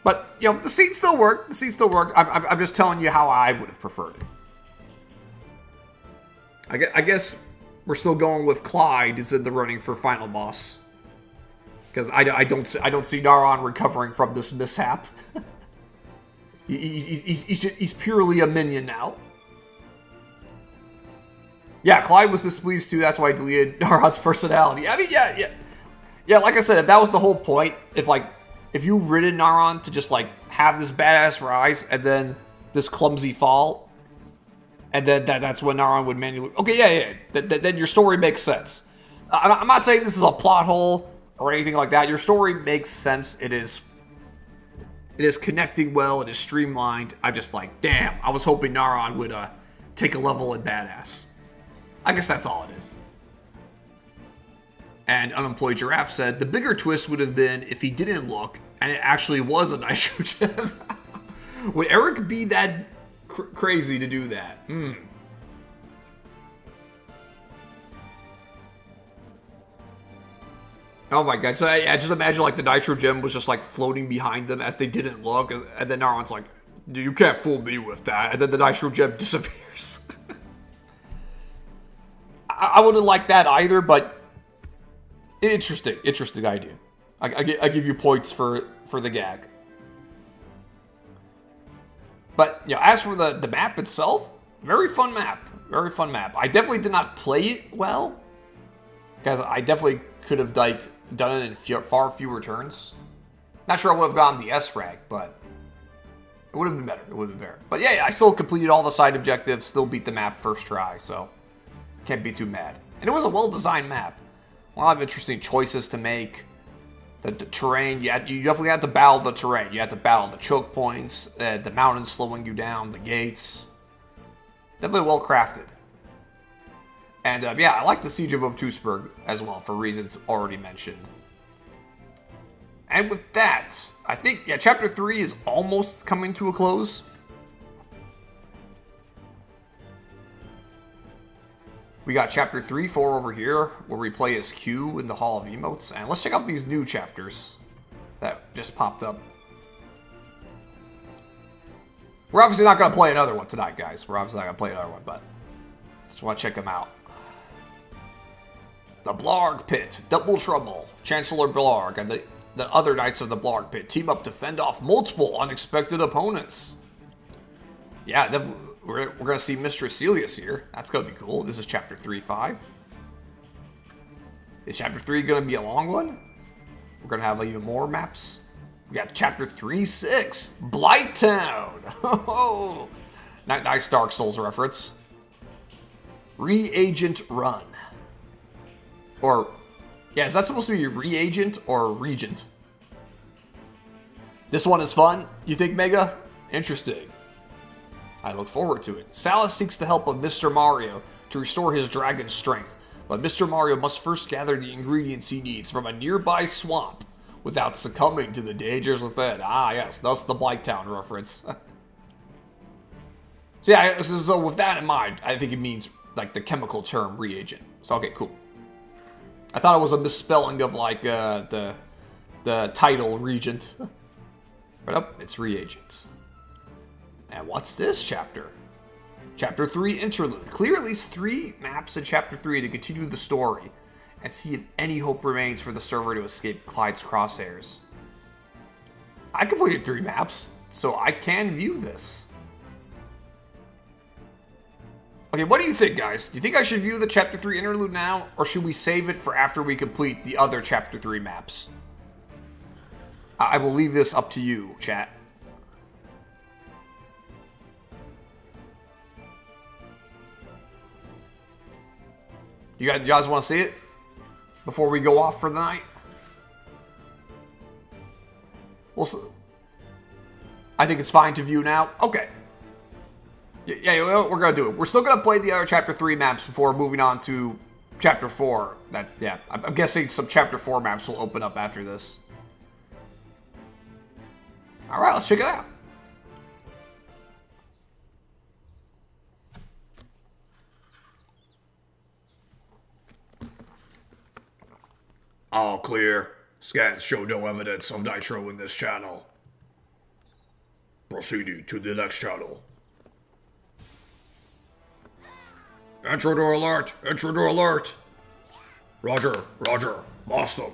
But, the scene still worked. I'm just telling you how I would have preferred it. I guess we're still going with Clyde is in the running for final boss. Because I don't see Naron recovering from this mishap. He's purely a minion now. Yeah, Clyde was displeased too. That's why I deleted Naron's personality. I mean, yeah. Like I said, if that was the whole point, if you ridden Naron to just have this badass rise and then this clumsy fall, and then that's when Naron would manually. Okay, yeah. Then your story makes sense. I'm not saying this is a plot hole or anything like that. Your story makes sense. It is connecting well. It is streamlined. I'm just damn. I was hoping Naron would take a level in badass. I guess that's all it is. And Unemployed Giraffe said, the bigger twist would have been if he didn't look, and it actually was a nitrogen. Would Eric be that crazy to do that? Oh my god. So I just imagine the nitro gem was just floating behind them as they didn't look. And then Naron's You can't fool me with that. And then the Nitro Gem disappears. I wouldn't like that either, but interesting idea. I give you points for the gag. But, you know, as for the map itself, very fun map. Very fun map. I definitely did not play it well, because I definitely could have done it in far fewer turns. Not sure I would have gotten the S rank, but it would have been better. It would have been better. But yeah, I still completed all the side objectives, still beat the map first try, so can't be too mad. And it was a well-designed map. A lot of interesting choices to make. The terrain, you definitely had to battle the terrain. You had to battle the choke points, the mountains slowing you down, the gates. Definitely well crafted. And yeah, I like the Siege of Obtuseburg as well for reasons already mentioned. And with that, I think, yeah, Chapter 3 is almost coming to a close. We got Chapter 3, 4 over here, where we play as Q in the Hall of Emotes. And let's check out these new chapters that just popped up. We're obviously not going to play another one tonight, guys. We're obviously not going to play another one, but just want to check them out. The Blarg Pit, Double Trouble, Chancellor Blarg, and the other Knights of the Blarg Pit team up to fend off multiple unexpected opponents. Yeah, we're going to see Mistress Celius here. That's going to be cool. This is Chapter 3-5. Is Chapter 3 going to be a long one? We're going to have even more maps. We got Chapter 3-6, Blighttown. Oh, nice Dark Souls reference. Reagent Run. Or, yeah, is that supposed to be Reagent or Regent? This one is fun, you think, Mega? Interesting. I look forward to it. Samus seeks the help of Mr. Mario to restore his dragon's strength, but Mr. Mario must first gather the ingredients he needs from a nearby swamp without succumbing to the dangers within. Ah, yes, thus the Blighttown reference. So yeah, so with that in mind, I think it means like the chemical term reagent. So okay, cool. I thought it was a misspelling of like the title regent, but oh, it's reagent. And what's this chapter? Chapter 3 Interlude. Clear at least 3 maps in Chapter 3 to continue the story and see if any hope remains for the server to escape Clyde's crosshairs. I completed 3 maps, so I can view this. Okay, what do you think, guys? Do you think I should view the Chapter 3 Interlude now, or should we save it for after we complete the other Chapter 3 maps? I will leave this up to you, chat. You guys want to see it before we go off for the night? I think it's fine to view now. Okay. Yeah, we're going to do it. We're still going to play the other Chapter 3 maps before moving on to Chapter 4. Yeah, I'm guessing some Chapter 4 maps will open up after this. Alright, let's check it out. All clear. Scans show no evidence of nitro in this channel. Proceeding to the next channel. Intruder alert! Intruder alert! Roger, roger. Lost them.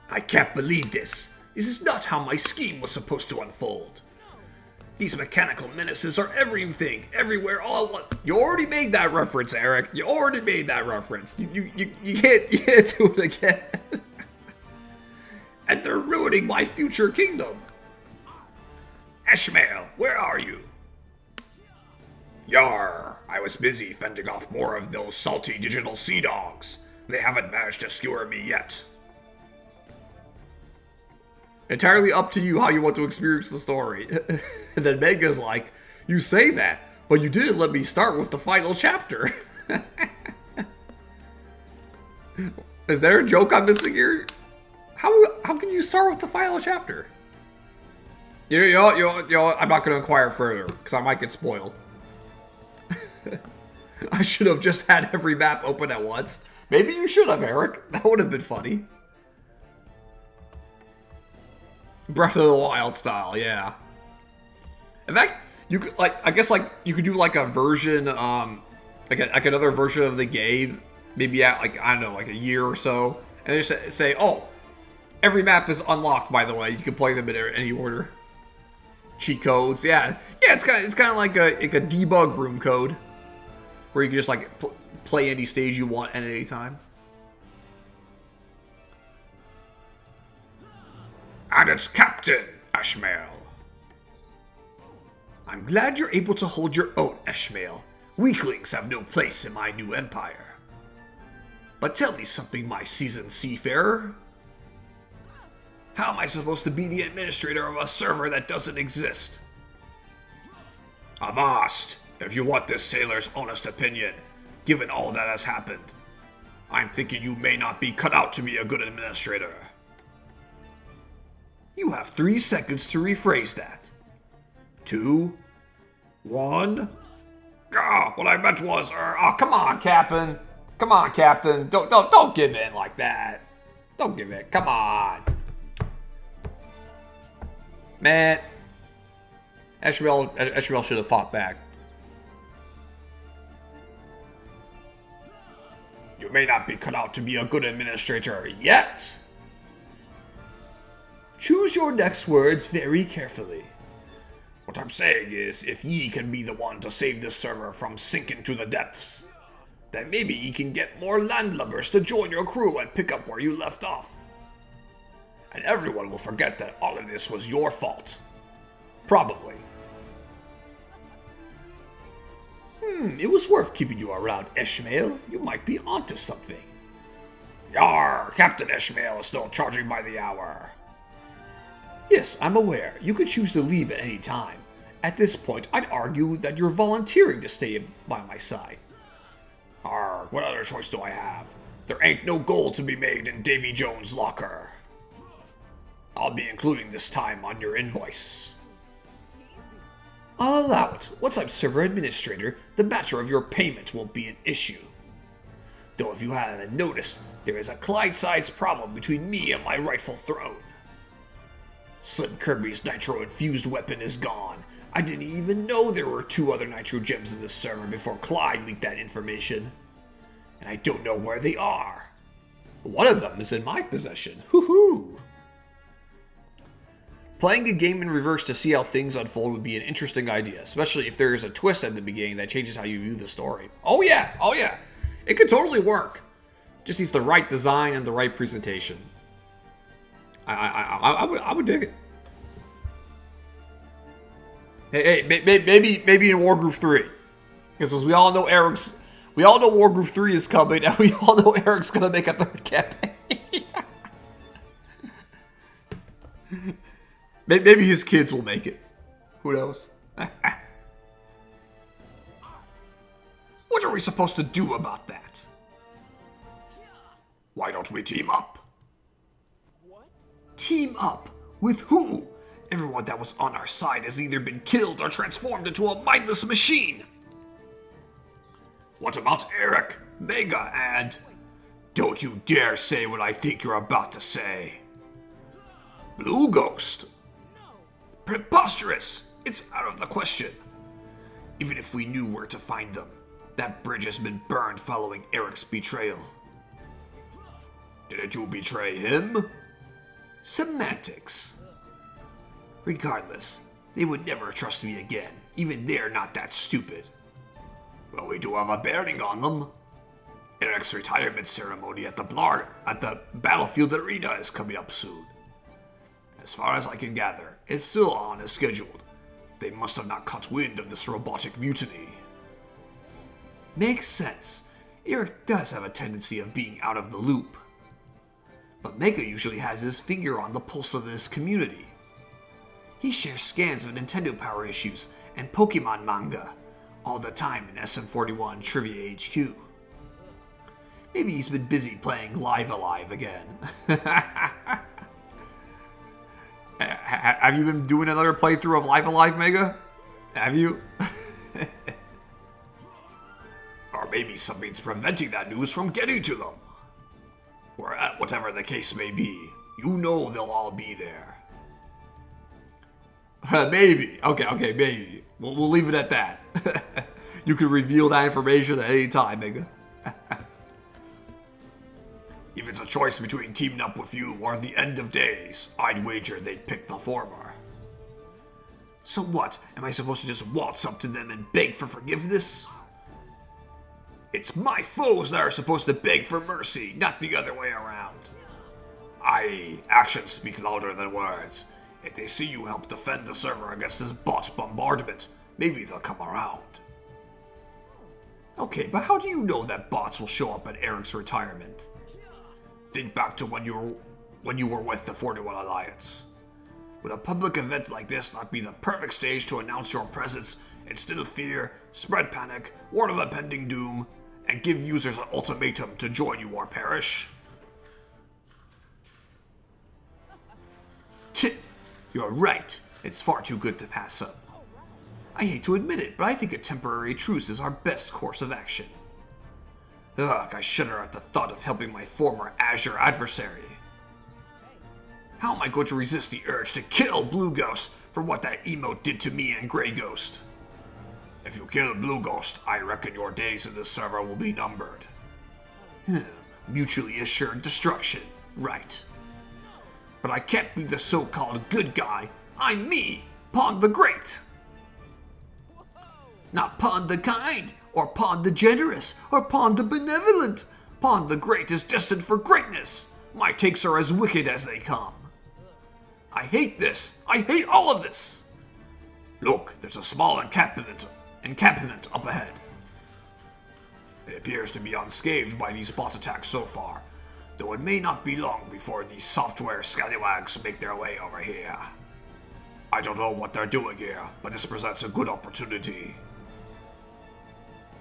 I can't believe this. This is not how my scheme was supposed to unfold. These mechanical menaces are everything, everywhere, all at once. You already made that reference, Eric. You already made that reference. You can't do it again. And they're ruining my future kingdom. Ishmael, where are you? Yar, I was busy fending off more of those salty digital sea dogs. They haven't managed to skewer me yet. Entirely up to you how you want to experience the story. And then Mega's like, you say that, but you didn't let me start with the final chapter. Is there a joke I'm missing here? How can you start with the final chapter? You know, I'm not going to inquire further, because I might get spoiled. I should have just had every map open at once. Maybe you should have, Eric. That would have been funny. Breath of the Wild style, yeah. In fact, you could I guess you could do like a version, like another version of the game, maybe at I don't know, like a year or so, and just say, oh, every map is unlocked. By the way, you can play them in any order. Cheat codes, yeah. It's kind of like a debug room code, where you can just play any stage you want at any time. And it's Captain Ishmael. I'm glad you're able to hold your own, Ishmael. Weaklings have no place in my new empire. But tell me something, my seasoned seafarer. How am I supposed to be the administrator of a server that doesn't exist? Avast, if you want this sailor's honest opinion, given all that has happened. I'm thinking you may not be cut out to be a good administrator. You have 3 seconds to rephrase that. 2, 1. What I meant was, oh, come on, Captain. Come on, Captain. Don't give in like that. Don't give in. Come on. Man. Ishmael should have fought back. You may not be cut out to be a good administrator yet. Choose your next words very carefully. What I'm saying is, if ye can be the one to save this server from sinking to the depths, then maybe ye can get more landlubbers to join your crew and pick up where you left off. And everyone will forget that all of this was your fault. Probably. It was worth keeping you around, Ishmael. You might be onto something. Yar, Captain Ishmael is still charging by the hour. Yes, I'm aware. You could choose to leave at any time. At this point, I'd argue that you're volunteering to stay by my side. Arr, what other choice do I have? There ain't no gold to be made in Davy Jones' locker. I'll be including this time on your invoice. I'll allow it. Once I'm server administrator, the matter of your payment won't be an issue. Though if you haven't noticed, there is a Clyde-sized problem between me and my rightful throne. Slim Kirby's nitro-infused weapon is gone. I didn't even know there were 2 other nitro gems in this server before Clyde leaked that information. And I don't know where they are. One of them is in my possession. Hoo-hoo! Playing a game in reverse to see how things unfold would be an interesting idea, especially if there is a twist at the beginning that changes how you view the story. Oh yeah! It could totally work. Just needs the right design and the right presentation. I would dig it. Hey, maybe in Wargroove 3, because we all know Wargroove 3 is coming, and we all know Eric's gonna make a 3rd campaign. Maybe his kids will make it. Who knows? What are we supposed to do about that? Why don't we team up? What? Team up? With who? Everyone that was on our side has either been killed or transformed into a mindless machine. What about Eric, Mega, and... Don't you dare say what I think you're about to say. Blue Ghost? Preposterous! It's out of the question. Even if we knew where to find them, that bridge has been burned following Eric's betrayal. Didn't you betray him? Semantics. Regardless, they would never trust me again. Even they're not that stupid. Well, we do have a bearing on them. Eric's retirement ceremony at the battlefield arena is coming up soon. As far as I can gather, it's still on as scheduled. They must have not caught wind of this robotic mutiny. Makes sense. Eric does have a tendency of being out of the loop. But Mega usually has his finger on the pulse of this community. He shares scans of Nintendo Power issues and Pokemon manga all the time in SM41 Trivia HQ. Maybe he's been busy playing Live Alive again. Have you been doing another playthrough of Live Alive, Mega? Have you? Or maybe something's preventing that news from getting to them. Or whatever the case may be, you know they'll all be there. Maybe. Okay, maybe. We'll leave it at that. You can reveal that information at any time, nigga. If it's a choice between teaming up with you or the end of days, I'd wager they'd pick the former. So what? Am I supposed to just waltz up to them and beg for forgiveness? It's my foes that are supposed to beg for mercy, not the other way around. Actions speak louder than words. If they see you help defend the server against this bot bombardment, maybe they'll come around. Okay, but how do you know that bots will show up at Eric's retirement? Think back to when you were with the 41 Alliance. Would a public event like this not be the perfect stage to announce your presence, instill fear, spread panic, warn of impending doom, and give users an ultimatum to join you or perish? You're right. It's far too good to pass up. I hate to admit it, but I think a temporary truce is our best course of action. Ugh, I shudder at the thought of helping my former Azure adversary. How am I going to resist the urge to kill Blue Ghost for what that emote did to me and Grey Ghost? If you kill Blue Ghost, I reckon your days in this server will be numbered. Mutually assured destruction, right. But I can't be the so-called good guy. I'm me, Pond the Great. Not Pond the Kind, or Pond the Generous, or Pond the Benevolent. Pond the Great is destined for greatness. My takes are as wicked as they come. I hate this. I hate all of this. Look, there's a small encampment up ahead. It appears to be unscathed by these bot attacks so far, though it may not be long before these software scallywags make their way over here. I don't know what they're doing here, but this presents a good opportunity.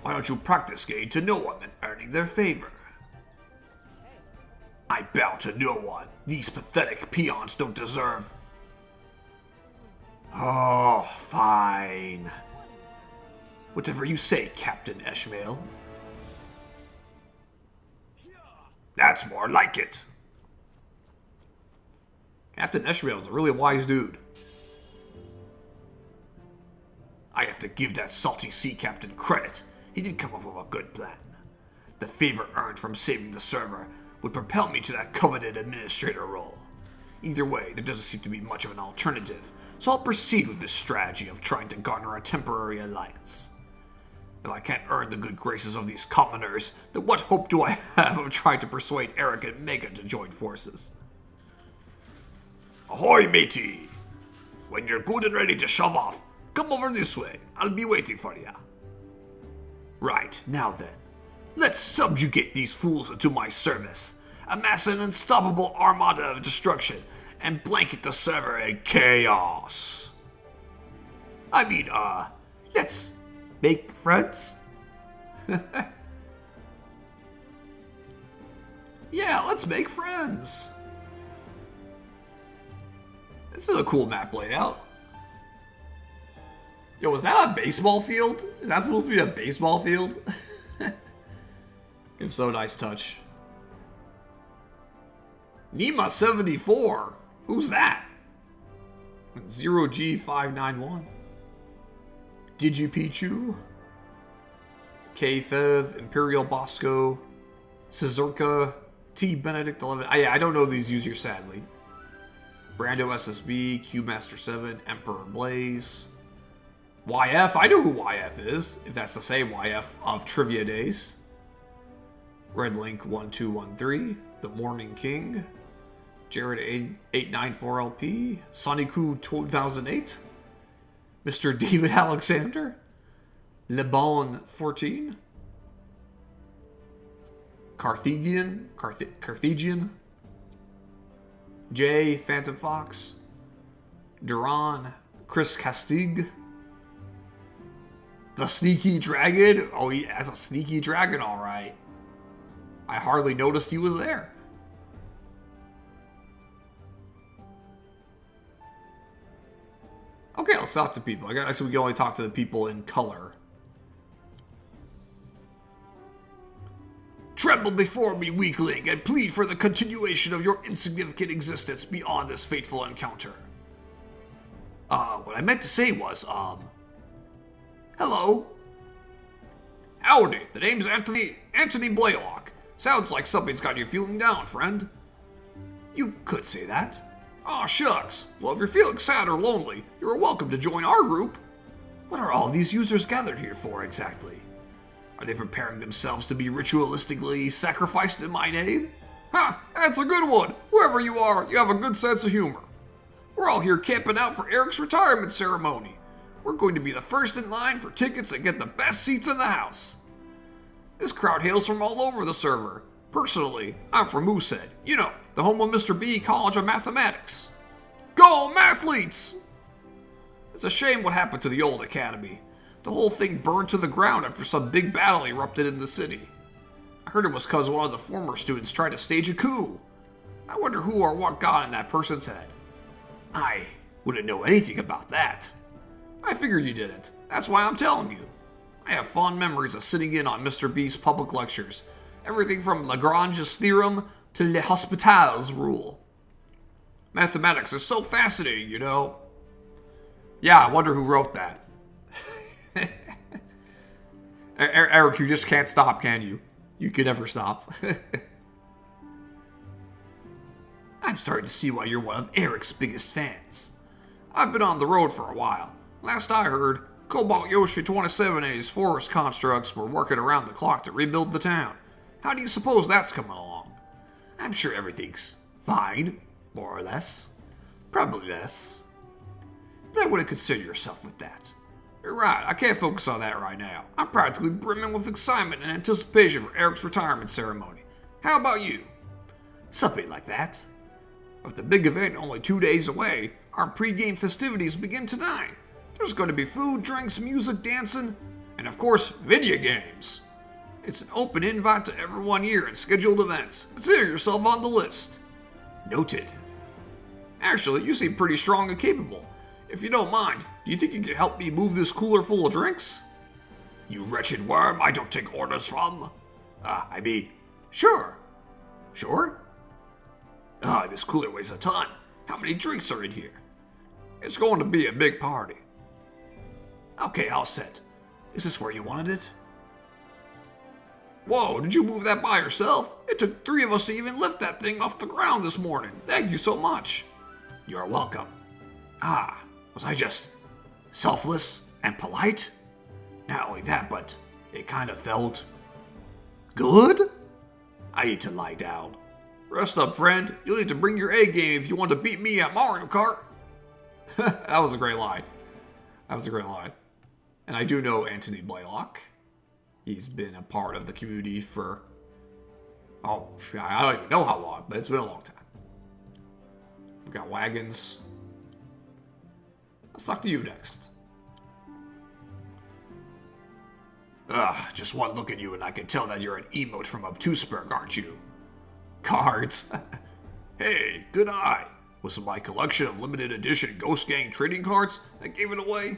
Why don't you practice getting to know them and earning their favor? I bow to no one. These pathetic peons don't deserve... Oh, fine. Whatever you say, Captain Ishmael. That's more like it. Captain Ishmael is a really wise dude. I have to give that salty sea captain credit. He did come up with a good plan. The favor earned from saving the server would propel me to that coveted administrator role. Either way, there doesn't seem to be much of an alternative, so I'll proceed with this strategy of trying to garner a temporary alliance. If I can't earn the good graces of these commoners, then what hope do I have of trying to persuade Eric and Megan to join forces? Ahoy, matey! When you're good and ready to shove off, come over this way. I'll be waiting for ya. Right, now then. Let's subjugate these fools into my service, amass an unstoppable armada of destruction, and blanket the server in chaos. Let's make friends? Yeah, let's make friends. This is a cool map layout. Yo, was that a baseball field? Is that supposed to be a baseball field? If so, nice touch. Nima74. Who's that? 0G591. Digipichu. K-Fev. Imperial Bosco. Scizurka. T. Benedict 11. I don't know these users, sadly. Brando SSB. Q-Master7. Emperor Blaze. YF. I know who YF is, if that's the same YF of Trivia Days. Red Link 1213, The Morning King, Jared 894LP, Soniku 2008, Mr. David Alexander, LeBon 14, Carthaginian, Jay Phantom Fox, Duran, Chris Castig, the Sneaky Dragon. Oh, he has a Sneaky Dragon, all right. I hardly noticed he was there. Okay, let's talk to people. I guess we can only talk to the people in color. Tremble before me, weakling, and plead for the continuation of your insignificant existence beyond this fateful encounter. What I meant to say was, hello? Howdy, the name's Anthony Blaylock. Sounds like something's got you feeling down, friend. You could say that. Aw, shucks. Well, if you're feeling sad or lonely, you're welcome to join our group. What are all these users gathered here for, exactly? Are they preparing themselves to be ritualistically sacrificed in my name? Ha! That's a good one! Whoever you are, you have a good sense of humor. We're all here camping out for Eric's retirement ceremony. We're going to be the first in line for tickets and get the best seats in the house. This crowd hails from all over the server. Personally, I'm from Moosehead. You know, the home of Mr. B College of Mathematics. Go, Mathletes! It's a shame what happened to the old academy. The whole thing burned to the ground after some big battle erupted in the city. I heard it was because one of the former students tried to stage a coup. I wonder who or what got in that person's head. I wouldn't know anything about that. I figured you didn't. That's why I'm telling you. I have fond memories of sitting in on Mr. B's public lectures. Everything from Lagrange's theorem to L'Hopital's rule. Mathematics is so fascinating, you know. Yeah, I wonder who wrote that. Eric, you just can't stop, can you? You can never stop. I'm starting to see why you're one of Eric's biggest fans. I've been on the road for a while. Last I heard, Cobalt Yoshi 27A's forest constructs were working around the clock to rebuild the town. How do you suppose that's coming along? I'm sure everything's fine, more or less. Probably less. But I wouldn't consider yourself with that. You're right, I can't focus on that right now. I'm practically brimming with excitement and anticipation for Eric's retirement ceremony. How about you? Something like that. With the big event only 2 days away, our pre-game festivities begin tonight. There's going to be food, drinks, music, dancing, and of course, video games. It's an open invite to everyone here and scheduled events. Consider yourself on the list. Noted. Actually, you seem pretty strong and capable. If you don't mind, do you think you could help me move this cooler full of drinks? You wretched worm I don't take orders from. Sure. Sure? This cooler weighs a ton. How many drinks are in here? It's going to be a big party. Okay, all set. Is this where you wanted it? Whoa, did you move that by yourself? It took 3 of us to even lift that thing off the ground this morning. Thank you so much. You're welcome. Was I just selfless and polite? Not only that, but it kind of felt good? I need to lie down. Rest up, friend. You'll need to bring your A game if you want to beat me at Mario Kart. That was a great line. And I do know Anthony Blaylock. He's been a part of the community for, I don't even know how long, but it's been a long time. We got wagons. Let's talk to you next. Just one look at you and I can tell that you're an emote from Obtuseburg, aren't you? Cards. Hey, good eye. Was it my collection of limited edition Ghost Gang trading cards that gave it away?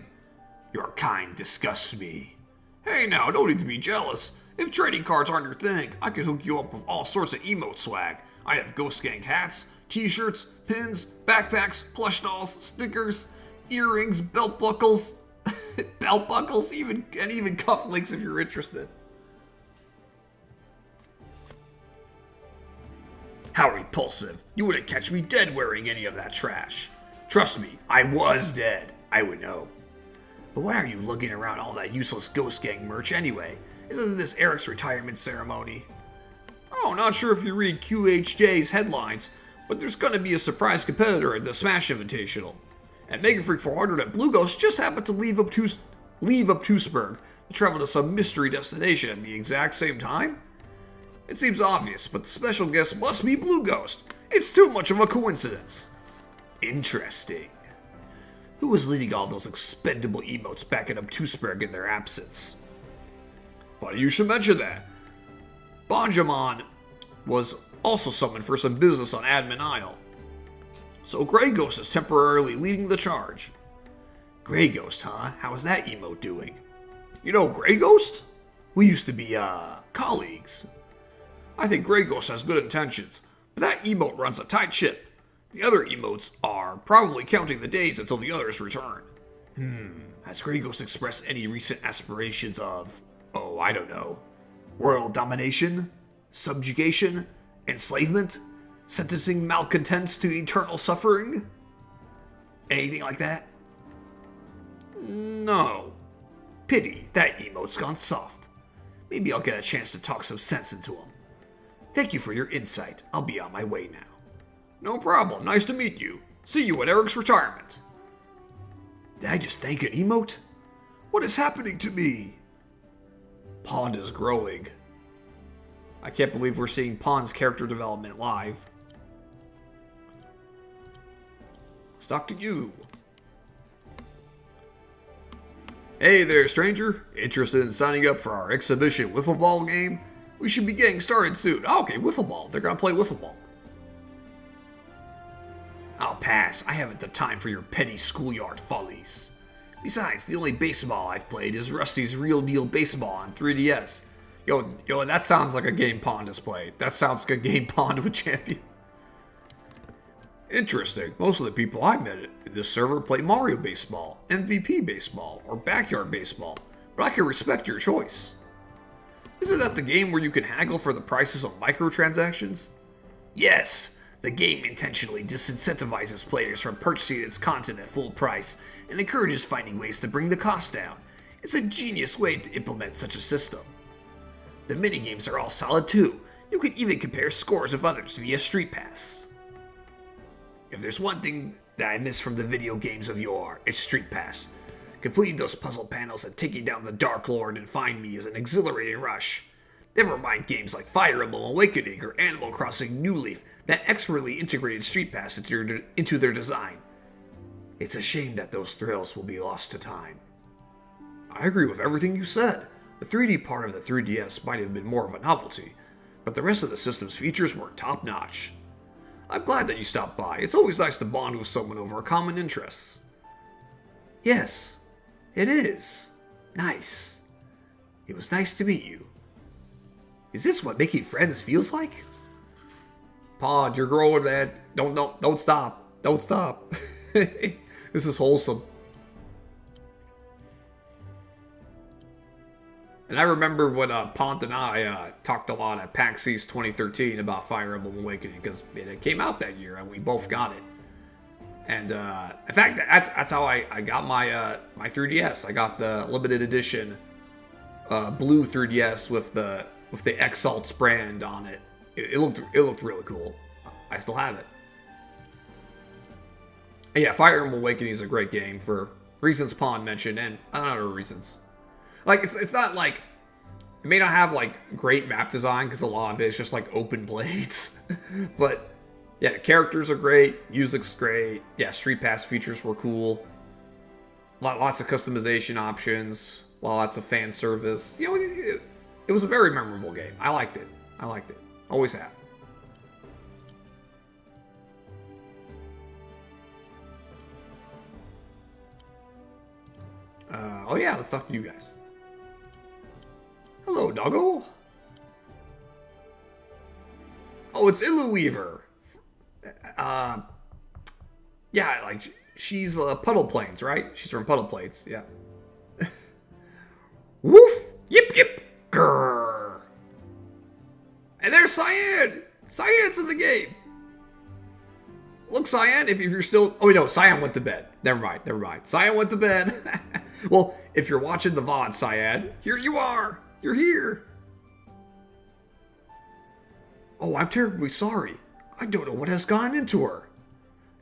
Your kind disgusts me. Hey now, don't need to be jealous. If trading cards aren't your thing, I can hook you up with all sorts of emote swag. I have Ghost Gang hats, t-shirts, pins, backpacks, plush dolls, stickers, earrings, belt buckles, even cufflinks if you're interested. How repulsive. You wouldn't catch me dead wearing any of that trash. Trust me, I was dead. I would know. But why are you lugging around all that useless Ghost Gang merch anyway? Isn't this Eric's retirement ceremony? Oh, not sure if you read QHJ's headlines, but there's gonna be a surprise competitor at the Smash Invitational. And Mega Freak 400 and Blue Ghost just happened to leave Obtuseburg to travel to some mystery destination at the exact same time? It seems obvious, but the special guest must be Blue Ghost. It's too much of a coincidence. Interesting. Who was leading all those expendable emotes back in Obtuseburg in their absence? Funny you should mention that. Bonjamon was also summoned for some business on Admin Isle. So Grey Ghost is temporarily leading the charge. Grey Ghost, huh? How is that emote doing? You know Grey Ghost? We used to be, colleagues. I think Gragos has good intentions, but that emote runs a tight ship. The other emotes are probably counting the days until the others return. Has Gragos expressed any recent aspirations of, oh, I don't know, world domination, subjugation, enslavement, sentencing malcontents to eternal suffering? Anything like that? No. Pity, that emote's gone soft. Maybe I'll get a chance to talk some sense into him. Thank you for your insight. I'll be on my way now. No problem. Nice to meet you. See you at Eric's retirement. Did I just thank an emote? What is happening to me? Pond is growing. I can't believe we're seeing Pond's character development live. Let's talk to you. Hey there, stranger. Interested in signing up for our exhibition wiffle ball game? We should be getting started soon. Oh, okay, wiffle ball. They're gonna play wiffle ball. I'll pass. I haven't the time for your petty schoolyard follies. Besides, the only baseball I've played is Rusty's Real Deal Baseball on 3DS. Yo, that sounds like a game Pond has played. That sounds like a game Pond would champion. Interesting. Most of the people I met in this server play Mario Baseball, MVP Baseball, or Backyard Baseball, but I can respect your choice. Isn't that the game where you can haggle for the prices of microtransactions? Yes! The game intentionally disincentivizes players from purchasing its content at full price and encourages finding ways to bring the cost down. It's a genius way to implement such a system. The minigames are all solid too. You can even compare scores with others via Street Pass. If there's one thing that I miss from the video games of yore, it's Street Pass. Completing those puzzle panels and taking down the Dark Lord and Find Me is an exhilarating rush. Never mind games like Fire Emblem Awakening or Animal Crossing New Leaf that expertly integrated Street Pass into their design. It's a shame that those thrills will be lost to time. I agree with everything you said. The 3D part of the 3DS might have been more of a novelty, but the rest of the system's features were top-notch. I'm glad that you stopped by. It's always nice to bond with someone over common interests. Yes, it is. Nice. It was nice to meet you. Is this what making friends feels like? Pod, you're growing, man. Don't stop. Don't stop. This is wholesome. And I remember when Pont and I talked a lot at PAX East 2013 about Fire Emblem Awakening, because it came out that year and we both got it. And in fact, that's how I got my my 3DS. I got the limited edition blue 3DS with the Exalts brand on it. It looked really cool. I still have it. And yeah, Fire Emblem Awakening is a great game for reasons Pond mentioned and other reasons. Like, it's not like, it may not have like great map design because a lot of it is just like open blades, but yeah, the characters are great, music's great. Yeah, Street Pass features were cool. Lots of customization options, lots of fan service. You know, it was a very memorable game. I liked it. Always have. Oh yeah, let's talk to you guys. Hello, doggo. Oh, it's Illu Weaver. Yeah, like, she's Puddle Plains, right? She's from Puddle Plains, yeah. Woof! Yip yip! Grrr! And there's Cyan! Cyan's in the game! Look, Cyan, if you're still... Oh, wait, no, Cyan went to bed. Never mind. Cyan went to bed. Well, if you're watching the VOD, Cyan, here you are! You're here! Oh, I'm terribly sorry. I don't know what has gone into her.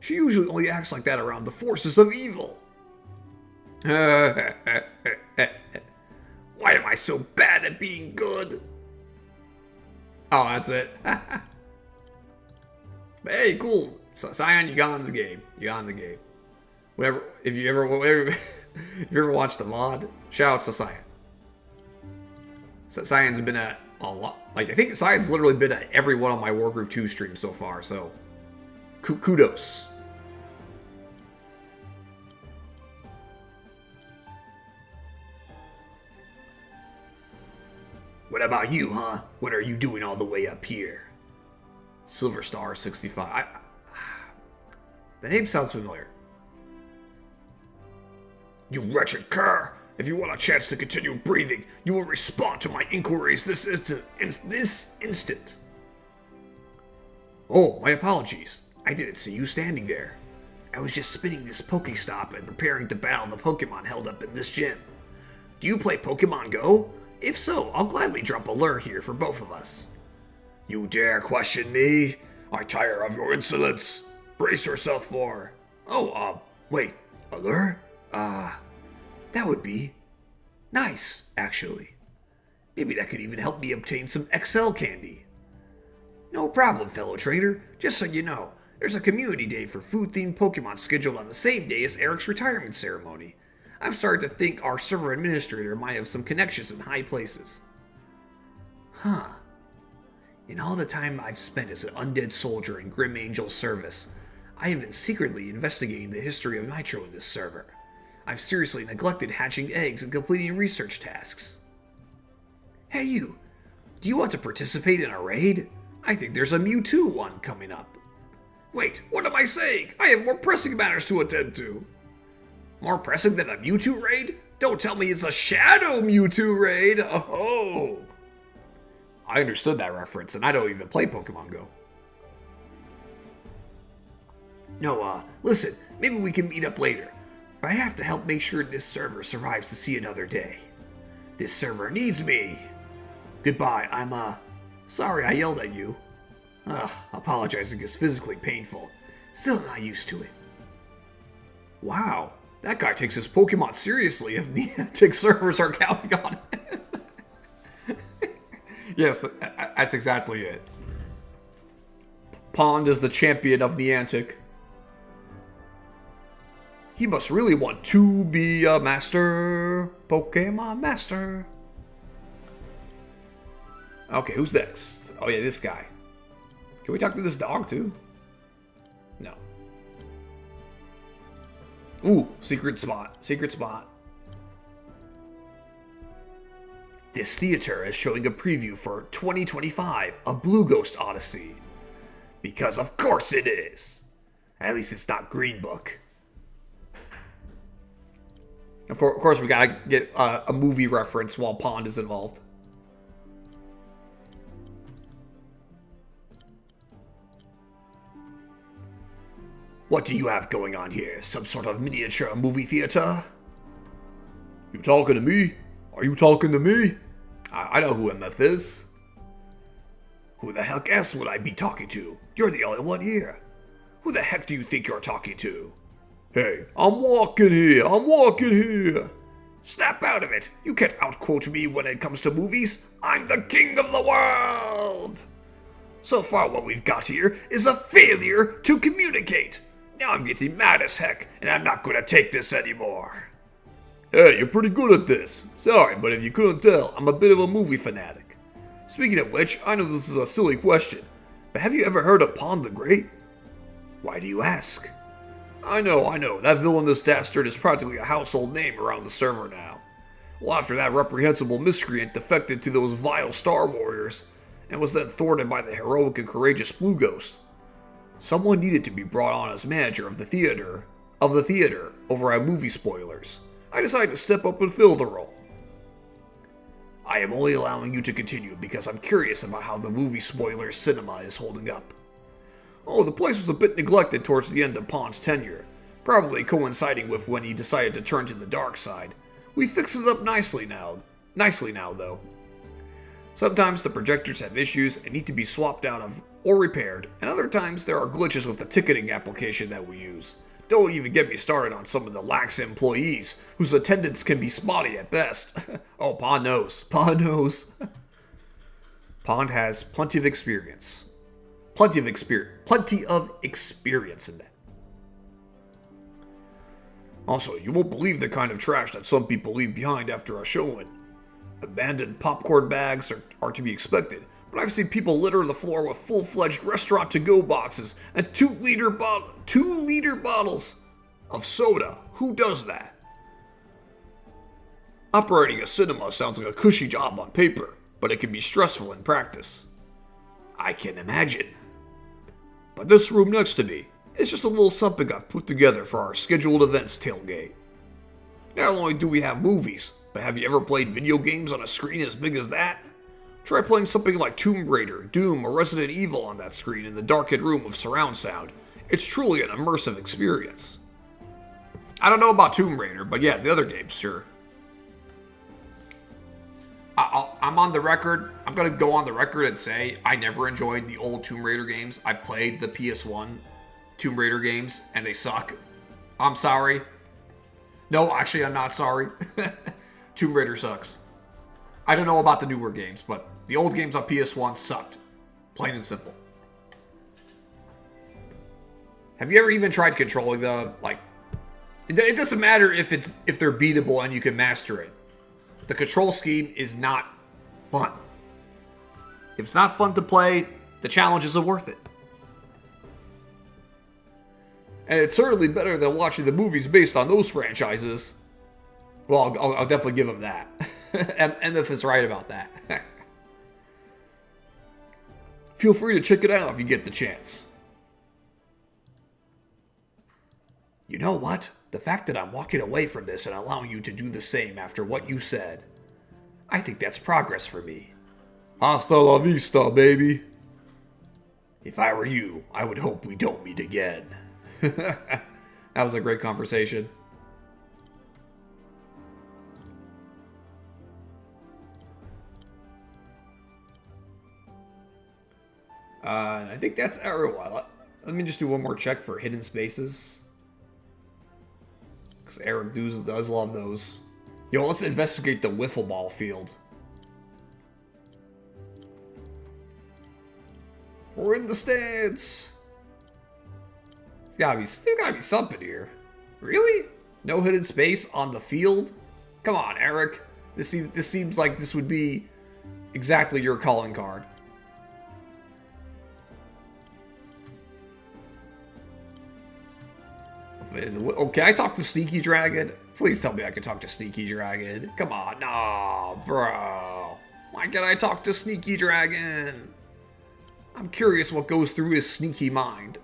She usually only acts like that around the forces of evil. Why am I so bad at being good? Oh, that's it. Hey, cool. Cyan, you got in the game. Whatever. If you ever watched the mod, shout outs to Cyan. Cyan's been at a lot. Like, I think Cyan's literally been at every one of my Wargroove 2 streams so far, so kudos. What about you, huh? What are you doing all the way up here? Silver Star 65. The name sounds familiar. You wretched cur! If you want a chance to continue breathing, you will respond to my inquiries this instant. Oh, my apologies. I didn't see you standing there. I was just spinning this Pokestop and preparing to battle the Pokemon held up in this gym. Do you play Pokemon Go? If so, I'll gladly drop a lure here for both of us. You dare question me? I tire of your insolence. Brace yourself for... Wait, a lure? That would be nice, actually. Maybe that could even help me obtain some XL candy. No problem, fellow trader. Just so you know, there's a community day for food-themed Pokemon scheduled on the same day as Eric's retirement ceremony. I'm starting to think our server administrator might have some connections in high places. Huh. In all the time I've spent as an undead soldier in Grim Angel's service, I have been secretly investigating the history of Nitro in this server. I've seriously neglected hatching eggs and completing research tasks. Hey you, do you want to participate in a raid? I think there's a Mewtwo one coming up. Wait, what am I saying? I have more pressing matters to attend to. More pressing than a Mewtwo raid? Don't tell me it's a Shadow Mewtwo raid! Oh! I understood that reference, and I don't even play Pokemon Go. No, listen, maybe we can meet up later. But I have to help make sure this server survives to see another day. This server needs me! Goodbye, I'm, sorry I yelled at you. Apologizing is physically painful. Still not used to it. Wow, that guy takes his Pokemon seriously if Niantic servers are counting on it. Yes, that's exactly it. Pond is the champion of Niantic. He must really want to be a master. Pokemon master. Okay, who's next? Oh yeah, this guy. Can we talk to this dog too? No. Ooh, secret spot. Secret spot. This theater is showing a preview for 2025, A Blue Ghost Odyssey. Because of course it is. At least it's not Green Book. Of course, we gotta get a movie reference while Pond is involved. What do you have going on here? Some sort of miniature movie theater? You talking to me? Are you talking to me? I know who MF is. Who the heck else would I be talking to? You're the only one here. Who the heck do you think you're talking to? Hey, I'm walking here. Snap out of it. You can't outquote me when it comes to movies. I'm the king of the world. So far what we've got here is a failure to communicate. Now I'm getting mad as heck, and I'm not gonna take this anymore. Hey, you're pretty good at this. Sorry, but if you couldn't tell, I'm a bit of a movie fanatic. Speaking of which, I know this is a silly question, but have you ever heard of Pond the Great? Why do you ask? I know, that villainous dastard is practically a household name around the server now. Well, after that reprehensible miscreant defected to those vile Star Warriors, and was then thwarted by the heroic and courageous Blue Ghost, someone needed to be brought on as manager of the theater over our movie spoilers. I decided to step up and fill the role. I am only allowing you to continue because I'm curious about how the movie spoilers cinema is holding up. Oh, the place was a bit neglected towards the end of Pond's tenure, probably coinciding with when he decided to turn to the dark side. We fixed it up nicely now though. Sometimes the projectors have issues and need to be swapped out of or repaired, and other times there are glitches with the ticketing application that we use. Don't even get me started on some of the lax employees, whose attendance can be spotty at best. Oh, Pond knows. Pond has plenty of experience. Plenty of experience in that. Also, you won't believe the kind of trash that some people leave behind after a showing. Abandoned popcorn bags are to be expected, but I've seen people litter the floor with full-fledged restaurant to-go boxes and 2-liter bottles of soda. Who does that? Operating a cinema sounds like a cushy job on paper, but it can be stressful in practice. I can imagine. But this room next to me is just a little something I've put together for our scheduled events tailgate. Not only do we have movies, but have you ever played video games on a screen as big as that? Try playing something like Tomb Raider, Doom, or Resident Evil on that screen in the darkened room with surround sound. It's truly an immersive experience. I don't know about Tomb Raider, but yeah, the other games, sure. I'm on the record. I'm going to go on the record and say I never enjoyed the old Tomb Raider games. I played the PS1 Tomb Raider games, and they suck. I'm sorry. No, actually, I'm not sorry. Tomb Raider sucks. I don't know about the newer games, but the old games on PS1 sucked. Plain and simple. Have you ever even tried controlling the, like... It doesn't matter if they're beatable and you can master it. The control scheme is not fun. If it's not fun to play, the challenge isn't worth it. And it's certainly better than watching the movies based on those franchises. Well, I'll definitely give them that. MF is right about that. Feel free to check it out if you get the chance. You know what? The fact that I'm walking away from this and allowing you to do the same after what you said, I think that's progress for me. Hasta la vista, baby. If I were you, I would hope we don't meet again. That was a great conversation. I think that's everyone. Let me just do one more check for hidden spaces. Because Eric does love those. Yo, let's investigate the wiffle ball field. We're in the stands. Still gotta be something here. Really? No hidden space on the field? Come on, Eric. This seems like this would be exactly your calling card. Oh, can I talk to Sneaky Dragon? Please tell me I can talk to Sneaky Dragon. Come on. No, bro. Why can't I talk to Sneaky Dragon? I'm curious what goes through his sneaky mind.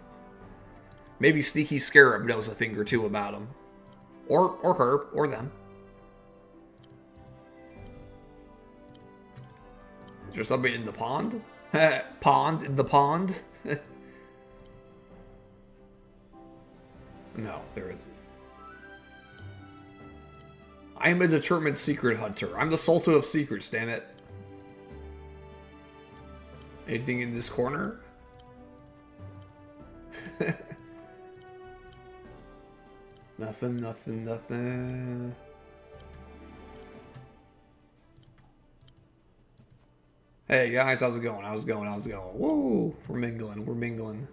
Maybe Sneaky Scarab knows a thing or two about him. Or her, or them. Is there somebody in the pond? Pond in the pond? No, there isn't. I am a determined secret hunter. I'm the Sultan of Secrets, damn it. Anything in this corner? Nothing. Hey guys, how's it going? How's it going? Whoa, we're mingling.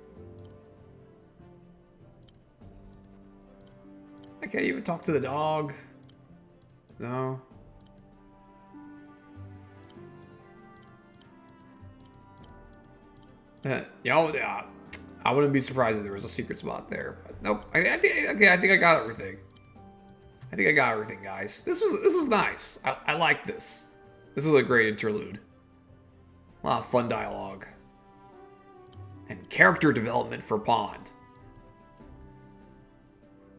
I can't even talk to the dog. No. Yeah, I wouldn't be surprised if there was a secret spot there. But nope. I think I got everything. I think I got everything, guys. This was nice. I like this. This is a great interlude. A lot of fun dialogue. And character development for Pond.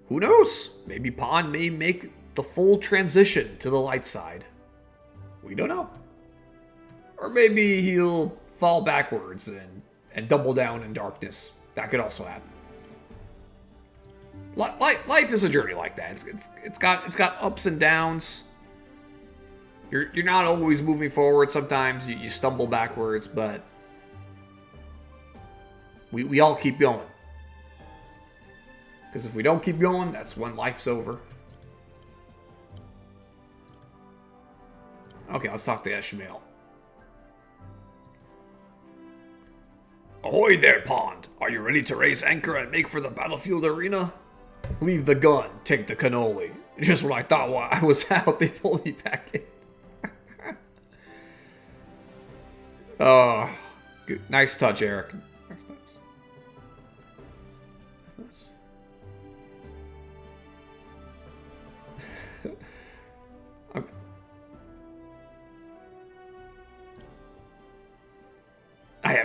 Who knows? Maybe Pond may make the full transition to the light side. We don't know. Or maybe he'll fall backwards and double down in darkness. That could also happen. Life is a journey like that. It's got ups and downs. You're not always moving forward. Sometimes you stumble backwards, but we all keep going. Because if we don't keep going, that's when life's over. Okay, let's talk to Ishmael. Ahoy there, Pond. Are you ready to raise anchor and make for the battlefield arena? Leave the gun, take the cannoli. Just when I thought while I was out, they pulled me back in. Oh, good. Nice touch, Eric. Nice touch.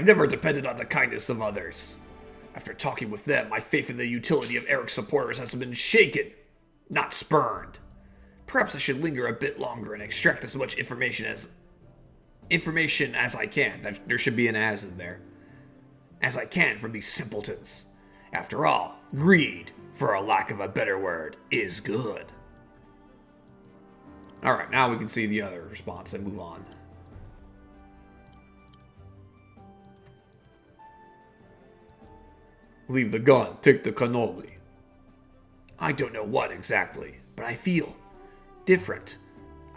never depended on the kindness of others. After talking with them, my faith in the utility of Eric's supporters has been shaken, not spurned. Perhaps I should linger a bit longer and extract as much information as I can. There should be an as in there. As I can from these simpletons. After all, greed, for a lack of a better word, is good. Alright, now we can see the other response and move on. Leave the gun, take the cannoli. I don't know what exactly, but I feel different.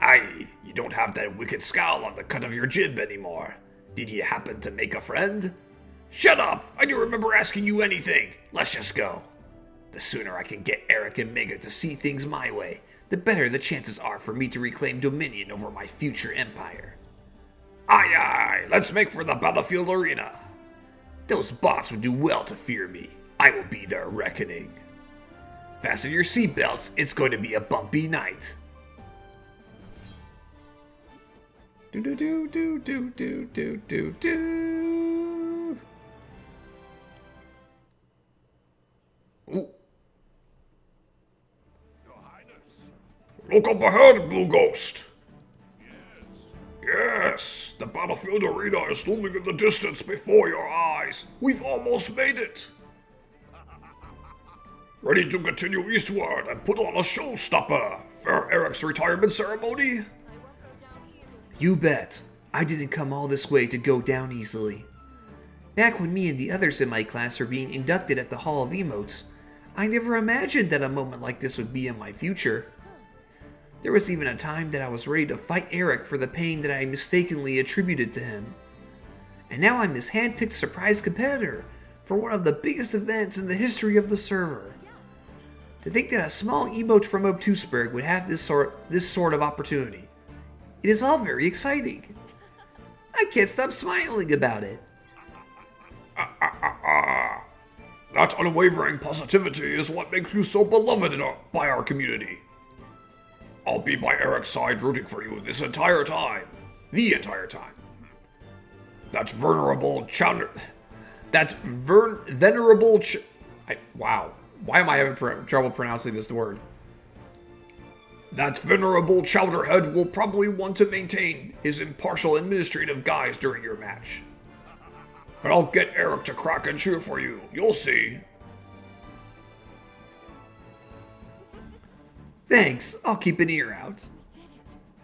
You don't have that wicked scowl on the cut of your jib anymore. Did you happen to make a friend? Shut up! I don't remember asking you anything. Let's just go. The sooner I can get Eric and Mega to see things my way, the better the chances are for me to reclaim dominion over my future empire. Aye aye, let's make for the battlefield arena. Those bots would do well to fear me. I will be their reckoning. Fasten your seatbelts, it's going to be a bumpy night. Do do do do do do do do do. Ooh. Your Highness. Look up ahead, Blue Ghost. Yes. Yes, the battlefield arena is looming in the distance before your eyes. We've almost made it. Ready to continue eastward and put on a showstopper for Eric's retirement ceremony? You bet. I didn't come all this way to go down easily. Back when me and the others in my class were being inducted at the Hall of Emotes, I never imagined that a moment like this would be in my future. There was even a time that I was ready to fight Eric for the pain that I mistakenly attributed to him. And now I'm his hand-picked surprise competitor for one of the biggest events in the history of the server. To think that a small emote from Obtuseburg would have this sort of opportunity. It is all very exciting. I can't stop smiling about it. That unwavering positivity is what makes you so beloved by our community. I'll be by Eric's side rooting for you this entire time. The entire time. That's venerable chowder... Wow. Why am I having trouble pronouncing this word? That venerable chowderhead will probably want to maintain his impartial administrative guise during your match. But I'll get Eric to crack and cheer for you. You'll see. Thanks, I'll keep an ear out.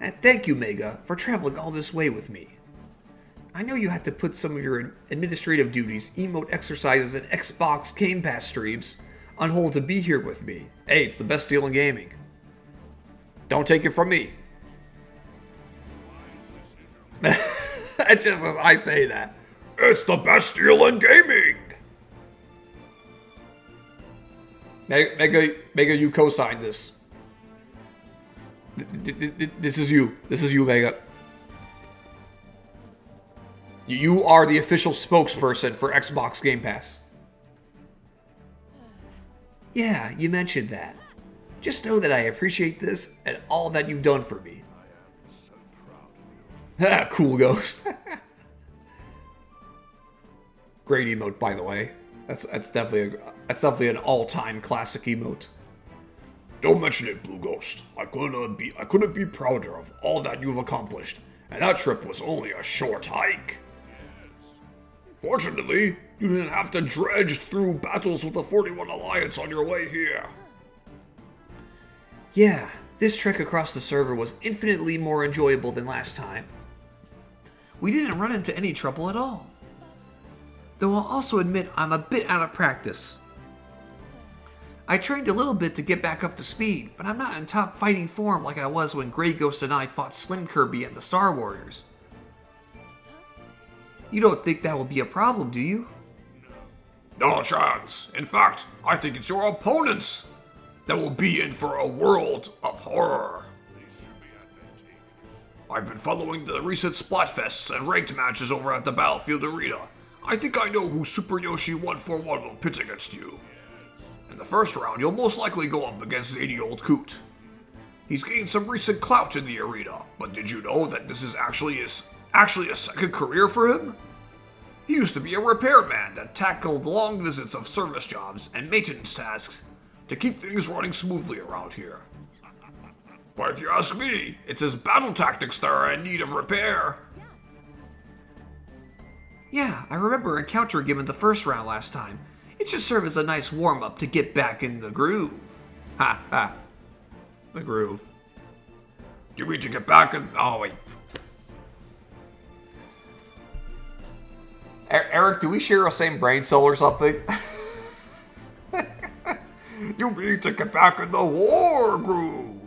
And thank you, Mega, for traveling all this way with me. I know you had to put some of your administrative duties, emote exercises, and Xbox Game Pass streams on hold to be here with me. Hey, it's the best deal in gaming. Don't take it from me. Just as I say that. It's the best deal in gaming! Mega, you co-signed this. This is you. This is you, Mega. You are the official spokesperson for Xbox Game Pass. Yeah, you mentioned that. Just know that I appreciate this and all that you've done for me. I am so proud of you. Cool Ghost. Great emote, by the way. That's definitely an all-time classic emote. Don't mention it, Blue Ghost. I couldn't be prouder of all that you've accomplished, and that trip was only a short hike. Fortunately, you didn't have to dredge through battles with the 41 Alliance on your way here. Yeah, this trek across the server was infinitely more enjoyable than last time. We didn't run into any trouble at all. Though I'll also admit I'm a bit out of practice. I trained a little bit to get back up to speed, but I'm not in top fighting form like I was when Grey Ghost and I fought Slim Kirby and the Star Warriors. You don't think that will be a problem, do you? No chance. In fact, I think it's your opponents that will be in for a world of horror. These should be advantageous. I've been following the recent Splatfests and ranked matches over at the Battlefield Arena. I think I know who Super Yoshi 141 will pit against you. In the first round, you'll most likely go up against Zany Old Coot. He's gained some recent clout in the arena, but did you know that this is actually a second career for him? He used to be a repairman that tackled long visits of service jobs and maintenance tasks to keep things running smoothly around here. But if you ask me, it's his battle tactics that are in need of repair. Yeah, I remember encountering him in the first round last time. It should serve as a nice warm-up to get back in the groove. Ha ha. The groove. You mean to get back in... Oh, wait. Eric, do we share a same brain cell or something? You mean to get back in the Wargroove?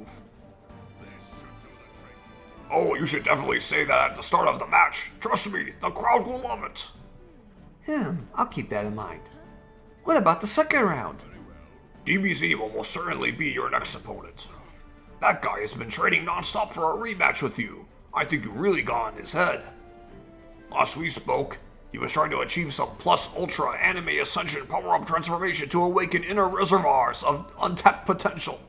Oh, you should definitely say that at the start of the match. Trust me, the crowd will love it. I'll keep that in mind. What about the second round? DBZ will most certainly be your next opponent. That guy has been training non-stop for a rematch with you. I think you really got in his head. Last we spoke, he was trying to achieve some plus ultra anime ascension power-up transformation to awaken inner reservoirs of untapped potential.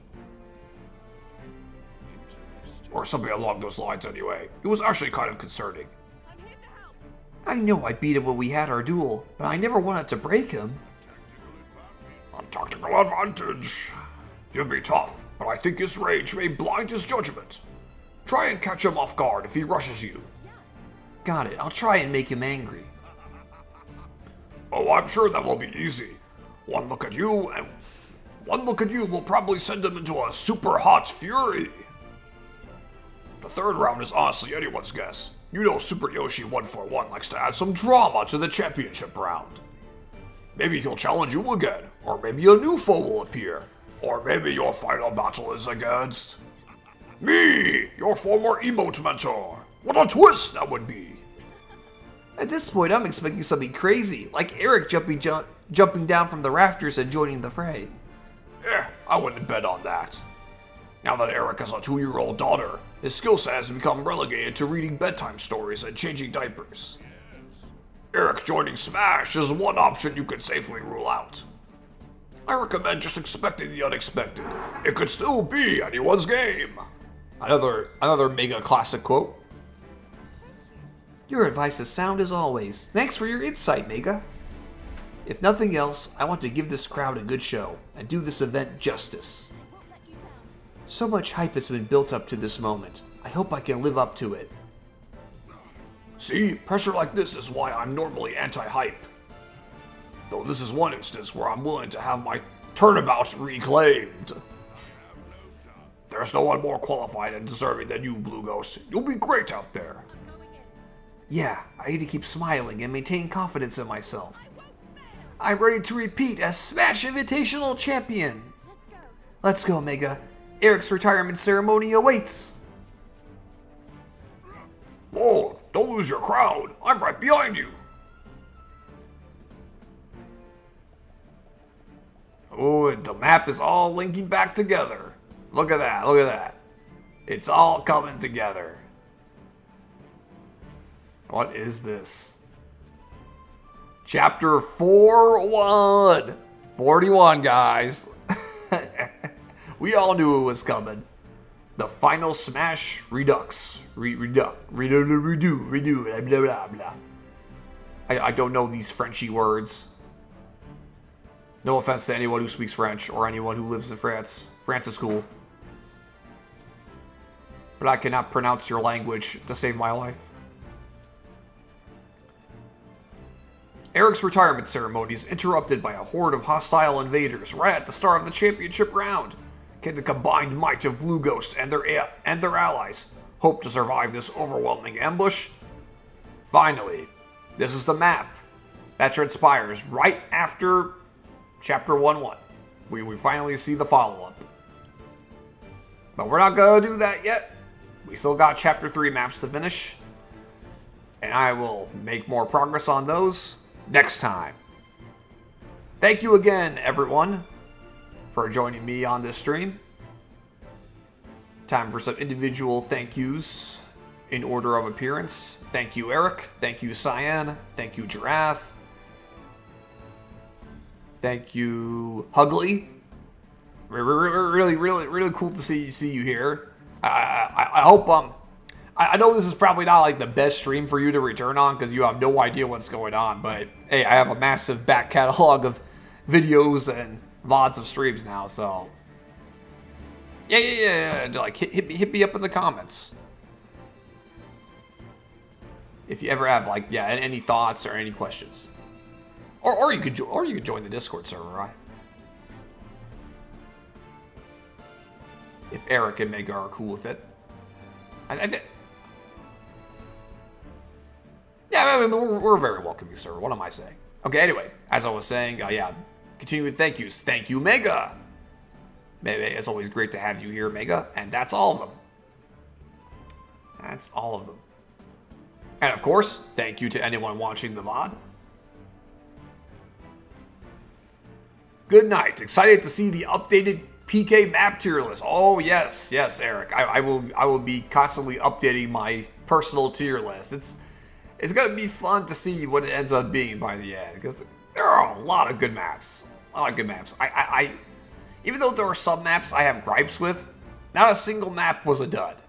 Or something along those lines anyway. It was actually kind of concerning. I'm here to help. I know I beat him when we had our duel, but I never wanted to break him. A tactical advantage. He'll be tough, but I think his rage may blind his judgment. Try and catch him off guard if he rushes you. Got it, I'll try and make him angry. Oh, I'm sure that will be easy. One look at you will probably send him into a super hot fury. The third round is honestly anyone's guess. You know Super Yoshi 141 likes to add some drama to the championship round. Maybe he'll challenge you again, or maybe a new foe will appear, or maybe your final battle is against... me, your former emote mentor. What a twist that would be. At this point, I'm expecting something crazy, like Eric jumping down from the rafters and joining the fray. I wouldn't bet on that. Now that Eric has a 2-year-old daughter, his skill set has become relegated to reading bedtime stories and changing diapers. Eric joining Smash is one option you could safely rule out. I recommend just expecting the unexpected. It could still be anyone's game. Another mega classic quote. Your advice is sound as always. Thanks for your insight, Mega. If nothing else, I want to give this crowd a good show and do this event justice. Won't let you down. So much hype has been built up to this moment. I hope I can live up to it. See, pressure like this is why I'm normally anti-hype. Though this is one instance where I'm willing to have my turnabout reclaimed. There's no one more qualified and deserving than you, Blue Ghost. You'll be great out there. Going in. Yeah, I need to keep smiling and maintain confidence in myself. I won't fail. I'm ready to repeat as Smash Invitational Champion. Let's go. Let's go, Mega. Eric's retirement ceremony awaits. Whoa, don't lose your crowd. I'm right behind you. Oh, the map is all linking back together. Look at that, look at that. It's all coming together. What is this? Chapter 4-1. 41, guys. We all knew it was coming. The final Smash Redux. Redo, blah, blah, blah. I don't know these Frenchy words. No offense to anyone who speaks French or anyone who lives in France. France is cool. But I cannot pronounce your language to save my life. Eric's retirement ceremony is interrupted by a horde of hostile invaders right at the start of the championship round. Can the combined might of Blue Ghost and their allies hope to survive this overwhelming ambush? Finally, this is the map that transpires right after Chapter 1-1. We finally see the follow-up. But we're not going to do that yet. We still got Chapter 3 maps to finish. And I will make more progress on those next time. Thank you again, everyone, for joining me on this stream. Time for some individual thank yous in order of appearance. Thank you, Eric. Thank you, Cyan. Thank you, Giraffe. Thank you, Hugly. Really cool to see you here. I I know this is probably not like the best stream for you to return on because you have no idea what's going on, but hey, I have a massive back catalog of videos and VODs of streams now, so yeah. Like hit me up in the comments if you ever have like any thoughts or any questions, or you could join the Discord server, right? If Eric and Mega are cool with it, I think. Yeah, I mean, we're a very welcoming server. What am I saying? Okay, anyway, as I was saying, continue with thank yous. Thank you, Mega. It's always great to have you here, Mega. And that's all of them. That's all of them. And of course, thank you to anyone watching the VOD. Good night. Excited to see the updated PK map tier list. Oh, yes, Eric. I will be constantly updating my personal tier list. It's going to be fun to see what it ends up being by the end, because there are a lot of good maps. I even though there are some maps I have gripes with, not a single map was a dud.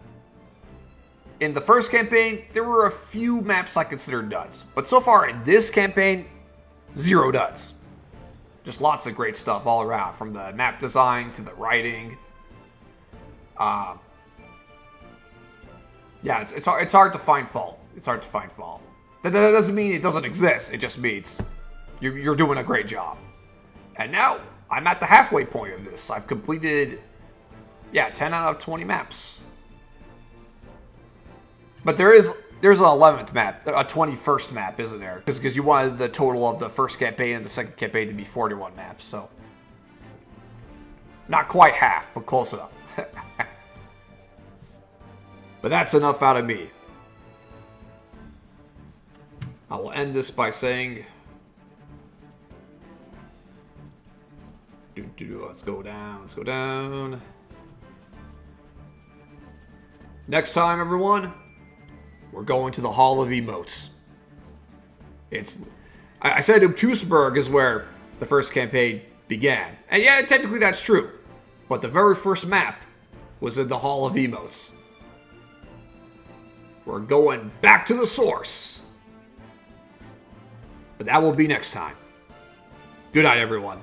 In the first campaign, there were a few maps I considered duds, but so far in this campaign, 0 duds. Just lots of great stuff all around, from the map design to the writing. It's hard to find fault. It's hard to find fault. That doesn't mean it doesn't exist. It just means you're doing a great job. And now I'm at the halfway point of this. I've completed, 10 out of 20 maps. But there's an 11th map, a 21st map, isn't there? Because you wanted the total of the first campaign and the second campaign to be 41 maps, so. Not quite half, but close enough. But that's enough out of me. I will end this by saying, let's go down. Next time, everyone, we're going to the Hall of Emotes. I said Obtuseburg is where the first campaign began. And yeah, technically that's true. But the very first map was in the Hall of Emotes. We're going back to the source. But that will be next time. Good night, everyone.